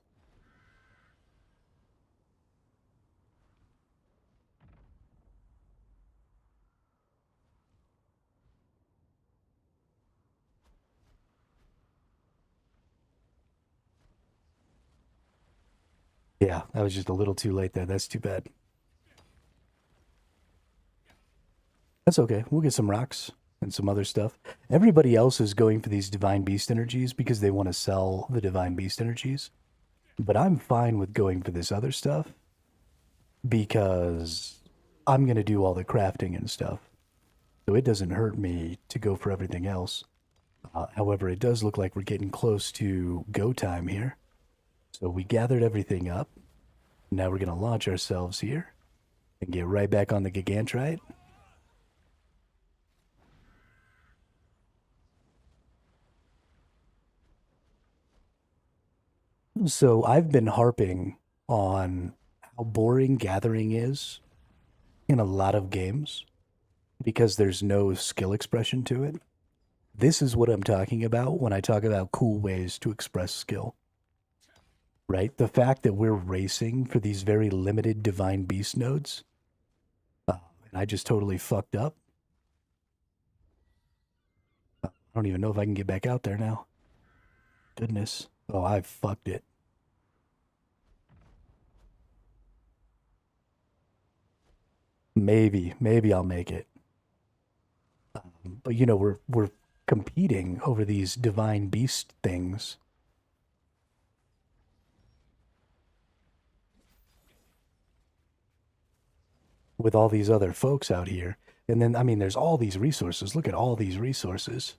Yeah, that was just a little too late there. That's too bad. That's okay. We'll get some rocks and some other stuff. Everybody else is going for these divine beast energies because they want to sell the divine beast energies. But I'm fine with going for this other stuff because I'm going to do all the crafting and stuff. So it doesn't hurt me to go for everything else. However, it does look like we're getting close to go time here. So we gathered everything up. Now we're going to launch ourselves here and get right back on the Gigantrite. So I've been harping on how boring gathering is in a lot of games because there's no skill expression to it. This is what I'm talking about when I talk about cool ways to express skill. Right? The fact that we're racing for these very limited divine beast nodes, and I just totally fucked up. I don't even know if I can get back out there now. Goodness. Oh, I fucked it. Maybe I'll make it. But you know, we're competing over these divine beast things. with all these other folks out here. And then, I mean, there's all these resources. Look at all these resources.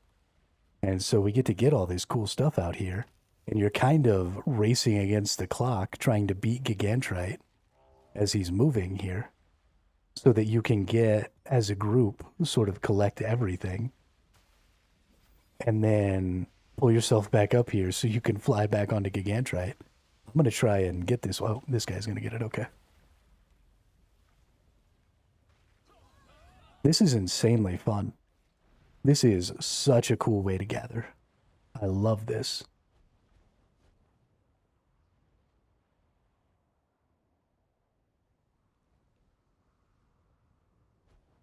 And so we get all this cool stuff out here. And you're kind of racing against the clock, trying to beat Gigantrite as he's moving here, so that you can get, as a group, sort of collect everything. And then pull yourself back up here so you can fly back onto Gigantrite. I'm going to try and get this. Oh, this guy's going to get it. Okay. This is insanely fun. This is such a cool way to gather. I love this.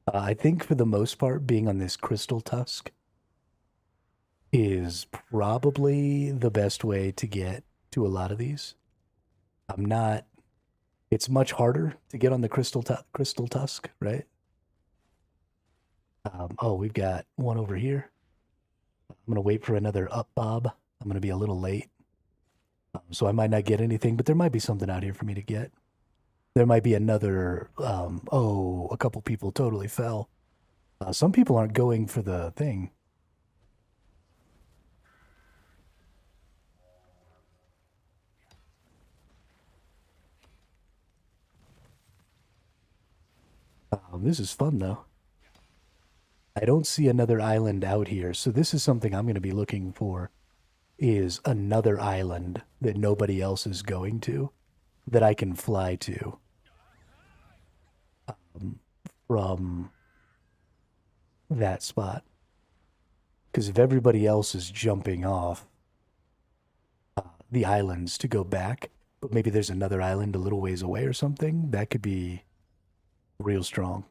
I think for the most part, being on this crystal tusk is probably the best way to get to a lot of these. I'm not. It's much harder to get on the crystal tusk, right? Oh, we've got one over here. I'm gonna wait for another up bob. I'm gonna be a little late, so I might not get anything, but there might be something out here for me to get. There might be another. Oh, a couple people totally fell. Some people aren't going for the thing. This is fun, though. I don't see another island out here, so this is something I'm going to be looking for, is another island that nobody else is going to, that I can fly to from that spot. Because if everybody else is jumping off the islands to go back, but maybe there's another island a little ways away or something, that could be real strong.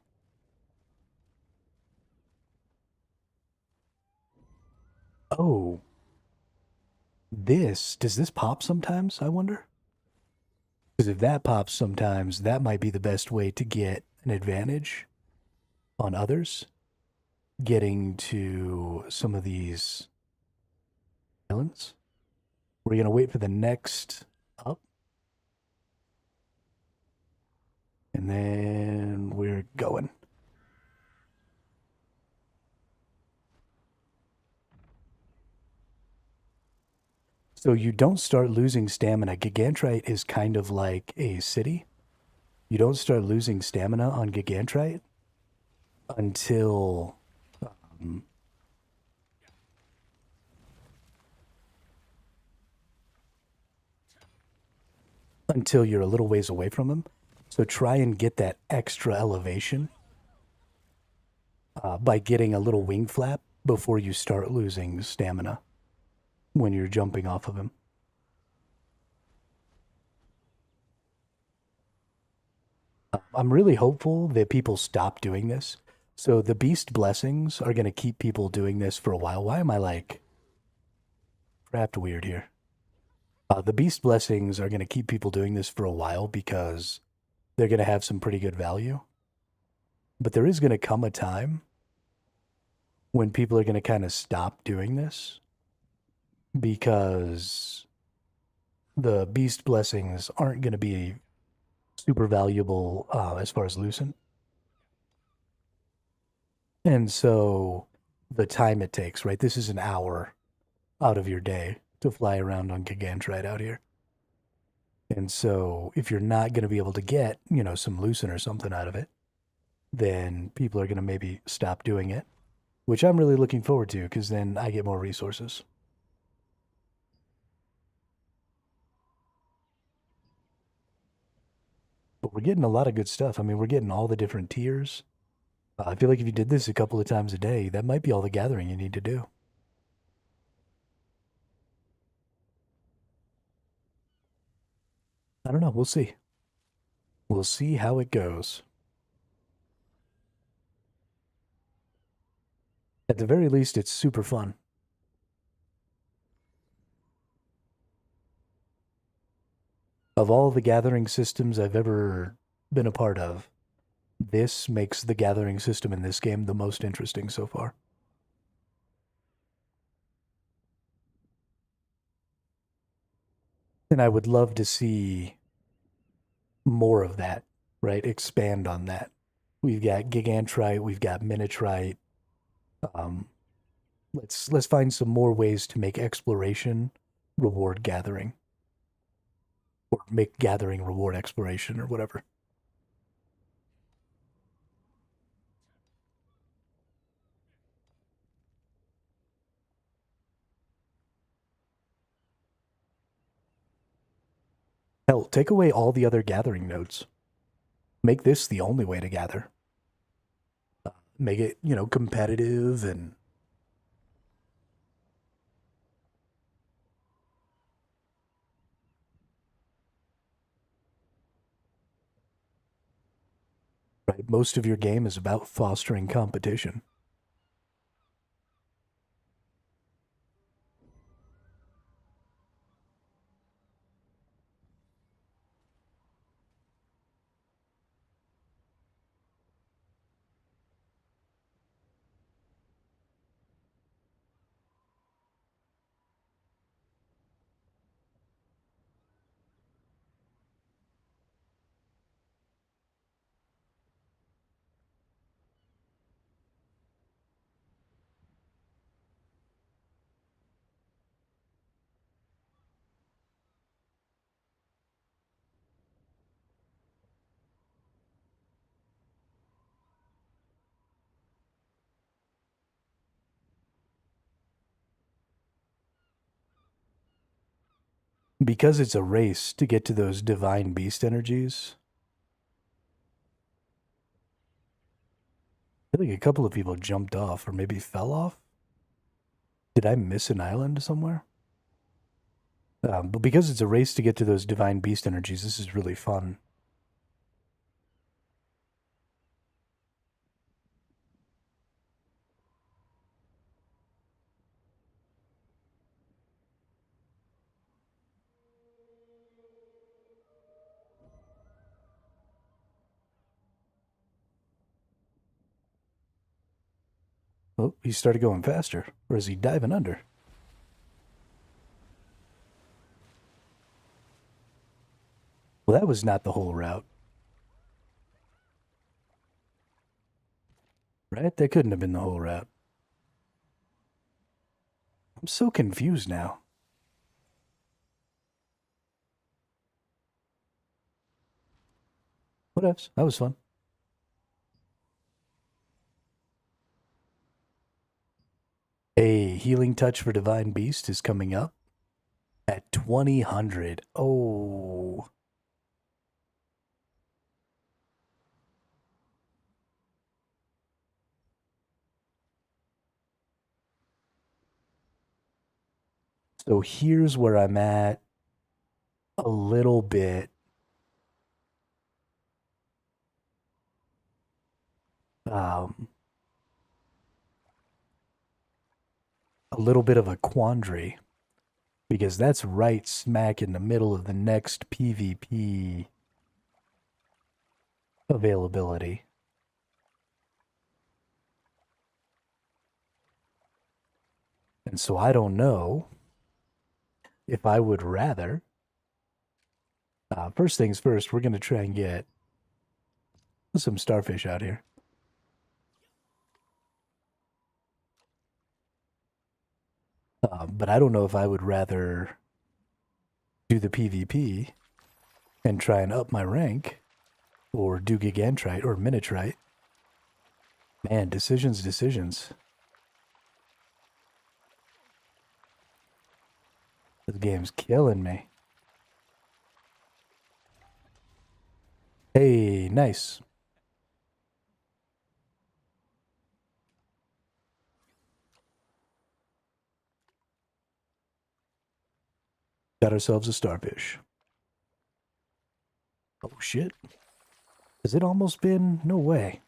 Oh, does this pop sometimes, I wonder? Because if that pops sometimes, that might be the best way to get an advantage on others, getting to some of these islands. We're going to wait for the next up. And then we're going. So you don't start losing stamina. Gigantrite is kind of like a city. You don't start losing stamina on Gigantrite until until you're a little ways away from him. So try and get that extra elevation by getting a little wing flap before you start losing stamina when you're jumping off of him. I'm really hopeful that people stop doing this. So the beast blessings are going to keep people doing this for a while. Why am I like trapped weird here? The beast blessings are going to keep people doing this for a while because they're going to have some pretty good value. But there is going to come a time when people are going to kind of stop doing this because the beast blessings aren't going to be super valuable as far as Lucent. And so the time it takes, right? This is an hour out of your day to fly around on Gigantrite out here. And so if you're not going to be able to get, some Lucent or something out of it, then people are going to maybe stop doing it, which I'm really looking forward to because then I get more resources. But we're getting a lot of good stuff. I mean, we're getting all the different tiers. I feel like if you did this a couple of times a day, that might be all the gathering you need to do. I don't know. We'll see. We'll see how it goes. At the very least, it's super fun. Of all the gathering systems I've ever been a part of, this makes the gathering system in this game the most interesting so far. And I would love to see more of that, right? Expand on that. We've got gigantrite. We've got minitrite. Let's find some more ways to make exploration reward gathering, or make gathering reward exploration, or whatever. Hell, take away all the other gathering nodes. Make this the only way to gather. Make it, competitive and... Right, most of your game is about fostering competition. Because it's a race to get to those divine beast energies, I feel like a couple of people jumped off or maybe fell off. Did I miss an island somewhere? But because it's a race to get to those divine beast energies, this is really fun. Oh, he started going faster. Or is he diving under? Well, that was not the whole route. Right? That couldn't have been the whole route. I'm so confused now. What else? That was fun. A healing touch for Divine Beast is coming up at 2000. Oh. So here's where I'm at a little bit. A little bit of a quandary, because that's right smack in the middle of the next PvP availability. And so I don't know if I would rather. First things first, we're going to try and get some starfish out here. But I don't know if I would rather do the PvP and try and up my rank, or do gigantrite or minitrite. Man, decisions. This game's killing me. Hey, nice. Got ourselves a starfish. Oh, shit. Has it almost been? No way.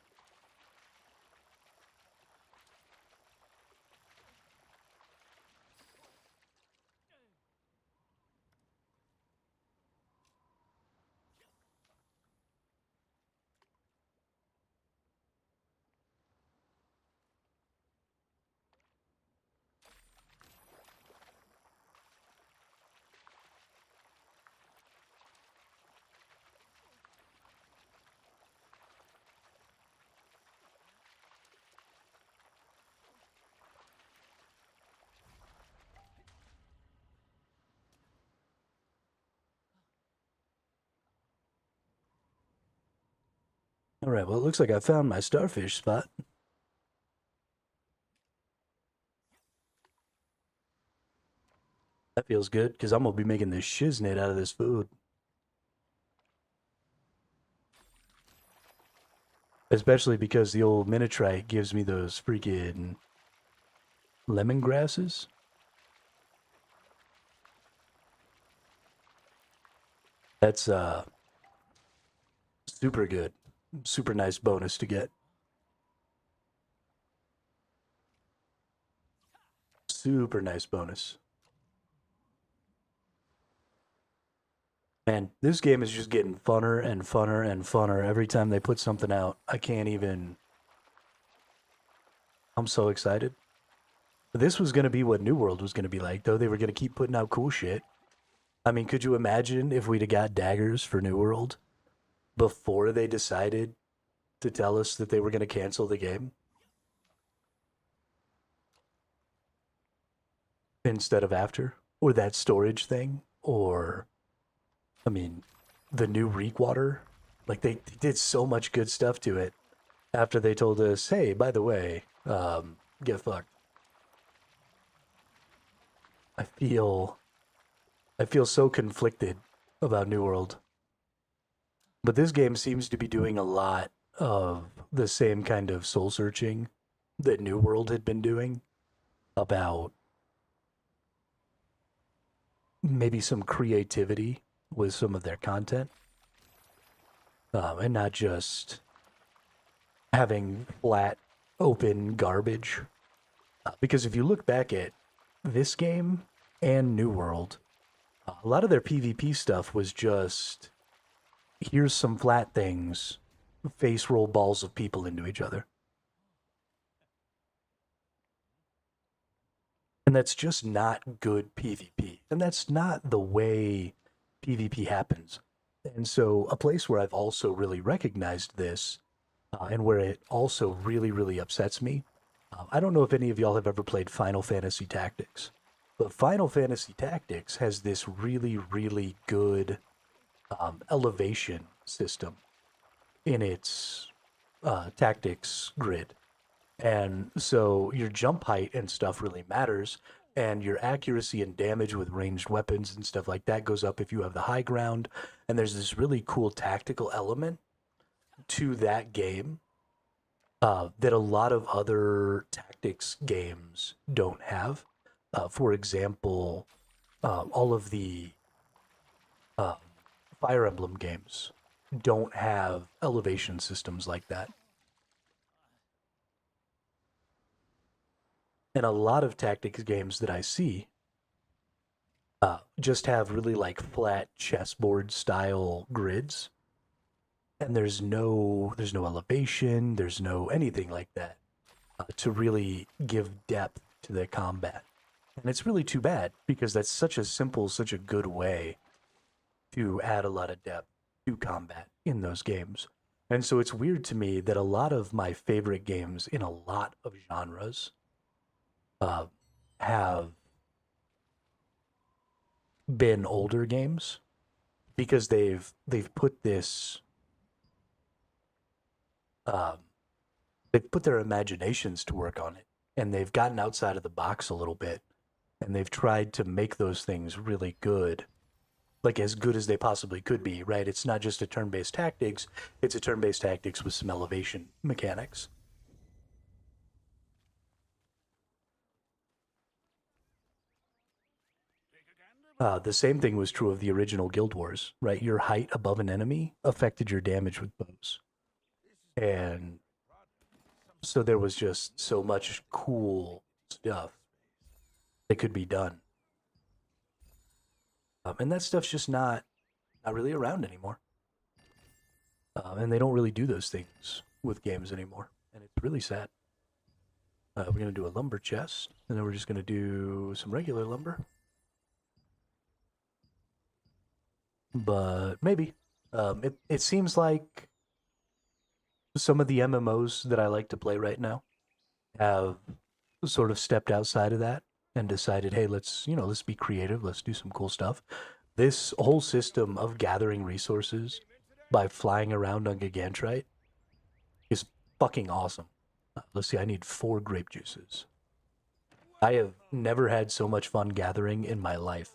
All right, well, it looks like I found my starfish spot. That feels good, because I'm going to be making this shiznit out of this food. Especially because the old Minitrite gives me those freaking lemongrasses. That's super good. Super nice bonus to get. Super nice bonus. Man, this game is just getting funner and funner and funner every time they put something out. I can't even... I'm so excited. This was going to be what New World was going to be like, though. They were going to keep putting out cool shit. I mean, could you imagine if we'd have got daggers for New World before they decided to tell us that they were going to cancel the game? Instead of after? Or that storage thing? Or... I mean, the new Reekwater, like they did so much good stuff to it after they told us, hey, by the way, get fucked. I feel so conflicted about New World. But this game seems to be doing a lot of the same kind of soul searching that New World had been doing about maybe some creativity with some of their content, and not just having flat, open garbage. Because if you look back at this game and New World, a lot of their PvP stuff was just, here's some flat things, face roll balls of people into each other. And that's just not good PvP. And that's not the way PvP happens. And so a place where I've also really recognized this, and where it also really, really upsets me, I don't know if any of y'all have ever played Final Fantasy Tactics, but Final Fantasy Tactics has this really, really good elevation system in its tactics grid. And so your jump height and stuff really matters, and your accuracy and damage with ranged weapons and stuff like that goes up if you have the high ground. And there's this really cool tactical element to that game that a lot of other tactics games don't have. For example, all of the Fire Emblem games don't have elevation systems like that. And a lot of tactics games that I see just have really like flat chessboard style grids, and there's no elevation, there's no anything like that to really give depth to the combat. And it's really too bad, because that's such a simple, such a good way to add a lot of depth to combat in those games. And so it's weird to me that a lot of my favorite games in a lot of genres have been older games, because they've put this they've put their imaginations to work on it, and they've gotten outside of the box a little bit, and they've tried to make those things really good, like as good as they possibly could be, right? It's not just a turn-based tactics, it's a turn-based tactics with some elevation mechanics. The same thing was true of the original Guild Wars, right? Your height above an enemy affected your damage with bows. And so there was just so much cool stuff that could be done. And that stuff's just not really around anymore. And they don't really do those things with games anymore. And it's really sad. We're going to do a lumber chest, and then we're just going to do some regular lumber. But maybe. It seems like some of the MMOs that I like to play right now have sort of stepped outside of that and decided, hey, let's be creative, let's do some cool stuff. This whole system of gathering resources by flying around on Gigantrite fucking awesome. Let's see, I need 4 grape juices. I have never had so much fun gathering in my life.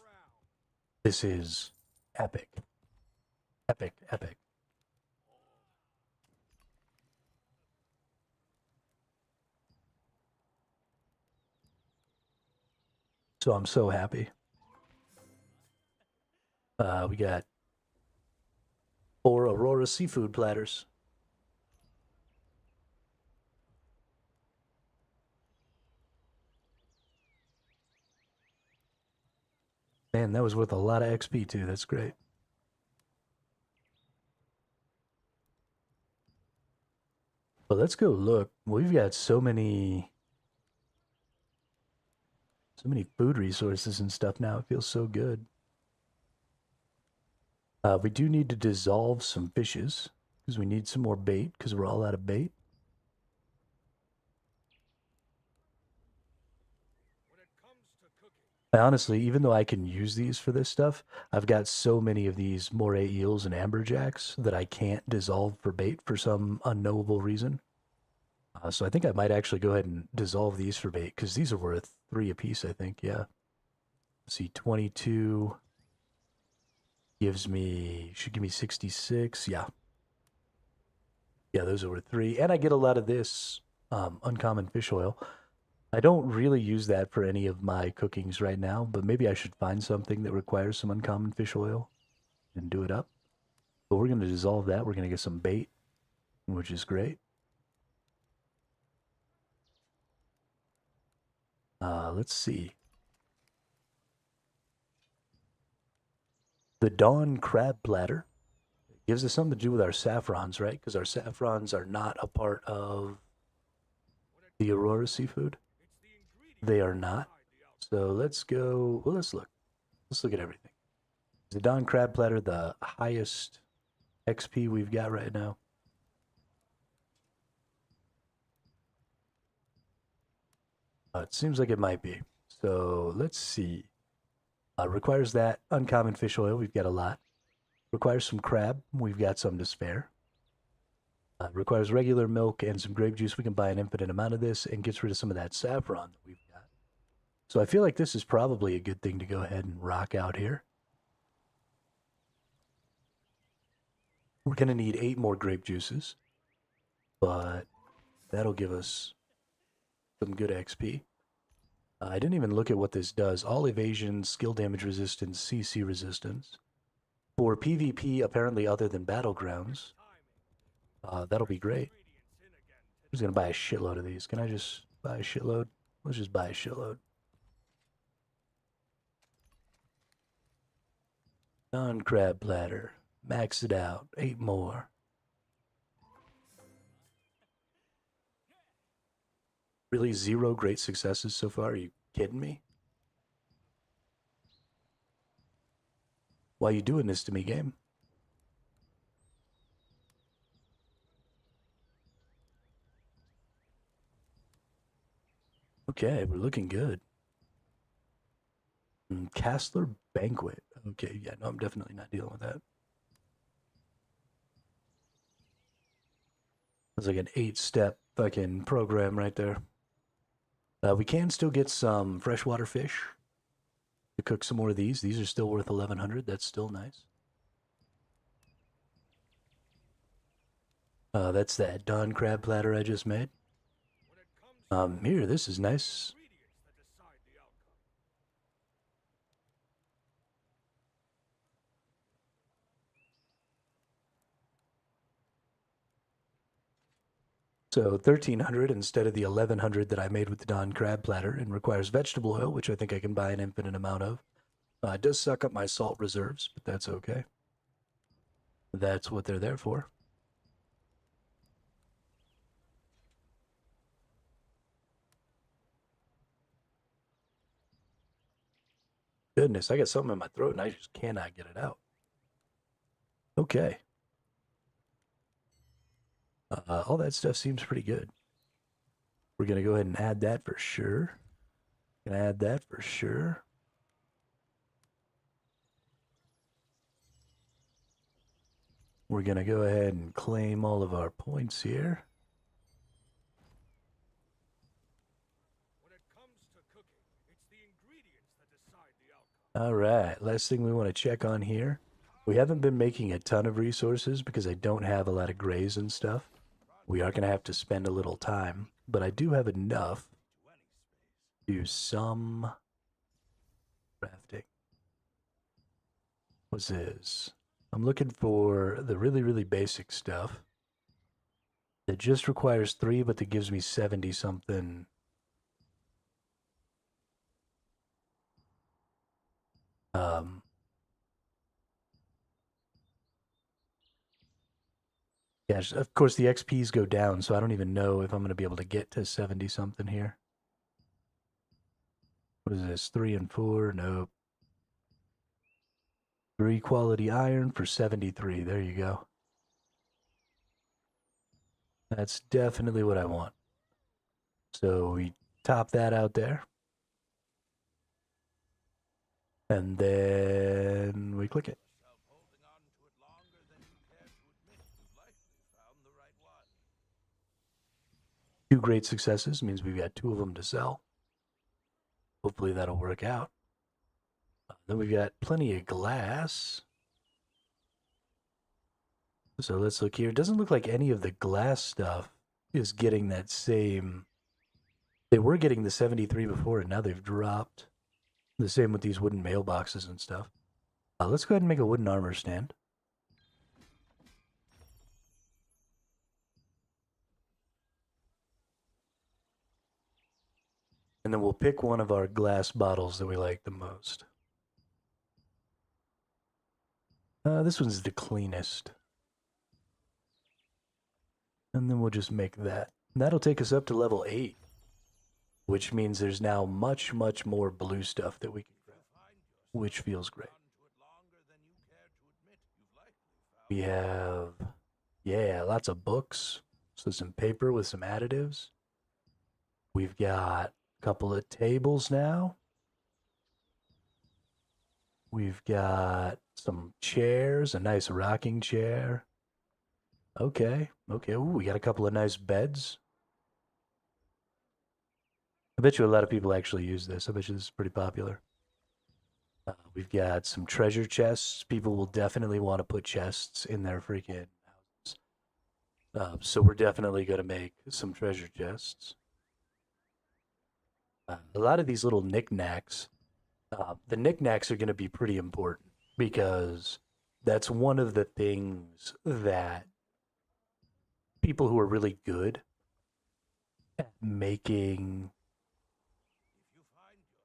This is epic. Epic, epic. So I'm so happy. We got 4 Aurora seafood platters. Man, that was worth a lot of XP too. That's great. But let's go look. We've got so many food resources and stuff now. It feels so good. We do need to dissolve some fishes because we need some more bait because we're all out of bait. Honestly, even though I can use these for this stuff, I've got so many of these moray eels and amberjacks that I can't dissolve for bait for some unknowable reason. So I think I might actually go ahead and dissolve these for bait because these are worth 3 apiece, I think. Yeah. Let's see, 22 should give me 66. Yeah. Yeah, those are worth 3. And I get a lot of this uncommon fish oil. I don't really use that for any of my cookings right now, but maybe I should find something that requires some uncommon fish oil and do it up. But we're going to dissolve that. We're going to get some bait, which is great. Let's see. The Dawn Crab Platter gives us something to do with our saffrons, right? Because our saffrons are not a part of the Aurora seafood. They are not. So let's go. Well, let's look. Let's look at everything. Is the Dawn Crab Platter the highest XP we've got right now? It seems like it might be. So let's see. Requires that uncommon fish oil. We've got a lot. Requires some crab. We've got some to spare. Requires regular milk and some grape juice. We can buy an infinite amount of this and gets rid of some of that saffron that we've got. So I feel like this is probably a good thing to go ahead and rock out here. We're going to need 8 more grape juices, but that'll give us some good XP. I didn't even look at what this does. All evasion, skill damage resistance, CC resistance. For PvP, apparently other than battlegrounds, that'll be great. I'm just going to buy a shitload of these. Can I just buy a shitload? Let's just buy a shitload. Non-crab platter. Max it out. 8 more. Really 0 great successes so far? Are you kidding me? Why are you doing this to me, game? Okay, we're looking good. Castler Banquet. Okay, yeah, no, I'm definitely not dealing with that. It's like an 8-step fucking program right there. We can still get some freshwater fish to cook some more of these. These are still worth 1,100. That's still nice. That's that Dawn crab platter I just made. Here, this is nice. So 1,300 instead of the 1,100 that I made with the Dawn crab platter, and requires vegetable oil, which I think I can buy an infinite amount of. It does suck up my salt reserves, but that's okay. That's what they're there for. Goodness, I got something in my throat and I just cannot get it out. Okay. All that stuff seems pretty good. We're going to go ahead and add that for sure. Gonna add that for sure. We're going to go ahead and claim all of our points here. All right, last thing we want to check on here. We haven't been making a ton of resources because I don't have a lot of grays and stuff. We are going to have to spend a little time, but I do have enough to do some crafting. What's this? I'm looking for the really, really basic stuff that just requires 3, but that gives me 70 something. Yeah, of course the XPs go down, so I don't even know if I'm going to be able to get to 70 something here. What is this? 3 and 4? Nope. 3 quality iron for 73. There you go. That's definitely what I want. So we top that out there. And then we click it. 2 great successes means we've got 2 of them to sell. Hopefully that'll work out. Then we've got plenty of glass. So let's look here. It doesn't look like any of the glass stuff is getting that same. They were getting the 73 before, and now they've dropped. The same with these wooden mailboxes and stuff. Let's go ahead and make a wooden armor stand. And then we'll pick one of our glass bottles that we like the most. This one's the cleanest. And then we'll just make that. And that'll take us up to level 8. Which means there's now much, much more blue stuff that we can grab. Which feels great. We have, yeah, lots of books. So some paper with some additives. We've got a couple of tables now. We've got some chairs, a nice rocking chair. Okay. Ooh, we got a couple of nice beds. I bet you a lot of people actually use this. I bet you this is pretty popular. We've got some treasure chests. People will definitely want to put chests in their freaking houses. So we're definitely going to make some treasure chests. A lot of these little knickknacks, the knickknacks are going to be pretty important because that's one of the things that people who are really good at making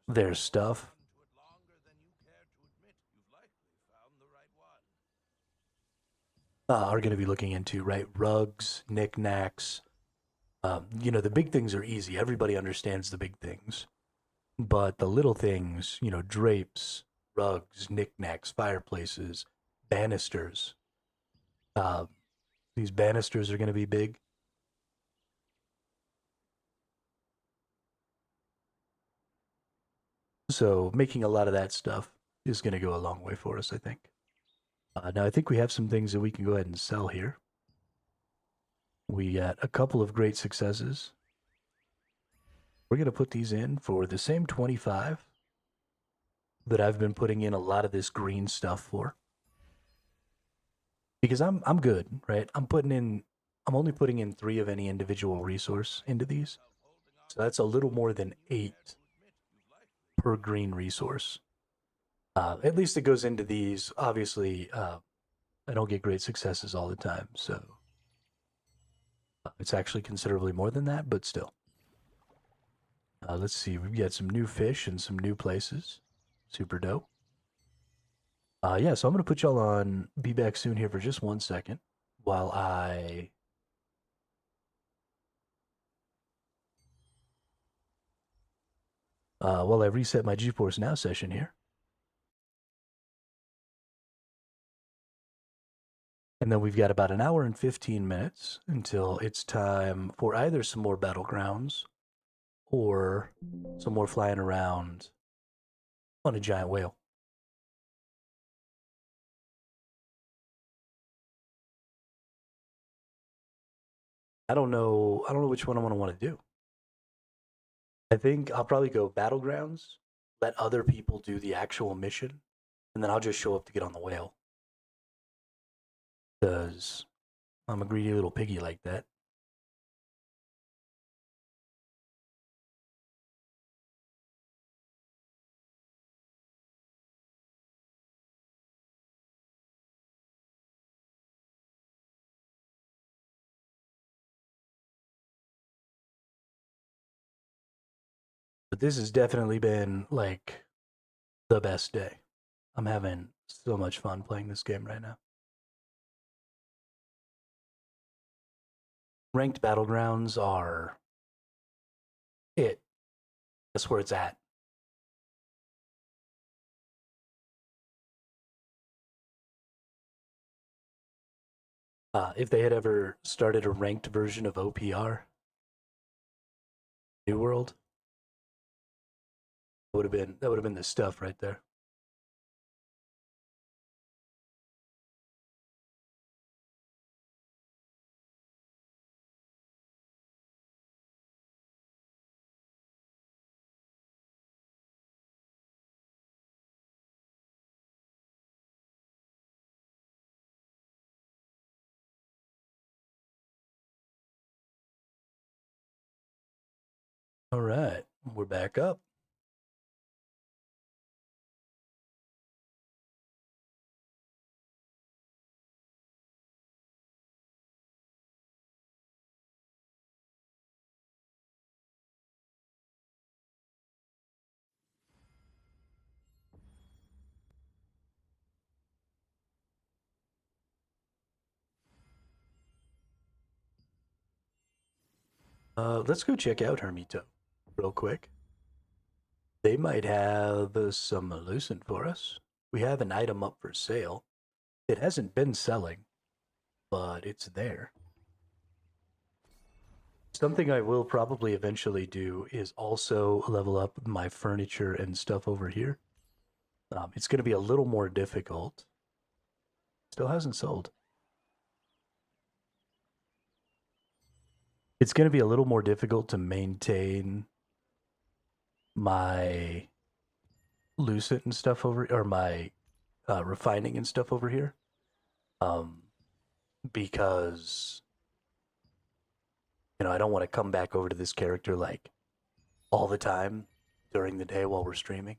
their stuff are going to be looking into, right? Rugs, knickknacks. The big things are easy. Everybody understands the big things. But the little things, drapes, rugs, knickknacks, fireplaces, banisters. These banisters are going to be big. So making a lot of that stuff is going to go a long way for us, I think. Now, I think we have some things that we can go ahead and sell here. We got a couple of great successes. We're going to put these in for the same 25 that I've been putting in a lot of this green stuff for. Because I'm good, right? I'm only putting in 3 of any individual resource into these. So that's a little more than 8 per green resource. At least it goes into these. Obviously, I don't get great successes all the time, so it's actually considerably more than that, but still. Let's see. We've got some new fish and some new places. Super dope. Yeah, so I'm going to put y'all on Be Back Soon here for just 1 second while I reset my GeForce Now session here. And then we've got about an hour and 15 minutes until it's time for either some more battlegrounds or some more flying around on a giant whale. I don't know which one I'm going to want to do. I think I'll probably go battlegrounds let other people do the actual mission, and then I'll just show up to get on the whale. Because I'm a greedy little piggy like that. But this has definitely been, like, the best day. I'm having so much fun playing this game right now. Ranked battlegrounds are it. That's where it's at. If they had ever started a ranked version of OPR, New World, that would have been the stuff right there. All right, we're back up. Let's go check out Hermito real quick. They might have some Lucent for us. We have an item up for sale. It hasn't been selling, but it's there. Something I will probably eventually do is also level up my furniture and stuff over here. It's going to be a little more difficult. Still hasn't sold. It's going to be a little more difficult to maintain my lucent and stuff over, or my refining and stuff over here, because I don't want to come back over to this character like all the time during the day while we're streaming.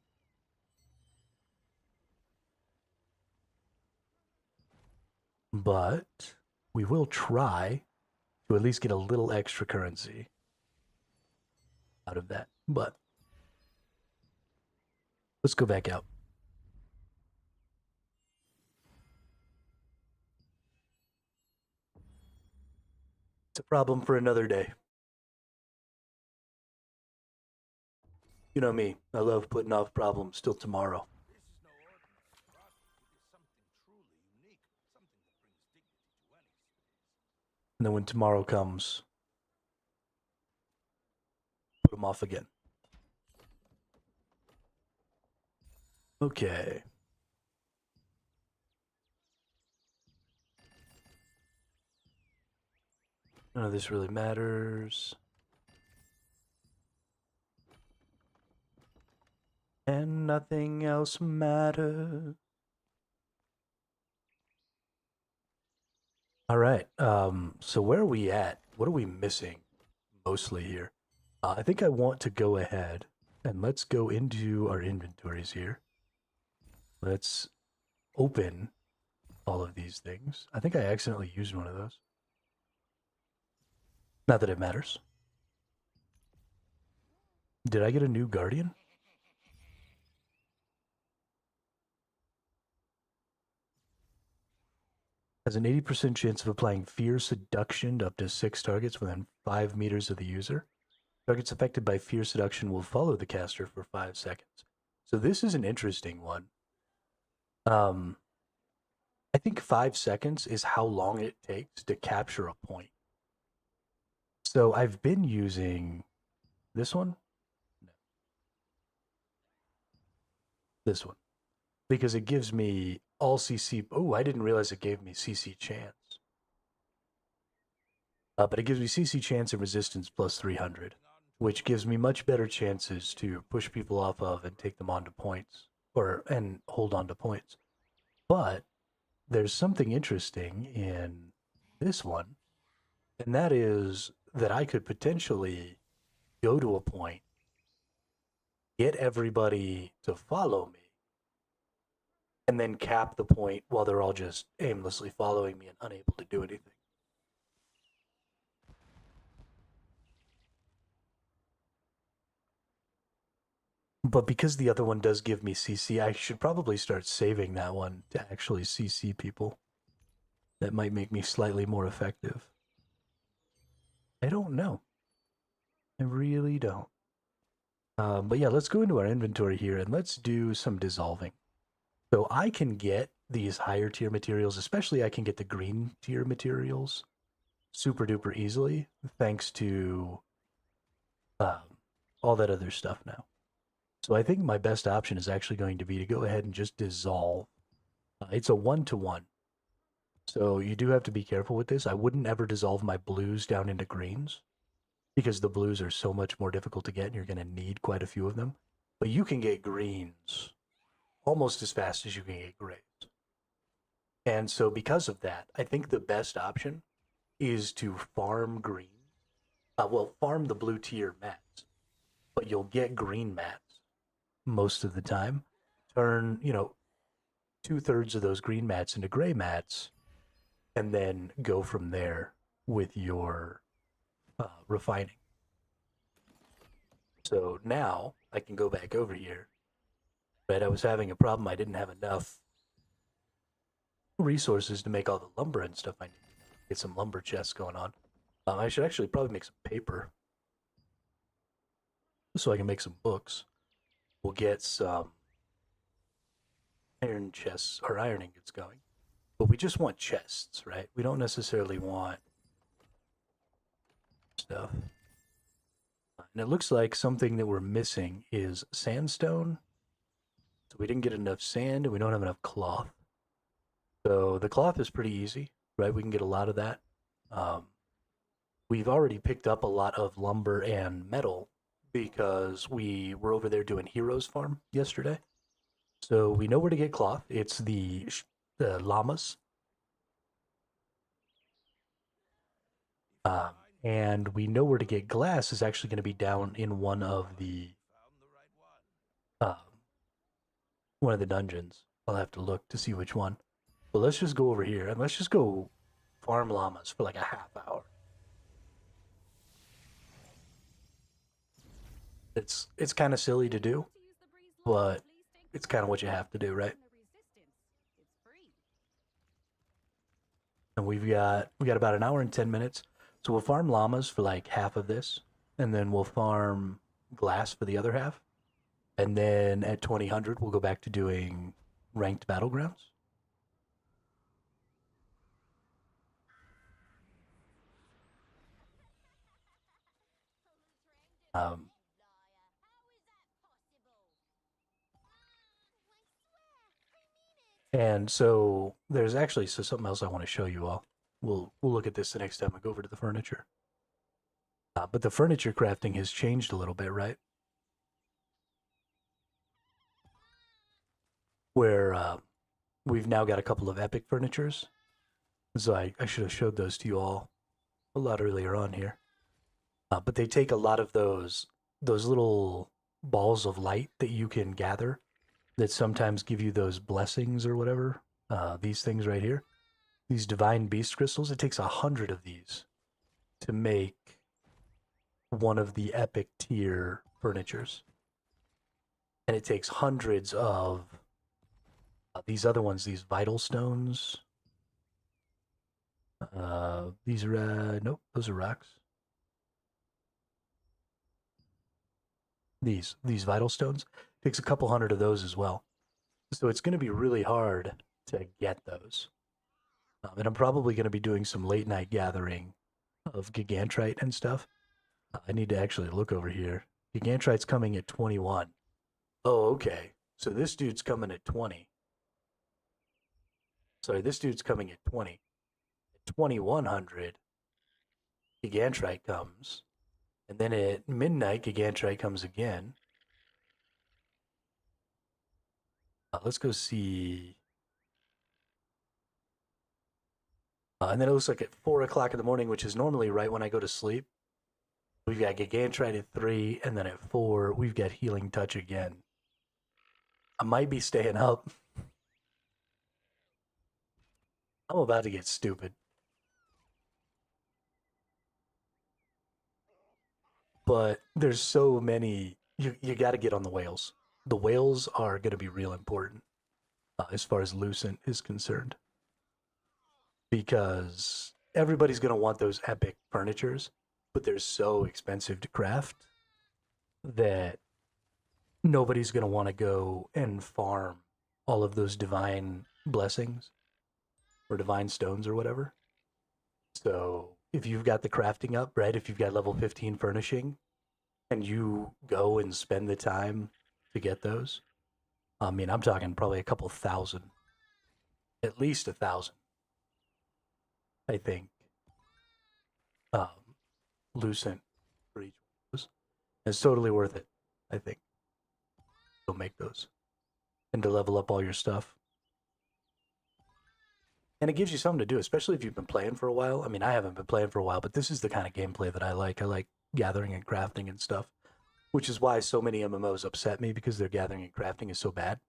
But we will try to at least get a little extra currency out of that. But let's go back out. It's a problem for another day. You know me, I love putting off problems till tomorrow. And then when tomorrow comes, put them off again. Okay. None of this really matters. And nothing else matters. All right. So where are we at? What are we missing mostly here? I think I want to go ahead and let's go into our inventories here. Let's open all of these things. I think I accidentally used one of those. Not that it matters. Did I get a new guardian? Has an 80% chance of applying fear seduction to up to 6 targets within 5 meters of the user. Targets affected by fear seduction will follow the caster for 5 seconds. So this is an interesting one. I think 5 seconds is how long it takes to capture a point. So I've been using this one. No. This one. Because it gives me all CC. Oh, I didn't realize it gave me CC chance. But it gives me CC chance and resistance plus 300. which gives me much better chances to push people off of and take them onto points, and hold on to points. But there's something interesting in this one, and that is that I could potentially go to a point, get everybody to follow me, and then cap the point while they're all just aimlessly following me and unable to do anything. But because the other one does give me CC, I should probably start saving that one to actually CC people. That might make me slightly more effective. I don't know. I really don't. But yeah, let's go into our inventory here and let's do some dissolving. So I can get these higher tier materials, especially I can get the green tier materials super duper easily thanks to all that other stuff now. So I think my best option is actually going to be to go ahead and just dissolve. It's a 1-to-1. So you do have to be careful with this. I wouldn't ever dissolve my blues down into greens because the blues are so much more difficult to get and you're going to need quite a few of them. But you can get greens almost as fast as you can get grays. And so because of that, I think the best option is to farm green. Farm the blue tier mats, but you'll get green mats most of the time. Turn, 2/3 of those green mats into gray mats, and then go from there with your refining. So now I can go back over here. Right, I was having a problem. I didn't have enough resources to make all the lumber and stuff I need. Get some lumber chests going on. I should actually probably make some paper so I can make some books. We'll get some iron chests or iron ingots going. But we just want chests, right? We don't necessarily want stuff. And it looks like something that we're missing is sandstone. So we didn't get enough sand and we don't have enough cloth. So the cloth is pretty easy, right? We can get a lot of that. We've already picked up a lot of lumber and metal because we were over there doing Heroes Farm yesterday. So we know where to get cloth. It's the llamas. And we know where to get glass is actually going to be down in one of the dungeons. I'll have to look to see which one. But let's just go over here and let's just go farm llamas for like a half hour. It's kind of silly to do, but it's kind of what you have to do, right? And we've got about an hour and 10 minutes. So we'll farm llamas for like half of this, and then we'll farm glass for the other half. And then at 2000, we'll go back to doing ranked battlegrounds. And so there's actually something else I want to show you all. We'll look at this the next time we go over to the furniture. But the furniture crafting has changed a little bit, right? Where we've now got a couple of epic furnitures. So I should have showed those to you all a lot earlier on here. But they take a lot of those little balls of light that you can gather that sometimes give you those blessings or whatever. These things right here. These divine beast crystals. It takes 100 of these to make one of the epic tier furnitures. And it takes hundreds of these other ones, these vital stones. These are, nope, those are rocks. These vital stones. Takes a couple hundred of those as well. So it's going to be really hard to get those. And I'm probably going to be doing some late night gathering of gigantrite and stuff. I need to actually look over here. Gigantrite's coming at 21. Oh, okay. So this dude's coming at 20. Sorry, this dude's coming at 20. At 2100, Gigantrite comes. And then at midnight, Gigantrite comes again. Let's go see. And then it looks like at 4 o'clock in the morning, which is normally right when I go to sleep, we've got Gigantrite at 3, and then at 4, we've got Healing Touch again. I might be staying up. I'm about to get stupid. But there's so many. You got to get on the whales. The whales are going to be real important as far as Lucent is concerned. Because everybody's going to want those epic furnitures, but they're so expensive to craft that nobody's going to want to go and farm all of those divine blessings or divine stones or whatever. So if you've got the crafting up, right, if you've got level 15 furnishing and you go and spend the time to get those, I mean, I'm talking probably a couple thousand, at least 1,000, I think. Lucent for each one of those. It's totally worth it, I think. Go make those and to level up all your stuff. And it gives you something to do, especially if you've been playing for a while. I mean, I haven't been playing for a while, but this is the kind of gameplay that I like. I like gathering and crafting and stuff, which is why so many MMOs upset me, because their gathering and crafting is so bad.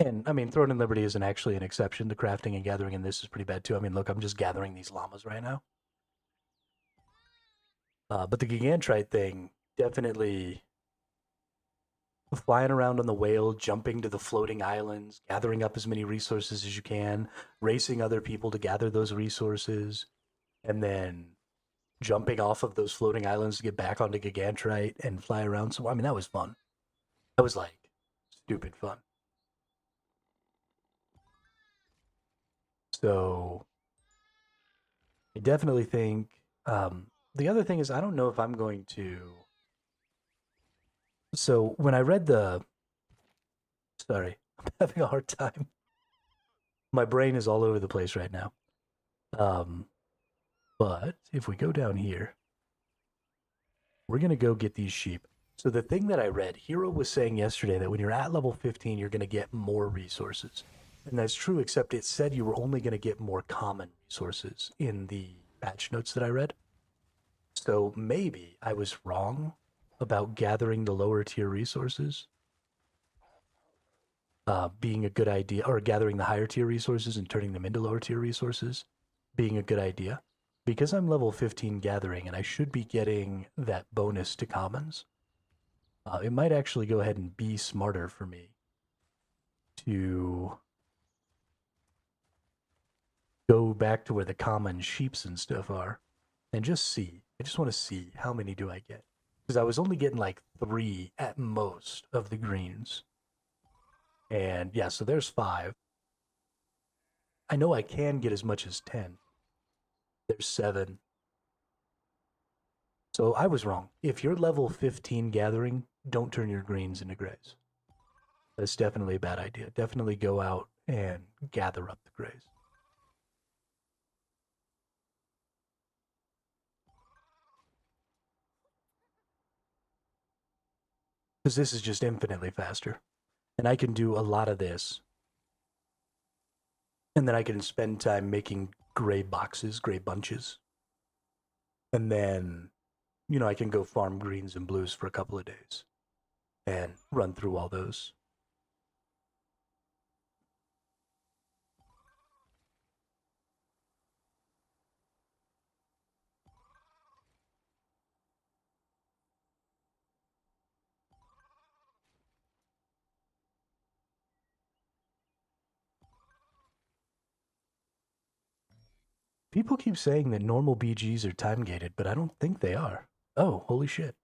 And I mean, Throne and Liberty isn't actually an exception. The crafting and gathering in this is pretty bad too. I mean, look, I'm just gathering these llamas right now. But the Gigantrite thing, definitely flying around on the whale, jumping to the floating islands, gathering up as many resources as you can, racing other people to gather those resources, and then jumping off of those floating islands to get back onto Gigantrite and fly around. So, I mean, that was fun. That was like stupid fun. So, I definitely think the other thing is, I don't know if I'm going to. So when I read sorry, I'm having a hard time. My brain is all over the place right now. But if we go down here, we're going to go get these sheep. So the thing that I read, Hero was saying yesterday that when you're at level 15, you're going to get more resources. And that's true, except it said you were only going to get more common resources in the patch notes that I read. So maybe I was wrong about gathering the lower tier resources being a good idea, or gathering the higher tier resources and turning them into lower tier resources being a good idea. Because I'm level 15 gathering and I should be getting that bonus to commons, it might actually go ahead and be smarter for me to go back to where the common sheeps and stuff are and just see. I just want to see how many do I get. Because I was only getting like 3 at most of the greens. And yeah, so there's 5. I know I can get as much as 10. There's 7. So I was wrong. If you're level 15 gathering, don't turn your greens into grays. That's definitely a bad idea. Definitely go out and gather up the grays. Because this is just infinitely faster. And I can do a lot of this. And then I can spend time making gray boxes, gray bunches. And then, you know, I can go farm greens and blues for a couple of days and run through all those. People keep saying that normal BGs are time gated, but I don't think they are. Oh, holy shit.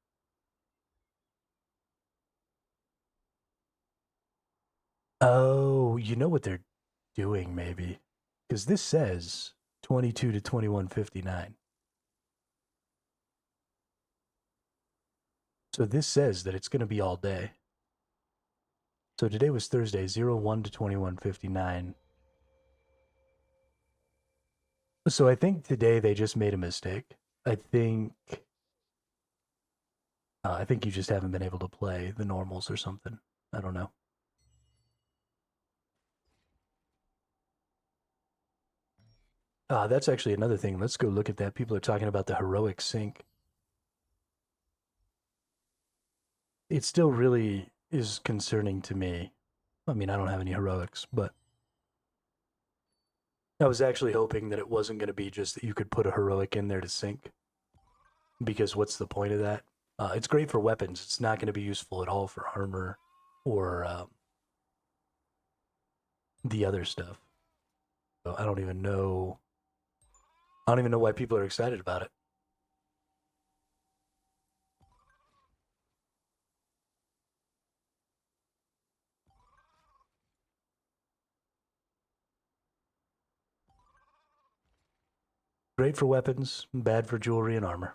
Oh, you know what they're doing, maybe. Because this says 22 to 21:59. So this says that it's going to be all day. So today was Thursday, 01 to 21:59. So I think today they just made a mistake. I think you just haven't been able to play the normals or something. I don't know. That's actually another thing. Let's go look at that. People are talking about the heroic sync. It still really is concerning to me. I mean, I don't have any heroics, but I was actually hoping that it wasn't going to be just that you could put a heroic in there to sync. Because what's the point of that? It's great for weapons. It's not going to be useful at all for armor or the other stuff. So I don't even know. I don't even know why people are excited about it. Great for weapons, bad for jewelry and armor.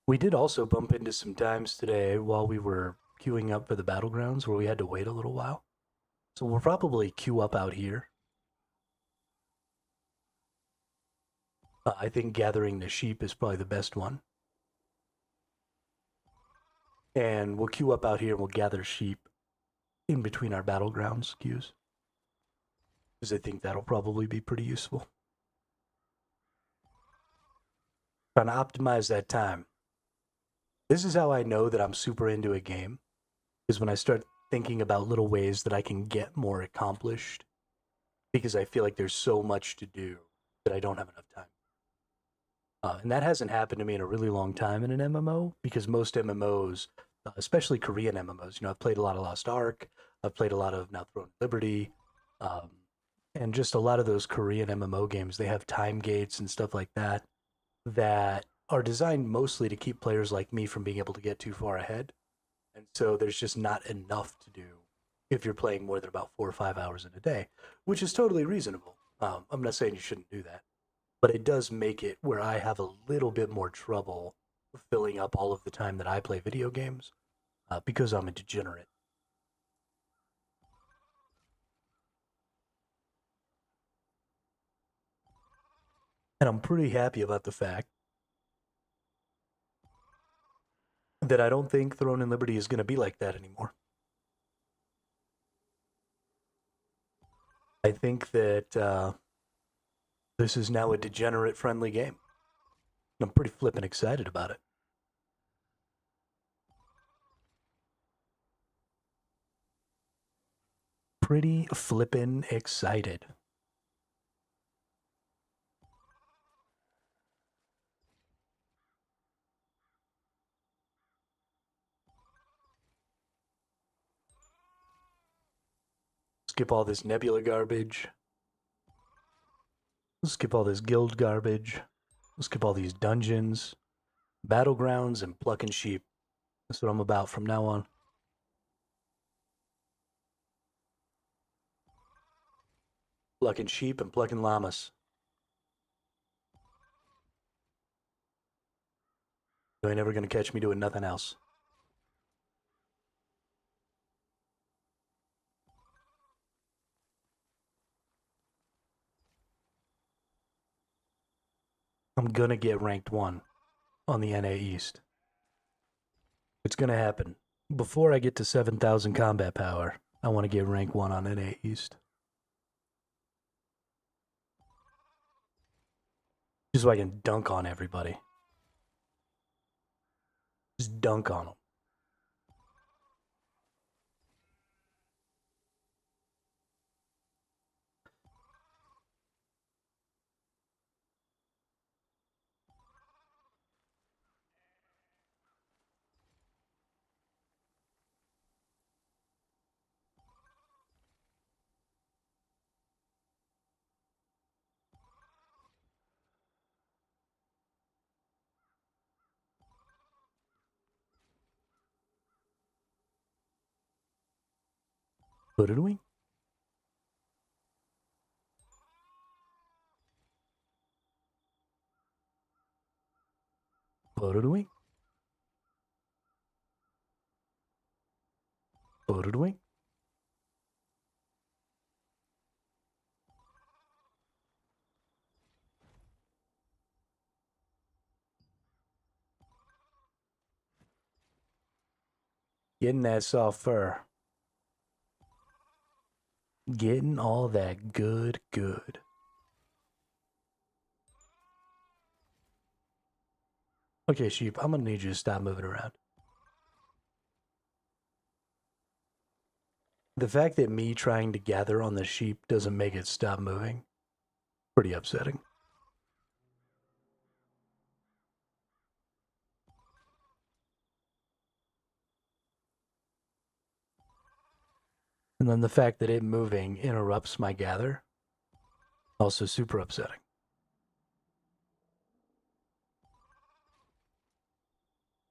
We did also bump into some times today while we were queuing up for the battlegrounds where we had to wait a little while. So we'll probably queue up out here. I think gathering the sheep is probably the best one. And we'll queue up out here and we'll gather sheep in between our battlegrounds queues. Because I think that'll probably be pretty useful. Trying to optimize that time. This is how I know that I'm super into a game, is when I start thinking about little ways that I can get more accomplished, because I feel like there's so much to do that I don't have enough time. And that hasn't happened to me in a really long time in an MMO, because most MMOs, especially Korean MMOs, I've played a lot of Lost Ark, I've played a lot of Now Throne Liberty, and just a lot of those Korean MMO games, they have time gates and stuff like that that are designed mostly to keep players like me from being able to get too far ahead. And so there's just not enough to do if you're playing more than about 4 or 5 hours in a day, which is totally reasonable. I'm not saying you shouldn't do that, but it does make it where I have a little bit more trouble filling up all of the time that I play video games because I'm a degenerate. And I'm pretty happy about the fact that I don't think Throne and Liberty is going to be like that anymore. I think that this is now a degenerate-friendly game. I'm pretty flippin' excited about it. Pretty flippin' excited. Skip all this nebula garbage. Skip all this guild garbage. Skip all these dungeons, battlegrounds, and plucking sheep. That's what I'm about from now on. Plucking sheep and plucking llamas. You ain't ever gonna catch me doing nothing else. I'm gonna get ranked 1 on the NA East. It's gonna happen. Before I get to 7,000 combat power, I want to get rank 1 on NA East. Just so I can dunk on everybody. Just dunk on them. Put it away. Put it away. Put it away. Getting that soft fur. Getting all that good. Okay, sheep, I'm gonna need you to stop moving around. The fact that me trying to gather on the sheep doesn't make it stop moving, pretty upsetting. And then the fact that it moving interrupts my gather, also super upsetting.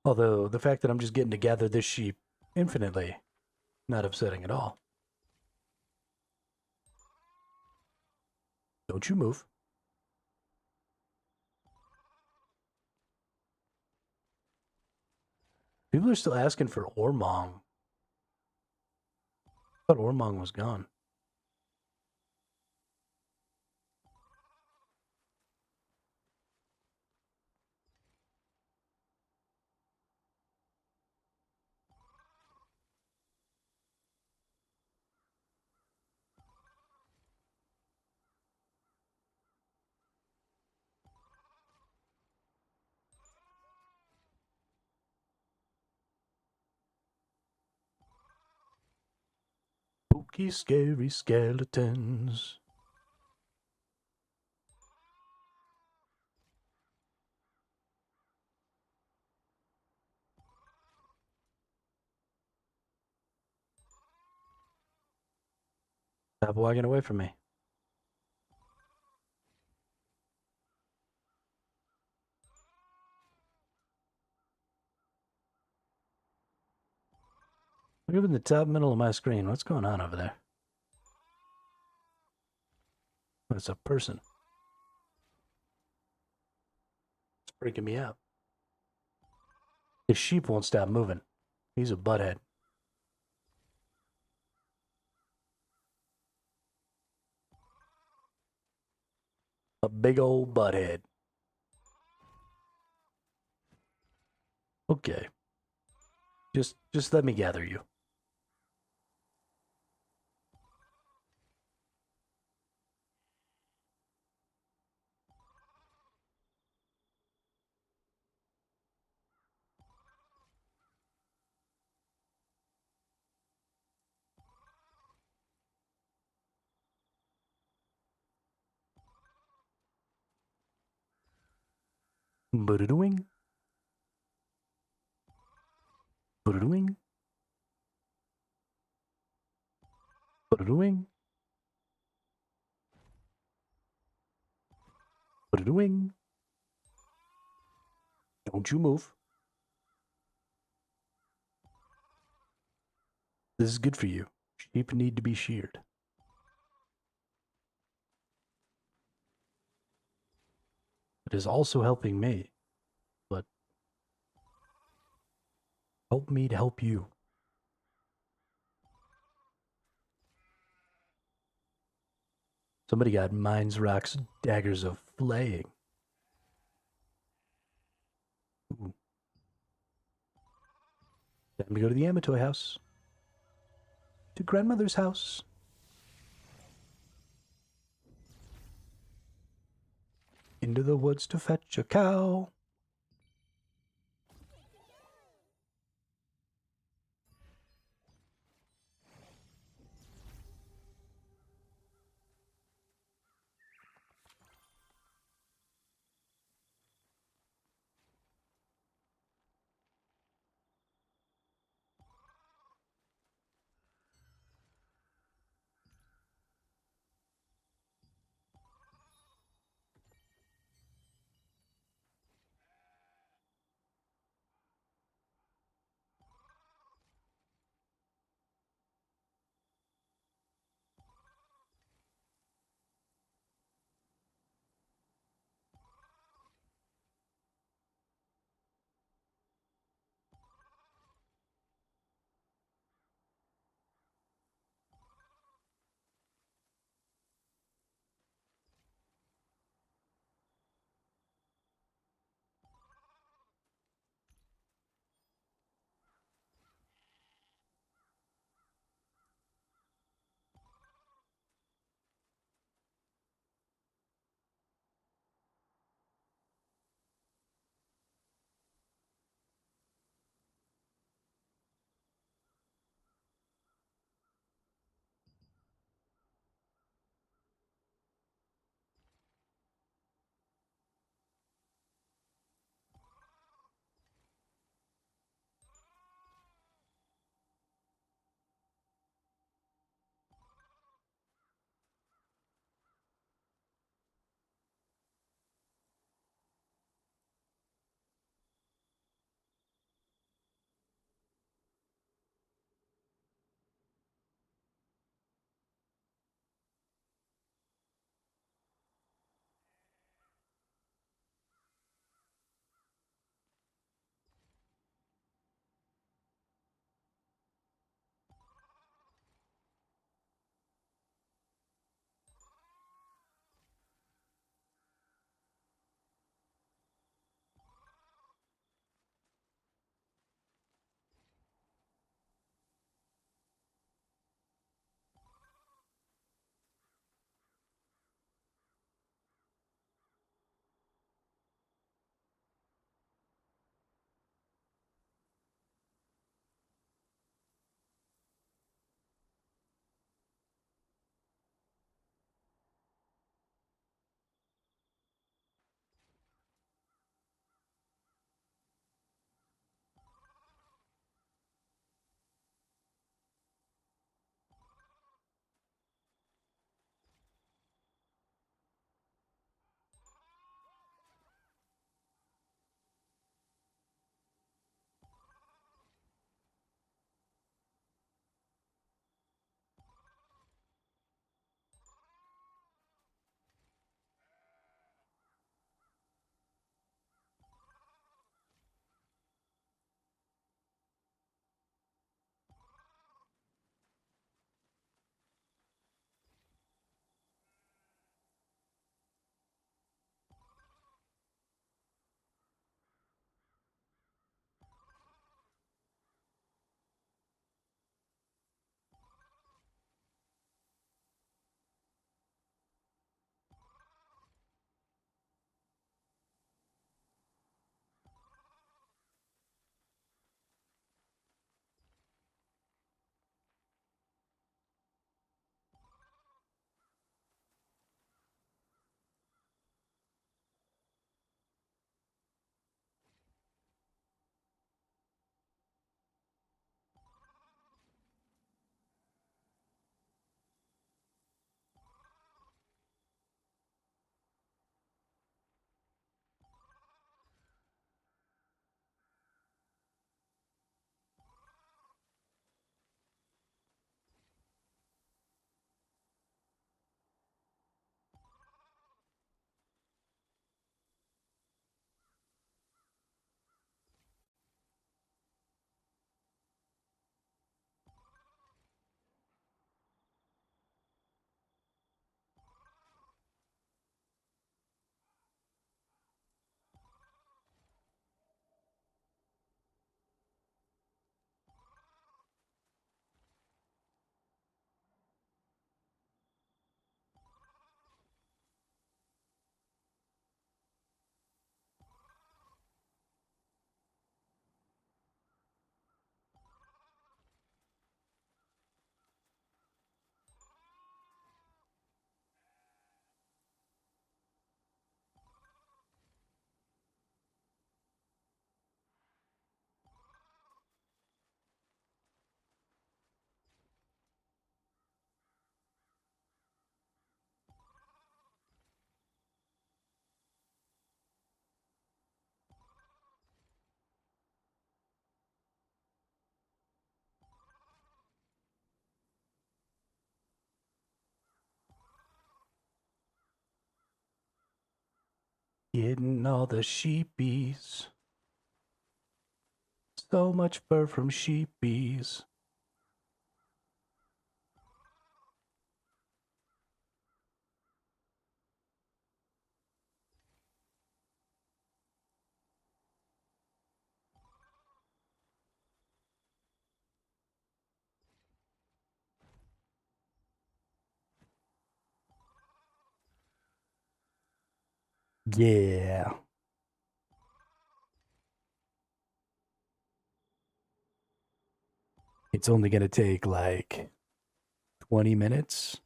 Although the fact that I'm just getting to gather this sheep infinitely, not upsetting at all. Don't you move. People are still asking for Ormong. I thought Ormong was gone. Spooky, scary skeletons. Stop walking away from me. Look up in the top middle of my screen. What's going on over there? That's a person. It's freaking me out. The sheep won't stop moving. He's a butthead. A big old butthead. Okay. Just let me gather you. Ba-da-da-wing. Ba-da-da-wing. Ba-da-da-wing. Ba-da-da-wing. Don't you move. This is good for you. Sheep need to be sheared. It is also helping me, but help me to help you. Somebody got mines, rocks, daggers of flaying. Ooh. Time to go to the Amatoy house. To grandmother's house. Into the woods to fetch a cow. Getting all the sheepies. So much fur from sheepies. Yeah. It's only going to take like 20 minutes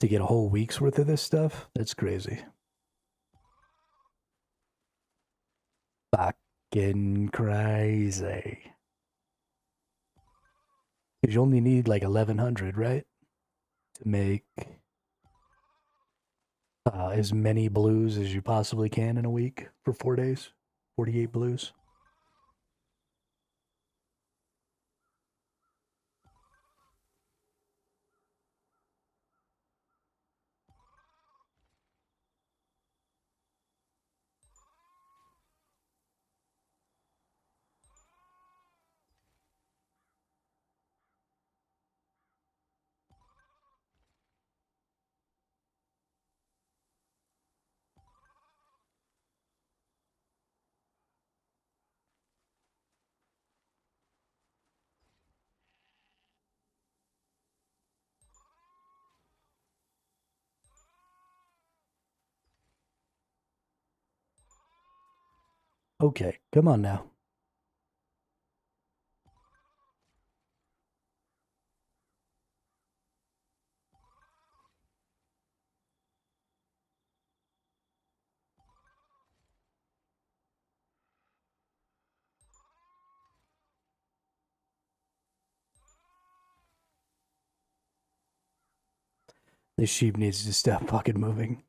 to get a whole week's worth of this stuff. That's crazy. Fucking crazy. Because you only need like 1100, right? To make as many blues as you possibly can in a week for 4 days. 48 blues. Okay, come on now. This sheep needs to stop fucking moving.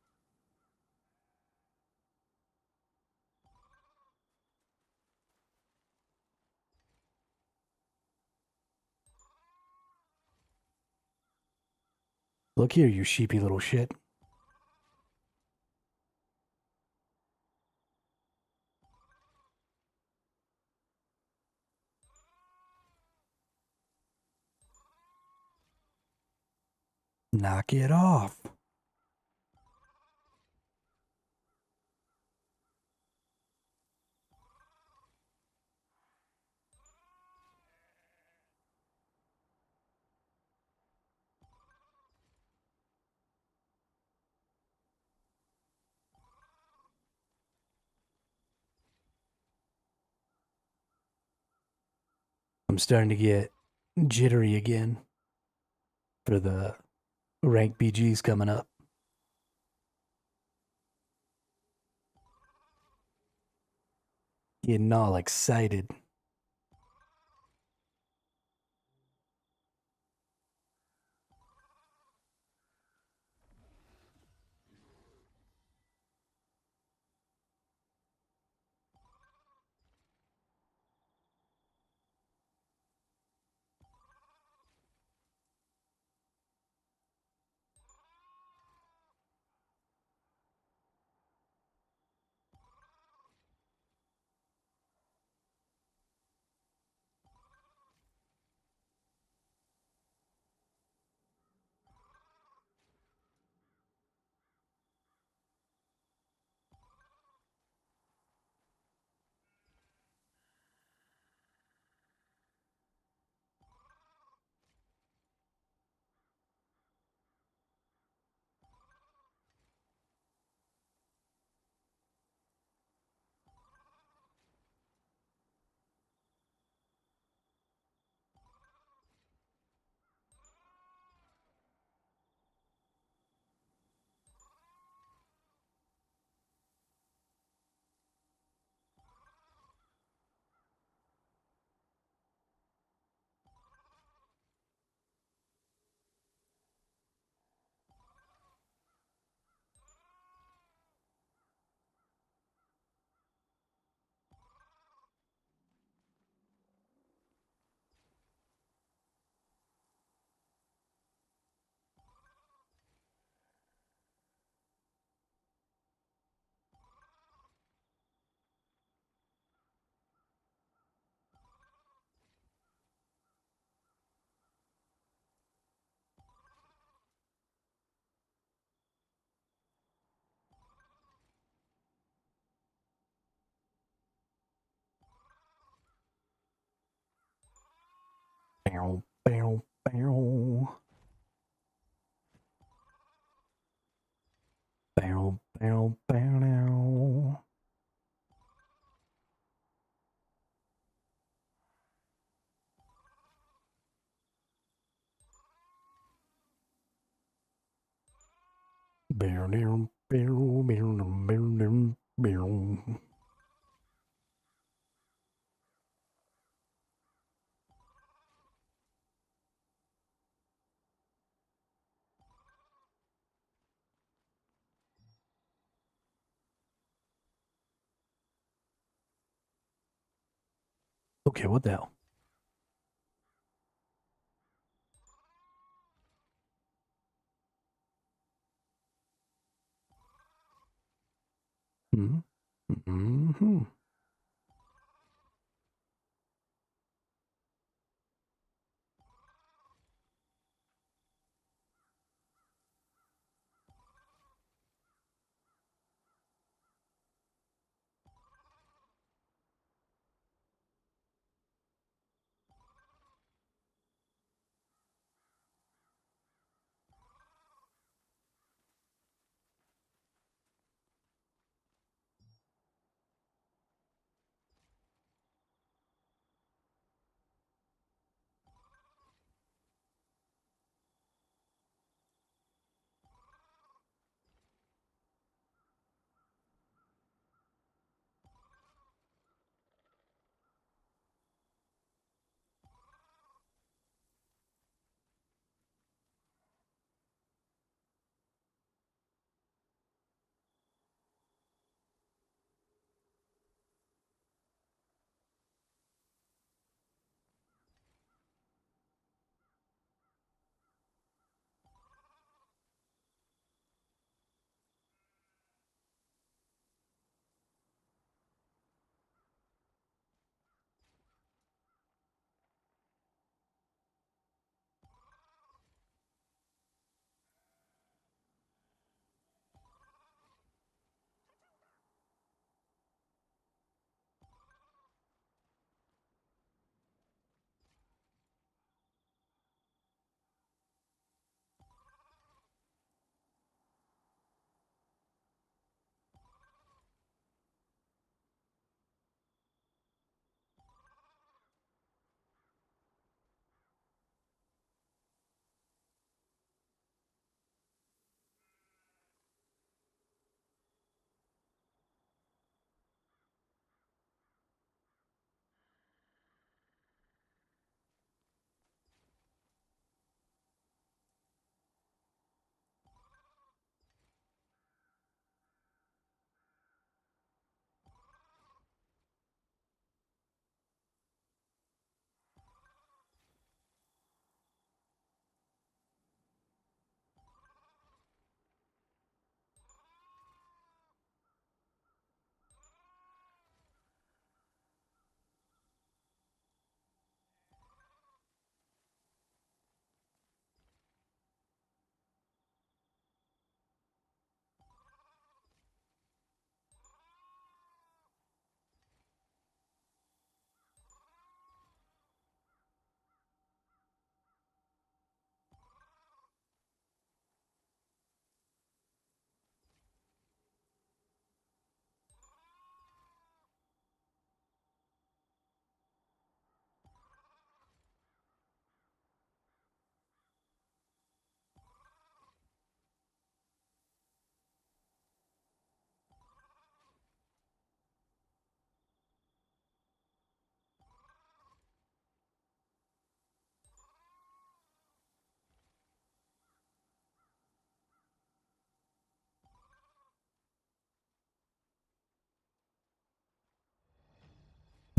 Look here, you sheepy little shit. Knock it off. I'm starting to get jittery again for the rank BGs coming up. Getting all excited. Bow, bow, bow. Bow, bow, bow, now. Bow, down, bow, bow, bow, down, bow. Okay, what the hell? Hmm. Mm-hmm.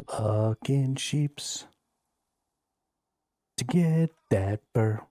Plucking sheeps to get that burr.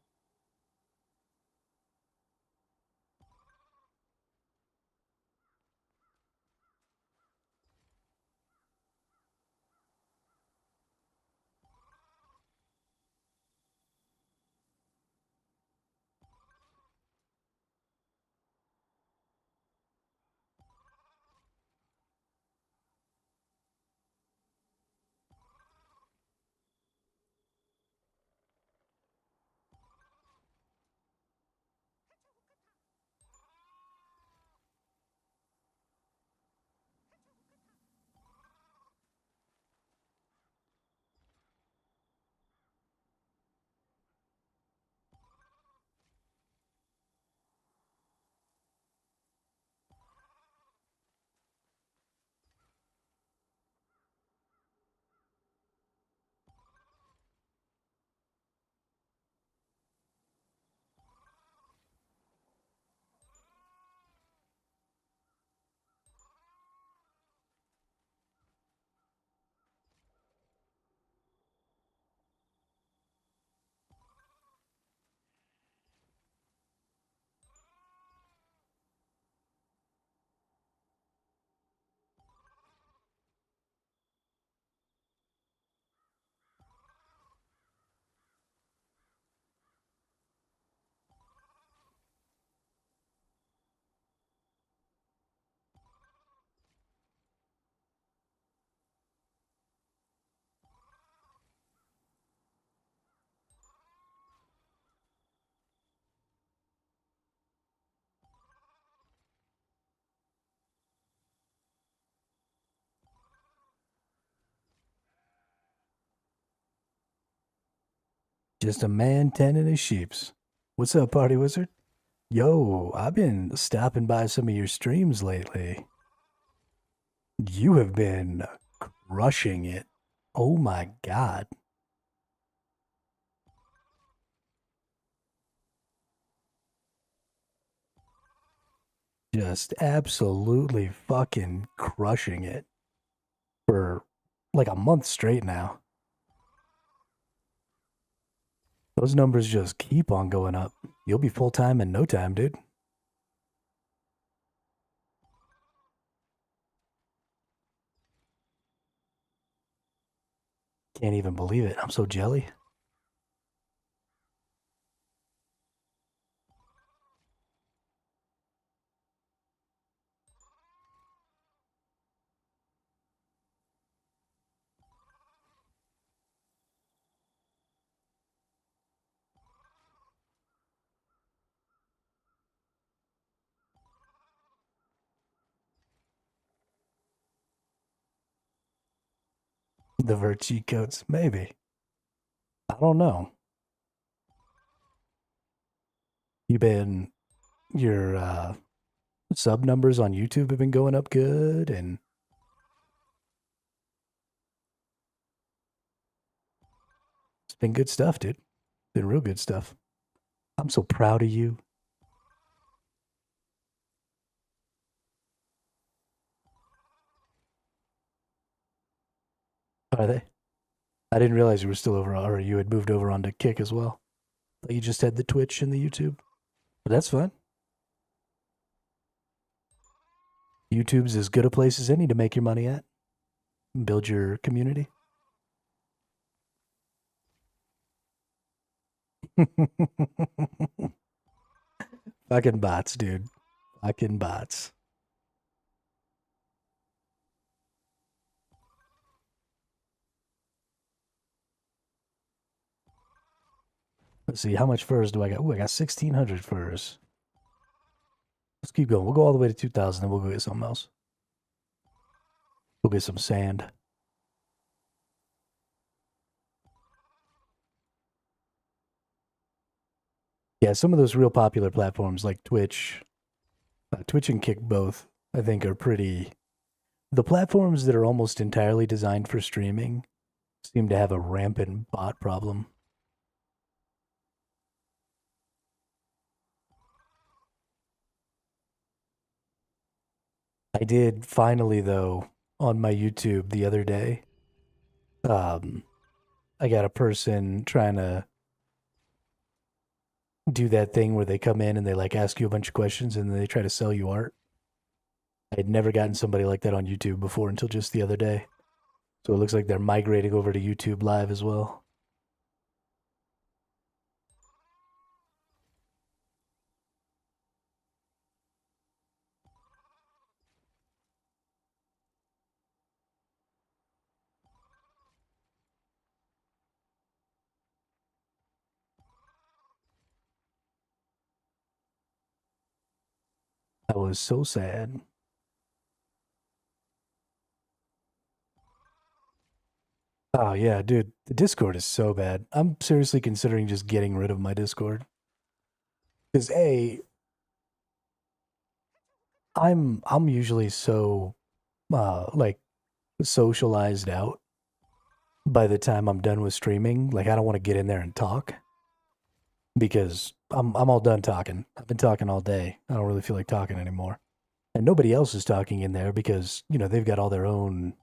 Just a man tending his sheeps. What's up, Party Wizard? Yo, I've been stopping by some of your streams lately. You have been crushing it. Oh my god. Just absolutely fucking crushing it for like a month straight now. Those numbers just keep on going up. You'll be full time in no time, dude. Can't even believe it. I'm so jelly. The vert cheat codes, maybe. I don't know. Your sub numbers on YouTube have been going up good, and it's been good stuff, dude. Been real good stuff. I'm so proud of you. Are they? I didn't realize you were still over, or you had moved over onto Kick as well. Thought you just had the Twitch and the YouTube. But that's fine. YouTube's as good a place as any to make your money at. Build your community. Fucking bots, dude. Fucking bots. Let's see, how much furs do I got? Ooh, I got 1,600 furs. Let's keep going. We'll go all the way to 2,000, then we'll go get something else. We'll get some sand. Yeah, some of those real popular platforms like Twitch, Twitch and Kick both, I think are pretty... The platforms that are almost entirely designed for streaming seem to have a rampant bot problem. I did finally, though, on my YouTube the other day, I got a person trying to do that thing where they come in and they like ask you a bunch of questions and then they try to sell you art. I had never gotten somebody like that on YouTube before until just the other day. So it looks like they're migrating over to YouTube Live as well. I was so sad. Oh yeah, dude, the Discord is so bad. I'm seriously considering just getting rid of my Discord. Because I'm usually so like socialized out by the time I'm done with streaming. Like I don't want to get in there and talk because I'm all done talking. I've been talking all day. I don't really feel like talking anymore. And nobody else is talking in there because, you know, they've got all their own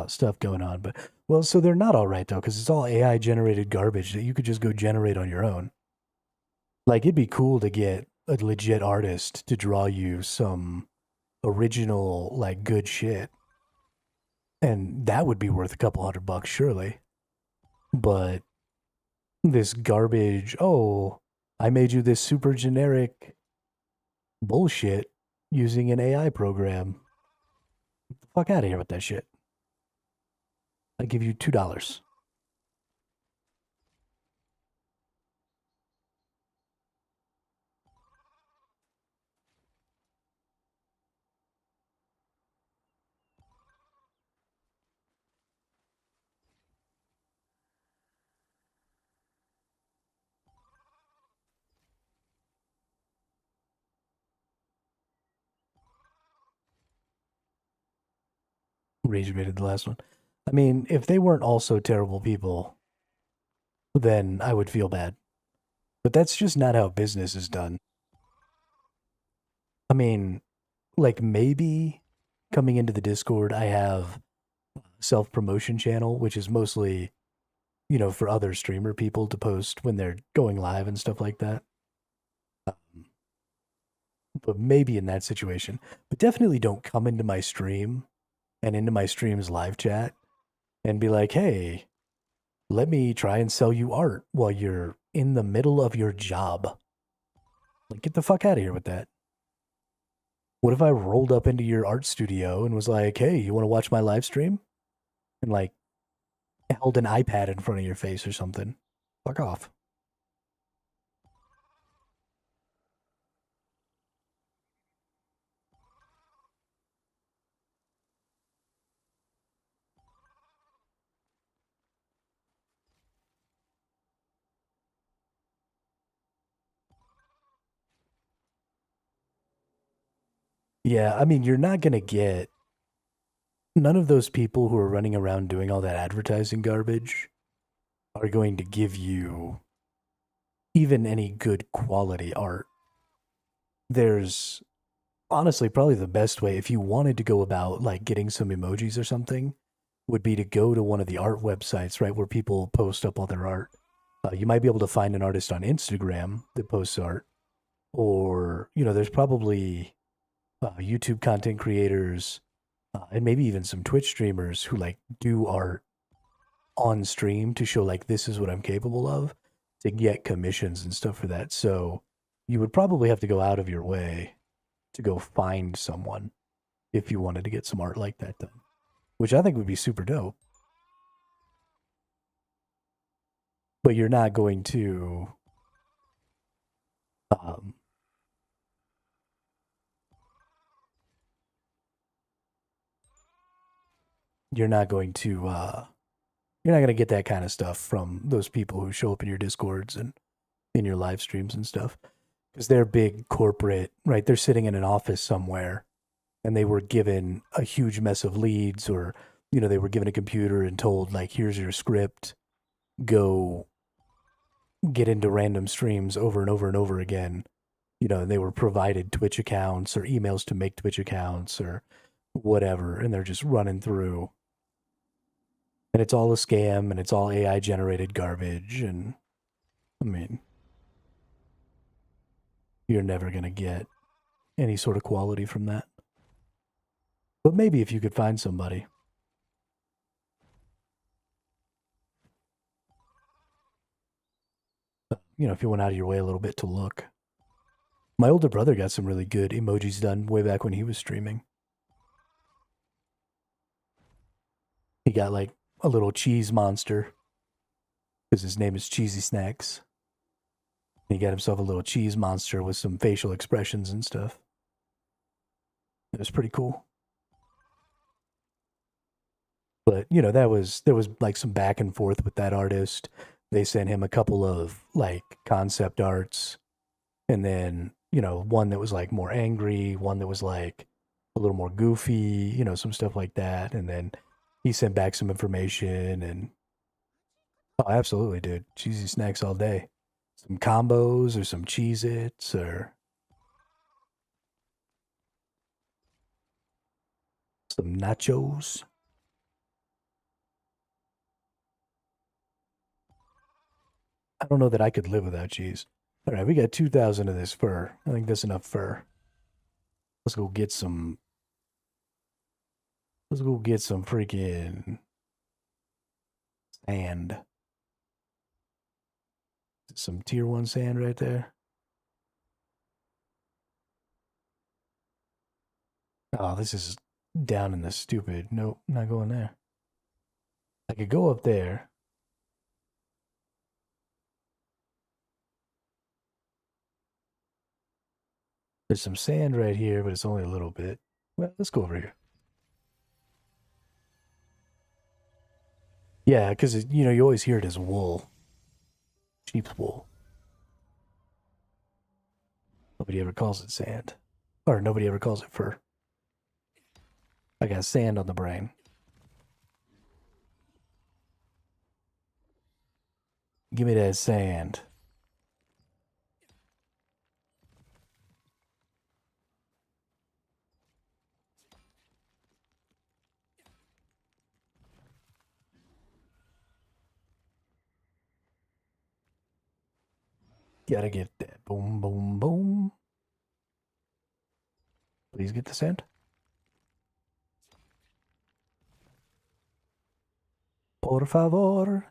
stuff going on. But well, so they're not all right though, because it's all AI generated garbage that you could just go generate on your own. Like it'd be cool to get a legit artist to draw you some original, like good shit. And that would be worth a couple $100 surely. But this garbage, oh, I made you this super generic bullshit using an AI program. Get the fuck out of here with that shit. I give you $2. Rage baited the last one. I mean, if they weren't also terrible people, then I would feel bad. But that's just not how business is done. I mean, like maybe coming into the Discord, I have a self-promotion channel, which is mostly, you know, for other streamer people to post when they're going live and stuff like that. But maybe in that situation. But definitely don't come into my stream and into my stream's live chat and be like, hey, let me try and sell you art while you're in the middle of your job. Like, get the fuck out of here with that. What if I rolled up into your art studio and was like, hey, you want to watch my live stream? And like, held an iPad in front of your face or something. Fuck off. Yeah, I mean, you're not going to get none of those people who are running around doing all that advertising garbage are going to give you even any good quality art. There's honestly probably the best way if you wanted to go about like getting some emojis or something would be to go to one of the art websites, right, where people post up all their art. You might be able to find an artist on Instagram that posts art, or you know, there's probably YouTube content creators and maybe even some Twitch streamers who like do art on stream to show like this is what I'm capable of to get commissions and stuff for that. So you would probably have to go out of your way to go find someone if you wanted to get some art like that done, which I think would be super dope. But you're not going to you're not going to get that kind of stuff from those people who show up in your discords and in your live streams and stuff, because they're big corporate, right? They're sitting in an office somewhere and they were given a huge mess of leads, or you know, they were given a computer and told like, here's your script, go get into random streams over and over and over again. You know, and they were provided Twitch accounts or emails to make Twitch accounts or whatever, and they're just running through. And it's all a scam, and it's all AI generated garbage, and I mean, you're never going to get any sort of quality from that. But maybe if you could find somebody. You know, if you went out of your way a little bit to look. My older brother got some really good emojis done way back when he was streaming. He got like a little cheese monster because his name is Cheesy Snacks. He got himself a little cheese monster with some facial expressions and stuff. It was pretty cool. But, you know, there was like some back and forth with that artist. They sent him a couple of like concept arts, and then, you know, one that was like more angry, one that was like a little more goofy, you know, some stuff like that. And then he sent back some information, and oh, absolutely, dude. Cheesy snacks all day. Some combos or some Cheez-Its or some nachos. I don't know that I could live without cheese. All right, we got 2,000 of this fur. I think that's enough fur. Let's go get some. Let's go get some freaking sand. Some tier 1 sand right there. Oh, this is down in the stupid. Nope, not going there. I could go up there. There's some sand right here, but it's only a little bit. Well, let's go over here. Yeah, because, you know, you always hear it as wool. Sheep's wool. Nobody ever calls it sand. Or nobody ever calls it fur. I got sand on the brain. Give me that sand. Gotta get that. Boom, boom, boom. Please get the sand. Por favor.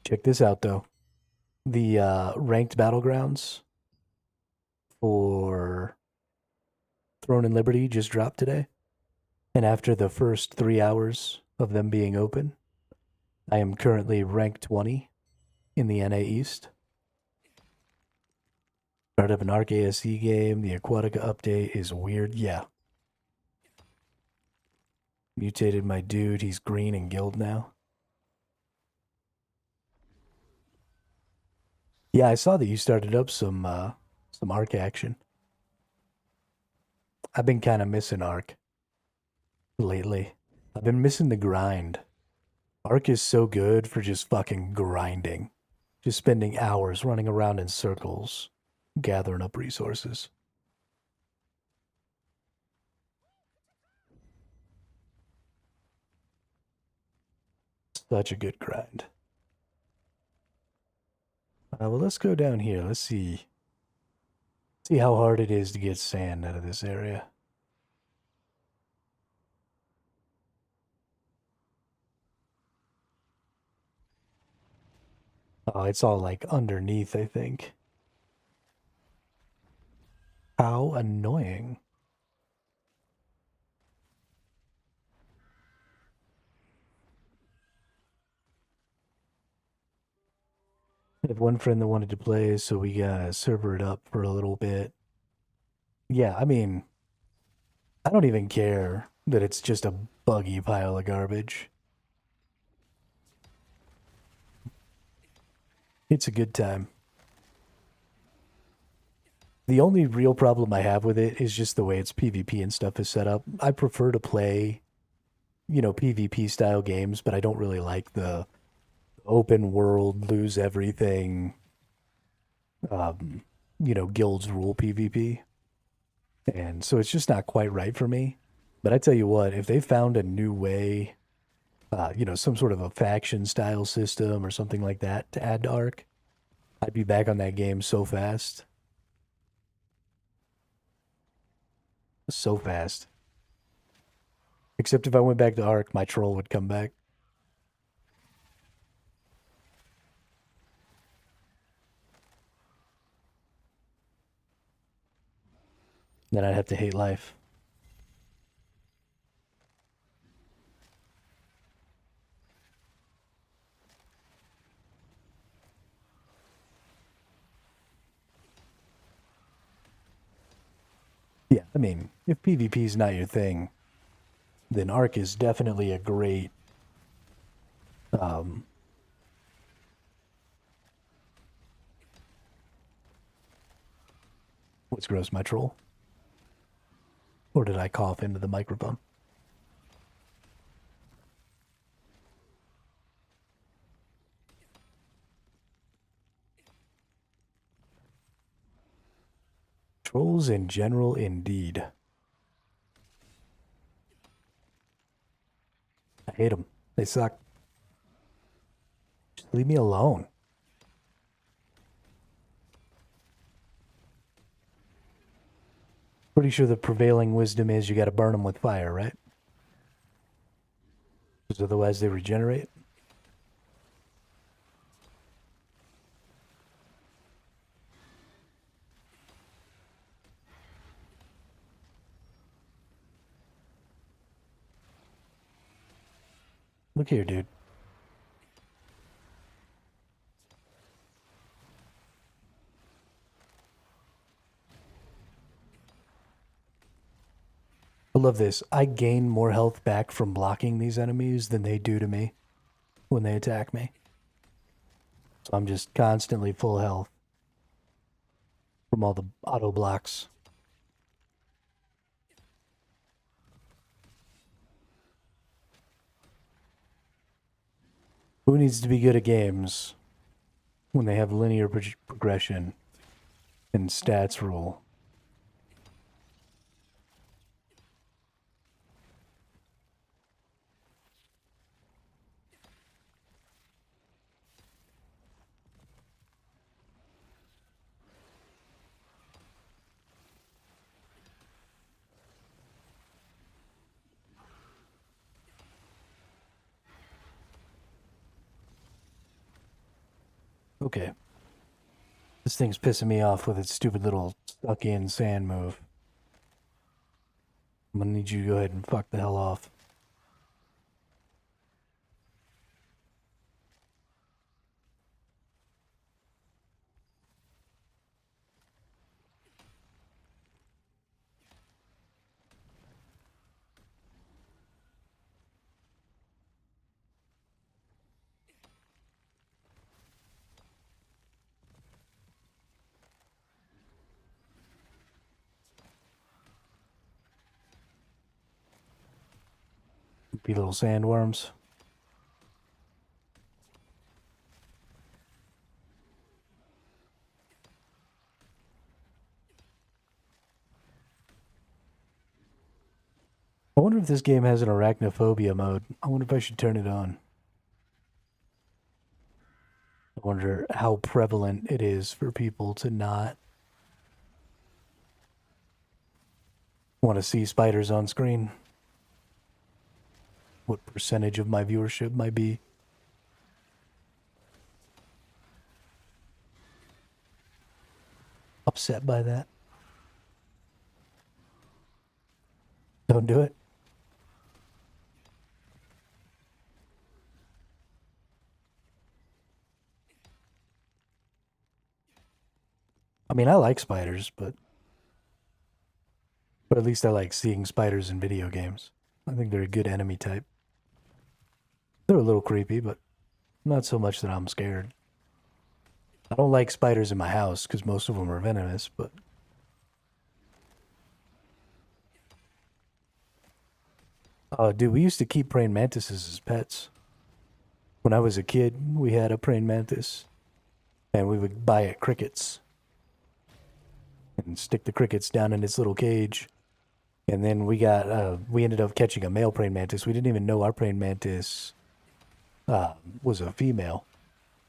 Check this out, though. The ranked battlegrounds for Throne and Liberty just dropped today. And after the first 3 hours of them being open, I am currently ranked 20 in the NA East. Start of an Arc ASE game. The Aquatica update is weird. Yeah. Mutated my dude. He's green in guild now. Yeah, I saw that you started up some Arc action. I've been kind of missing Arc lately. I've been missing the grind. Arc is so good for just fucking grinding. Just spending hours running around in circles, gathering up resources. Such a good grind. Well, let's go down here. Let's see how hard it is to get sand out of this area. Oh, it's all like underneath, I think. How annoying. I have one friend that wanted to play, so we server it up for a little bit. Yeah, I mean, I don't even care that it's just a buggy pile of garbage. It's a good time. The only real problem I have with it is just the way its PvP and stuff is set up. I prefer to play, PvP style games, but I don't really like the open world, lose everything, guilds rule PvP. And so it's just not quite right for me. But I tell you what, if they found a new way, some sort of a faction style system or something like that to add to Arc, I'd be back on that game so fast. So fast. Except if I went back to Arc, my troll would come back. Then I'd have to hate life. Yeah, I mean, if PvP is not your thing, then Arc is definitely a great what's gross, my troll? Or did I cough into the microphone? Trolls in general, indeed. I hate them. They suck. Just leave me alone. Pretty sure the prevailing wisdom is you gotta burn them with fire, right? Because otherwise they regenerate. Look here, dude. I love this. I gain more health back from blocking these enemies than they do to me when they attack me. So I'm just constantly full health from all the auto blocks. Who needs to be good at games when they have linear progression and stats rule? Okay. This thing's pissing me off with its stupid little stuck-in sand move. I'm gonna need you to go ahead and fuck the hell off. Be little sandworms. I wonder if this game has an arachnophobia mode. I wonder if I should turn it on. I wonder how prevalent it is for people to not want to see spiders on screen. What percentage of my viewership might be upset by that? Don't do it. I mean, I like spiders, but at least I like seeing spiders in video games. I think they're a good enemy type. They're a little creepy, but not so much that I'm scared. I don't like spiders in my house because most of them are venomous, but... dude, we used to keep praying mantises as pets. When I was a kid, we had a praying mantis. And we would buy it crickets. And stick the crickets down in its little cage. And then we ended up catching a male praying mantis. We didn't even know our praying mantis was a female.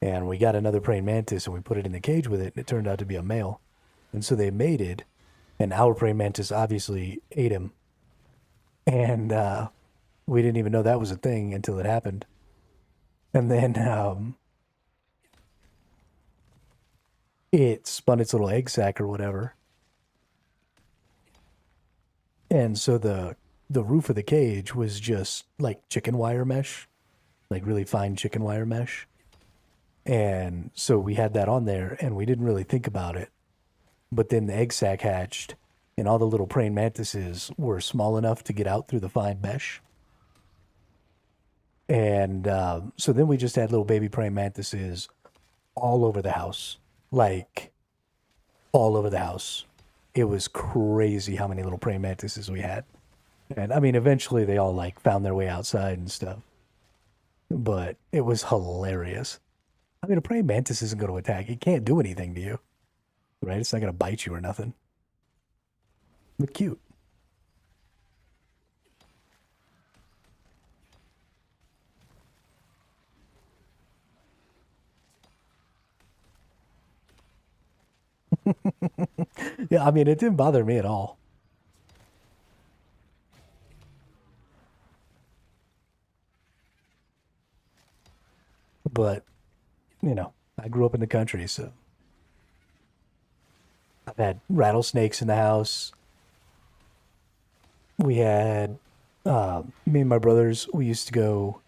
And we got another praying mantis and we put it in the cage with it, and it turned out to be a male. And so they mated, and our praying mantis obviously ate him. And we didn't even know that was a thing until it happened. And then it spun its little egg sac or whatever. And so the roof of the cage was just like chicken wire mesh, like really fine chicken wire mesh. And so we had that on there, and we didn't really think about it. But then the egg sac hatched, and all the little praying mantises were small enough to get out through the fine mesh. And so then we just had little baby praying mantises all over the house. Like, all over the house. It was crazy how many little praying mantises we had. And, I mean, eventually they all, like, found their way outside and stuff. But it was hilarious. I mean, a praying mantis isn't going to attack. It can't do anything to you. Right? It's not going to bite you or nothing. But cute. Yeah, I mean, it didn't bother me at all. But, you know, I grew up in the country, so I've had rattlesnakes in the house. We had, me and my brothers, we used to go,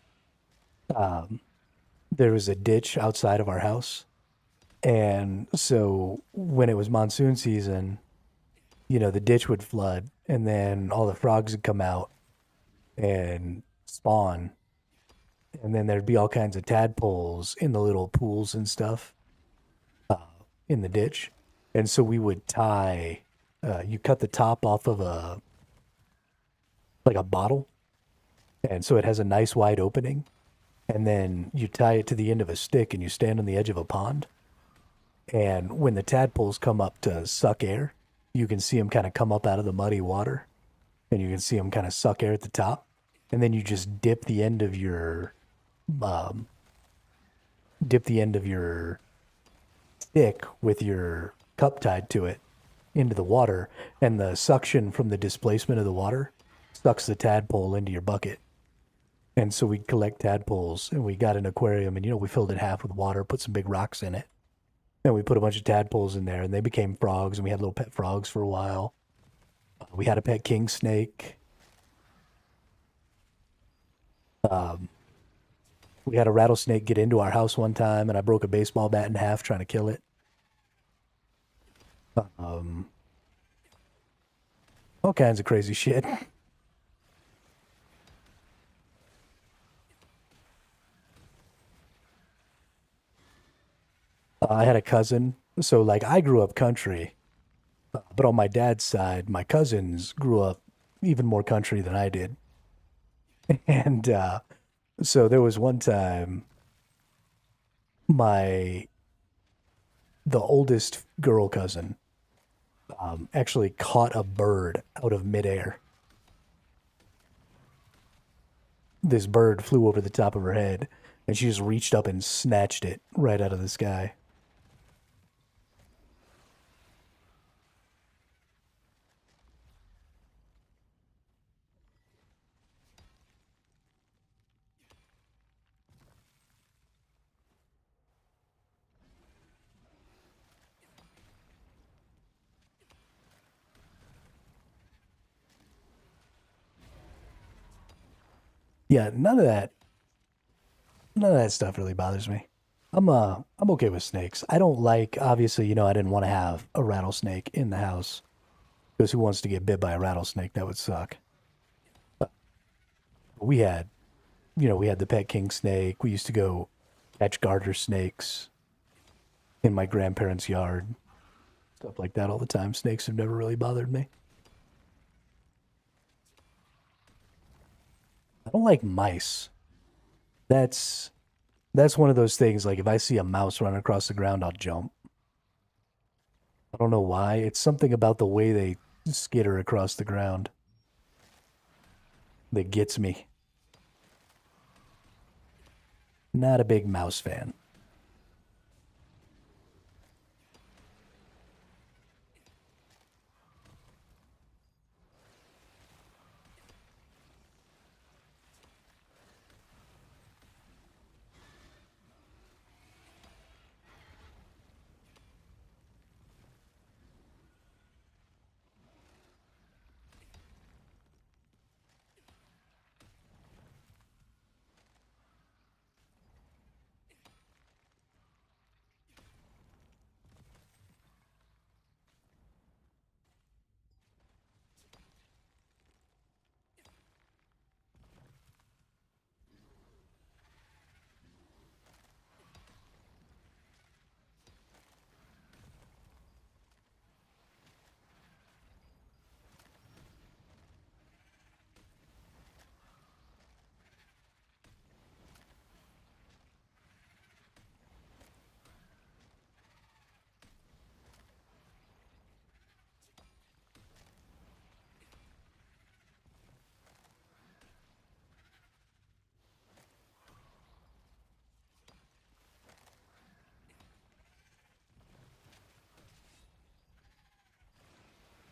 there was a ditch outside of our house. And so when it was monsoon season, you know, the ditch would flood, and then all the frogs would come out and spawn. And then there'd be all kinds of tadpoles in the little pools and stuff in the ditch. And so we would tie, you cut the top off of a bottle. And so it has a nice wide opening. and then you tie it to the end of a stick and you stand on the edge of a pond. And when the tadpoles come up to suck air, you can see them kind of come up out of the muddy water, and you can see them kind of suck air at the top. And then you just dip the end of your stick with your cup tied to it into the water, and the suction from the displacement of the water sucks the tadpole into your bucket. And so we collect tadpoles, and we got an aquarium, and we filled it half with water, put some big rocks in it, and we put a bunch of tadpoles in there, and they became frogs, and we had little pet frogs for a while. We had a pet king snake. We had a rattlesnake get into our house one time, and I broke a baseball bat in half trying to kill it. All kinds of crazy shit. I had a cousin, so like I grew up country, but on my dad's side, my cousins grew up even more country than I did. And so there was one time the oldest girl cousin actually caught a bird out of midair. This bird flew over the top of her head, and she just reached up and snatched it right out of the sky. Yeah, none of that stuff really bothers me. I'm okay with snakes. I don't like, obviously, I didn't want to have a rattlesnake in the house, because who wants to get bit by a rattlesnake? That would suck. But we had, we had the pet king snake. We used to go catch garter snakes in my grandparents' yard, stuff like that all the time. Snakes have never really bothered me. I don't like mice. That's that's one of those things, like if I see a mouse running across the ground, I'll jump. I don't know why. It's something about the way they skitter across the ground that gets me. Not a big mouse fan.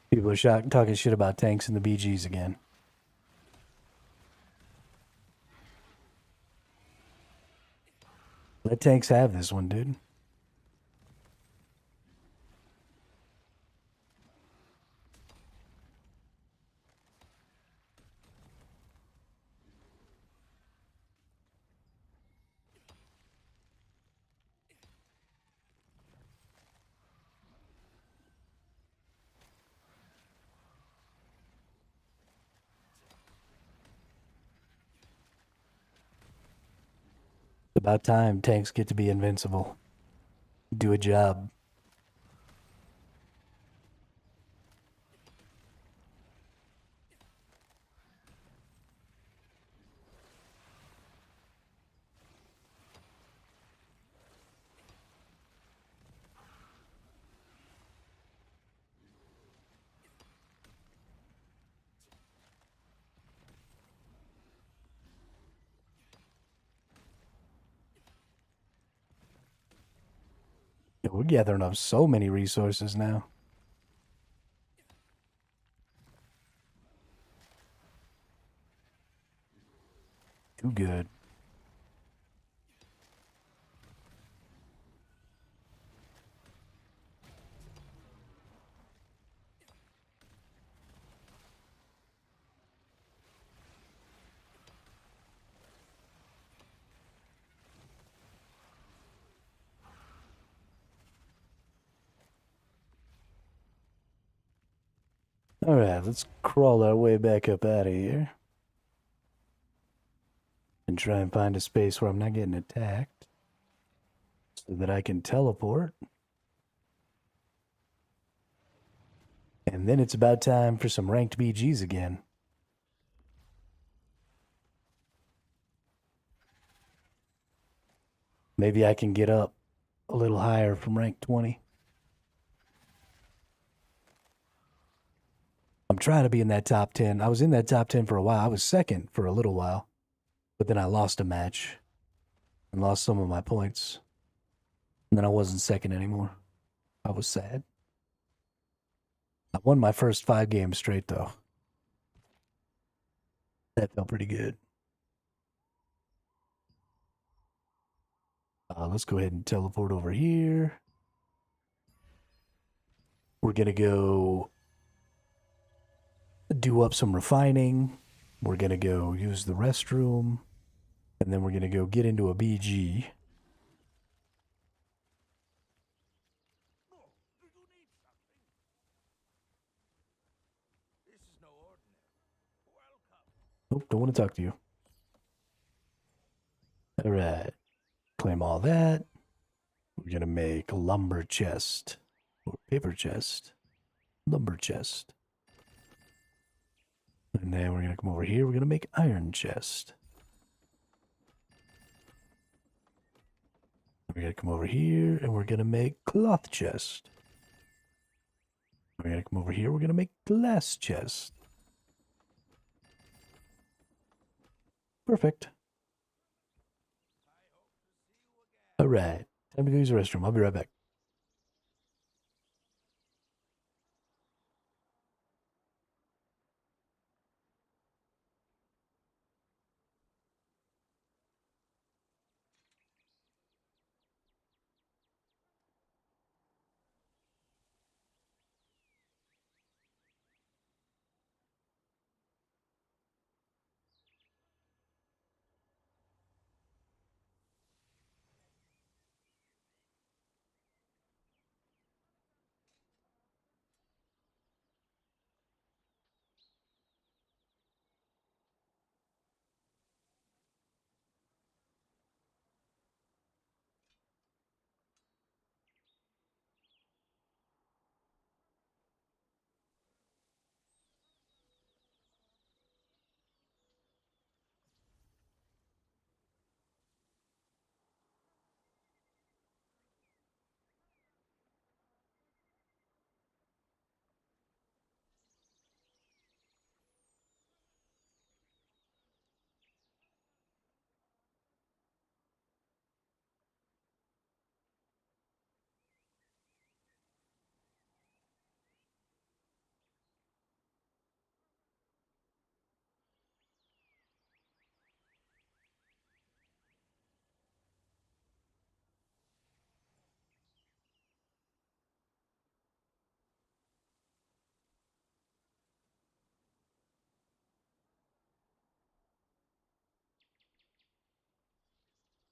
People are talking shit about tanks and the BGs again. Let tanks have this one, dude. It's about time tanks get to be invincible. Do a job. Yeah, we're gathering up so many resources now. Too good. All right, let's crawl our way back up out of here. And try and find a space where I'm not getting attacked. So that I can teleport. And then it's about time for some ranked BGs again. Maybe I can get up a little higher from rank 20. I'm trying to be in that top 10. I was in that top 10 for a while. I was second for a little while. But then I lost a match and lost some of my points. And then I wasn't second anymore. I was sad. I won my first 5 games straight, though. That felt pretty good. Let's go ahead and teleport over here. We're going to go do up some refining. We're going to go use the restroom. And then we're going to go get into a BG. Oh, don't want to talk to you. All right. Claim all that. We're going to make a lumber chest. Or paper chest. Lumber chest. And then we're going to come over here. We're going to make iron chest. We're going to come over here and we're going to make cloth chest. We're going to come over here. We're going to make glass chest. Perfect. All right. Time to go use the restroom. I'll be right back.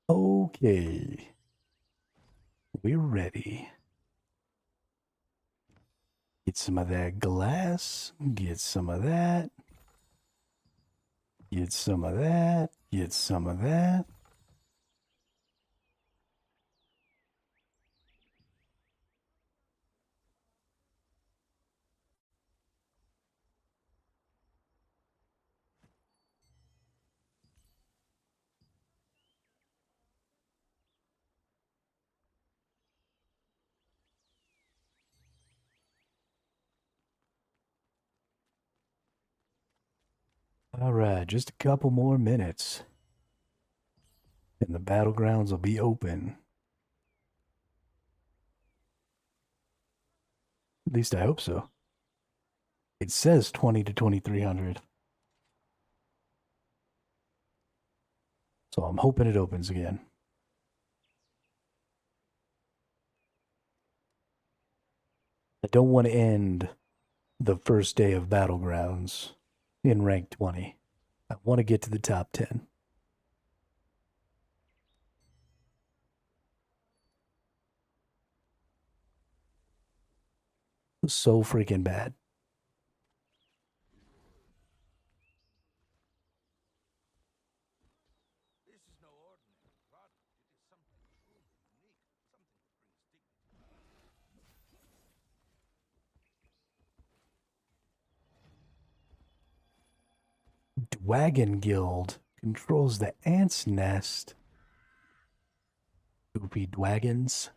Okay. We're ready. Get some of that glass. Get some of that. Get some of that. Get some of that. All right, just a couple more minutes. And the battlegrounds will be open. least I hope so. It says 20 to 2300. So I'm hoping it opens again. I don't want to end the first day of battlegrounds in rank 20. I want to get to the top 10. So freaking bad. This is no ordinary product. It is something truly unique, something that brings dignity. Dwagon Guild controls the ant's nest. Goopy dwagons.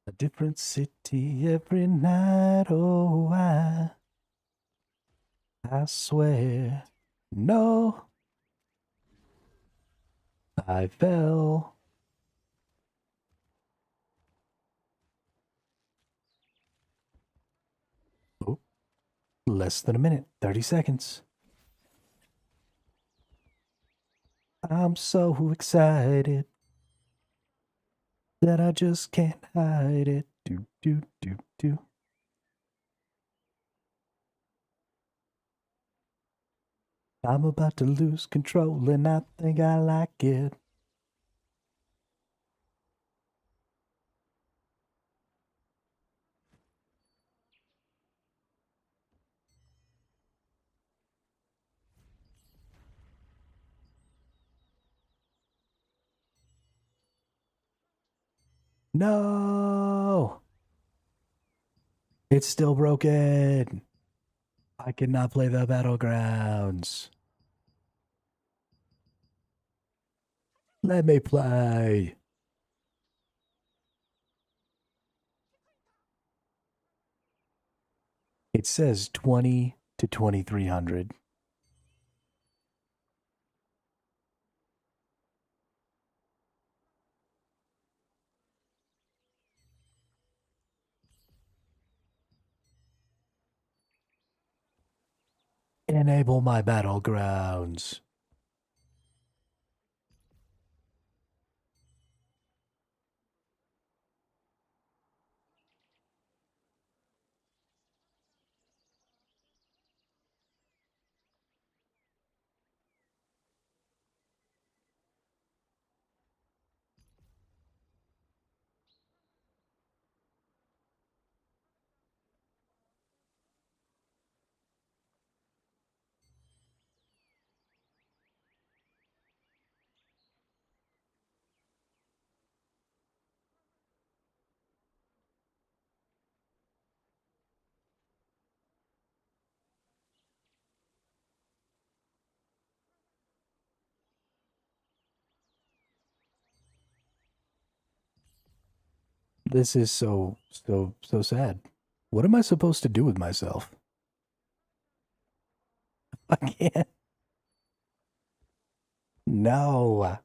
A different city every night, oh, I swear, no, I fell. Oh, less than a minute, 30 seconds. I'm so excited that I just can't hide it. Do, do, do, do. I'm about to lose control and I think I like it. No! It's still broken. I cannot play the battlegrounds. Let me play. It says 20 to 2300. Enable my battlegrounds. This is so sad. What am I supposed to do with myself? I can't. No.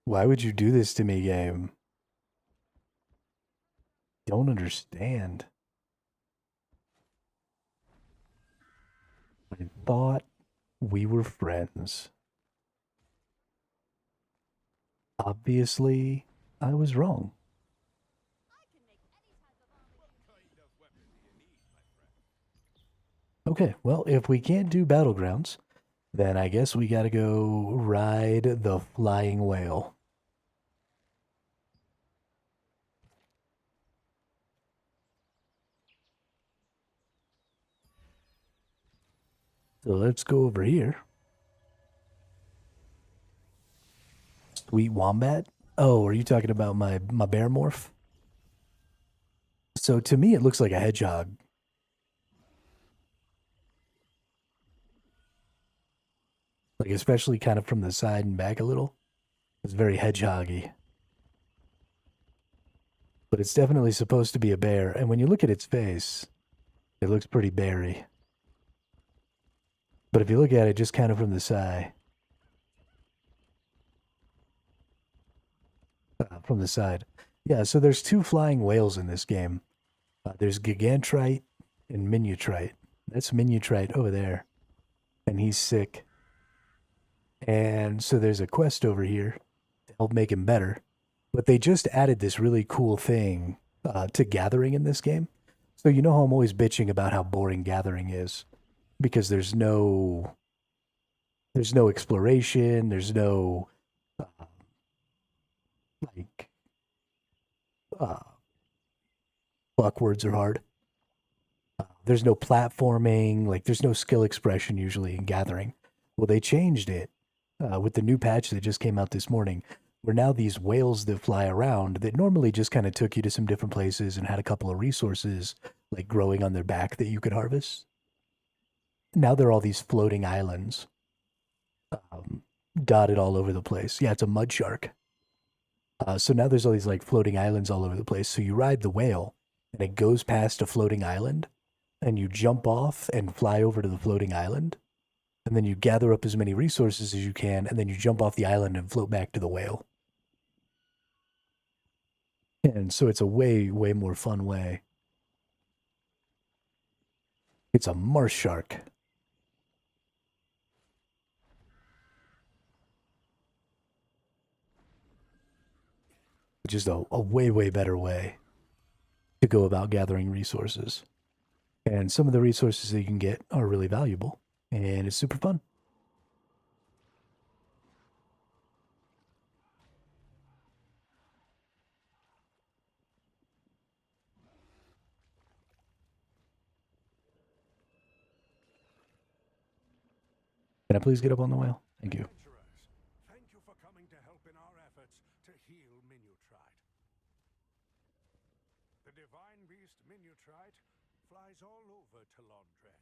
Why would you do this to me, game? Don't understand. I thought we were friends. Obviously, I was wrong. Okay, well, if we can't do battlegrounds, then I guess we gotta go ride the flying whale. So let's go over here. Sweet wombat? Oh, are you talking about my bear morph? So to me, it looks like a hedgehog. Like, especially kind of from the side and back a little. It's very hedgehoggy. But it's definitely supposed to be a bear. And when you look at its face, it looks pretty beary. But if you look at it just kind of from the side, yeah, so there's two flying whales in this game. There's Gigantrite and Minutrite. That's Minutrite over there. And he's sick. And so there's a quest over here to help make him better. But they just added this really cool thing to gathering in this game. So you know how I'm always bitching about how boring gathering is, because there's no exploration, there's no fuck, words are hard. There's no platforming, like there's no skill expression usually in gathering. Well, they changed it with the new patch that just came out this morning, where now these whales that fly around that normally just kind of took you to some different places and had a couple of resources like growing on their back that you could harvest. Now they're all these floating islands dotted all over the place. Yeah, it's a mud shark. So now there's all these like floating islands all over the place. So you ride the whale and it goes past a floating island and you jump off and fly over to the floating island. And then you gather up as many resources as you can, and then you jump off the island and float back to the whale. And so it's a way, way more fun way. It's a marsh shark. Which is a way, way better way to go about gathering resources. And some of the resources that you can get are really valuable. And it's super fun. Can I please get up on the whale? Thank you. Thank you for coming to help in our efforts to heal Minutrite. The divine beast Minutrite flies all over Talondre,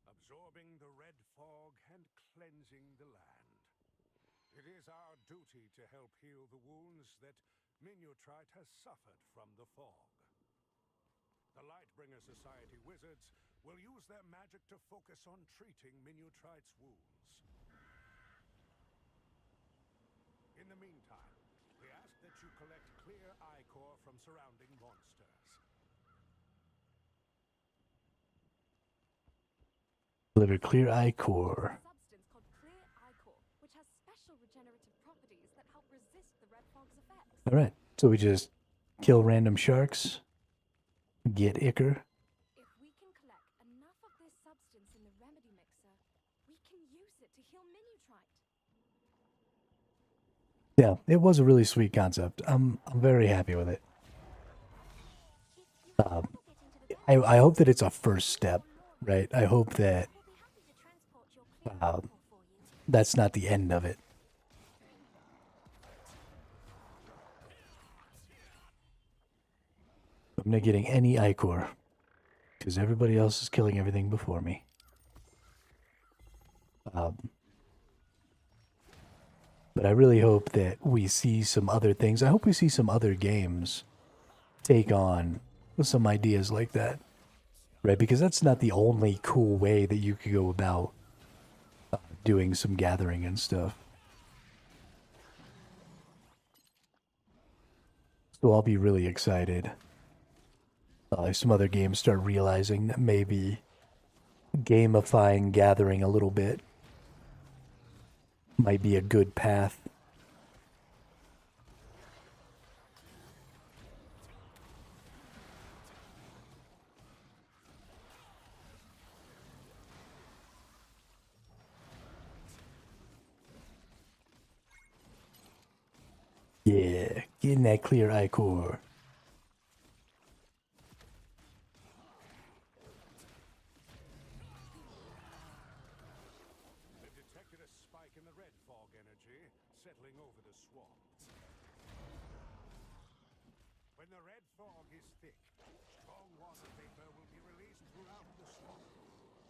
absorbing the red fog and cleansing the land. It is our duty to help heal the wounds that Minutrite has suffered from the fog. The Lightbringer Society wizards will use their magic to focus on treating Minutrite's wounds. In the meantime, we ask that you collect clear ichor from surrounding monsters. Deliver clear ichor. Substance called clear ichor, which has special regenerative properties that help resist the red fog's effects. All right. So we just kill random sharks, get ichor. If we can collect enough of this substance in the remedy mixer, we can use it to heal Minutrite. Yeah, it was a really sweet concept. I'm very happy with it. I hope that it's a first step, right? I hope that that's not the end of it. I'm not getting any ichor because everybody else is killing everything before me. But I really hope that we see some other things. I hope we see some other games take on some ideas like that, right? Because that's not the only cool way that you could go about doing some gathering and stuff. So I'll be really excited if some other games start realizing that maybe gamifying gathering a little bit might be a good path. Yeah, getting that clear ichor. In the red fog energy settling over the swamp. When the red fog is thick, strong water vapor will be released throughout the swamp.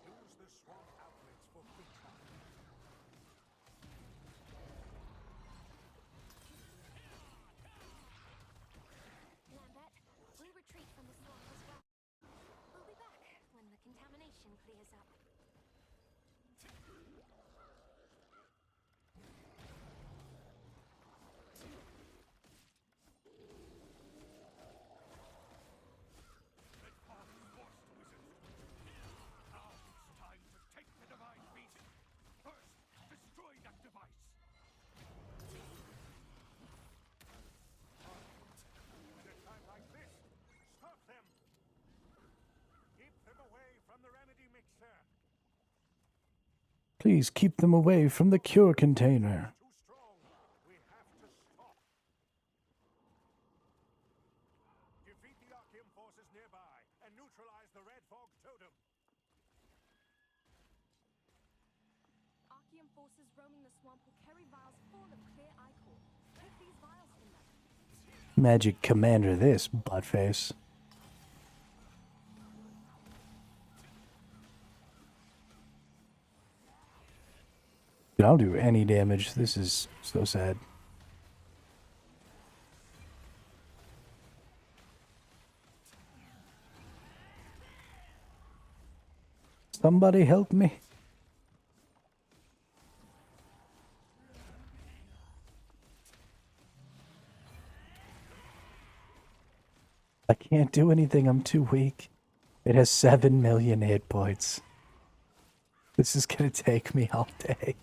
Use the swamp outlets for quick travel. Please keep them away from the cure container. Too strong. We have to stop. Defeat the Archeum forces nearby and neutralize the Red Fog Totem. Archeum forces roaming the swamp will carry vials full of clear ichor. Take these vials from them. Magic commander this, buttface. Dude, I don't do any damage. This is so sad. Somebody help me. I can't do anything. I'm too weak. It has 7 million hit points. This is gonna take me all day.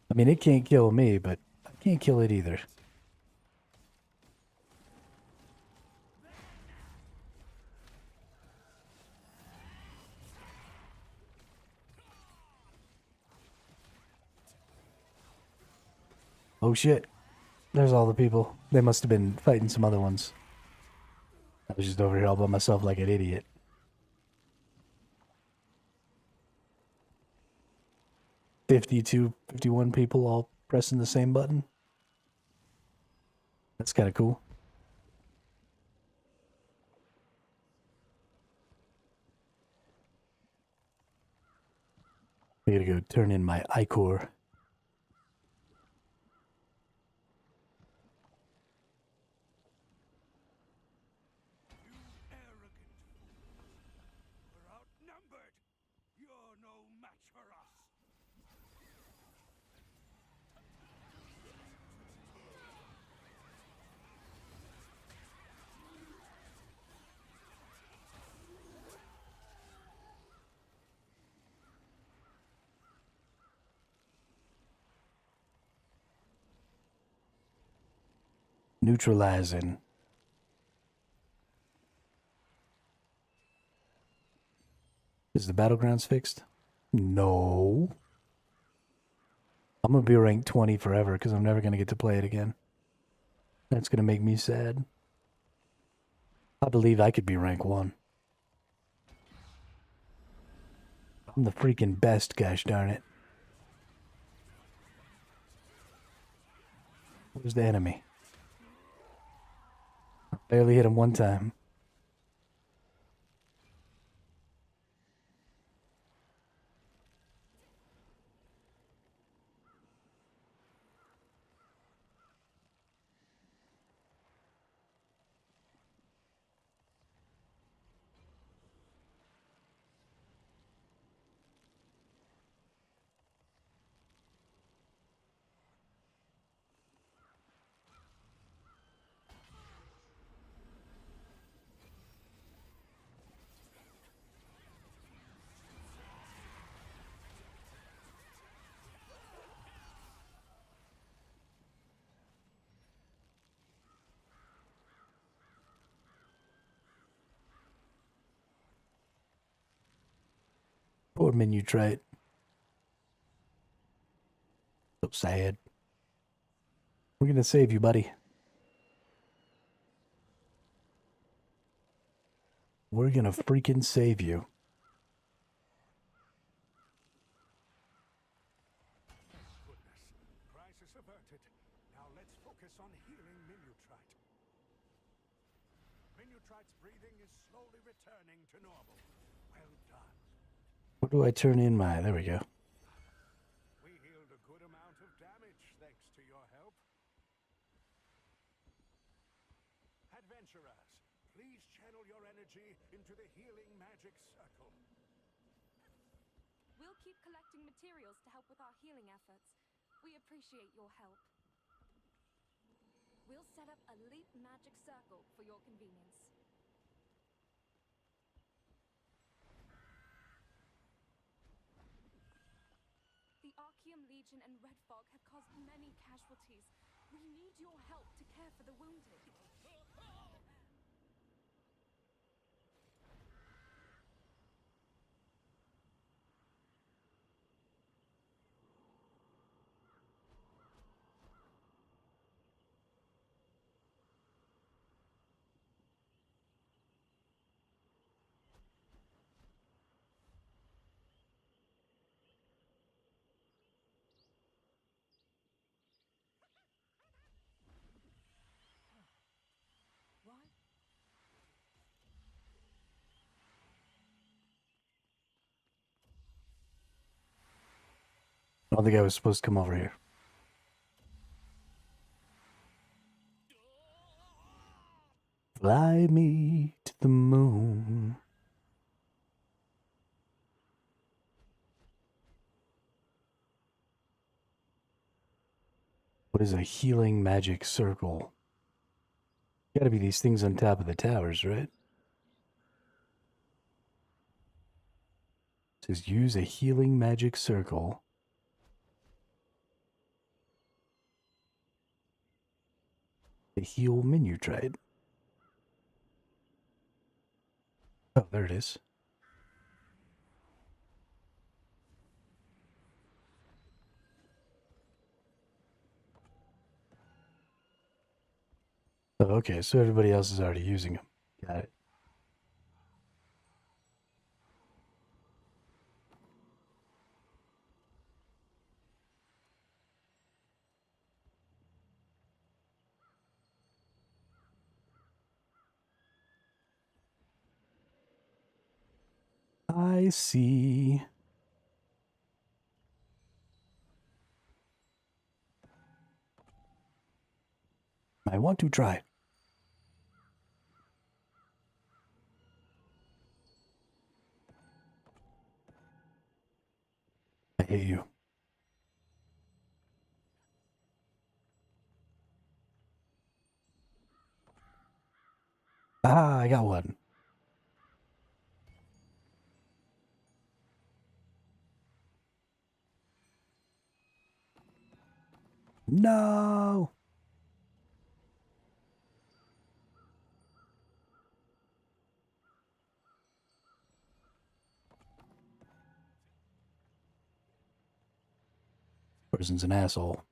I mean, it can't kill me, but I can't kill it either. Oh shit. There's all the people. They must have been fighting some other ones. I was just over here all by myself like an idiot. $51 people all pressing the same button. That's kind of cool. I gotta go turn in my ichor. Arrogant fool. We're outnumbered. You're no match for us. Neutralizing. Is the battlegrounds fixed? No. I'm gonna be ranked 20 forever because I'm never gonna get to play it again. That's gonna make me sad. I believe I could be rank 1. I'm the freaking best, gosh darn it. Where's the enemy? I barely hit him one time. Poor menu trait. So sad. We're gonna save you, buddy. We're gonna freaking save you. Goodness. Crisis averted. Now let's focus on healing Minutrite. Minutrite's breathing is slowly returning to normal. Well done. Where do I turn in my... There we go. We healed a good amount of damage thanks to your help. Adventurers, please channel your energy into the healing magic circle. We'll keep collecting materials to help with our healing efforts. We appreciate your help. We'll set up a leap magic circle for your convenience. The Archeum Legion and Red Fog have caused many casualties. We need your help to care for the wounded. What? I don't think I was supposed to come over here. Fly me to the moon. What is a healing magic circle? Gotta be these things on top of the towers, right? It says use a healing magic circle. The heal menu tried. Oh, there it is. Oh, okay, so everybody else is already using them. Got it. I see. I want to try. I hate you. Ah, I got one. No. Person's an asshole.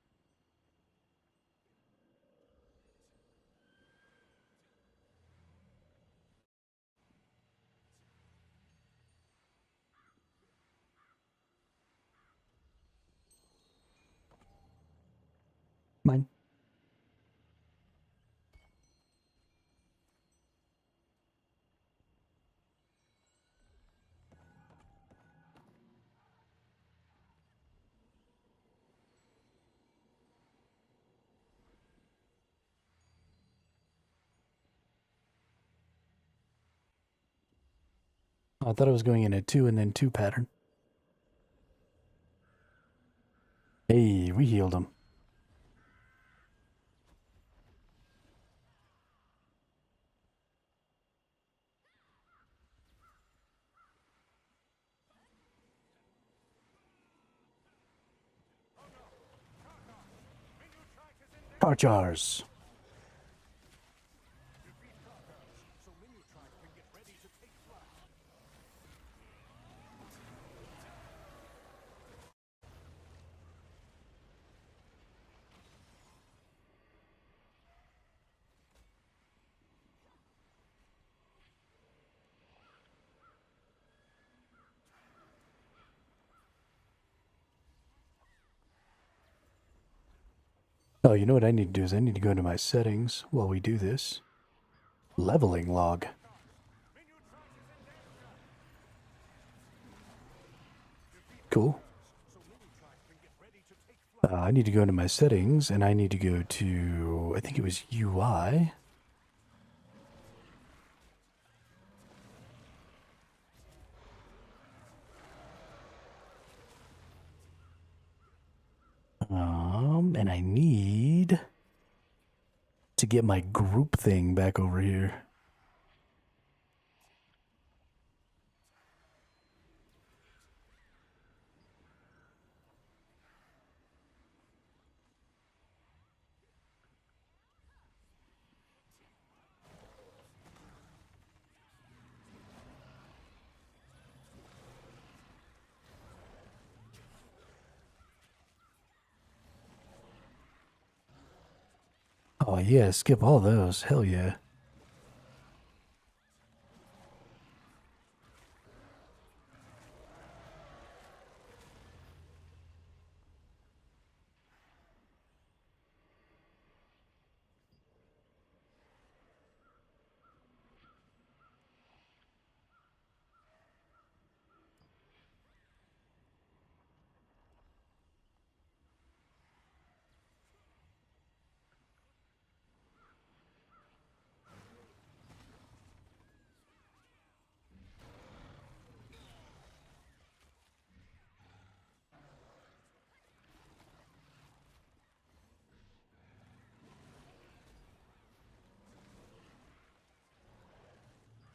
Mine. I thought I was going in a 2 and then 2 pattern. Hey, we healed him. Archers. Oh, you know what I need to do is I need to go into my settings while we do this. Leveling log. Cool. I need to go into my settings and I need to go to, I think it was UI. And I need to get my group thing back over here. Oh yeah, skip all those. Hell yeah.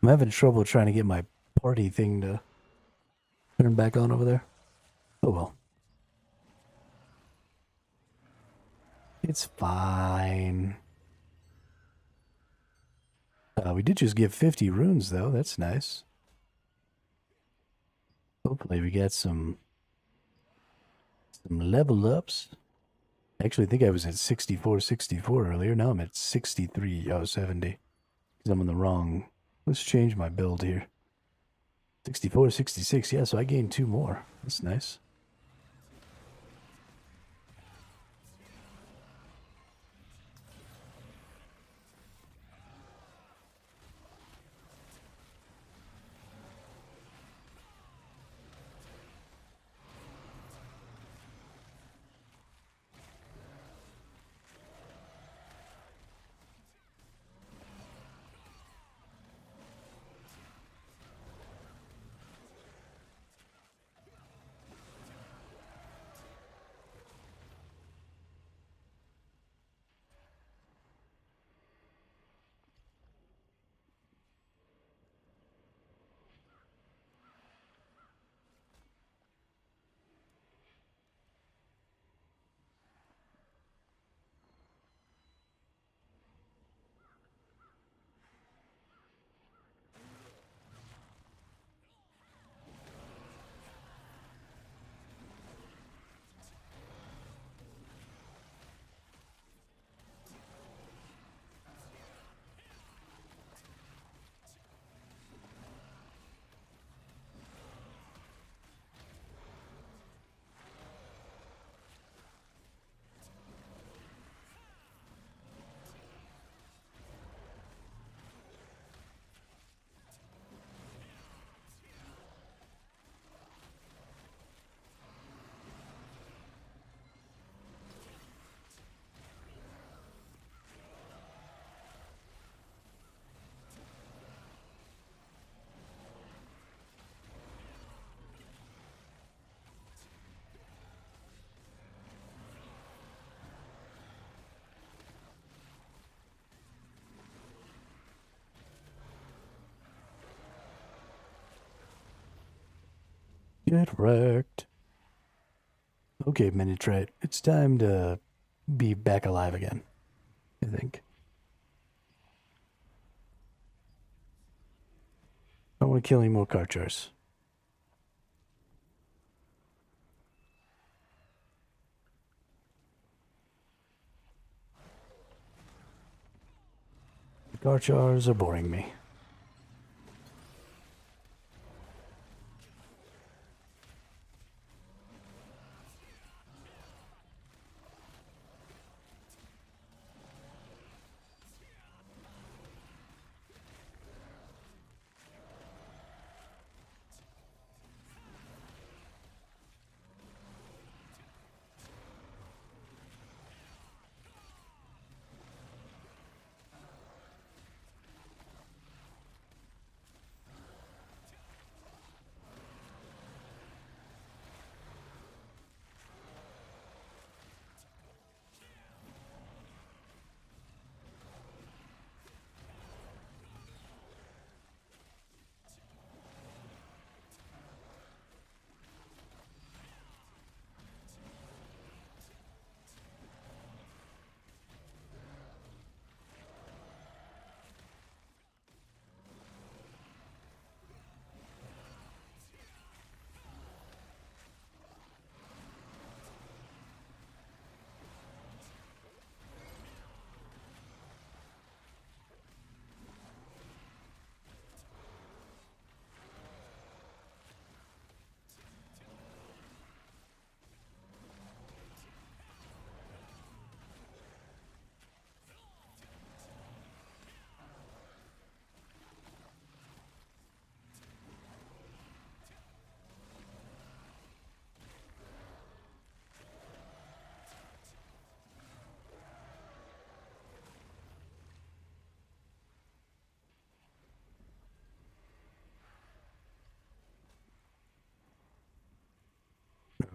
I'm having trouble trying to get my party thing to turn back on over there. Oh well. It's fine. We did just get 50 runes, though. That's nice. Hopefully we got some level ups. Actually, I think I was at 64 earlier. Now I'm at 63. Oh, 70. Because I'm on the wrong. Let's change my build here. 64, 66. Yeah, so I gained 2 more. That's nice. Get wrecked. Okay, Minitrite. It's time to be back alive again, I think. I don't want to kill any more Karchars. The Karchars are boring me.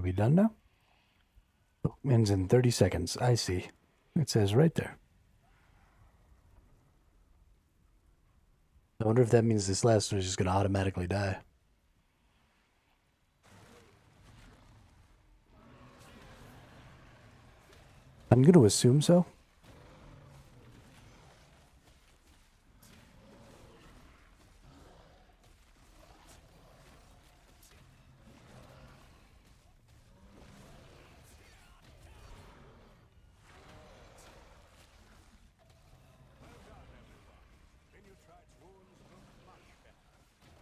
we done now? Oh, ends in 30 seconds. I see. It says right there. I wonder if that means this last one is just going to automatically die. I'm going to assume so.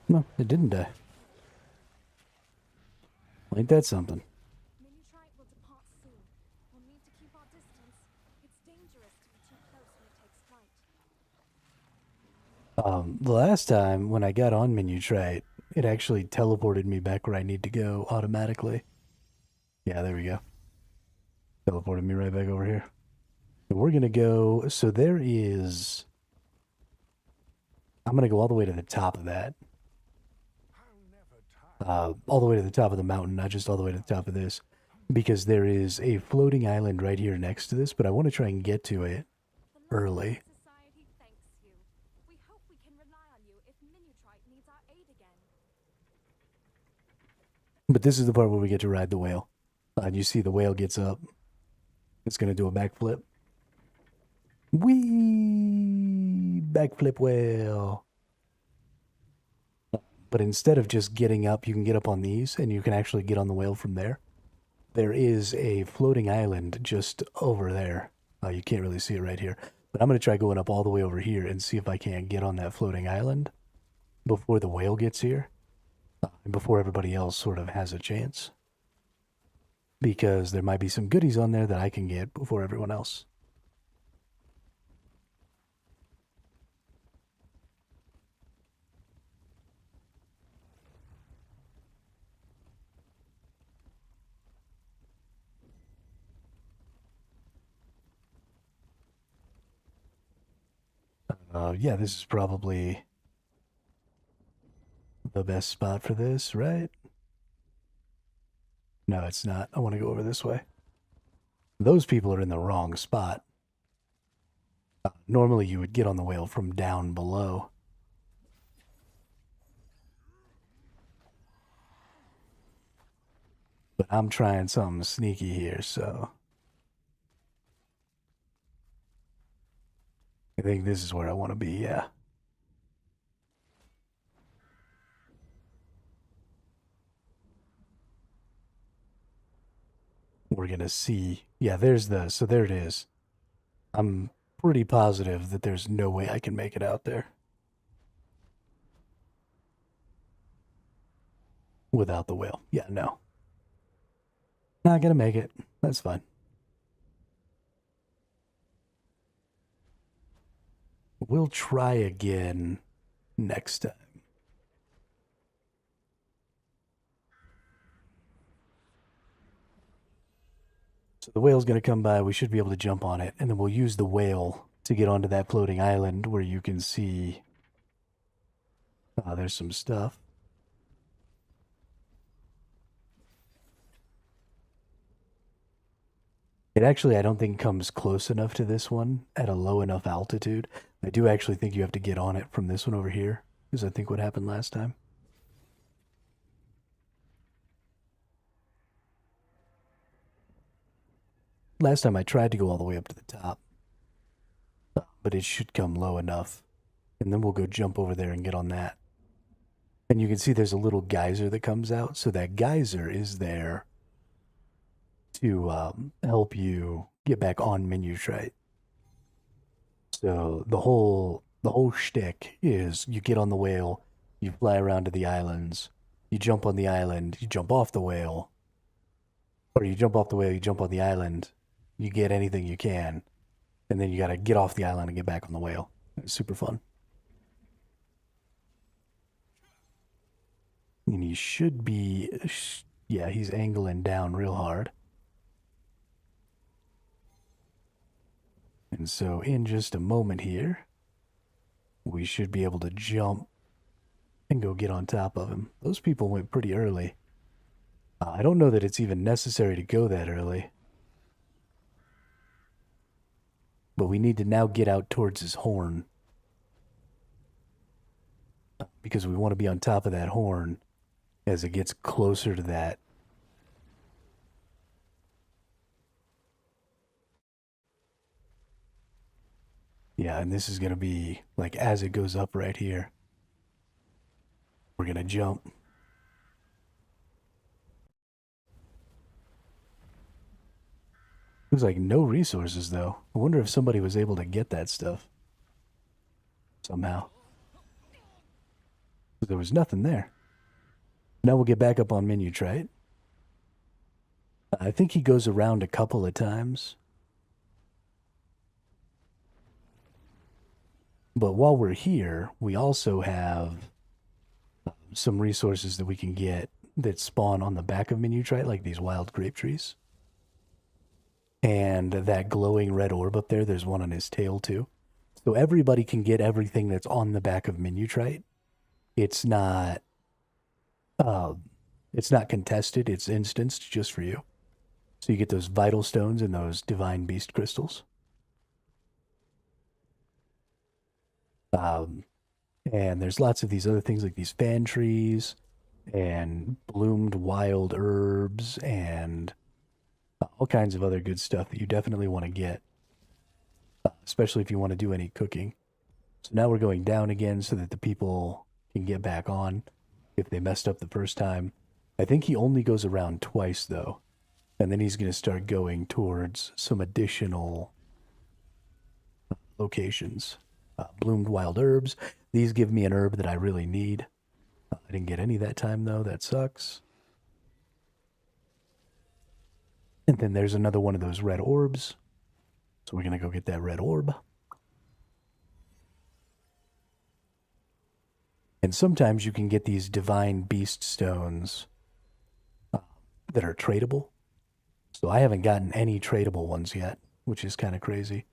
No, it didn't die. Ain't that something? Minutrite will depart soon. We'll need to keep our distance. It's dangerous to be too close when it takes flight. The last time when I got on Minutrite, it actually teleported me back where I need to go automatically. Yeah, there we go. Teleported me right back over here. So we're gonna go, so there is, I'm gonna go all the way to the top of that. All the way to the top of the mountain, not just all the way to the top of this. Because there is a floating island right here next to this, but I want to try and get to it early. Society thanks you. We hope we can rely on you if Minutrite needs our aid again. But this is the part where we get to ride the whale. And you see the whale gets up. It's going to do a backflip. Whee! Backflip whale. But instead of just getting up, you can get up on these, and you can actually get on the whale from there. There is a floating island just over there. You can't really see it right here. But I'm going to try going up all the way over here and see if I can't get on that floating island before the whale gets here. And before everybody else sort of has a chance. Because there might be some goodies on there that I can get before everyone else. Yeah, this is probably the best spot for this, right? No, it's not. I want to go over this way. Those people are in the wrong spot. Normally you would get on the whale from down below. But I'm trying something sneaky here, so I think this is where I want to be, yeah. We're going to see. Yeah, there's the, so there it is. I'm pretty positive that there's no way I can make it out there without the whale. Yeah, no. Not going to make it. That's fine. We'll try again next time. So the whale's going to come by. We should be able to jump on it. And then we'll use the whale to get onto that floating island where you can see there's some stuff. It actually, I don't think, comes close enough to this one at a low enough altitude. I do actually think you have to get on it from this one over here, is I think what happened last time. Last time I tried to go all the way up to the top, but it should come low enough. And then we'll go jump over there and get on that. And you can see there's a little geyser that comes out. So that geyser is there to help you get back on Minutrite. So the whole shtick is you get on the whale, you fly around to the islands, you jump on the island, you jump off the whale, or you jump off the whale, you jump on the island, you get anything you can, and then you gotta get off the island and get back on the whale. It's super fun. And he should be, yeah, he's angling down real hard. And so in just a moment here, we should be able to jump and go get on top of him. Those people went pretty early. I don't know that it's even necessary to go that early. But we need to now get out towards his horn. Because we want to be on top of that horn as it gets closer to that. Yeah, and this is going to be, like, as it goes up right here. We're going to jump. Looks like no resources, though. I wonder if somebody was able to get that stuff. Somehow. There was nothing there. Now we'll get back up on menu, try it. I think he goes around a couple of times. But while we're here, we also have some resources that we can get that spawn on the back of Minutrite, like these wild grape trees. And that glowing red orb up there, there's one on his tail too. So everybody can get everything that's on the back of Minutrite. It's not contested, it's instanced just for you. So you get those vital stones and those divine beast crystals. And there's lots of these other things like these fan trees and bloomed wild herbs and all kinds of other good stuff that you definitely want to get, especially if you want to do any cooking. So now we're going down again so that the people can get back on if they messed up the first time. I think he only goes around twice though, and then he's going to start going towards some additional locations. Bloomed wild herbs. These give me an herb that I really need. I didn't get any that time though. That sucks. And then there's another one of those red orbs. So we're going to go get that red orb. And sometimes you can get these divine beast stones that are tradable. So I haven't gotten any tradable ones yet, which is kind of crazy.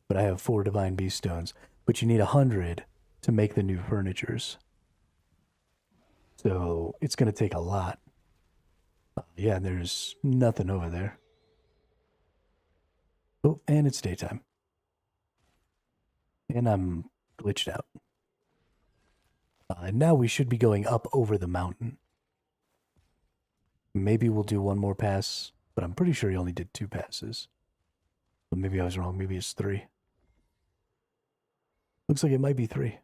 But I have 4 divine beast stones. But you need 100 to make the new furnitures. So it's going to take a lot. Yeah, there's nothing over there. Oh, and it's daytime. And I'm glitched out. And now we should be going up over the mountain. Maybe we'll do one more pass, but I'm pretty sure he only did 2 passes. But maybe I was wrong. Maybe it's 3. Looks like it might be 3.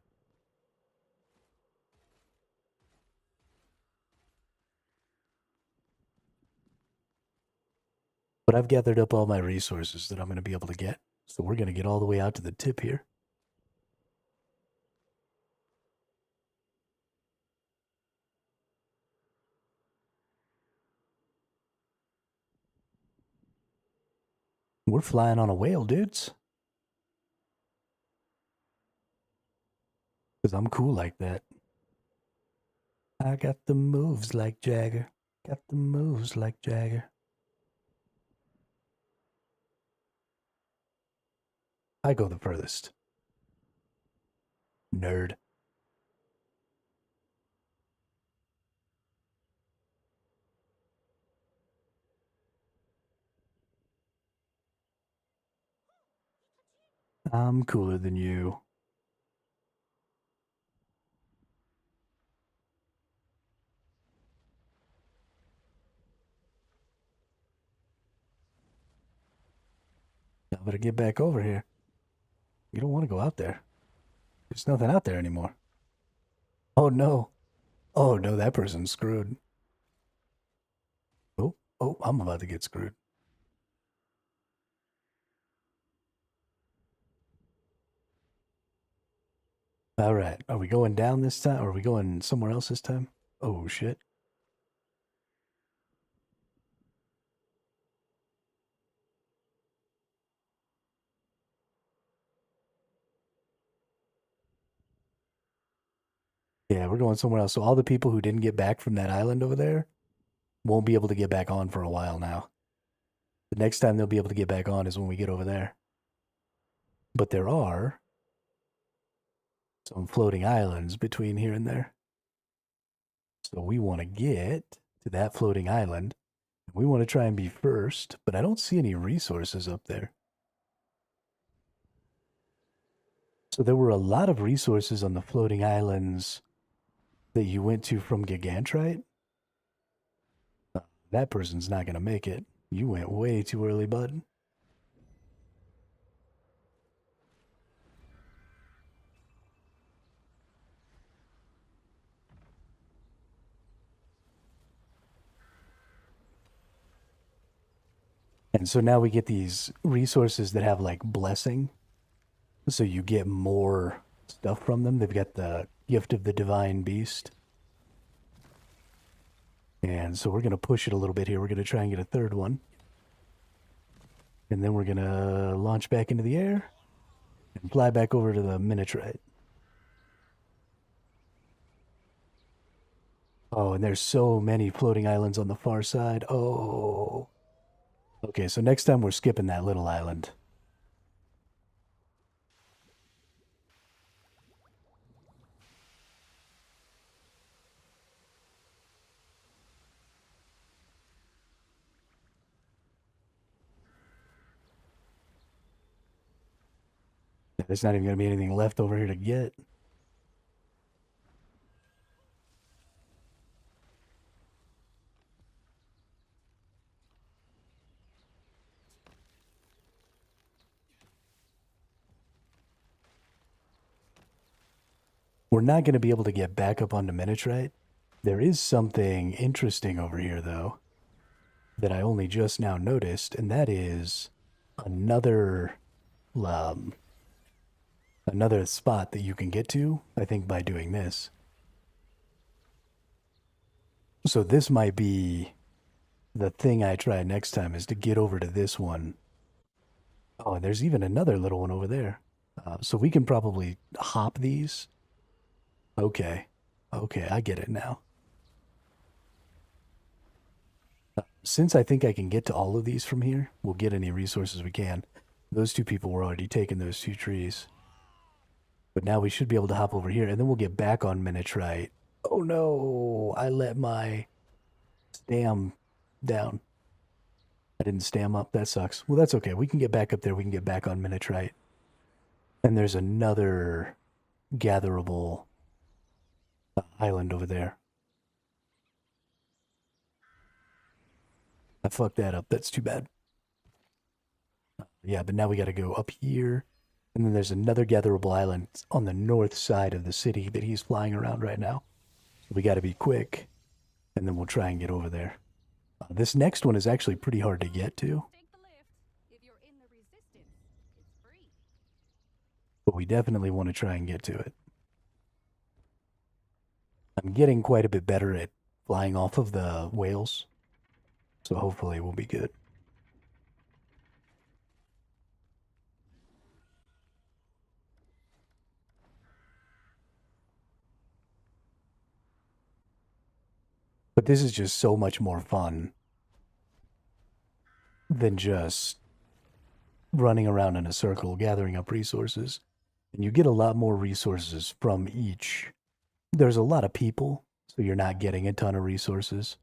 But I've gathered up all my resources that I'm going to be able to get. So we're going to get all the way out to the tip here. We're flying on a whale, dudes. Because I'm cool like that. I got the moves like Jagger. Got the moves like Jagger. I go the furthest. Nerd. I'm cooler than you. I better get back over here. You don't want to go out there. There's nothing out there anymore. Oh no. Oh no, that person's screwed. Oh, I'm about to get screwed. All right. Are we going down this time? Or are we going somewhere else this time? Oh, shit. Yeah, we're going somewhere else. So all the people who didn't get back from that island over there won't be able to get back on for a while now. The next time they'll be able to get back on is when we get over there. But there are some floating islands between here and there. So we want to get to that floating island We want to try and be first, but I don't see any resources up there. So there were a lot of resources on the floating islands that you went to from Gigantrite. That person's not going to make it. You went way too early, bud. And so now we get these resources that have like blessing. So you get more stuff from them. They've got the gift of the divine beast. And so we're going to push it a little bit here. We're going to try and get a third one. And then we're going to launch back into the air and fly back over to the Minotrite. Oh, and there's so many floating islands on the far side. Oh. Okay, so next time we're skipping that little island. There's not even going to be anything left over here to get. We're not going to be able to get back up onto Minotrite. There is something interesting over here, though, that I only just now noticed, and that is another spot that you can get to, I think, by doing this. So this might be the thing I try next time, is to get over to this one. Oh, and there's even another little one over there. So we can probably hop these. Okay. Okay, I get it now. Since I think I can get to all of these from here, we'll get any resources we can. Those two people were already taking those two trees. But now we should be able to hop over here, and then we'll get back on Minotrite. Oh no, I let my stam down. I didn't stam up, that sucks. Well, that's okay, we can get back up there, we can get back on Minotrite. And there's another gatherable island over there. I fucked that up, that's too bad. Yeah, but now we gotta go up here. And then there's another gatherable island on the north side of the city that he's flying around right now. So we got to be quick, and then we'll try and get over there. This next one is actually pretty hard to get to. Take the lift. If you're in the resistance, it's free. But we definitely want to try and get to it. I'm getting quite a bit better at flying off of the whales, so hopefully we'll be good. But this is just so much more fun than just running around in a circle, gathering up resources. And you get a lot more resources from each. There's a lot of people, so you're not getting a ton of resources.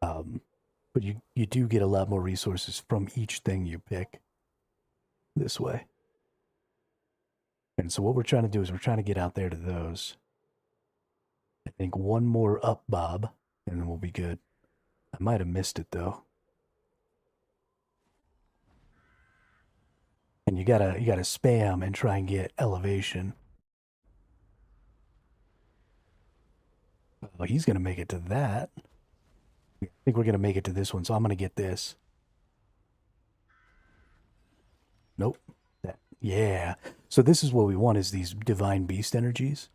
But you do get a lot more resources from each thing you pick this way. And so what we're trying to do is we're trying to get out there to those. I think one more up bob, and then we'll be good. I might have missed it, though. And you gotta spam and try and get elevation. Oh, he's gonna make it to that. I think we're gonna make it to this one, so I'm gonna get this. Nope. That, yeah. So this is what we want, is these divine beast energies.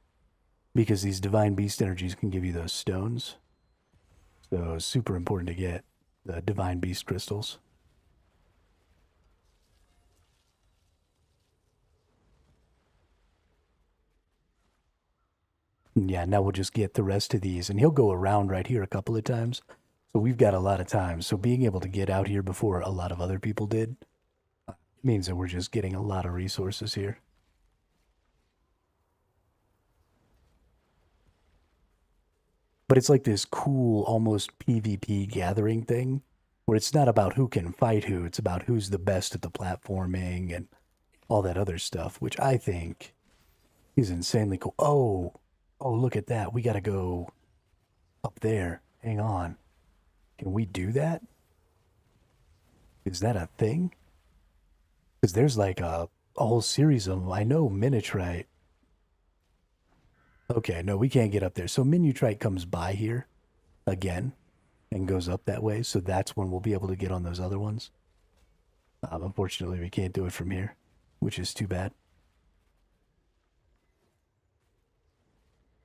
Because these divine beast energies can give you those stones. So it's super important to get the divine beast crystals. Yeah, now we'll just get the rest of these. And he'll go around right here a couple of times. So we've got a lot of time. So being able to get out here before a lot of other people did means that we're just getting a lot of resources here. But it's like this cool, almost PvP gathering thing, where it's not about who can fight who, it's about who's the best at the platforming and all that other stuff, which I think is insanely cool. Oh, look at that. We gotta go up there. Hang on. Can we do that? Is that a thing? Because there's like a whole series of them. I know Minitrite. Okay, no, we can't get up there. So Minutrite comes by here again and goes up that way. So that's when we'll be able to get on those other ones. Unfortunately, we can't do it from here, which is too bad.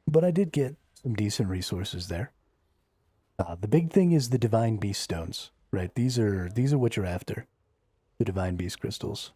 But I did get some decent resources there. The big thing is the Divine Beast Stones, right? These are what you're after. The Divine Beast Crystals.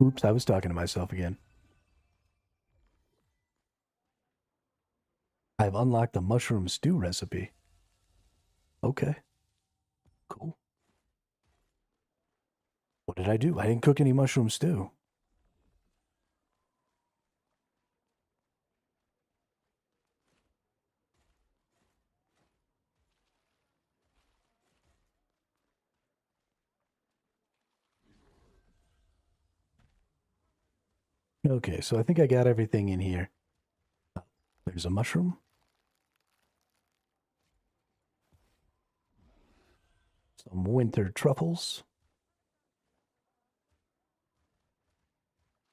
Oops, I was talking to myself again. I've unlocked the mushroom stew recipe. Okay. Cool. What did I do? I didn't cook any mushroom stew. Okay, so I think I got everything in here. There's a mushroom. Some winter truffles.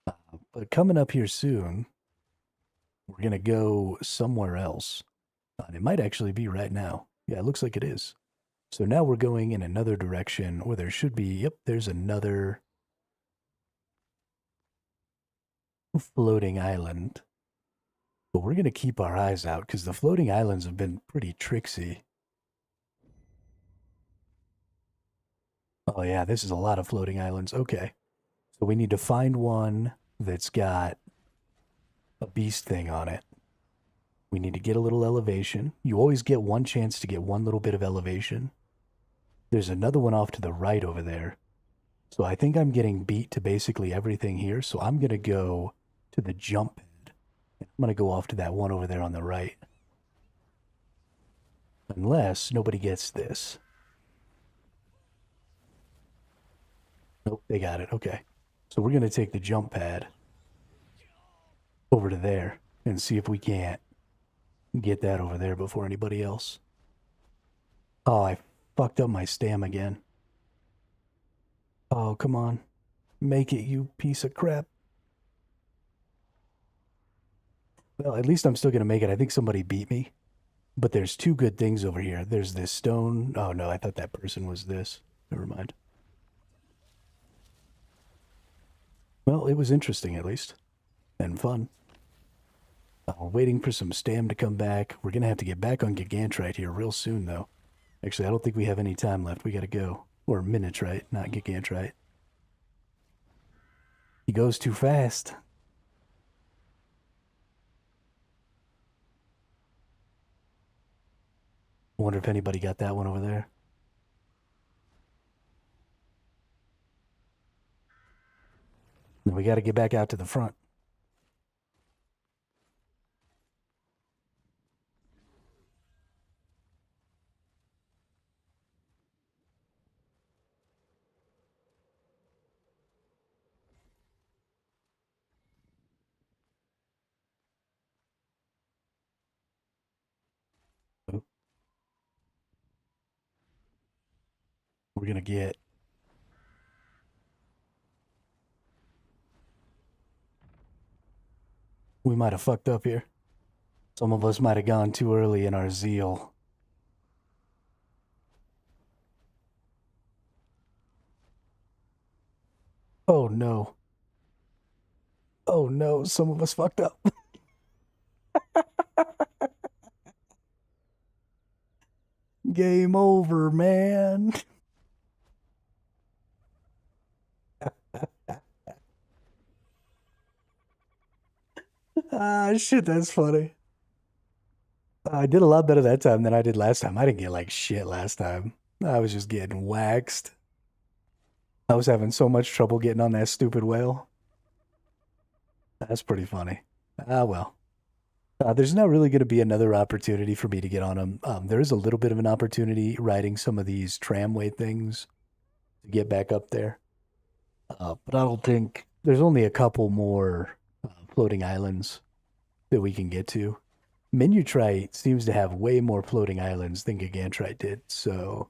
But coming up here soon, we're going to go somewhere else. It might actually be right now. Yeah, it looks like it is. So now we're going in another direction where there should be, yep, there's another floating island. But we're going to keep our eyes out because the floating islands have been pretty tricksy. Oh yeah, this is a lot of floating islands. Okay. So we need to find one that's got a beast thing on it. We need to get a little elevation. You always get one chance to get one little bit of elevation. There's another one off to the right over there. So I think I'm getting beat to basically everything here. So I'm going to go to the jump pad. I'm going to go off to that one over there on the right. Unless nobody gets this. Nope, they got it. Okay. So we're going to take the jump pad over to there and see if we can't get that over there before anybody else. Oh, I fucked up my stam again. Oh, come on. Make it, you piece of crap. Well, at least I'm still going to make it. I think somebody beat me. But there's two good things over here. There's this stone. Oh, no, I thought that person was this. Never mind. Well, it was interesting, at least. And fun. We're waiting for some stam to come back. We're going to have to get back on Gigantrite here real soon, though. Actually, I don't think we have any time left. We got to go. Or Minitrite, not Gigantrite. He goes too fast. Wonder if anybody got that one over there. Then we got to get back out to the front. We're going to get... We might have fucked up here. Some of us might have gone too early in our zeal. Oh no. Oh no, some of us fucked up. Game over, man. Ah, shit, that's funny. I did a lot better that time than I did last time. I didn't get like shit last time. I was just getting waxed. I was having so much trouble getting on that stupid whale. That's pretty funny. Ah, well. There's not really going to be another opportunity for me to get on them. There is a little bit of an opportunity riding some of these tramway things to get back up there. But I don't think there's only a couple more floating islands that we can get to. Minutrite seems to have way more floating islands than Gigantrite did, so...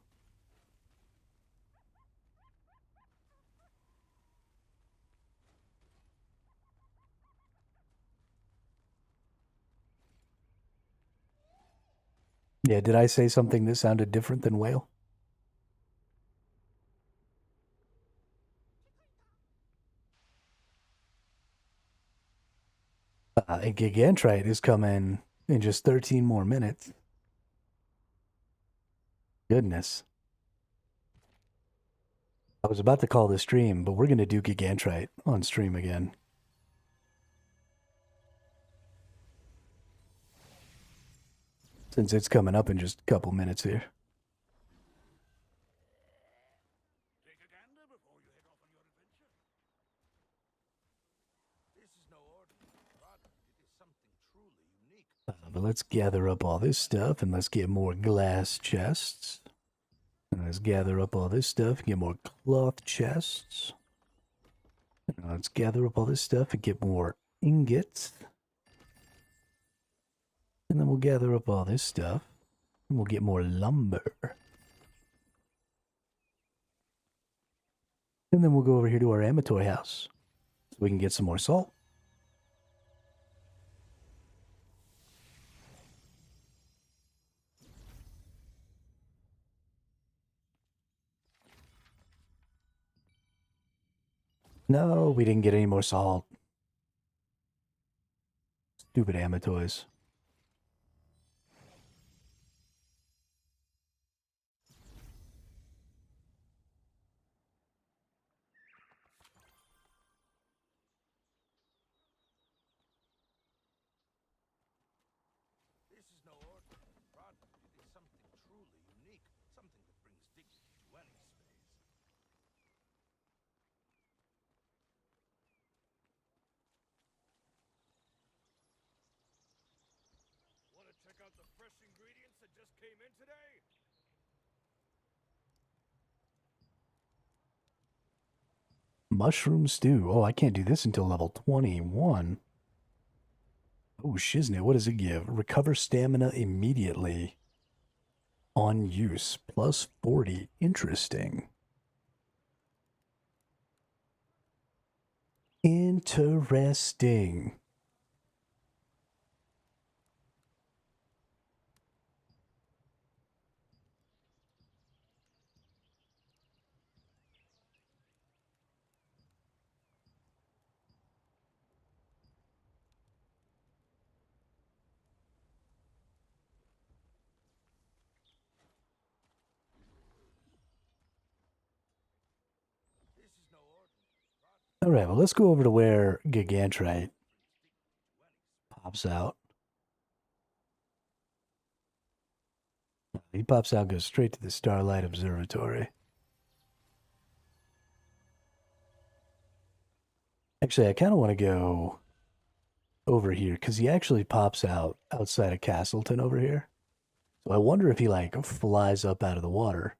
Yeah, did I say something that sounded different than whale? And Gigantrite is coming in just 13 more minutes. Goodness. I was about to call the stream, but we're going to do Gigantrite on stream again. Since it's coming up in just a couple minutes here. Take a gander before you head off on your adventure. This is no ordinary product. It is something truly unique. But let's gather up all this stuff and let's get more glass chests. And let's gather up all this stuff and get more cloth chests. And let's gather up all this stuff and get more ingots. And then we'll gather up all this stuff and we'll get more lumber. And then we'll go over here to our amatoy house so we can get some more salt. No, we didn't get any more salt. Stupid amatoys. This is no ordinary product. It is something truly unique. Something that brings dignity to any space. Want to check out the fresh ingredients that just came in today? Mushroom stew. Oh, I can't do this until level 21. Oh, shiznit. What does it give? Recover stamina immediately. On use. Plus 40. Interesting. Interesting. All right, well, let's go over to where Gigantrite pops out. He pops out, goes straight to the Starlight Observatory. Actually, I kind of want to go over here because he actually pops out outside of Castleton over here. So I wonder if he like flies up out of the water.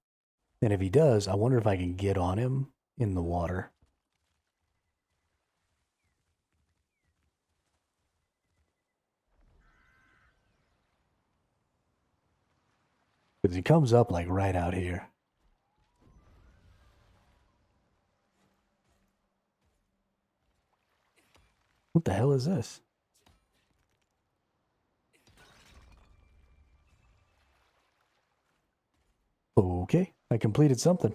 And if he does, I wonder if I can get on him in the water. Because he comes up like right out here. What the hell is this? Okay, I completed something.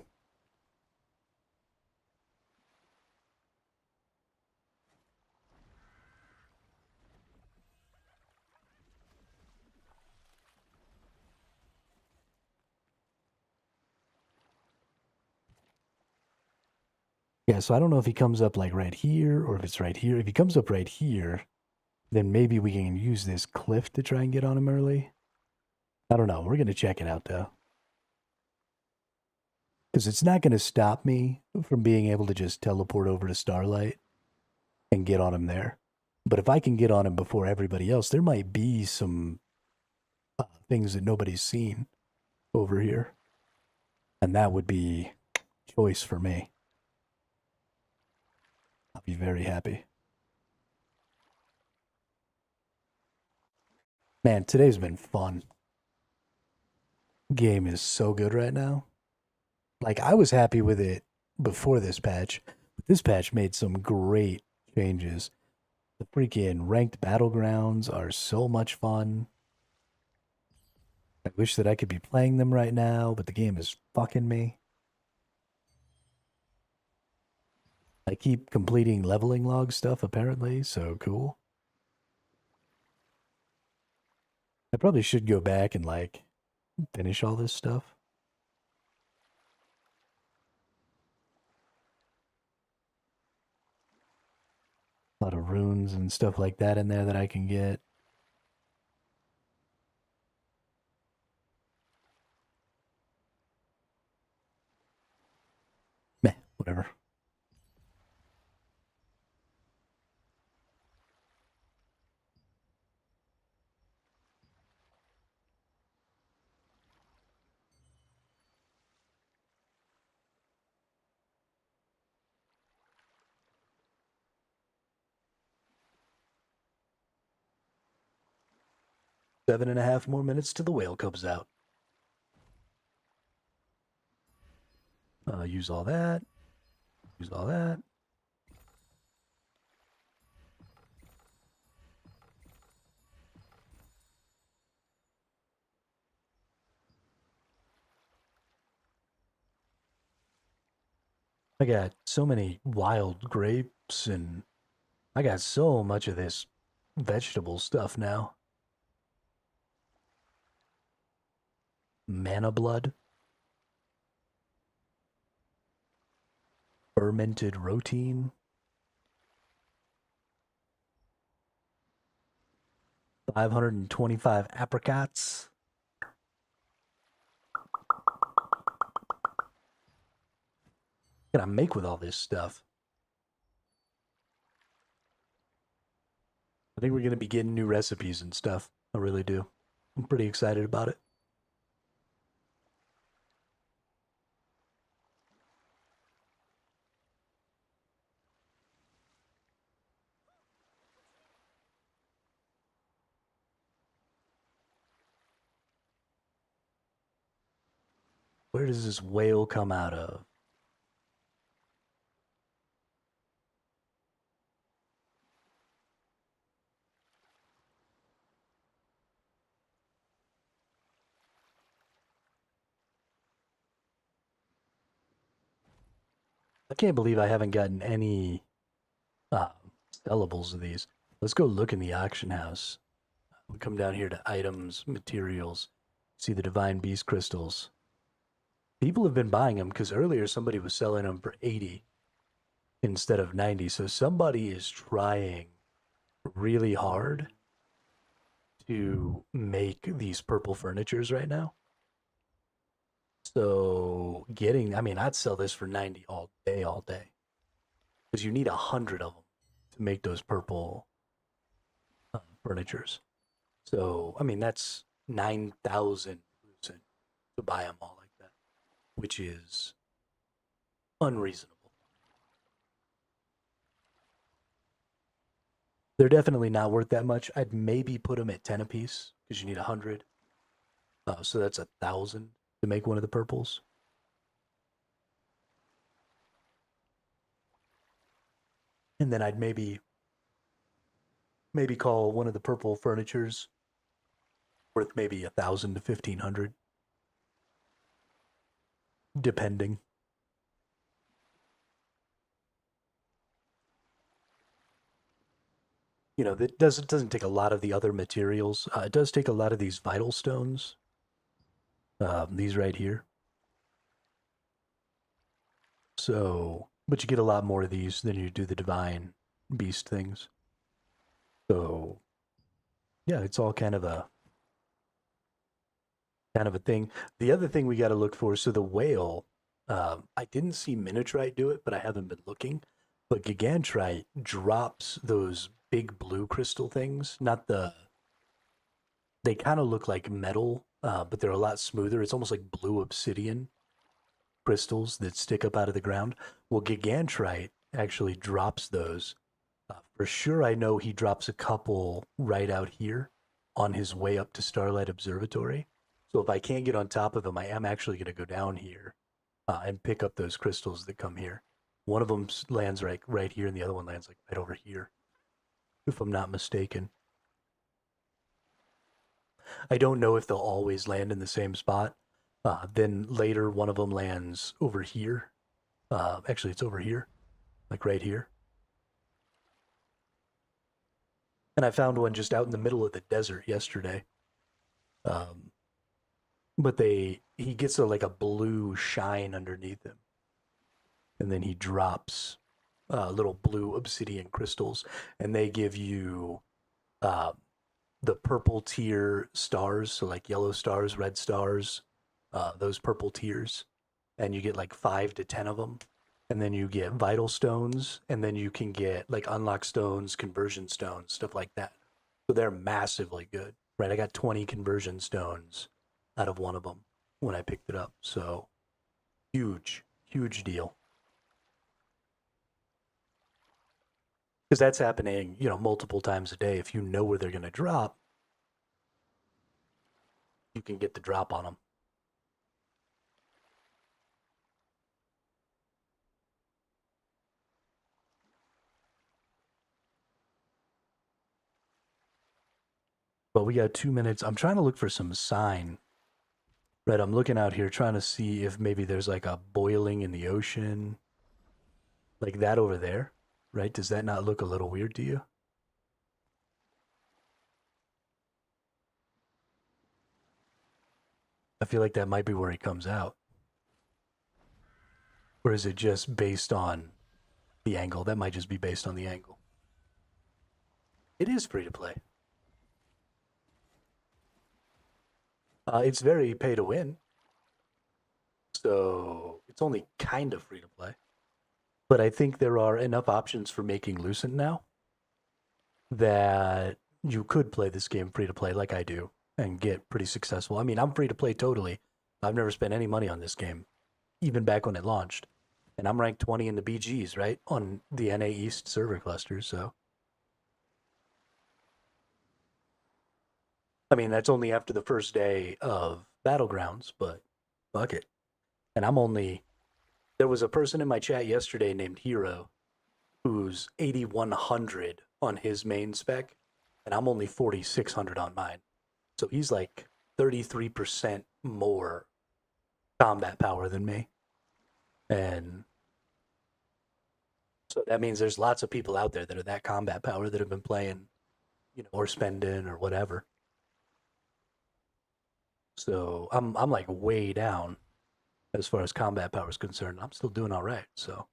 Yeah, so I don't know if he comes up like right here or if it's right here. If he comes up right here, then maybe we can use this cliff to try and get on him early. I don't know. We're going to check it out, though. Because it's not going to stop me from being able to just teleport over to Starlight and get on him there. But if I can get on him before everybody else, there might be some things that nobody's seen over here. And that would be choice for me. I'll be very happy. Man, today's been fun. Game is so good right now. Like, I was happy with it before this patch. But this patch made some great changes. The freaking ranked battlegrounds are so much fun. I wish that I could be playing them right now, but the game is fucking me. I keep completing leveling log stuff, apparently, so cool. I probably should go back and, like, finish all this stuff. A lot of runes and stuff like that in there that I can get. Meh, whatever. Seven and a half more minutes till the whale comes out. Use all that. Use all that. I got so many wild grapes and I got so much of this vegetable stuff now. Mana blood. Fermented rotine. 525 apricots. What can I make with all this stuff? I think we're going to be getting new recipes and stuff. I really do. I'm pretty excited about it. Where does this whale come out of? I can't believe I haven't gotten any sellables of these. Let's go look in the auction house. We come down here to items, materials, see the divine beast crystals. People have been buying them because earlier somebody was selling them for 80. instead of 90. So somebody is trying really hard to make these purple furnitures right now. So I mean, I'd sell this for 90 all day, because you need 100 of them to make those purple furnitures. So I mean, that's 9,000 to buy them all like that, which is unreasonable. They're definitely not worth that much. I'd maybe put them at 10 apiece because you need 100. So that's 1,000 to make one of the purples. And then I'd maybe call one of the purple furnitures worth maybe 1,000 to 1,500, depending. You know, it doesn't take a lot of the other materials. It does take a lot of these vital stones. These right here. So, but you get a lot more of these than you do the divine beast things. So, yeah, it's all kind of a thing. The other thing we got to look for, so the whale, I didn't see Minotrite do it, but I haven't been looking. But Gigantrite drops those big blue crystal things. They kind of look like metal, but they're a lot smoother. It's almost like blue obsidian crystals that stick up out of the ground. Well, Gigantrite actually drops those. For sure, I know he drops a couple right out here on his way up to Starlight Observatory. So if I can't get on top of him, I am actually going to go down here and pick up those crystals that come here. One of them lands right here, and the other one lands like right over here, if I'm not mistaken. I don't know if they'll always land in the same spot. Then later, one of them lands over here. Actually, it's over here, like right here. And I found one just out in the middle of the desert yesterday. But he gets like a blue shine underneath him. And then he drops little blue obsidian crystals. And they give you the purple tier stars. So like yellow stars, red stars, those purple tiers. And you get like 5 to 10 of them. And then you get vital stones. And then you can get like unlock stones, conversion stones, stuff like that. So they're massively good, right? I got 20 conversion stones out of one of them when I picked it up. So huge deal. Because that's happening, multiple times a day. If you know where they're going to drop, you can get the drop on them. But we got 2 minutes. I'm trying to look for some sign. Right, I'm looking out here trying to see if maybe there's like a boiling in the ocean. Like that over there, right? Does that not look a little weird to you? I feel like that might be where he comes out. Or is it just based on the angle? That might just be based on the angle. It is free to play. It's very pay to win. So it's only kind of free to play. But I think there are enough options for making Lucent now that you could play this game free to play like I do and get pretty successful. I mean, I'm free to play totally. I've never spent any money on this game, even back when it launched. And I'm ranked 20 in the BGs, right? On the NA East server cluster, so. I mean, that's only after the first day of Battlegrounds, but fuck it. And there was a person in my chat yesterday named Hero who's 8,100 on his main spec, and I'm only 4,600 on mine. So he's like 33% more combat power than me. And so that means there's lots of people out there that are that combat power that have been playing, or spending or whatever. So I'm like way down as far as combat power is concerned. I'm still doing all right. So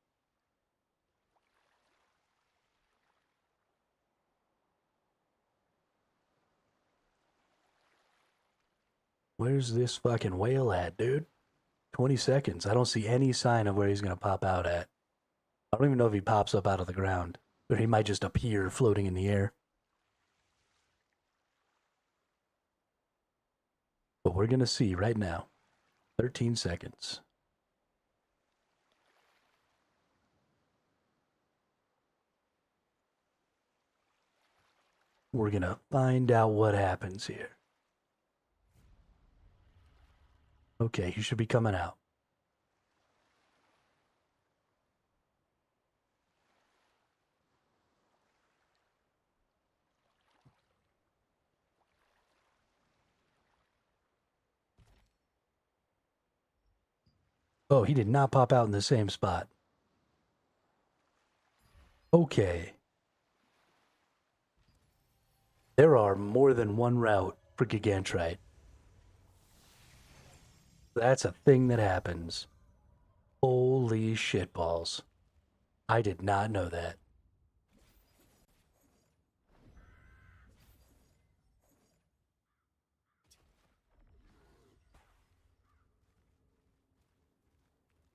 Where's this fucking whale at, dude? 20 seconds. I don't see any sign of where he's going to pop out at. I don't even know if he pops up out of the ground. Or he might just appear floating in the air. But we're going to see right now. 13 seconds. We're going to find out what happens here. Okay, he should be coming out. Oh, he did not pop out in the same spot. Okay. There are more than one route for Gigantrite. That's a thing that happens. Holy shitballs. I did not know that.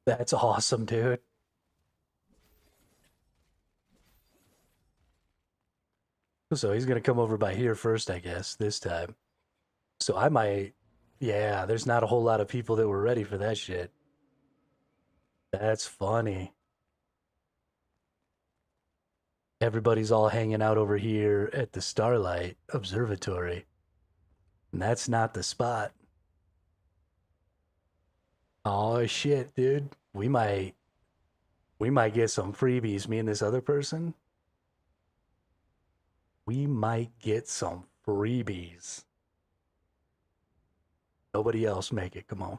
That's awesome, dude. So he's going to come over by here first, I guess, this time. So I might... Yeah, there's not a whole lot of people that were ready for that shit. That's funny. Everybody's all hanging out over here at the Starlight Observatory. And that's not the spot. Oh shit, dude. We might get some freebies, me and this other person. We might get some freebies. Nobody else make it, come on.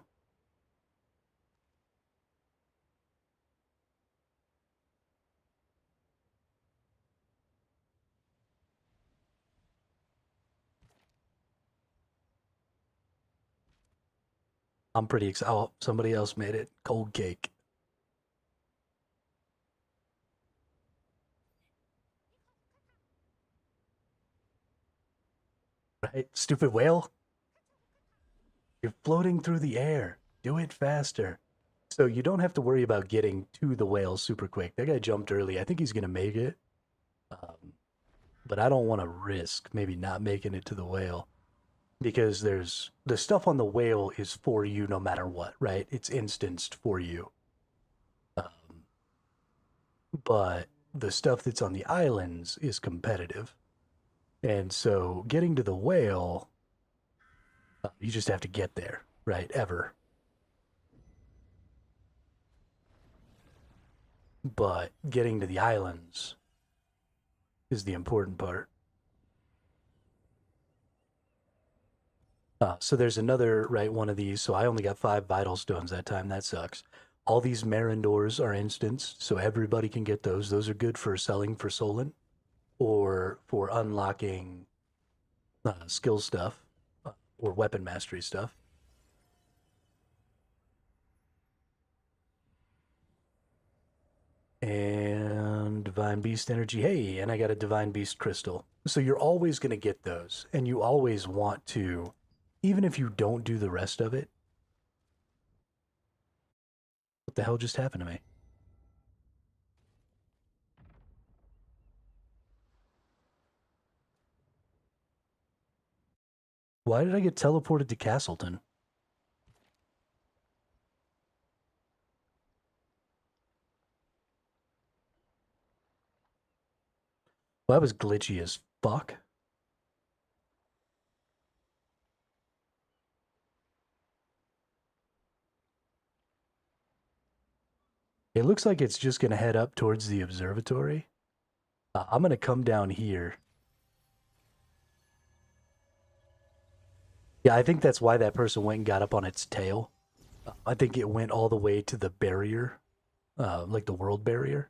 I'm pretty excited. Oh, somebody else made it. Cold cake. Right? Stupid whale. You're floating through the air. Do it faster. So you don't have to worry about getting to the whale super quick. That guy jumped early. I think he's going to make it. But I don't want to risk maybe not making it to the whale. Because there's the stuff on the whale is for you no matter what, right? It's instanced for you. But the stuff that's on the islands is competitive. And so getting to the whale, you just have to get there, right? Ever. But getting to the islands is the important part. So there's another, right, one of these. So I only got 5 vital stones that time. That sucks. All these Marindors are instanced, so everybody can get those. Those are good for selling for Solon or for unlocking skill stuff or weapon mastery stuff. And Divine Beast Energy. Hey, and I got a Divine Beast Crystal. So you're always going to get those, and you always want to... Even if you don't do the rest of it. What the hell just happened to me? Why did I get teleported to Castleton? Well, that was glitchy as fuck. It looks like it's just going to head up towards the observatory. I'm going to come down here. Yeah, I think that's why that person went and got up on its tail. I think it went all the way to the barrier, like the world barrier.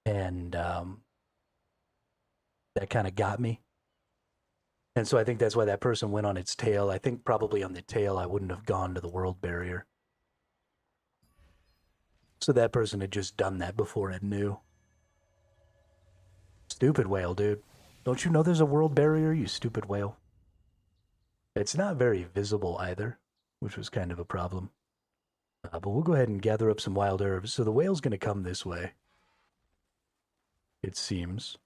And that kind of got me. And so I think that's why that person went on its tail. I think probably on the tail I wouldn't have gone to the world barrier. So that person had just done that before it knew. Stupid whale, dude. Don't you know there's a world barrier, you stupid whale? It's not very visible either, which was kind of a problem. But we'll go ahead and gather up some wild herbs. So the whale's going to come this way, it seems.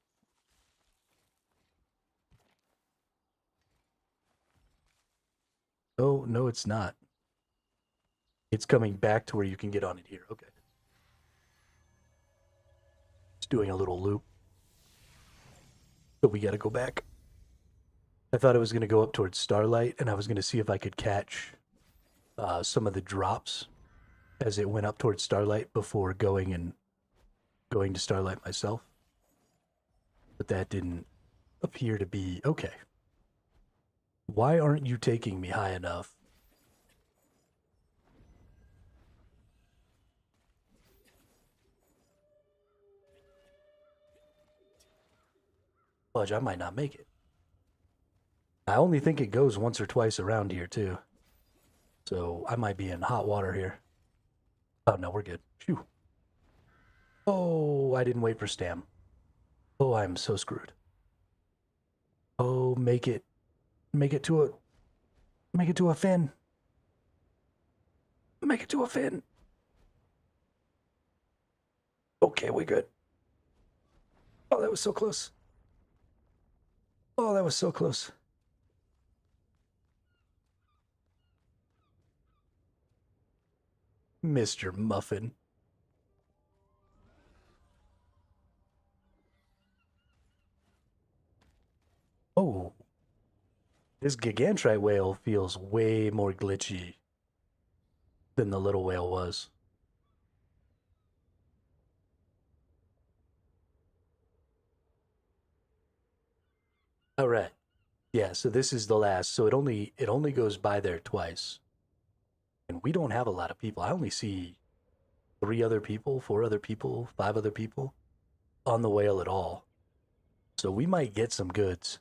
Oh, no, it's not. It's coming back to where you can get on it here. Okay. It's doing a little loop. So we got to go back. I thought it was going to go up towards Starlight, and I was going to see if I could catch some of the drops as it went up towards Starlight before going to Starlight myself. But that didn't appear to be okay. Why aren't you taking me high enough? Fudge, I might not make it. I only think it goes once or twice around here, too. So I might be in hot water here. Oh, no, we're good. Phew. Oh, I didn't wait for Stam. Oh, I'm so screwed. Oh, make it to a fin. Make it to a fin. Okay, we're good. Oh, that was so close. Oh, that was so close. Mr. Muffin. Oh. This gigantrite whale feels way more glitchy than the little whale was. All right. Yeah, so this is the last. So it only goes by there twice. And we don't have a lot of people. I only see 3 other people, 4 other people, 5 other people on the whale at all. So we might get some goods.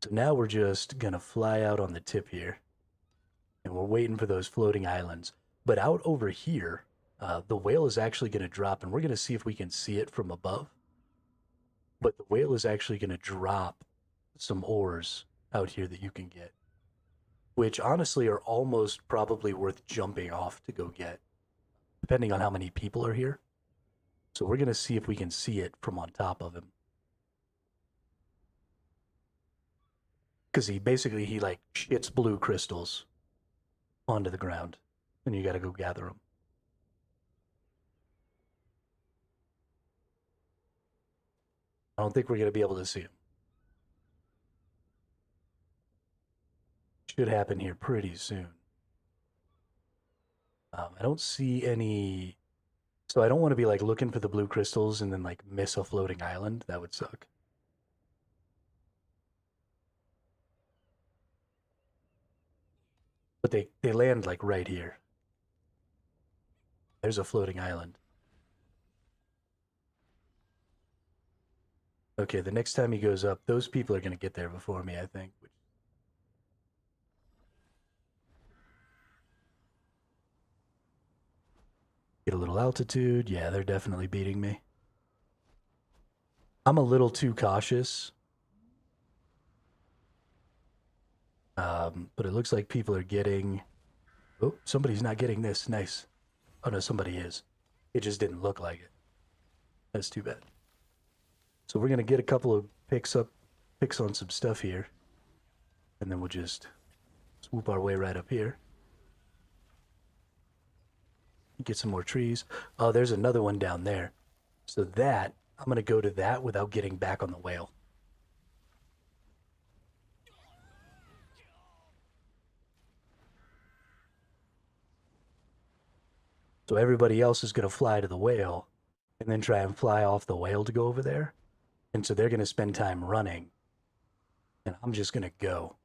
So now we're just going to fly out on the tip here. And we're waiting for those floating islands. But out over here, the whale is actually going to drop. And we're going to see if we can see it from above. But the whale is actually going to drop some ores out here that you can get, which honestly are almost probably worth jumping off to go get, depending on how many people are here. So we're going to see if we can see it from on top of him. Because he like shits blue crystals onto the ground, and you got to go gather them. I don't think we're going to be able to see him. Should happen here pretty soon. I don't see any, so I don't want to be like looking for the blue crystals and then like miss a floating island. That would suck. But they land like right here. There's a floating island. Okay, the next time he goes up, those people are going to get there before me, I think. Get a little altitude. Yeah, they're definitely beating me. I'm a little too cautious. But it looks like people are getting... Oh, somebody's not getting this. Nice. Oh, no, somebody is. It just didn't look like it. That's too bad. So we're going to get a couple of picks on some stuff here. And then we'll just swoop our way right up here. Get some more trees. Oh, there's another one down there. So that, I'm going to go to that without getting back on the whale. So everybody else is going to fly to the whale and then try and fly off the whale to go over there. And so they're going to spend time running. And I'm just going to go.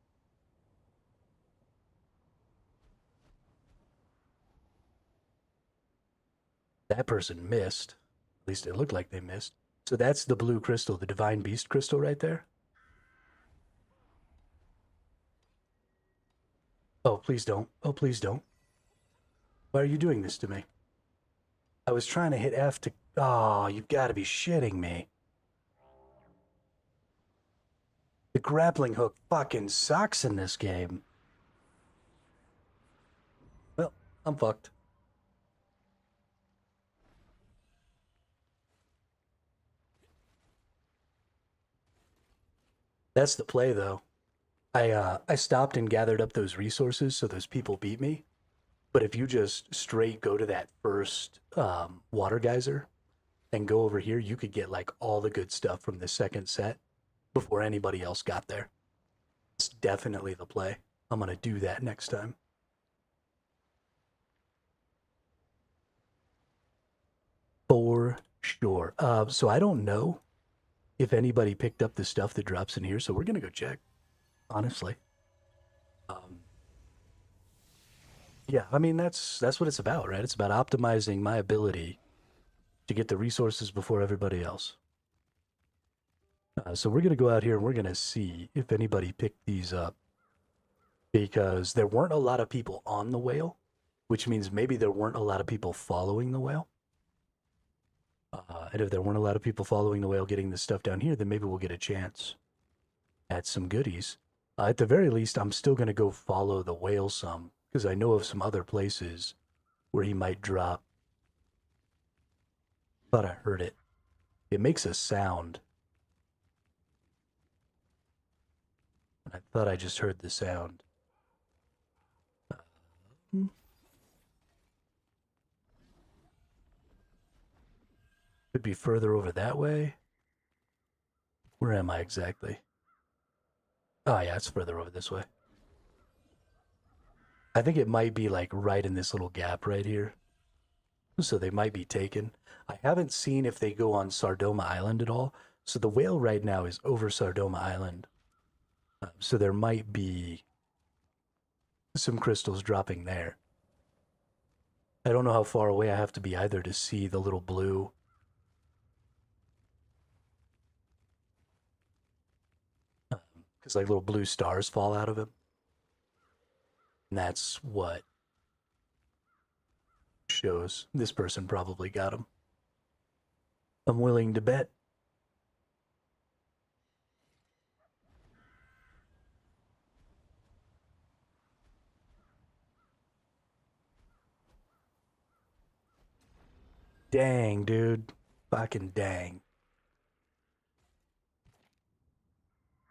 That person missed. At least it looked like they missed. So that's the blue crystal, the divine beast crystal right there. Oh, please don't. Oh, please don't. Why are you doing this to me? I was trying to hit F to... Oh, you've got to be shitting me. The grappling hook fucking sucks in this game. Well, I'm fucked. That's the play, though. I stopped and gathered up those resources so those people beat me. But if you just straight go to that first water geyser and go over here, you could get like all the good stuff from the second set before anybody else got there. It's definitely the play. I'm gonna do that next time. For sure. So I don't know if anybody picked up the stuff that drops in here, so we're gonna go check. Honestly. Yeah, I mean that's what it's about, right? It's about optimizing my ability to get the resources before everybody else. So we're gonna go out here and we're gonna see if anybody picked these up, because there weren't a lot of people on the whale, which means maybe there weren't a lot of people following the whale. And if there weren't a lot of people following the whale getting this stuff down here, then maybe we'll get a chance at some goodies. At the very least, I'm still going to go follow the whale some, because I know of some other places where he might drop. Thought I heard it. It makes a sound. I thought I just heard the sound. Could be further over that way. Where am I exactly? Oh yeah, it's further over this way. I think it might be like right in this little gap right here. So they might be taken. I haven't seen if they go on Sardoma Island at all. So the whale right now is over Sardoma Island. So there might be some crystals dropping there. I don't know how far away I have to be either to see the little blue. Because like little blue stars fall out of him. And that's what shows this person probably got him. I'm willing to bet. Dang, dude. Fucking dang.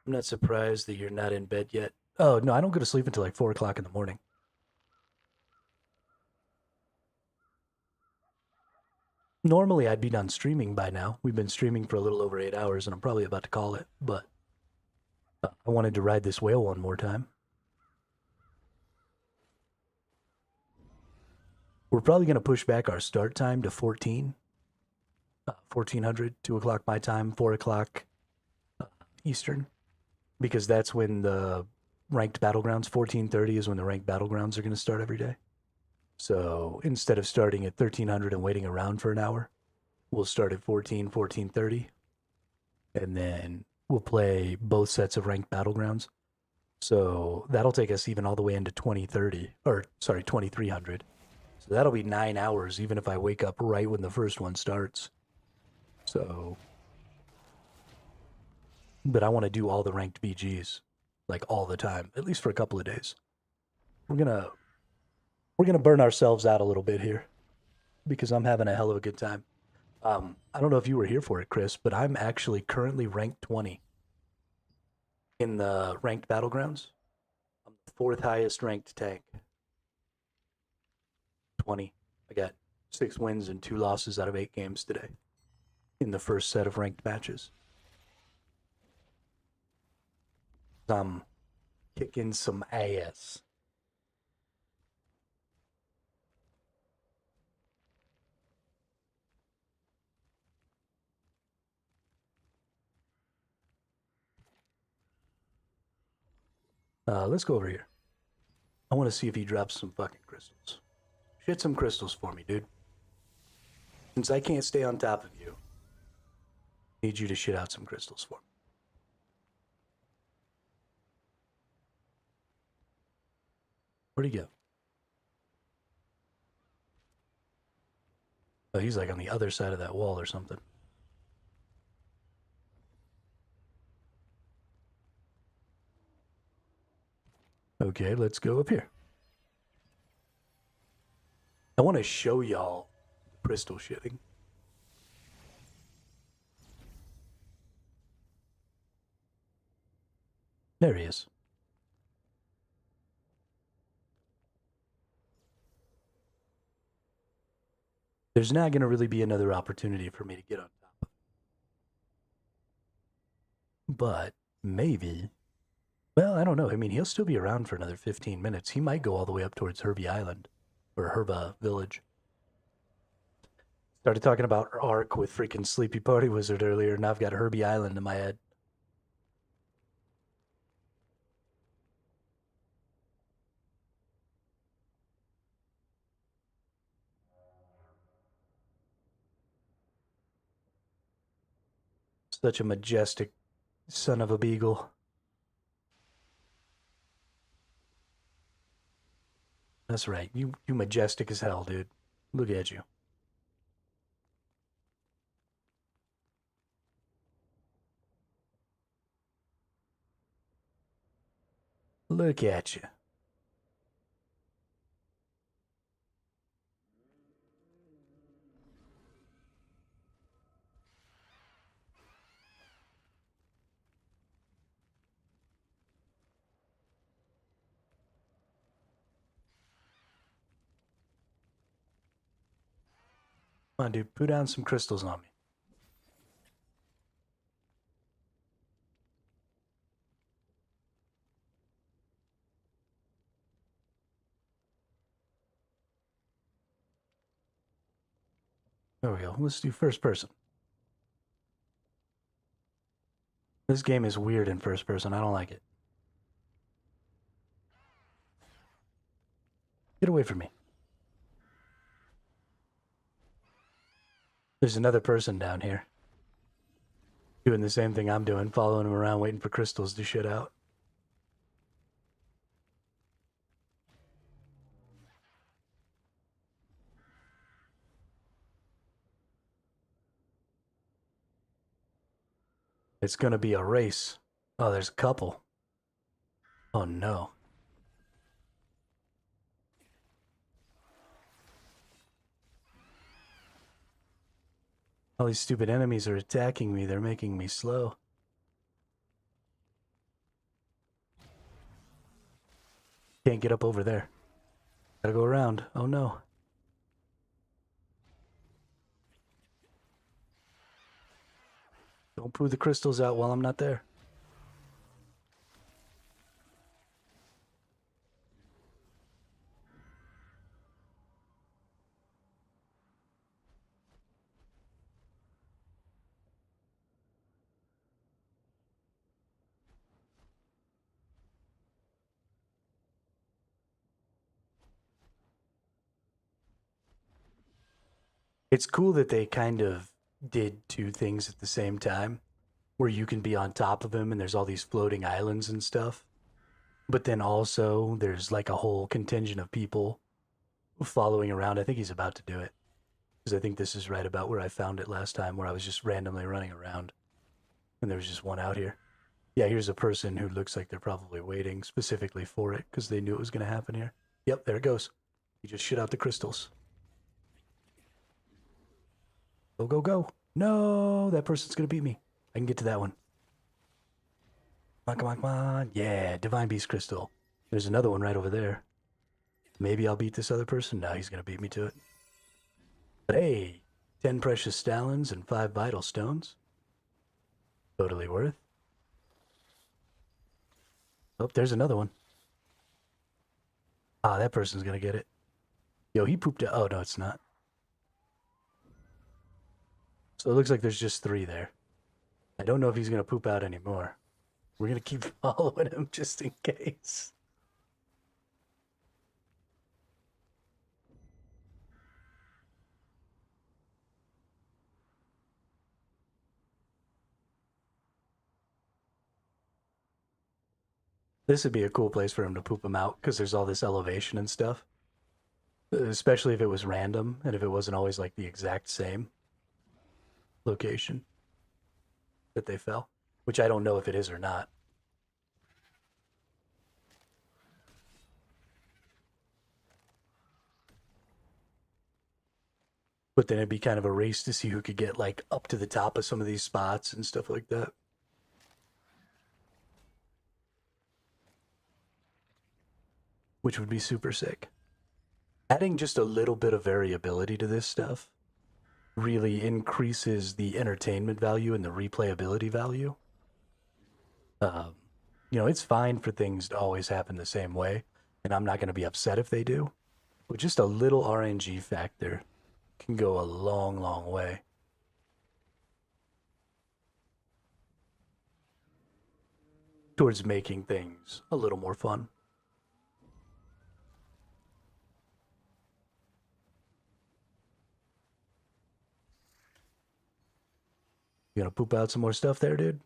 I'm not surprised that you're not in bed yet. Oh, no, I don't go to sleep until like 4 o'clock in the morning. Normally, I'd be done streaming by now. We've been streaming for a little over 8 hours, and I'm probably about to call it, but I wanted to ride this whale one more time. We're probably going to push back our start time to 1400, 2 o'clock my time, 4 o'clock Eastern, because that's when the ranked battlegrounds, 1430 is when the ranked battlegrounds are going to start every day. So instead of starting at 1300 and waiting around for an hour, we'll start at 1430, and then we'll play both sets of ranked battlegrounds. So that'll take us even all the way into 2300. So that'll be 9 hours, even if I wake up right when the first one starts. So, but I want to do all the ranked BGs, like all the time, at least for a couple of days. We're gonna burn ourselves out a little bit here, because I'm having a hell of a good time. I don't know if you were here for it, Chris, but I'm actually currently ranked 20 in the ranked battlegrounds. I'm the 4th highest ranked tank. 20. I got 6 wins and 2 losses out of 8 games today in the first set of ranked matches. I'm kicking some ass. Let's go over here. I want to see if he drops some fucking crystals. Shit some crystals for me, dude. Since I can't stay on top of you, I need you to shit out some crystals for me. Where'd he go? Oh, he's like on the other side of that wall or something. Okay, let's go up here. I want to show y'all crystal shitting. There he is. There's not going to really be another opportunity for me to get on top. But maybe, well, I don't know. I mean, he'll still be around for another 15 minutes. He might go all the way up towards Herbie Island or Herba Village. Started talking about Ark with freaking Sleepy Party Wizard earlier, and I've got Herbie Island in my head. Such a majestic son of a beagle. That's right. You majestic as hell, dude. Look at you. Look at you. Come on, dude. Put down some crystals on me. There we go. Let's do first person. This game is weird in first person. I don't like it. Get away from me. There's another person down here. Doing the same thing I'm doing, following him around, waiting for crystals to shit out. It's gonna be a race. Oh, there's a couple. Oh no. All these stupid enemies are attacking me. They're making me slow. Can't get up over there. Gotta go around. Oh no. Don't poo the crystals out while I'm not there. It's cool that they kind of did two things at the same time, where you can be on top of him and there's all these floating islands and stuff. But then also there's like a whole contingent of people following around. I think he's about to do it, because I think this is right about where I found it last time, where I was just randomly running around and there was just one out here. Yeah, here's a person who looks like they're probably waiting specifically for it because they knew it was going to happen here. Yep, there it goes. He just shit out the crystals. Go, go, go. No, that person's going to beat me. I can get to that one. Come on, come on, come on. Yeah, Divine Beast Crystal. There's another one right over there. Maybe I'll beat this other person. No, he's going to beat me to it. But hey, 10 precious stallions and 5 vital stones. Totally worth. Oh, there's another one. Ah, that person's going to get it. Yo, he pooped out. Oh, no, it's not. So it looks like there's just 3 there. I don't know if he's going to poop out anymore. We're going to keep following him just in case. This would be a cool place for him to poop him out, because there's all this elevation and stuff. Especially if it was random, and if it wasn't always like the exact same location that they fell. Which I don't know if it is or not. But then it'd be kind of a race to see who could get like up to the top of some of these spots and stuff like that. Which would be super sick. Adding just a little bit of variability to this stuff really increases the entertainment value and the replayability value. You know, it's fine for things to always happen the same way, and I'm not going to be upset if they do. But just a little RNG factor can go a long, long way. Towards making things a little more fun. You gonna poop out some more stuff there, dude?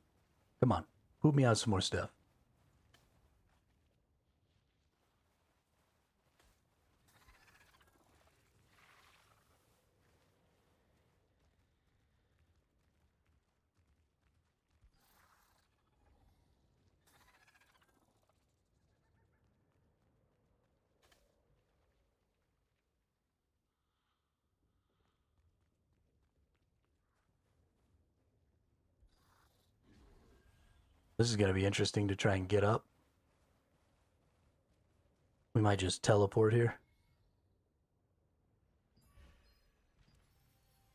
Come on, poop me out some more stuff. This is going to be interesting to try and get up. We might just teleport here.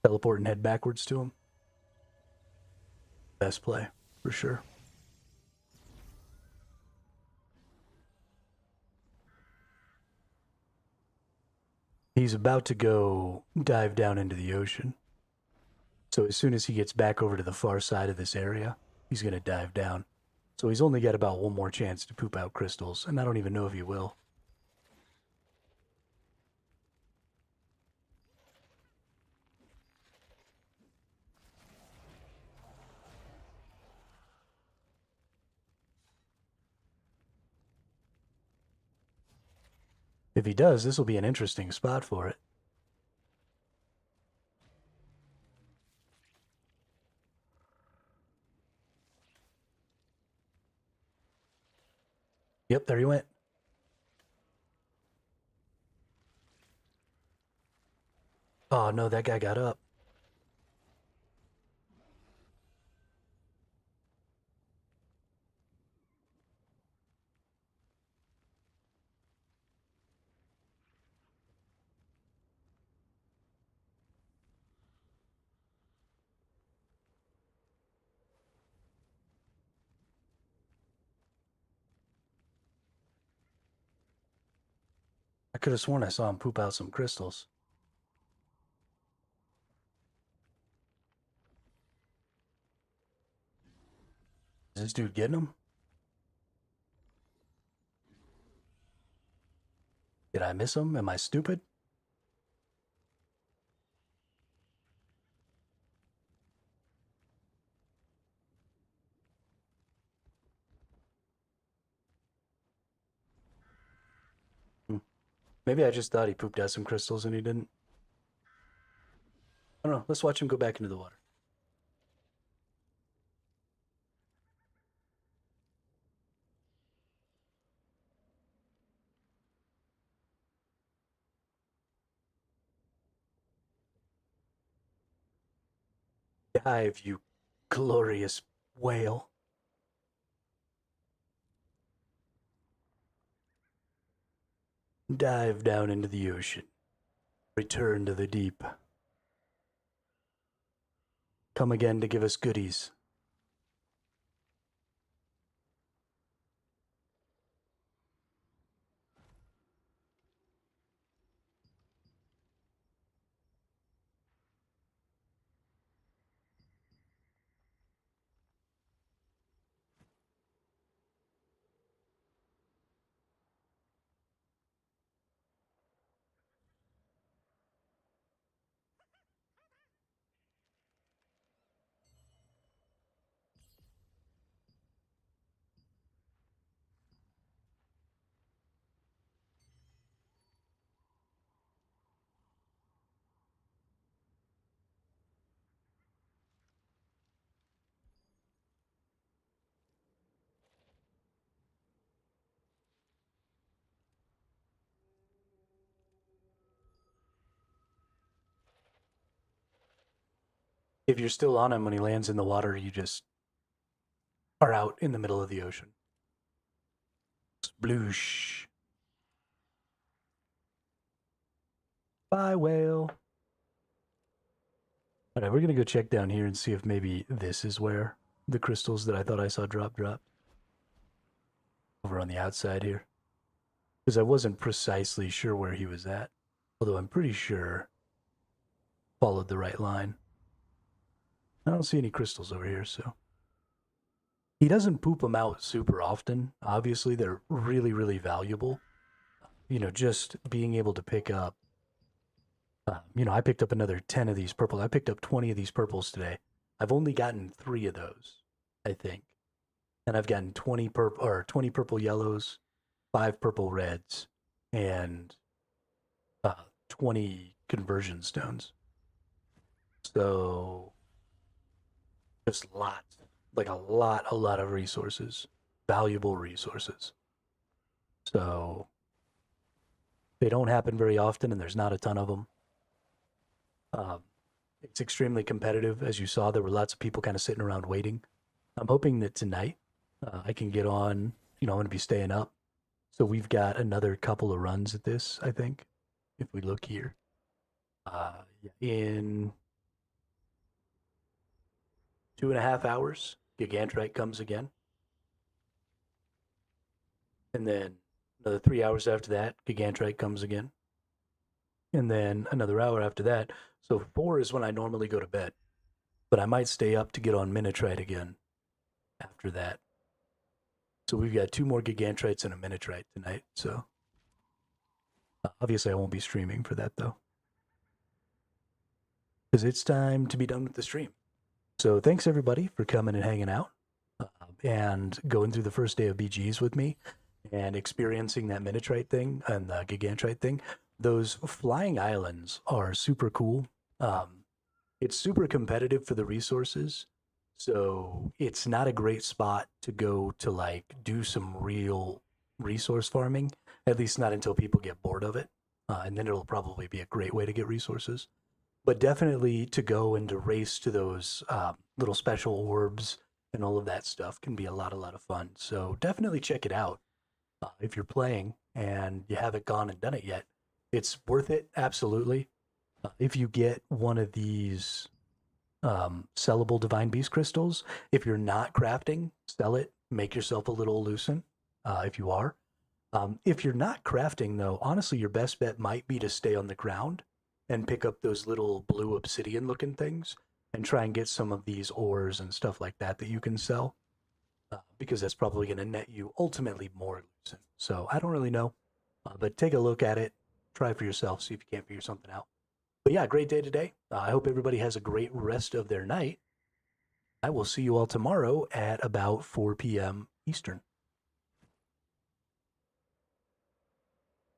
Teleport and head backwards to him. Best play, for sure. He's about to go dive down into the ocean. So as soon as he gets back over to the far side of this area, he's going to dive down. So he's only got about one more chance to poop out crystals, and I don't even know if he will. If he does, this will be an interesting spot for it. Yep, there he went. Oh no, that guy got up. I could have sworn I saw him poop out some crystals. Is this dude getting them? Did I miss him? Am I stupid? Maybe I just thought he pooped out some crystals and he didn't. I don't know. Let's watch him go back into the water. Dive, you glorious whale. Dive down into the ocean. Return to the deep. Come again to give us goodies. if you're still on him when he lands in the water, you just are out in the middle of the ocean. Sploosh. Bye, whale. All right, we're going to go check down here and see if maybe this is where the crystals that I thought I saw drop. Over on the outside here. Because I wasn't precisely sure where he was at. Although I'm pretty sure followed the right line. I don't see any crystals over here, so. He doesn't poop them out super often. Obviously, they're really, really valuable. You know, just being able to pick up, you know, I picked up another 10 of these purples. I picked up 20 of these purples today. I've only gotten 3 of those, I think. And I've gotten 20 purple yellows, 5 purple reds, and 20 conversion stones. So just lots, like a lot of resources, valuable resources. So they don't happen very often, and there's not a ton of them. It's extremely competitive. As you saw, there were lots of people kind of sitting around waiting. I'm hoping that tonight I can get on, you know, I'm going to be staying up. So we've got another couple of runs at this, I think, if we look here. In 2.5 hours, Gigantrite comes again. And then another 3 hours after that, Gigantrite comes again. And then another hour after that. So 4 is when I normally go to bed. But I might stay up to get on Minitrite again after that. So we've got 2 more Gigantrites and a Minitrite tonight. So obviously I won't be streaming for that though. Because it's time to be done with the stream. So thanks everybody for coming and hanging out and going through the first day of BGs with me and experiencing that Minitrite thing and the Gigantrite thing. Those flying islands are super cool. It's super competitive for the resources. So it's not a great spot to go to like do some real resource farming, at least not until people get bored of it. And then it'll probably be a great way to get resources. But definitely to go and to race to those little special orbs and all of that stuff can be a lot of fun. So definitely check it out if you're playing and you haven't gone and done it yet. It's worth it, absolutely. If you get one of these sellable Divine Beast crystals, if you're not crafting, sell it, make yourself a little Lucent if you are. If you're not crafting, though, honestly, your best bet might be to stay on the ground and pick up those little blue obsidian looking things and try and get some of these ores and stuff like that that you can sell because that's probably going to net you ultimately more Lucent. So I don't really know, but take a look at it, try for yourself, see if you can't figure something out. But yeah, great day today. I hope everybody has a great rest of their night. I will see you all tomorrow at about 4 p.m. Eastern.